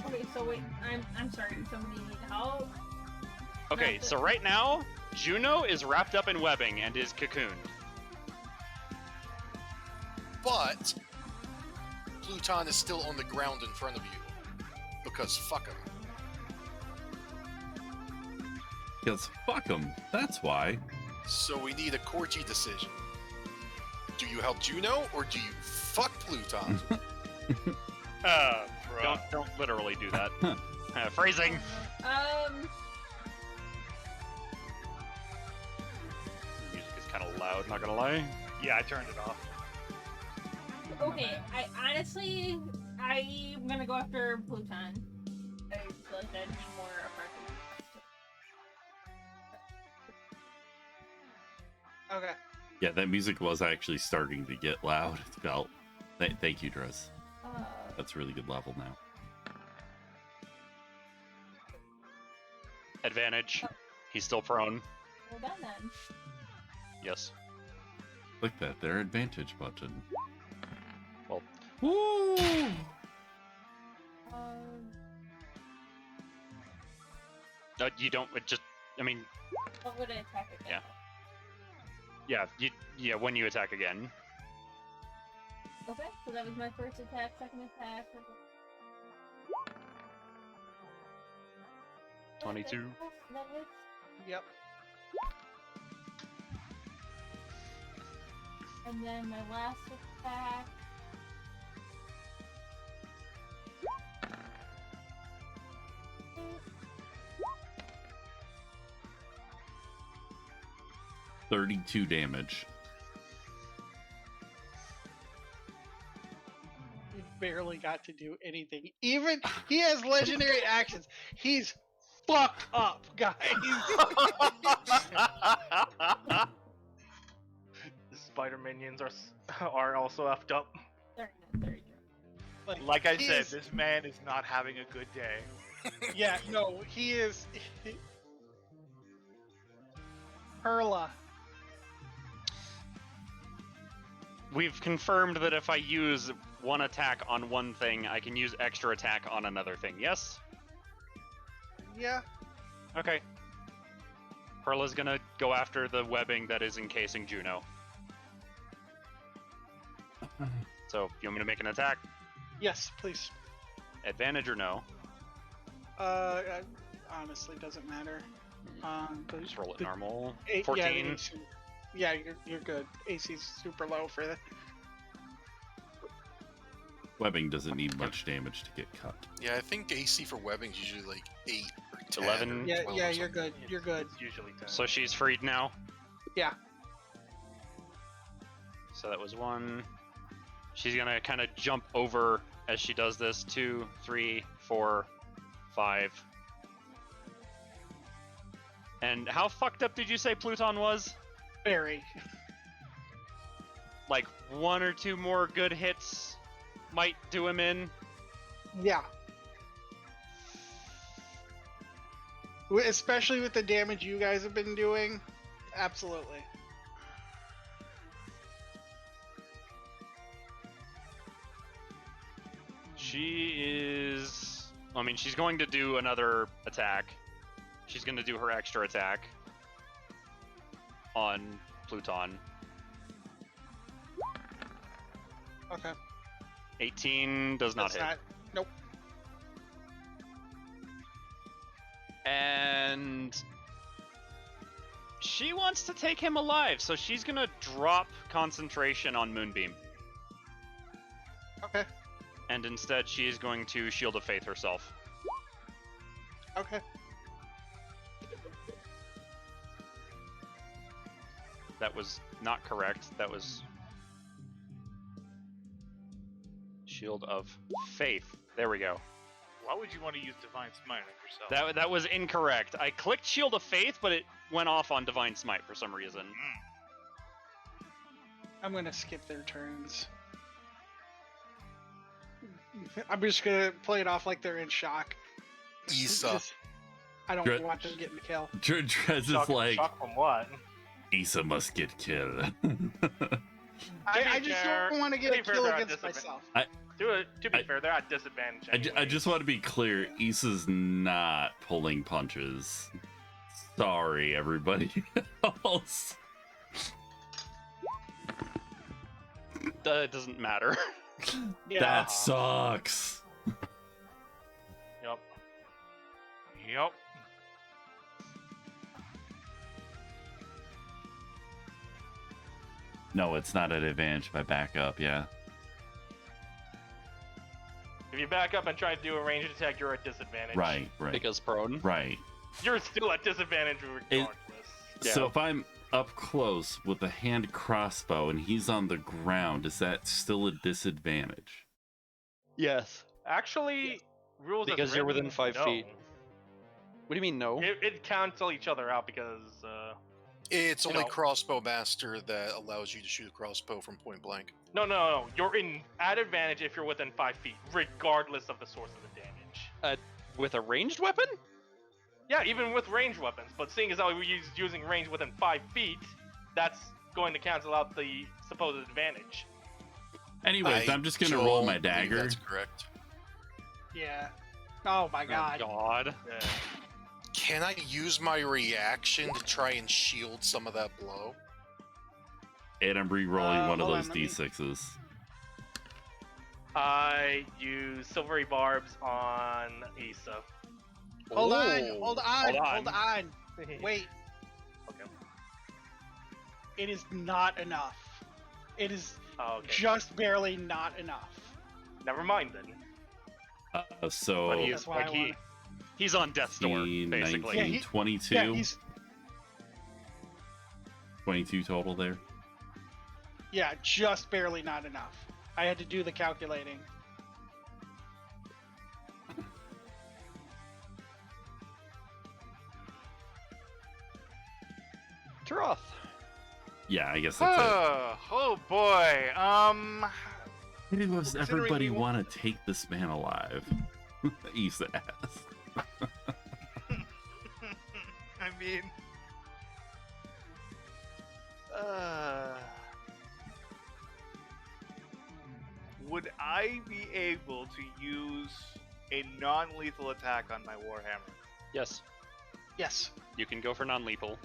Speaker 7: Okay, so wait, I'm sorry, somebody need help?
Speaker 8: Okay, so right now, Juno is wrapped up in webbing and is cocooned.
Speaker 2: But Pluton is still on the ground in front of you. Because fuck him.
Speaker 1: Because fuck them. That's why.
Speaker 2: So we need a Corgi decision. Do you help Juno or do you fuck Pluton?
Speaker 8: Don't literally do that. Phrasing. Music is kind of loud, not gonna lie.
Speaker 6: yeah, I turned it off.
Speaker 7: Okay, I'm gonna go after Pluton. I feel like that'd be more effective.
Speaker 3: Okay.
Speaker 1: Yeah, that music was actually starting to get loud. It felt. Thank you, Dress. That's a really good level now.
Speaker 8: Advantage. He's still prone.
Speaker 7: Well done then.
Speaker 8: Yes.
Speaker 1: Click that there advantage button.
Speaker 8: Well,
Speaker 1: Woo!
Speaker 8: you don't. It just. I mean,
Speaker 7: What would I attack again?
Speaker 8: yeah. When you attack again.
Speaker 7: Okay, so that was my first attack, second attack.
Speaker 8: 22.
Speaker 7: That hits.
Speaker 3: Yep.
Speaker 7: And then my last attack.
Speaker 1: $32 damage.
Speaker 3: He barely got to do anything. Even he has legendary actions. He's fucked up, guys.
Speaker 5: The spider minions are also effed up.
Speaker 7: 30.
Speaker 6: Like I
Speaker 3: he
Speaker 6: said,
Speaker 3: is-
Speaker 6: this man is not having a good day.
Speaker 3: Yeah, no, he is. Perla.
Speaker 8: We've confirmed that if I use one attack on one thing, I can use extra attack on another thing. Yes?
Speaker 3: Yeah.
Speaker 8: Okay. Perla's gonna go after the webbing that is encasing Juno. So, you want me to make an attack?
Speaker 3: Yes, please.
Speaker 8: Advantage or no?
Speaker 3: Honestly, doesn't matter.
Speaker 8: Just roll it
Speaker 3: the-
Speaker 8: normal.
Speaker 3: Yeah, the
Speaker 8: 14.
Speaker 3: AC yeah, you're good. AC's super low for that.
Speaker 1: Webbing doesn't need much damage to get cut.
Speaker 2: Yeah, I think AC for webbing is usually like 8 or 10.
Speaker 8: 11.
Speaker 2: Or
Speaker 3: Yeah,
Speaker 2: 12
Speaker 3: yeah,
Speaker 2: or
Speaker 3: you're
Speaker 2: something.
Speaker 3: good. You're good.
Speaker 6: It's usually 10.
Speaker 8: So she's freed now?
Speaker 3: Yeah.
Speaker 8: So that was 1. She's gonna kind of jump over as she does this. 2, 3, 4, 5. And how fucked up did you say Pluton was?
Speaker 3: Very.
Speaker 8: Like 1 or 2 more good hits might do him in.
Speaker 3: Yeah. Especially with the damage you guys have been doing. Absolutely.
Speaker 8: She is. I mean, she's going to do another attack. She's going to do her extra attack on Pluton.
Speaker 3: Okay.
Speaker 8: 18 does not
Speaker 3: That's
Speaker 8: hit.
Speaker 3: not. Nope.
Speaker 8: And she wants to take him alive, so she's going to drop concentration on Moonbeam.
Speaker 3: Okay.
Speaker 8: And instead, she is going to Shield of Faith herself.
Speaker 3: Okay.
Speaker 8: That was not correct. That was Shield of Faith. There we go.
Speaker 6: Why would you want to use Divine Smite on yourself?
Speaker 8: That was incorrect. I clicked Shield of Faith, but it went off on Divine Smite for some reason.
Speaker 3: I'm gonna skip their turns. I'm just gonna play it off like they're in shock.
Speaker 2: Issa.
Speaker 3: I don't
Speaker 1: Good.
Speaker 3: want them getting killed.
Speaker 1: Drez is
Speaker 5: Shock,
Speaker 1: like,
Speaker 5: shock from what?
Speaker 1: Issa must get killed.
Speaker 3: I just
Speaker 5: fair-
Speaker 3: don't want to get
Speaker 5: to
Speaker 3: a
Speaker 5: be fair,
Speaker 3: kill
Speaker 5: they're at
Speaker 3: against myself.
Speaker 5: To be fair, they're at disadvantage.
Speaker 1: I just want to be clear. Issa's not pulling punches. Sorry, everybody else.
Speaker 8: That doesn't matter.
Speaker 3: Yeah.
Speaker 1: That sucks.
Speaker 5: Yep.
Speaker 6: Yep.
Speaker 1: No, it's not an advantage if I back up, yeah.
Speaker 5: If you back up and try to do a ranged attack, you're at disadvantage.
Speaker 1: Right, right,
Speaker 8: Because prone.
Speaker 1: right.
Speaker 5: You're still at disadvantage regardless.
Speaker 1: So if I'm up close with a hand crossbow and he's on the ground, is that still a disadvantage?
Speaker 8: Yes.
Speaker 5: Actually, rules as
Speaker 8: Because you're within
Speaker 5: written,
Speaker 8: 5
Speaker 5: no.
Speaker 8: feet. What do you mean no?
Speaker 5: It cancel each other out because
Speaker 2: It's
Speaker 5: You
Speaker 2: only
Speaker 5: know.
Speaker 2: crossbow master that allows you to shoot a crossbow from point blank.
Speaker 5: No. You're at advantage if you're within 5 feet, regardless of the source of the damage.
Speaker 4: With a ranged weapon?
Speaker 5: Yeah, even with ranged weapons. But seeing as how we're using range within 5 feet, that's going to cancel out the supposed advantage.
Speaker 1: Anyways, I'm just gonna
Speaker 2: don't
Speaker 1: roll my
Speaker 2: believe
Speaker 1: dagger.
Speaker 2: That's correct.
Speaker 3: Yeah. Oh my god.
Speaker 4: Oh, God.
Speaker 5: Yeah.
Speaker 2: Can I use my reaction to try and shield some of that blow?
Speaker 1: And I'm re-rolling one of
Speaker 3: hold
Speaker 1: those
Speaker 3: on, let me-
Speaker 1: d6s.
Speaker 5: I use silvery barbs on Issa.
Speaker 3: Hold on.
Speaker 2: Oh.
Speaker 3: Hold on. Wait.
Speaker 5: Okay.
Speaker 3: It is not enough. It is
Speaker 5: Oh, okay.
Speaker 3: just barely not enough.
Speaker 5: Never mind then.
Speaker 1: So
Speaker 4: But
Speaker 3: That's why I
Speaker 4: he's on death's door,
Speaker 1: 18,
Speaker 4: basically.
Speaker 1: 19,
Speaker 3: Yeah,
Speaker 1: 22.
Speaker 3: Yeah, he's
Speaker 1: 22 total there.
Speaker 3: just barely not enough. I had to do the calculating.
Speaker 4: Troth.
Speaker 1: Yeah, I guess that's
Speaker 6: Oh boy.
Speaker 1: it. Why does
Speaker 6: considering
Speaker 1: everybody
Speaker 6: we
Speaker 1: want to take this man alive? Issa asks.
Speaker 6: I mean, would I be able to use a non-lethal attack on my Warhammer?
Speaker 4: Yes,
Speaker 3: Yes.
Speaker 4: you can go for non-lethal.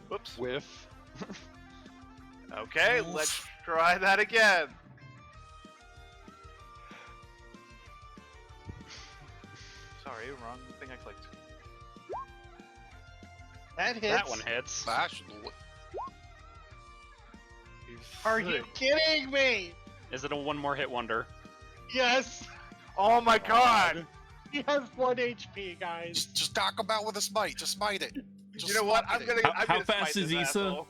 Speaker 6: Whoops.
Speaker 4: Whiff.
Speaker 6: Okay, let's try that again. Sorry, wrong thing I clicked.
Speaker 3: That hits.
Speaker 4: That one hits.
Speaker 3: Are you kidding me?
Speaker 4: Is it a one more hit wonder?
Speaker 3: Yes.
Speaker 6: Oh my god!
Speaker 3: He has 1 HP, guys.
Speaker 2: Just knock him out with a smite. Just smite it. Just
Speaker 6: You know what?
Speaker 2: smite
Speaker 6: I'm
Speaker 2: it.
Speaker 6: gonna. I'm
Speaker 1: How
Speaker 6: gonna
Speaker 1: fast
Speaker 6: smite
Speaker 1: is
Speaker 6: this
Speaker 1: Issa?
Speaker 6: asshole.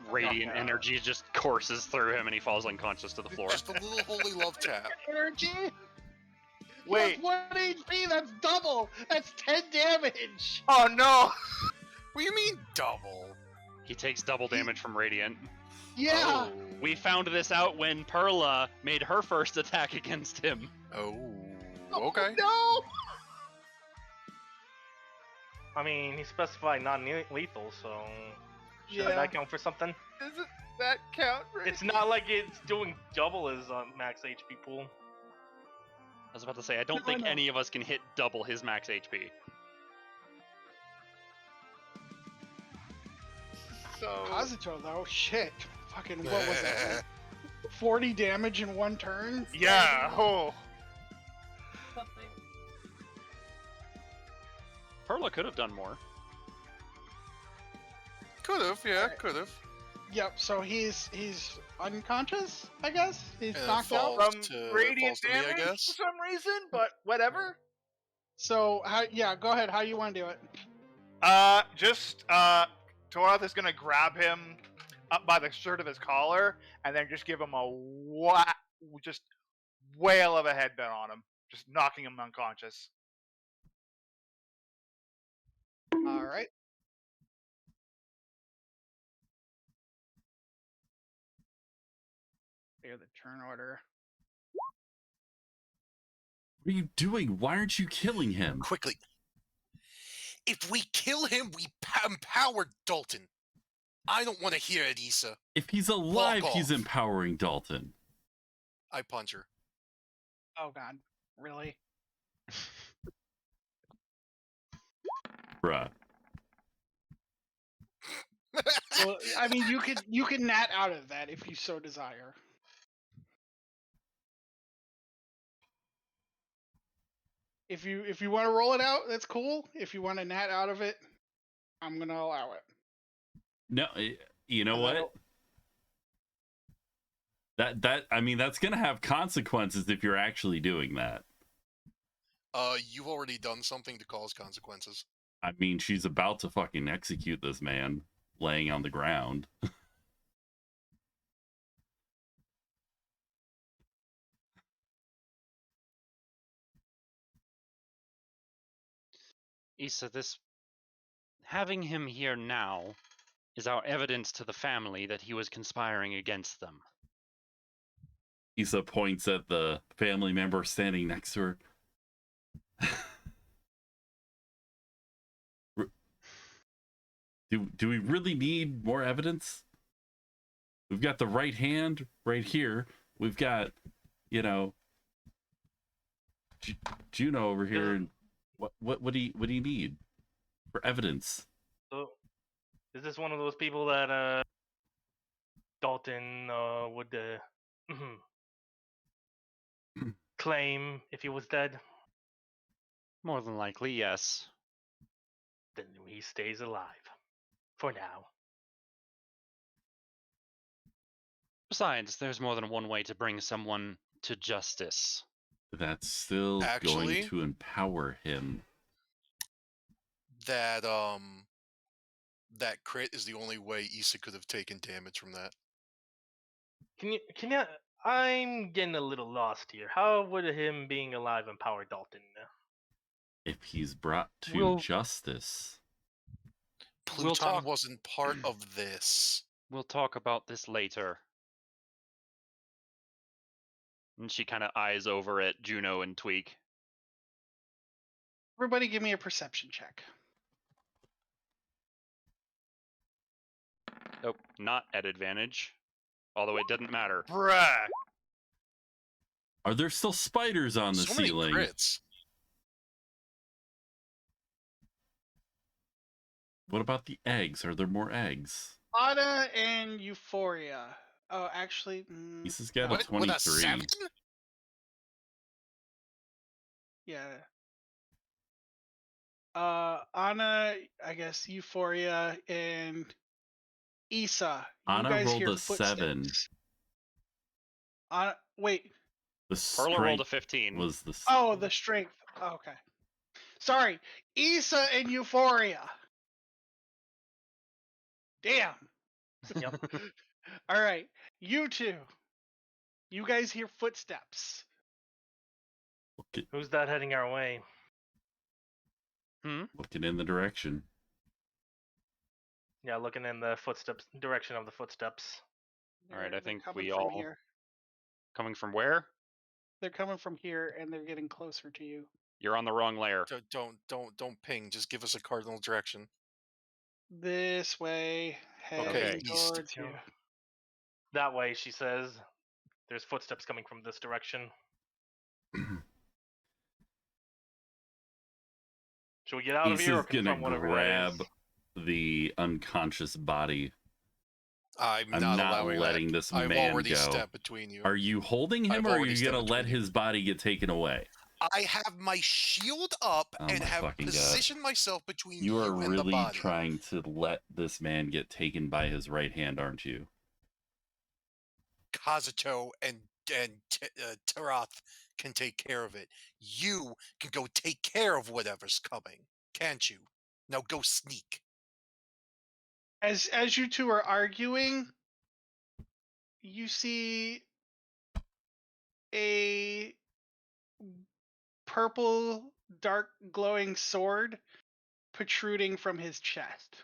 Speaker 4: Radiant
Speaker 6: Yeah.
Speaker 4: energy just courses through him and he falls unconscious to the floor.
Speaker 2: Just a little holy love tap.
Speaker 3: Energy.
Speaker 6: Wait.
Speaker 3: He has 1 HP. That's double. That's 10 damage.
Speaker 6: Oh no!
Speaker 2: What do you mean double?
Speaker 4: He takes double damage from Radiant.
Speaker 3: Yeah.
Speaker 4: We found this out when Perla made her first attack against him.
Speaker 2: Oh. Okay.
Speaker 3: No.
Speaker 5: I mean, he specified non-lethal, so should
Speaker 3: Yeah.
Speaker 5: that count for something?
Speaker 6: Doesn't that count? Right?
Speaker 5: It's not like it's doing double his max HP pool.
Speaker 4: I was about to say, I don't
Speaker 3: No, I
Speaker 4: think
Speaker 3: know.
Speaker 4: any of us can hit double his max HP.
Speaker 6: So.
Speaker 3: Kazuto though, shit. Fucking what was that? Like 40 damage in 1 turn?
Speaker 6: Yeah. Oh.
Speaker 7: Something.
Speaker 4: Perla could have done more.
Speaker 2: Could have, yeah,
Speaker 3: Alright.
Speaker 2: could have.
Speaker 3: Yep. So he's unconscious, I guess. He's knocked out.
Speaker 2: falls
Speaker 6: From
Speaker 2: to-
Speaker 6: radiant
Speaker 2: falls to me, I
Speaker 6: damage for
Speaker 2: guess.
Speaker 6: some reason, but whatever.
Speaker 3: So how? Yeah, go ahead. How you want to do it?
Speaker 6: Torath is gonna grab him up by the shirt of his collar and then just give him a just whale of a headbutt on him, just knocking him unconscious.
Speaker 3: All right. Clear the turn order.
Speaker 1: What are you doing? Why aren't you killing him?
Speaker 2: Quickly. If we kill him, we empower Dalton. I don't want to hear it, Issa.
Speaker 1: If he's alive,
Speaker 2: Walk
Speaker 1: he's
Speaker 2: off.
Speaker 1: empowering Dalton.
Speaker 2: I punch her.
Speaker 3: Oh God, really?
Speaker 1: Bruh.
Speaker 3: Well, I mean, you can nat out of that if you so desire. If you want to roll it out, that's cool. If you want to nat out of it, I'm gonna allow it.
Speaker 1: No, you know
Speaker 3: And I
Speaker 1: what? I mean, that's gonna have consequences if you're actually doing that.
Speaker 2: You've already done something to cause consequences.
Speaker 1: I mean, she's about to fucking execute this man laying on the ground.
Speaker 8: Issa, this having him here now is our evidence to the family that he was conspiring against them.
Speaker 1: Issa points at the family member standing next to her. Do we really need more evidence? We've got the right hand right here. We've got, Juno over here. And what do you need for evidence?
Speaker 5: So, is this one of those people that Dalton would claim if he was dead?
Speaker 8: More than likely, yes.
Speaker 5: Then he stays alive. For now.
Speaker 8: Besides, there's more than one way to bring someone to justice.
Speaker 1: That's still
Speaker 2: Actually,
Speaker 1: going to empower him.
Speaker 2: that crit is the only way Issa could have taken damage from that.
Speaker 5: Can you I'm getting a little lost here. How would him being alive empower Dalton?
Speaker 1: If he's brought to
Speaker 8: We'll-
Speaker 1: justice.
Speaker 2: Pluton
Speaker 8: talk-
Speaker 2: wasn't part of this.
Speaker 8: We'll talk about this later. And she kind of eyes over at Juno and Tweak.
Speaker 3: Everybody give me a perception check.
Speaker 8: Oh, not at advantage. Although it didn't matter.
Speaker 6: Bruh.
Speaker 1: Are there still spiders on the
Speaker 2: So
Speaker 1: ceiling?
Speaker 2: many crits.
Speaker 1: What about the eggs? Are there more eggs?
Speaker 3: Anna and Euphoria. Oh, actually,
Speaker 1: Issa's got a
Speaker 2: With
Speaker 1: 23.
Speaker 2: a 7?
Speaker 3: yeah. Anna, I guess Euphoria and Issa. You
Speaker 1: Anna
Speaker 3: guys
Speaker 1: rolled
Speaker 3: hear
Speaker 1: a 7.
Speaker 3: footsteps. Wait.
Speaker 1: The
Speaker 8: Perla rolled a
Speaker 1: strength
Speaker 8: 15.
Speaker 1: was the
Speaker 3: Oh, the strength. Okay. Sorry. Issa and Euphoria. Damn.
Speaker 5: Yep.
Speaker 3: All right. You two. You guys hear footsteps.
Speaker 5: Who's that heading our way?
Speaker 1: looking in the direction.
Speaker 5: Yeah, looking in the footsteps direction of the footsteps.
Speaker 8: All right, I
Speaker 3: They're
Speaker 8: think
Speaker 3: coming
Speaker 8: we
Speaker 3: from
Speaker 8: all-
Speaker 3: here.
Speaker 8: Coming from where?
Speaker 3: They're coming from here, and they're getting closer to you.
Speaker 8: You're on the wrong layer.
Speaker 2: Don't ping. Just give us a cardinal direction.
Speaker 3: This way, heading
Speaker 8: Okay.
Speaker 2: East.
Speaker 3: towards you.
Speaker 5: That way, she says. There's footsteps coming from this direction. Should we get out of here or
Speaker 1: Issa's gonna
Speaker 5: confront whatever that is?
Speaker 1: grab the unconscious body.
Speaker 2: I'm
Speaker 1: I'm
Speaker 2: not,
Speaker 1: not
Speaker 2: allowing
Speaker 1: letting
Speaker 2: that.
Speaker 1: this
Speaker 2: I've
Speaker 1: man
Speaker 2: already
Speaker 1: go.
Speaker 2: stepped between you.
Speaker 1: Are you holding him,
Speaker 2: I've
Speaker 1: or are
Speaker 2: already
Speaker 1: you
Speaker 2: stepped
Speaker 1: gonna let
Speaker 2: between you.
Speaker 1: his body get taken away?
Speaker 2: I have my shield up
Speaker 1: Oh
Speaker 2: and
Speaker 1: my
Speaker 2: have
Speaker 1: fucking God.
Speaker 2: positioned myself between
Speaker 1: You are
Speaker 2: and the
Speaker 1: really
Speaker 2: body.
Speaker 1: trying to let this man get taken by his right hand, aren't you?
Speaker 2: Kazuto and Tarath can take care of it. You can go take care of whatever's coming, can't you? Now go sneak.
Speaker 3: As you two are arguing, you see a purple, dark, glowing sword protruding from his chest.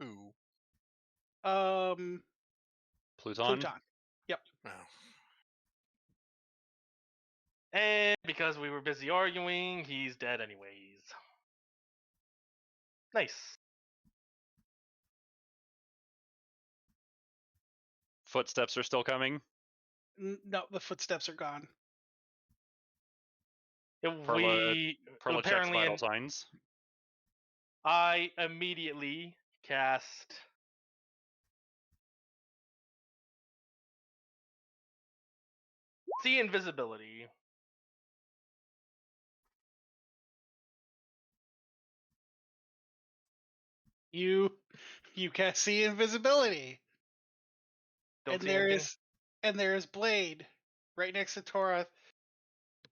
Speaker 2: Ooh.
Speaker 3: Pluton.
Speaker 8: Pluton?
Speaker 2: Oh.
Speaker 5: And because we were busy arguing, he's dead anyways. Nice.
Speaker 8: Footsteps are still coming.
Speaker 3: No, the footsteps are gone.
Speaker 5: We
Speaker 8: Perla checks
Speaker 5: apparently
Speaker 8: vital signs.
Speaker 5: I immediately cast see invisibility.
Speaker 3: You can see invisibility.
Speaker 5: Don't
Speaker 3: and
Speaker 5: see
Speaker 3: there
Speaker 5: anything.
Speaker 3: is and there is Blade right next to Torah,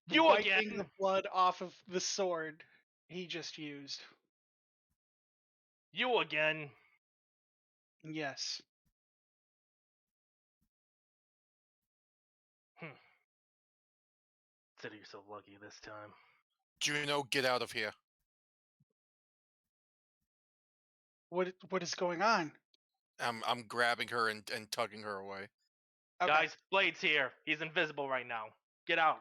Speaker 5: You
Speaker 3: wiping
Speaker 5: again.
Speaker 3: the blood off of the sword he just used.
Speaker 5: You again.
Speaker 3: Yes.
Speaker 5: Consider yourself lucky this time.
Speaker 2: Juno, get out of here.
Speaker 3: What is going on?
Speaker 2: I'm grabbing her and tugging her away.
Speaker 3: Okay.
Speaker 5: Guys, Blade's here. He's invisible right now. Get out.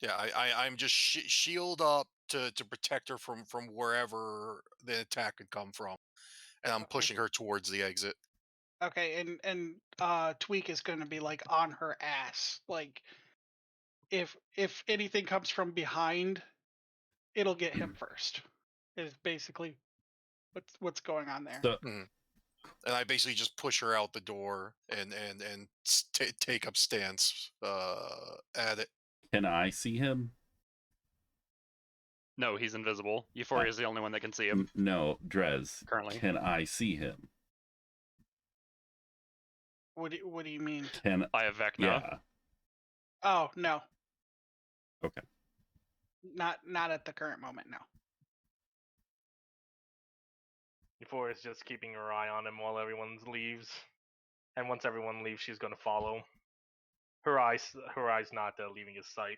Speaker 2: Yeah, I'm just shield up to protect her from wherever the attack could come from, and I'm
Speaker 3: Okay.
Speaker 2: pushing her towards the exit.
Speaker 3: Okay, and Tweak is going to be like on her ass. Like if anything comes from behind, it'll get him first. Is basically what's going on there.
Speaker 1: So,
Speaker 2: And I basically just push her out the door and take up stance at it.
Speaker 1: can I see him?
Speaker 8: No, he's invisible. Euphoria is the only one that can see him.
Speaker 1: No, Drez.
Speaker 8: Currently.
Speaker 1: Can I see him?
Speaker 3: What do you mean?
Speaker 8: By a Vecna.
Speaker 1: Yeah.
Speaker 3: Oh, no.
Speaker 1: Okay.
Speaker 3: Not at the current moment, no.
Speaker 5: Euphoria's just keeping her eye on him while everyone leaves. And once everyone leaves, she's going to follow. Her eyes not leaving his sight.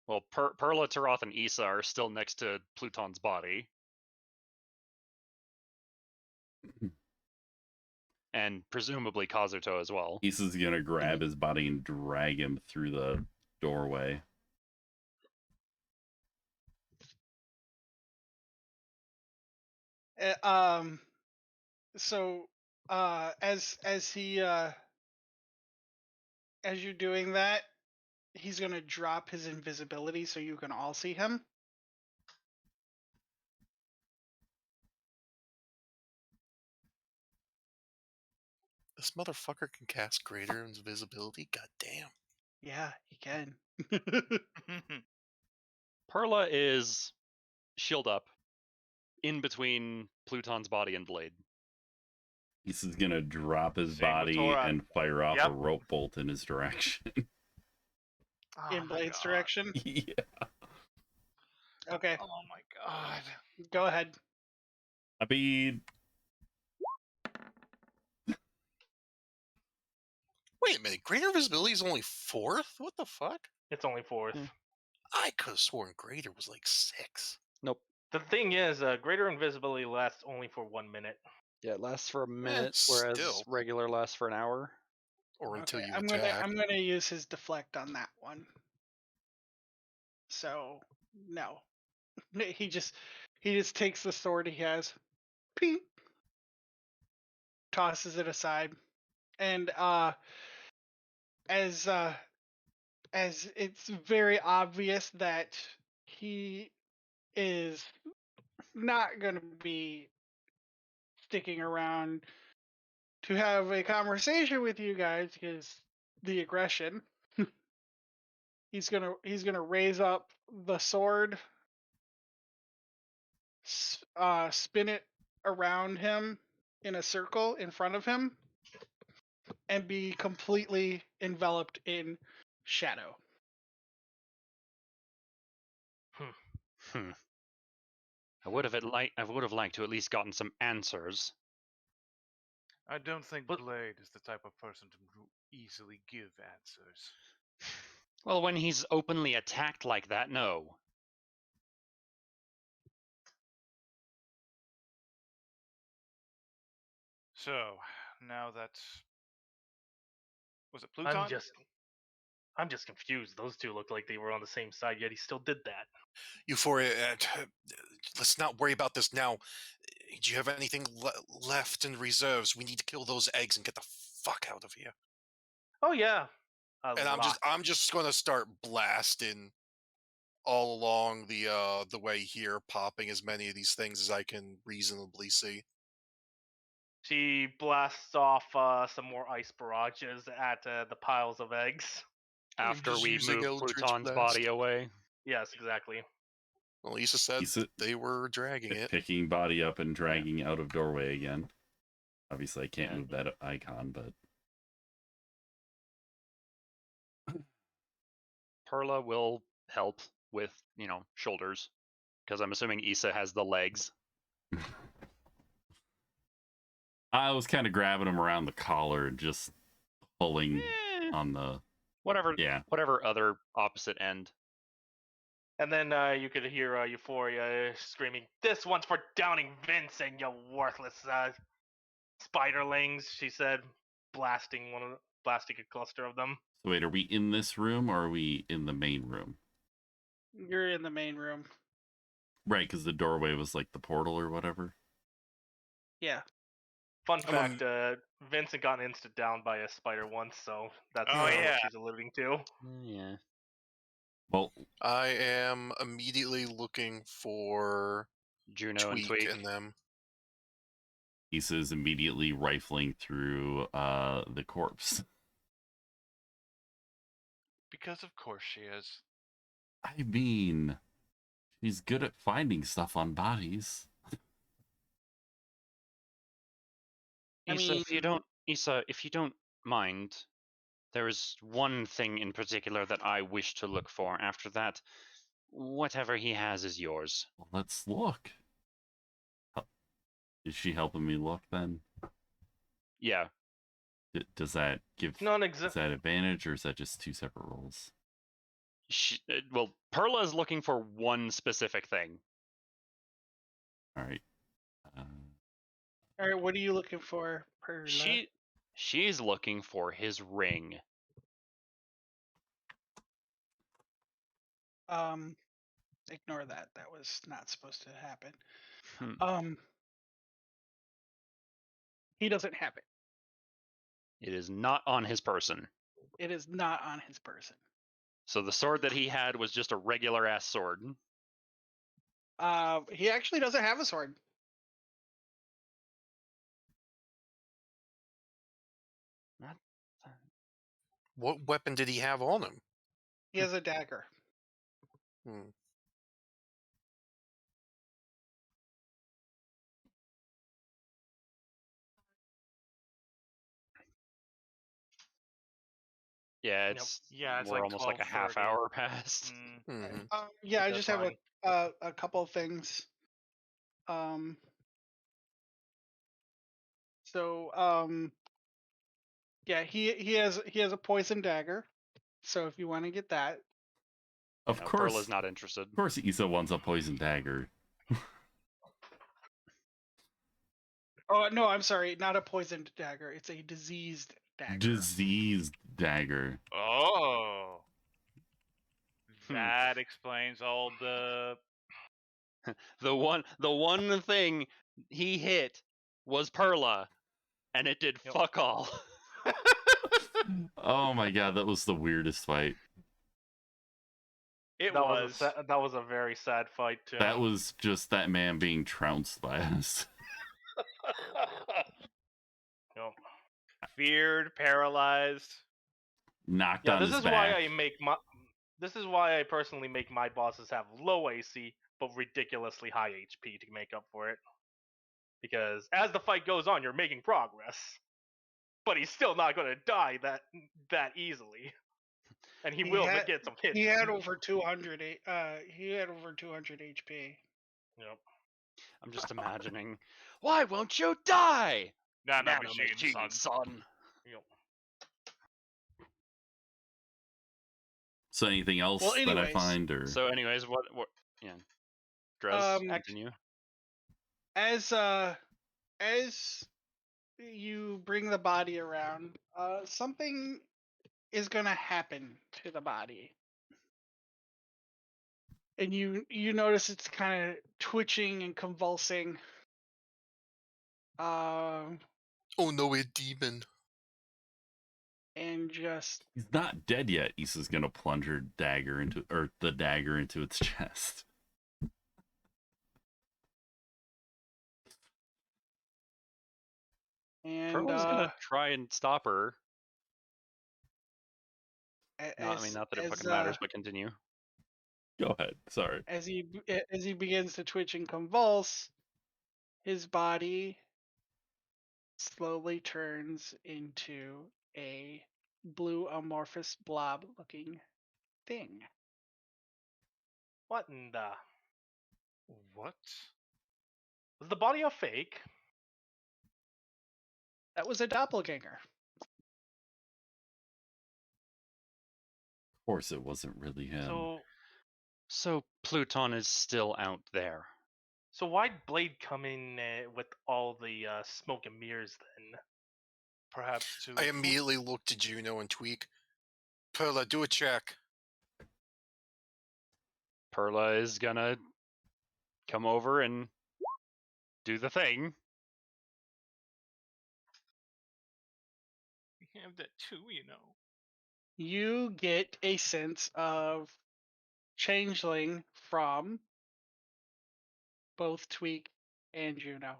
Speaker 8: Well, Perla, Taroth, and Issa are still next to Pluton's body. And presumably Kazuto as well.
Speaker 1: Issa's gonna grab his body and drag him through the doorway.
Speaker 3: So as you're doing that, he's gonna drop his invisibility so you can all see him.
Speaker 2: This motherfucker can cast greater invisibility. God damn.
Speaker 3: Yeah, he can.
Speaker 8: Perla is shield up in between Pluton's body and Blade.
Speaker 1: Issa's gonna drop his
Speaker 6: Same with
Speaker 1: body
Speaker 6: Torah.
Speaker 1: and fire off
Speaker 5: Yep.
Speaker 1: a rope bolt in his direction.
Speaker 6: Oh
Speaker 3: In
Speaker 6: my
Speaker 3: Blade's
Speaker 6: God.
Speaker 3: direction.
Speaker 1: Yeah.
Speaker 3: Okay,
Speaker 6: Oh my God.
Speaker 3: go ahead.
Speaker 1: I mean,
Speaker 2: Wait a minute. Greater visibility is only 4th? What the fuck?
Speaker 5: It's only 4th.
Speaker 8: Hmm.
Speaker 2: I could have sworn greater was like 6.
Speaker 8: Nope.
Speaker 5: The thing is, greater invisibility lasts only for 1 minute.
Speaker 8: Yeah, it lasts for a minute, whereas
Speaker 2: still.
Speaker 8: regular lasts for an hour.
Speaker 2: Or until
Speaker 3: Okay,
Speaker 2: you
Speaker 3: I'm
Speaker 2: attack.
Speaker 3: gonna use his deflect on that one. So no, he just takes the sword he has, ping, tosses it aside, and as it's very obvious that he is not gonna be sticking around to have a conversation with you guys because the aggression. He's gonna raise up the sword, spin it around him in a circle in front of him, and be completely enveloped in shadow.
Speaker 8: Hmm. I would have liked to at least gotten some answers.
Speaker 6: I don't think
Speaker 5: But-
Speaker 6: Blade is the type of person to easily give answers.
Speaker 8: Well, when he's openly attacked like that, no.
Speaker 6: So, now that... Was it Pluton?
Speaker 5: I'm just confused. Those two looked like they were on the same side, yet he still did that.
Speaker 2: Euphoria, let's not worry about this now. Do you have anything left in reserves? We need to kill those eggs and get the fuck out of here.
Speaker 5: Oh yeah.
Speaker 2: And I'm just gonna start blasting all along the way here, popping as many of these things as I can reasonably see.
Speaker 5: She blasts off some more ice barrages at the piles of eggs.
Speaker 8: After
Speaker 2: just
Speaker 8: we
Speaker 2: using
Speaker 8: move
Speaker 2: Eldritch
Speaker 8: Pluton's
Speaker 2: Blast.
Speaker 8: body away.
Speaker 5: Yes, exactly.
Speaker 2: Well, Lisa said
Speaker 1: Issa-
Speaker 2: they were dragging it.
Speaker 1: picking body up and dragging out of doorway again. Obviously, I can't
Speaker 8: Yeah.
Speaker 1: move that icon, but
Speaker 8: Perla will help with, shoulders. Because I'm assuming Issa has the legs.
Speaker 1: I was kind of grabbing him around the collar and just pulling on the
Speaker 8: Whatever.
Speaker 1: yeah.
Speaker 8: Whatever other opposite end.
Speaker 5: And then you could hear Euphoria screaming, "This one's for downing Vincent, you worthless spiderlings," she said, blasting a cluster of them.
Speaker 1: So wait, are we in this room or are we in the main room?
Speaker 3: You're in the main room.
Speaker 1: Right, because the doorway was like the portal or whatever.
Speaker 3: Yeah.
Speaker 5: Fun fact, Vincent got instant down by a spider once, so that's
Speaker 6: Oh,
Speaker 5: what
Speaker 6: yeah.
Speaker 5: she's alluding to.
Speaker 8: Yeah.
Speaker 1: Well,
Speaker 2: I am immediately looking for
Speaker 8: Juno and
Speaker 2: Tweak
Speaker 8: Tweak.
Speaker 2: and them.
Speaker 1: Issa's immediately rifling through the corpse.
Speaker 6: Because of course she is.
Speaker 1: I mean, she's good at finding stuff on bodies.
Speaker 8: Issa, if you don't mind, there is one thing in particular that I wish to look for. After that, whatever he has is yours.
Speaker 1: Well, let's look. Is she helping me look then?
Speaker 8: Yeah.
Speaker 1: Does that give is that advantage or is that just two separate rolls?
Speaker 8: Well, Perla is looking for one specific thing.
Speaker 1: All right.
Speaker 3: All right, what are you looking for, Perla?
Speaker 8: She's looking for his ring.
Speaker 3: Ignore that. That was not supposed to happen. He doesn't have it.
Speaker 8: It is not on his person.
Speaker 3: It is not on his person.
Speaker 8: So the sword that he had was just a regular ass sword.
Speaker 3: He actually doesn't have a sword.
Speaker 2: What weapon did he have on him?
Speaker 3: He has a dagger.
Speaker 8: Yeah, it's
Speaker 6: it's
Speaker 8: we're
Speaker 6: like
Speaker 8: almost like a half
Speaker 6: 12:30.
Speaker 8: hour past.
Speaker 3: Yeah, I
Speaker 5: That's
Speaker 3: just have
Speaker 5: fine.
Speaker 3: a couple of things. Yeah, he has a poison dagger. So if you want to get that,
Speaker 1: Of course,
Speaker 8: Perla's not interested.
Speaker 1: Of course, Issa wants a poison dagger.
Speaker 3: oh no, I'm sorry, not a poisoned dagger. It's a diseased dagger.
Speaker 1: Diseased dagger.
Speaker 6: Oh. That explains all the
Speaker 8: The one thing he hit was Perla, and it did fuck all.
Speaker 1: Oh my god, that was the weirdest fight.
Speaker 6: That
Speaker 5: was a very sad fight too.
Speaker 1: That was just that man being trounced by us.
Speaker 6: feared, paralyzed.
Speaker 1: Knocked on his back.
Speaker 5: This is why I personally make my bosses have low AC but ridiculously high HP to make up for it. Because as the fight goes on, you're making progress, but he's still not going to die that easily, and he will get some hits.
Speaker 3: He had over 200. He had over 200 HP.
Speaker 5: Yep.
Speaker 8: I'm just imagining. Why won't you die?
Speaker 6: Nanomachine,
Speaker 8: son.
Speaker 5: Yep.
Speaker 1: So anything else that I find, or
Speaker 8: so anyways, what? Yeah, Drez, continue.
Speaker 3: As you bring the body around, something is gonna happen to the body, and you notice it's kind of twitching and convulsing.
Speaker 2: Oh no, a demon.
Speaker 3: And just
Speaker 1: he's not dead yet. Issa's gonna plunge her dagger into the dagger into its chest.
Speaker 3: And
Speaker 8: Perla's gonna try and stop her.
Speaker 3: Not
Speaker 8: that it fucking matters, but continue.
Speaker 1: Go ahead. Sorry.
Speaker 3: As he begins to twitch and convulse, his body slowly turns into a blue amorphous blob looking thing.
Speaker 5: What in the?
Speaker 6: What?
Speaker 5: Was the body a fake?
Speaker 3: That was a doppelganger.
Speaker 1: Of course, it wasn't really him.
Speaker 8: So Pluton is still out there.
Speaker 5: So why'd Blade come in with all the smoke and mirrors then?
Speaker 6: Perhaps to.
Speaker 2: I immediately looked to Juno and Tweak. Perla, do a check.
Speaker 8: Perla is gonna come over and do the thing.
Speaker 6: We have that too, you know.
Speaker 3: You get a sense of changeling from both Tweak and Juno.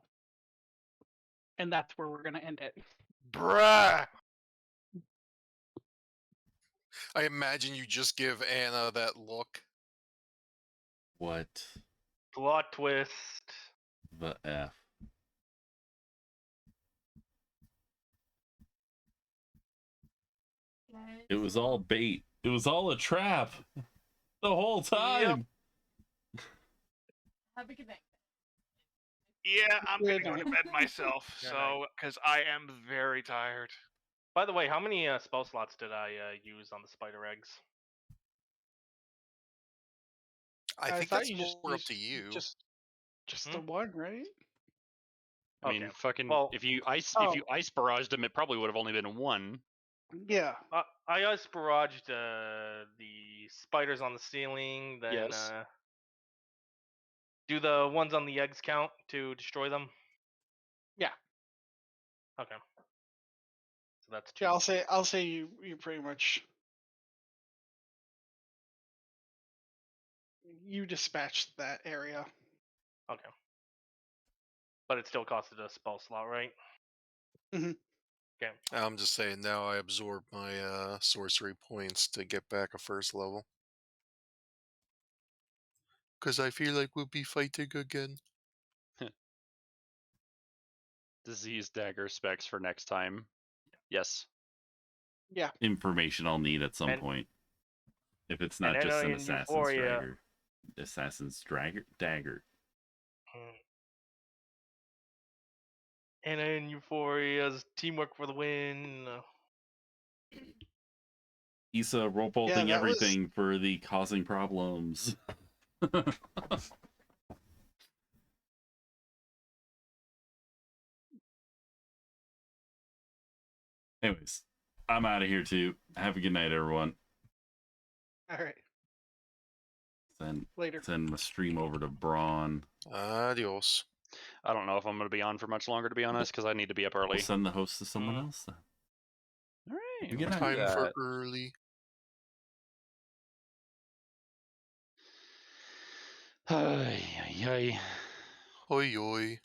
Speaker 3: And that's where we're going to end it.
Speaker 6: Bruh!
Speaker 2: I imagine you just give Anna that look.
Speaker 1: What
Speaker 5: Plot twist.
Speaker 1: the F? It was all bait. It was all a trap. The whole time.
Speaker 7: Have a good night.
Speaker 6: Yeah, I'm gonna
Speaker 3: Good
Speaker 6: go to
Speaker 3: night.
Speaker 6: bed myself,
Speaker 5: Good
Speaker 6: so because I am very tired.
Speaker 5: By the way, how many spell slots did I use on the spider eggs?
Speaker 2: I think
Speaker 3: thought
Speaker 2: that's
Speaker 3: you just
Speaker 2: more up
Speaker 3: used
Speaker 2: to you.
Speaker 3: Just the one, right?
Speaker 8: I mean,
Speaker 5: Okay.
Speaker 8: fucking.
Speaker 5: Well-
Speaker 8: if you ice barraged him, it probably would have only been one.
Speaker 3: Yeah.
Speaker 5: I ice barraged the spiders on the ceiling, then
Speaker 8: Yes.
Speaker 5: do the ones on the eggs count to destroy them?
Speaker 3: Yeah.
Speaker 5: Okay. So that's two.
Speaker 3: Yeah, I'll say you pretty much you dispatched that area.
Speaker 5: Okay. But it still costed a spell slot, right?
Speaker 3: Mhm.
Speaker 5: Okay.
Speaker 2: I'm just saying now I absorb my sorcery points to get back a first level. Because I feel like we'll be fighting again.
Speaker 8: Disease dagger specs for next time. Yes.
Speaker 3: Yeah.
Speaker 1: Information I'll need at some
Speaker 5: And-
Speaker 1: point. If it's not
Speaker 5: and
Speaker 1: just
Speaker 5: then
Speaker 1: an
Speaker 5: in
Speaker 1: assassin's
Speaker 5: Euphoria-
Speaker 1: dagger.
Speaker 5: And in Euphoria's teamwork for the win.
Speaker 1: Issa roll bolting
Speaker 3: that was-
Speaker 1: everything for the causing problems. Anyways, I'm out of here too. Have a good night, everyone.
Speaker 3: All right.
Speaker 1: Send
Speaker 3: Later.
Speaker 1: my stream over to Braun.
Speaker 2: Adios.
Speaker 8: I don't know if I'm going to be on for much longer, to be honest, because I need to be up early.
Speaker 1: We'll send the host to someone else then.
Speaker 8: All right.
Speaker 1: Good
Speaker 8: let's
Speaker 1: night.
Speaker 8: do
Speaker 2: Time for
Speaker 8: that.
Speaker 2: early.
Speaker 8: Ay, ay, ay.
Speaker 2: Hoi hoi.